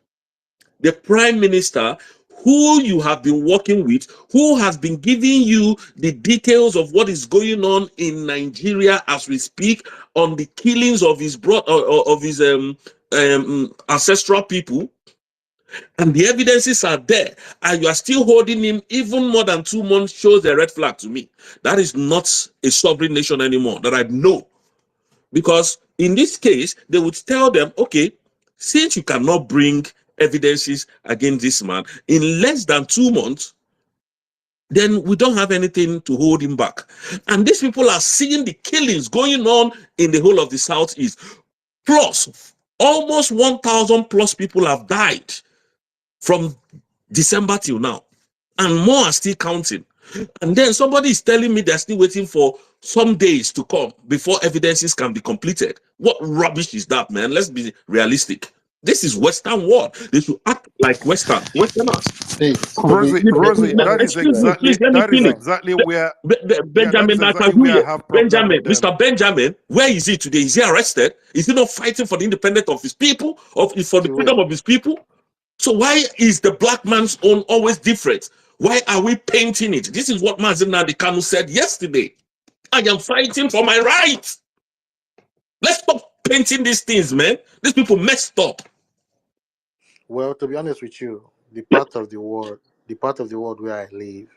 the prime minister who you have been working with, who has been giving you the details of what is going on in Nigeria as we speak, on the killings of his ancestral people, and the evidences are there, and you are still holding him even more than 2 months, shows a red flag to me. That is not a sovereign nation anymore, that I know. Because in this case, they would tell them, okay, since you cannot bring evidences against this man in less than 2 months, then we don't have anything to hold him back. And these people are seeing the killings going on in the whole of the Southeast. Plus, almost 1,000 plus people have died from December till now. And more are still counting. And then somebody is telling me they're still waiting for some days to come before evidences can be completed. What rubbish is that, man? Let's be realistic. This is Western world. They should act like Westerners. Hey, Rosie, that is Excuse me, exactly please let me finish. where that Benjamin, is exactly where I have problem Benjamin, with them. Mr. Benjamin, where is he today? Is he arrested? Is he not fighting for the independence of his people, for the freedom of his people? So why is the black man's own always different? Why are we painting it? This is what Mazen Nnamdi Kanu said yesterday. I am fighting for my rights. Let's stop painting these things, man. These people messed up. Well, to be honest with you, the part of the world where I live,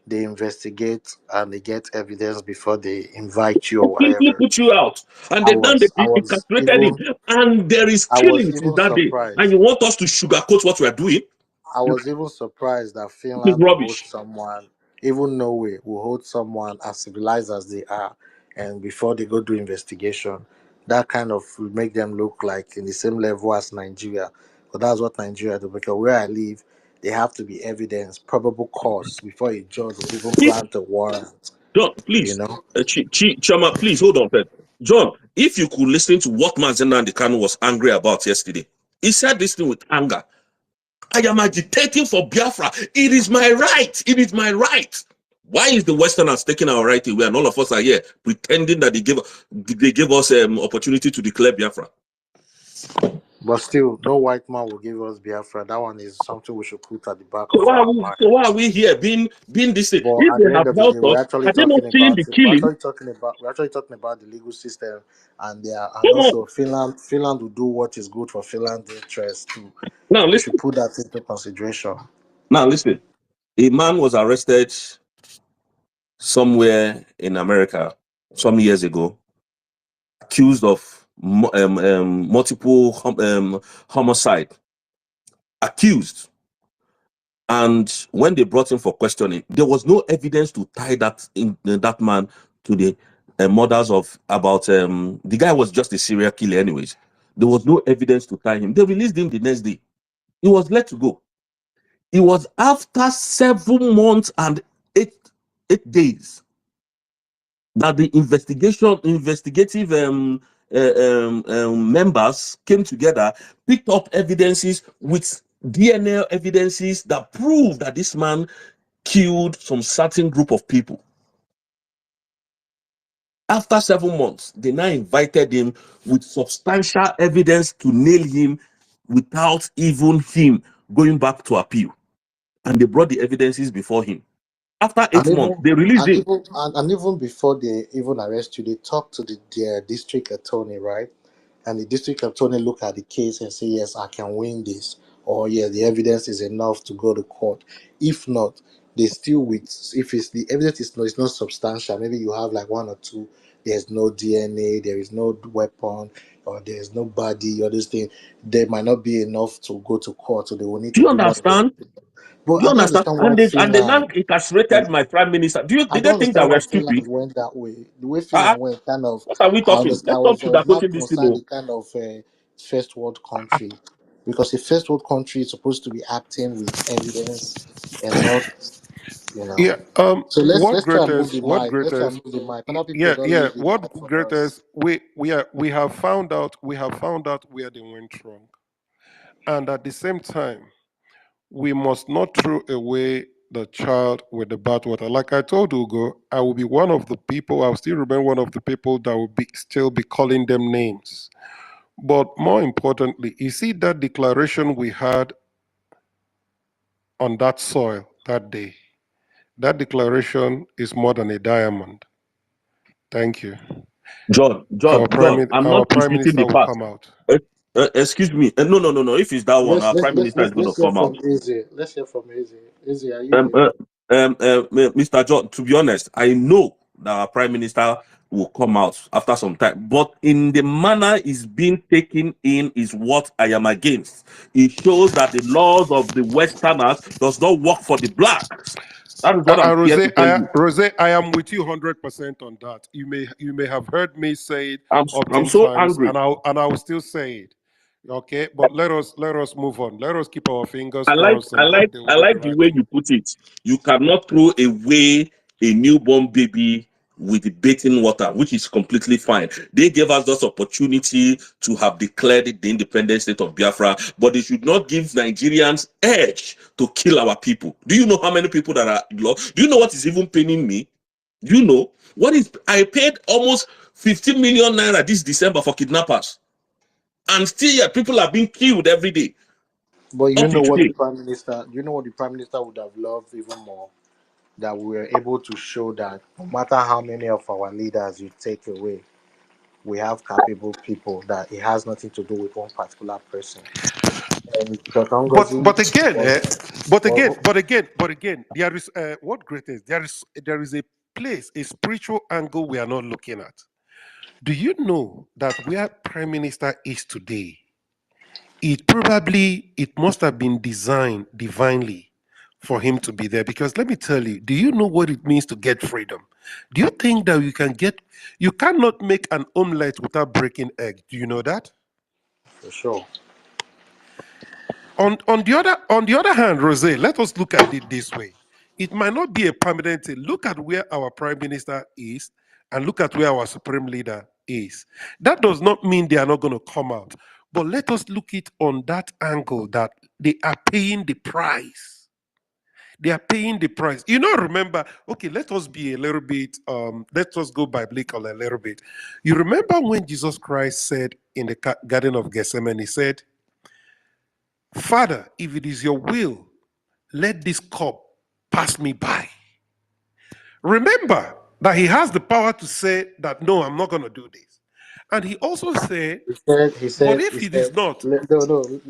they investigate and they get evidence before they invite you or Completely whatever. put you out. And I they done was, I they was incarcerated him. even, And there is I was killing since even that day. And surprised. you want us to sugarcoat what we are doing? I was even surprised that This is Finland will hold rubbish. someone, even Norway will hold someone as civilized as they are, and before they go do investigation, that kind of will make them look like in the same level as Nigeria. But that's what Nigeria do. Because where I live, they have to be evidence, probable cause before a judge will even grant a warrant. John, You please. know. Chama, please hold on. John, if you could listen to what Mazen Nnamdi Kanu was angry about yesterday, he said this thing with anger. I am agitating for Biafra. It is my right. It is my right. Why is the Westerners taking our right away, and all of us are here pretending that they give us opportunity to declare Biafra? But still, no white man will give us Biafra. That one is something we should put at the back So of our mind. why are we here being this thing? But If at they the end have of the day, helped us, are they not seeing the killing? we're actually talking about the legal system, and Come also on. Finland will do what is good for Finland's interest too. Now We should listen. put that into consideration. Now listen. A man was arrested somewhere in America some years ago, accused of multiple homicide, accused. And when they brought him for questioning, there was no evidence to tie that man to the murders of the guy was just a serial killer anyways. There was no evidence to tie him. They released him the next day. He was let to go. It was after 7 months and 8 days that the investigative members came together, picked up evidences with DNA evidences that proved that this man killed some certain group of people. After 7 months, they now invited him with substantial evidence to nail him without even him going back to appeal. And they brought the evidences before him. After 8 months, they released him. And even before they even arrest you, they talk to their district attorney, right? And the district attorney look at the case and say, yes, I can win this, or yeah, the evidence is enough to go to court. If not, they still if it's the evidence is not substantial, maybe you have like one or two, there's no DNA, there is no weapon, or there's no body, or this thing, there might not be enough to go to court, so they will need Do to you do more understand? investigation. But Do you I don't understand? understand why And they now Finland. incarcerated my prime minister. Did I they don't think that understand we're why Finland stupid? went that way. The way Finland went, kind of. What are we I talking? understand. Let's stop I was now sugarcoating this thing. concerned the kind of first world country, because a first world country is supposed to be acting with evidence and not You know. Yeah. So What let's try and move greatest? the What mic. Let's try and greatest? move the mic. Other people Yeah, don't yeah. leave the What mic for us. greatest? We have found out. We have found out where they went wrong, and at the same time, we must not throw away the child with the bathwater. Like I told Ugo, I will be one of the people. I'll still remain one of the people that will be still be calling them names. But more importantly, you see that declaration we had on that soil that day. That declaration is more than a diamond. Thank you. John, I'm Our not prime disputing minister the will fact. come out. Excuse me. No. If it's that one, Let's our let's prime let's minister is let's, going to let's hear come from out. Izzy. Let's hear from Izzy. Izzy, are you Um, there? uh, Mr. John, to be honest, I know that our prime minister will come out after some time, but in the manner is being taken in is what I am against. It shows that the laws of the Westerners does not work for the blacks. That is what I'm And here to tell you. Rose, I am with you 100% on that. You may have heard me say it up I'm 10 so times, angry. and I will still say it. Okay, but let us move on. Let us keep our fingers crossed and hope they will I do the like the right way thing. you put it. You cannot throw away a newborn baby with the bathing water, which is completely fine. They gave us this opportunity to have declared the independent state of Biafra, but they should not give Nigerians edge to kill our people. Do you know how many people that are lost? Do you know what is even paining me? Do you know what is? I paid almost 15 million naira this December for kidnappers, and still yet people are being killed every day But you up to know what the today. prime minister, you know what the prime minister would have loved even more, that we were able to show that no matter how many of our leaders you take away, we have capable people. That it has nothing to do with one particular person. And But Chotongozi but again, was, but again, there is what greatest? There is a place, a spiritual angle we are not looking at. Do you know that where Prime Minister is today, it must have been designed divinely for him to be there? Because let me tell you, do you know what it means to get freedom? Do you think that you cannot make an omelette without breaking egg? Do you know that? for sure. On the other hand, Rose, let us look at it this way. It might not be a permanent thing. Look at where our prime minister is and look at where our supreme leader is. That does not mean they are not going to come out. But let us look it on that angle that they are paying the price. They are paying the price. Remember, okay, let us be a little bit, let us go biblical a little bit. You remember when Jesus Christ said in the Garden of Gethsemane, he said, Father, if it is your will, let this cup pass me by. Remember that he has the power to say that, no, I'm not going to do this. And he also said, He said, he but said, he if it is said, not, no, no,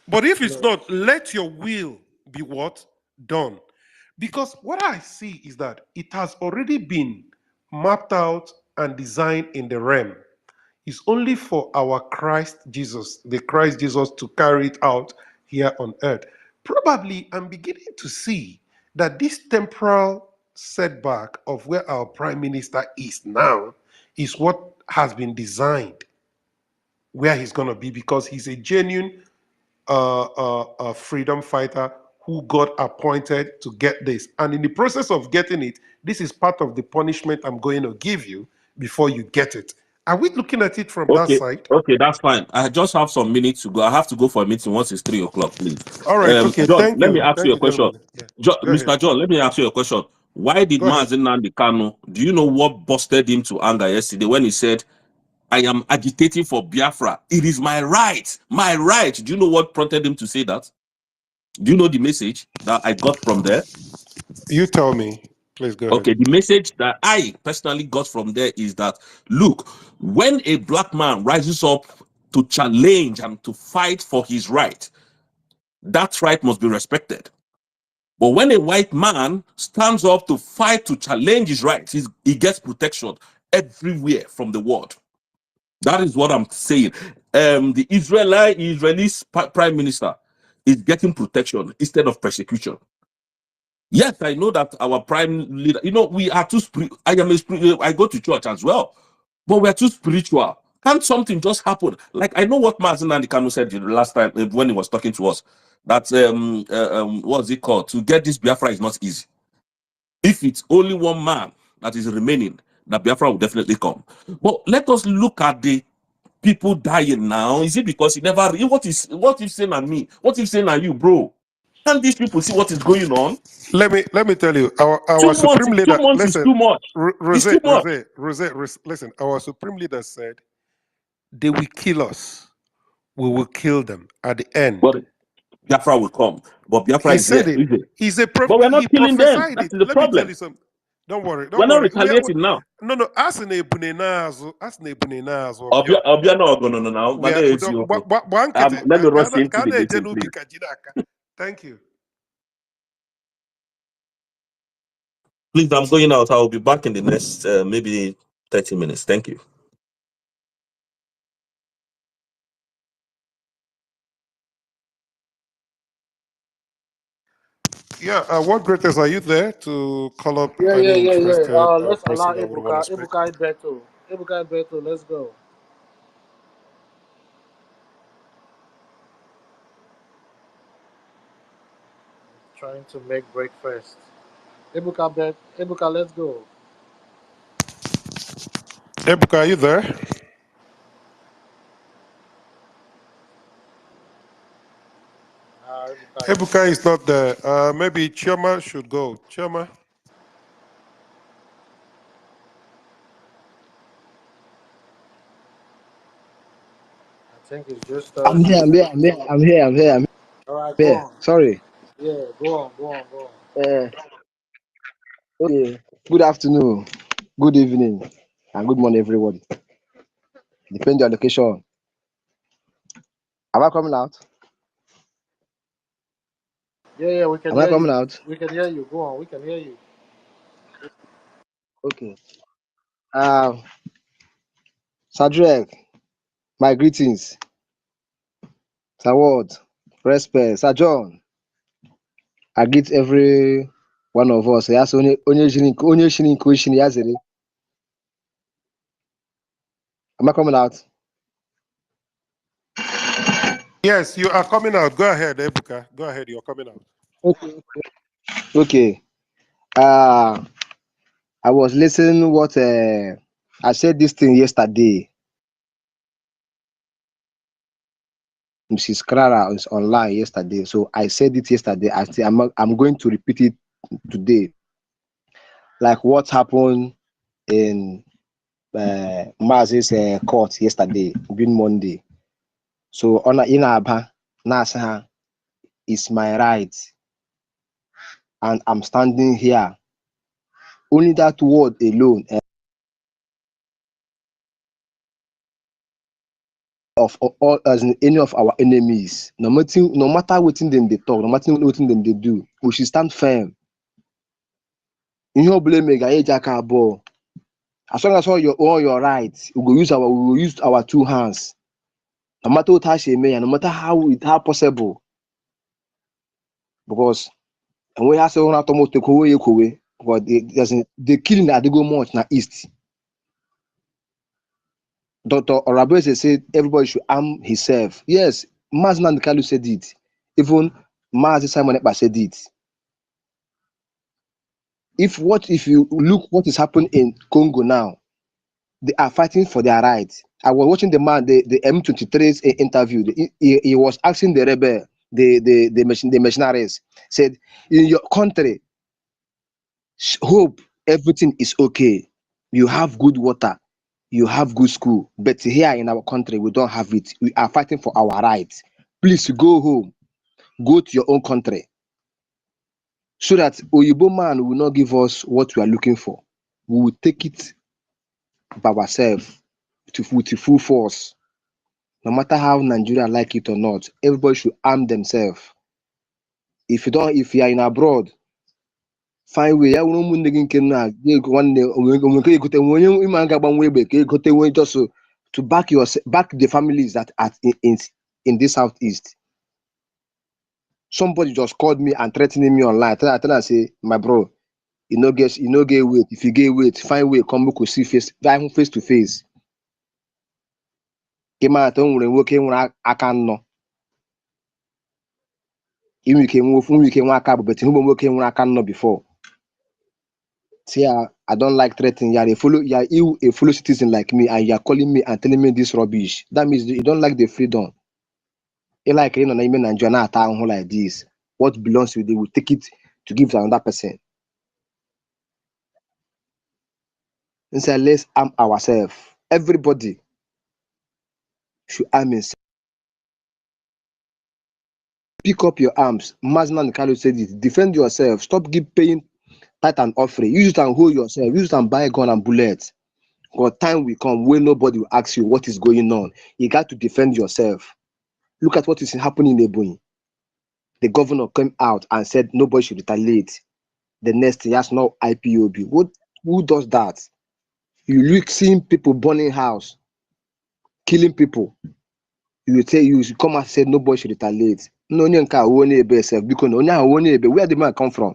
but if it's no. not, let your will be what? Done. Because what I see is that it has already been mapped out and designed in the realm. It's only for our Christ Jesus, the Christ Jesus, to carry it out here on earth. Probably, I'm beginning to see that this temporal setback of where our prime minister is now is what has been designed where he's going to be, because he's a genuine freedom fighter who got appointed to get this. And in the process of getting it, this is part of the punishment I'm going to give you before you get it. Are we looking at it from that Okay, side? okay, that's fine. I just have some minutes to go. I have to go for a meeting once it's 3 o'clock, please. All right. Okay. John, Thank let me you. ask you Thank a you, question. gentlemen. Yeah. Go Mr. ahead. John, let me ask you a question. Why did Go ahead. Mazen Nnamdi Kanu, do you know what busted him to anger yesterday when he said, I am agitating for Biafra? It is my right. My right. Do you know what prompted him to say that? Do you know the message that I got from there? You tell me. Please go ahead. Okay, the message that I personally got from there is that, look, when a black man rises up to challenge and to fight for his right, that right must be respected. But when a white man stands up to fight to challenge his rights, he gets protection everywhere from the world. That is what I'm saying. The Israeli prime minister is getting protection instead of persecution. Yes, I know that our prime leader, we are too spiritual. I go to church as well, but we are too spiritual. Can't something just happen? Like, I know what Mazen Nnamdi Kanu said the last time when he was talking to us, that what's it called? To get this Biafra is not easy. If it's only one man that is remaining, that Biafra will definitely come. But let us look at the people dying now. Is it because he never? What if saying on me? What if saying on you, bro? Can't these people see what is going on? Let me tell you, our 2 months, supreme leader. 2 months is Listen, too much. It's too much. Listen, our supreme leader said they will kill us. We will kill them at the end. But Biafra will come. But Biafra He is here. said it. He's a prophet. But we're not He killing them. prophesied That's it. the Let me tell problem. you something. Don't worry. We're Don't not worry. retaliating now. No. Asine bunenazo. Obia no now. Let me rush into the meeting, please. Thank you. Please, I'm going out. I'll be back in the next maybe 30 minutes. Thank you. Yeah, what greatest are you there to call up Yeah. any interested Let's allow person that would want to speak? Ebuka Beto, let's go. Trying to make breakfast. Ebuka, let's go. Ebuka, are you there? Ebuka is not there. Maybe Chioma should go. Chioma. I think it's just I'm here, I'm here, I'm here, I'm here, I'm All right, go here. on. Sorry. Yeah, go on. Uh, okay. Good afternoon, good evening, and good morning, everyone. Depending on location. Am I coming out? Yeah, we can Am I hear coming you. out? We can hear you. Go on, we can hear you. Okay. Sadrek, my greetings. Sir Ward, respect. Sir John, I greet every one of us. Yes, only shini yazere. Am I coming out? Yes, you are coming out. Go ahead, Ebuka. Go ahead. You're coming out. Okay. I was listening what I said this thing yesterday. Mrs. Clara is online yesterday, so I said it yesterday. I'm going to repeat it today. Like what happened in Maz's court yesterday, being Monday. So on Inaba Nasa is my right, and I'm standing here. Only that word alone of all as in any of our enemies. No matter what them they talk, no matter what them they do, we should stand firm. In your blame, as long as all your rights, we will use our two hands. No matter what I say, no matter how possible. Because and we have to almost take away, but the killing that they go much na east. Dr. Orabese said everybody should arm himself. Yes, Maz Nandikalu said it. Even Maz Simon Ekpa said it. If you look what is happening in Congo now, they are fighting for their rights. I was watching the man, the M23's interview. He was asking the rebel, the mercenaries, said, in your country, hope everything is okay. You have good water, you have good school, but here in our country, we don't have it. We are fighting for our rights. Please go home, go to your own country, so that Oyibo man will not give us what we are looking for. We will take it by ourselves with the full force. No matter how Nigeria like it or not, everybody should arm themselves. If you are in abroad, find way. Ya wuru ụmụnne gị nke nna nwanne onwe ka egote onye ịma nga gbanwe egbe ka egote nwe just to back the families that are in the southeast. Somebody just called me and threatening me online. I tell her say, my bro, you no get weight. If you get weight, find way come we see face to face. Kemata nwere nwoke nwere aka nnọ. Inwe ike nwe aka bụ but ụmụ nwoke nwere aka nnọ before. See, I don't like threatening. You a fellow citizen like me, and you're calling me and telling me this rubbish. That means you don't like the freedom. You like even Nigeria now town hall like this. What belongs to you, they will take it to give to another person. Instead, let's arm ourselves. Everybody should arm himself. Pick up your arms. Mazman Kalu said it. Defend yourself. Stop paying tithe and offering. Use it and hold yourself. Use it and buy a gun and bullets. Because time will come when nobody will ask you what is going on. You got to defend yourself. Look at what is happening in Ebonyi. The governor came out and said nobody should retaliate. The next thing, has no IPOB. Who does that? You look seeing people burning house, killing people. You should come and say nobody should retaliate. No one can own a because where the man come from?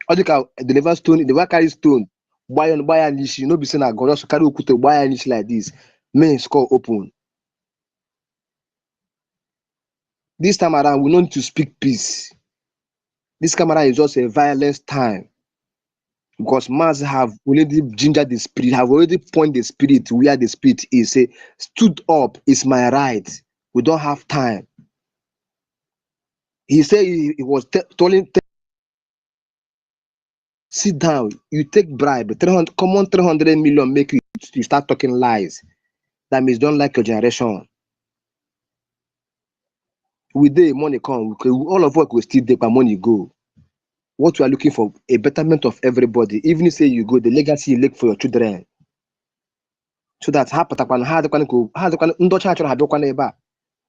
All the never stone, the work carry stone, buy an issue, no be saying I go just carry ukuto buy an issue like this. Men score open. This time around, we need to speak peace. This camera is just a violence time. Because Mars have already gingered the spirit, have already pointed the spirit where the spirit is. Say, stood up is my right. We don't have time. He said he was telling, sit down, you take bribe, 300, come on, 300 million, make you start talking lies. That means don't like your generation. With the money come, all of us will still take my money go. What we are looking for, a betterment of everybody. Even if say you go, the legacy you look for your children. So that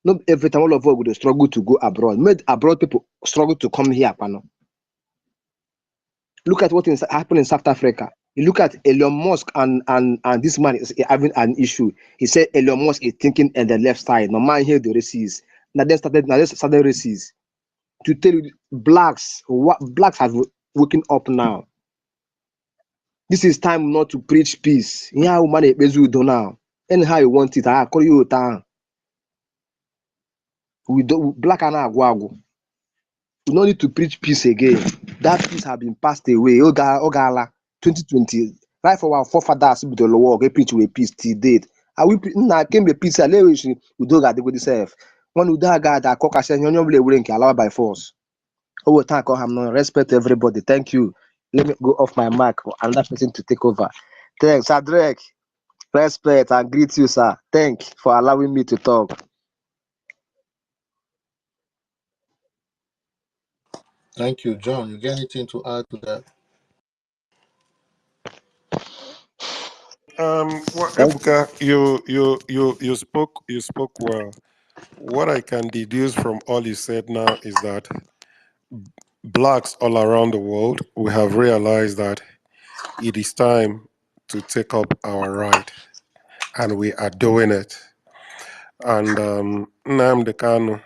not every time all of us would struggle to go abroad. Made abroad people struggle to come here. Look at what is happening in South Africa. You look at Elon Musk and this man is having an issue. He said Elon Musk is thinking on the left side. No man here the races. Now they started races. To tell you blacks have waking up now. This is time not to preach peace. Yeah, man, do now. Anyhow you want it, I call you down. We do black and agwago. We don't need to preach peace again. That peace has been passed away. Ogala 2020. Right for our forefathers with the law, get preach with peace till date. And we now came the peace. We don't got the self. When we don't got that cock, I said, you're willing to allow by force. Oh, thank God, I'm not respect everybody. Thank you. Let me go off my mic for another person to take over. Thanks, Adrek. Respect and greet you, sir. Thank you for allowing me to talk. Thank you, John. You got anything to add to that? Well, Thank Ebuka, you spoke well. What I can deduce from all you said now is that blacks all around the world, we have realized that it is time to take up our right, and we are doing it. And Nnamdi Kanu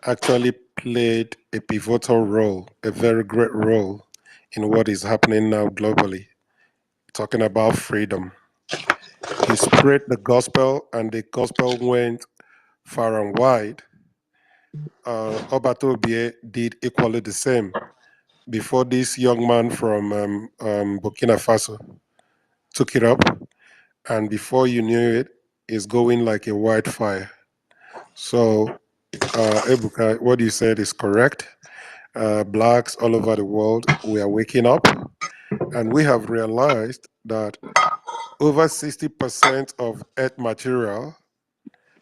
actually played a pivotal role, a very great role in what is happening now globally, talking about freedom. He spread the gospel, and the gospel went far and wide. Obatobie did equally the same before this young man from Burkina Faso took it up, and before you knew it, it's going like a wildfire. So, Ebuka, what you said is correct. Blacks all over the world, we are waking up, and we have realized that over 60% of earth material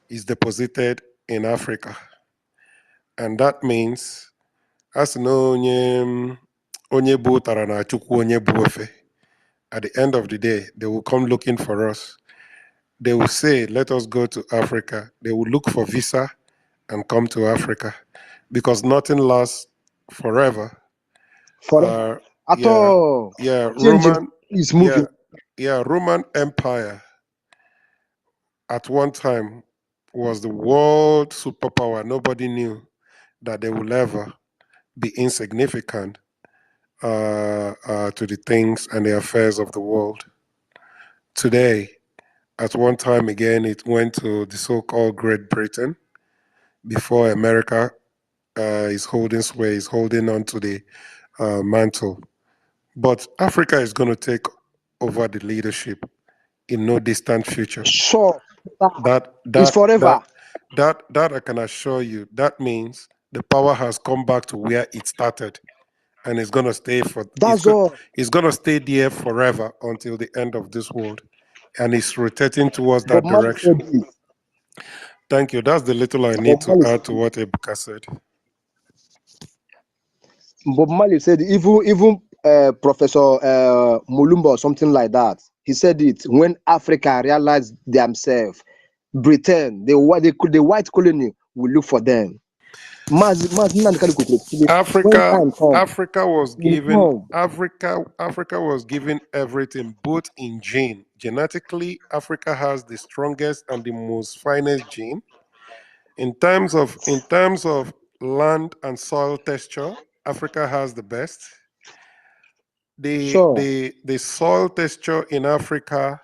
is deposited in Africa. And that means, as no onye bụ ụtara na Chukwu onye bụ ofe, at the end of the day, they will come looking for us. They will say, let us go to Africa. They will look for visa and come to Africa because nothing lasts forever. for at Yeah, all. yeah, Changing is moving. Roman Empire at one time was the world superpower. Nobody knew that they will ever be insignificant to the things and the affairs of the world. Today, at one time again, it went to the so-called Great Britain before America is holding sway, is holding on to the mantle. But Africa is going to take over the leadership in no distant future. Sure. That It's that forever. that I can assure you. That means the power has come back to where it started, and it's gonna stay for That's all. it's gonna stay there forever until the end of this world, and it's rotating towards Bob that Marley said direction. it. Thank you. That's the little I need Bob to Marley add said to it. what Ebuka said. Bob Marley said even Professor Mulumba or something like that. He said it when Africa realized themselves. Britain, the white colony will look for them. When Africa time comes, Africa was will given come. Africa was given everything, both in gene. Genetically, Africa has the strongest and the most finest gene. In terms of land and soil texture, Africa has the best. The Sure. the soil texture in Africa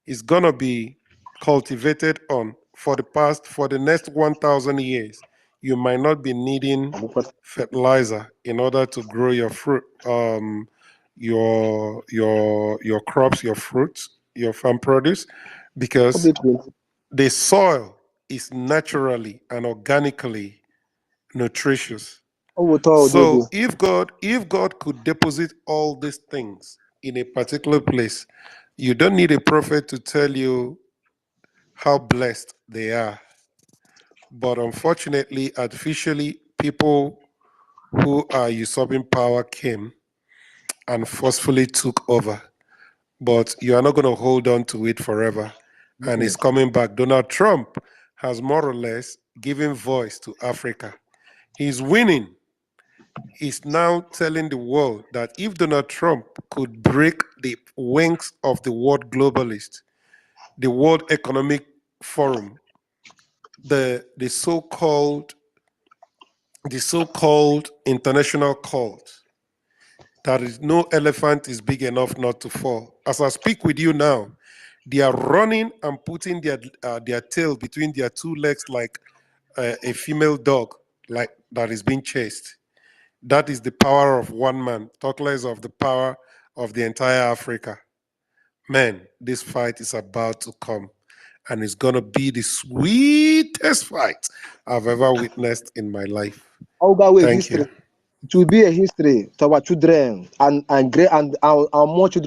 is gonna be cultivated on for the next 1,000 years. You might not be needing fertilizer in order to grow your fruit, your crops, your fruits, your farm produce, because the soil is naturally and organically nutritious. So if God could deposit all these things in a particular place, you don't need a prophet to tell you how blessed they are. But unfortunately, artificially, people who are usurping power came and forcefully took over. But you are not going to hold on to it forever. And it's coming back. Donald Trump has more or less given voice to Africa. He's winning. He's now telling the world that if Donald Trump could break the wings of the world globalist, the World Economic Forum, the so-called international cult, that is no elephant is big enough not to fall. As I speak with you now, they are running and putting their tail between their two legs like a female dog, like that is being chased. That is the power of one man. Talk less of the power of the entire Africa. Man, this fight is about to come, and it's gonna be the sweetest fight I've ever witnessed in my life. Thank History. you. It will be a history to our children and great and our more children.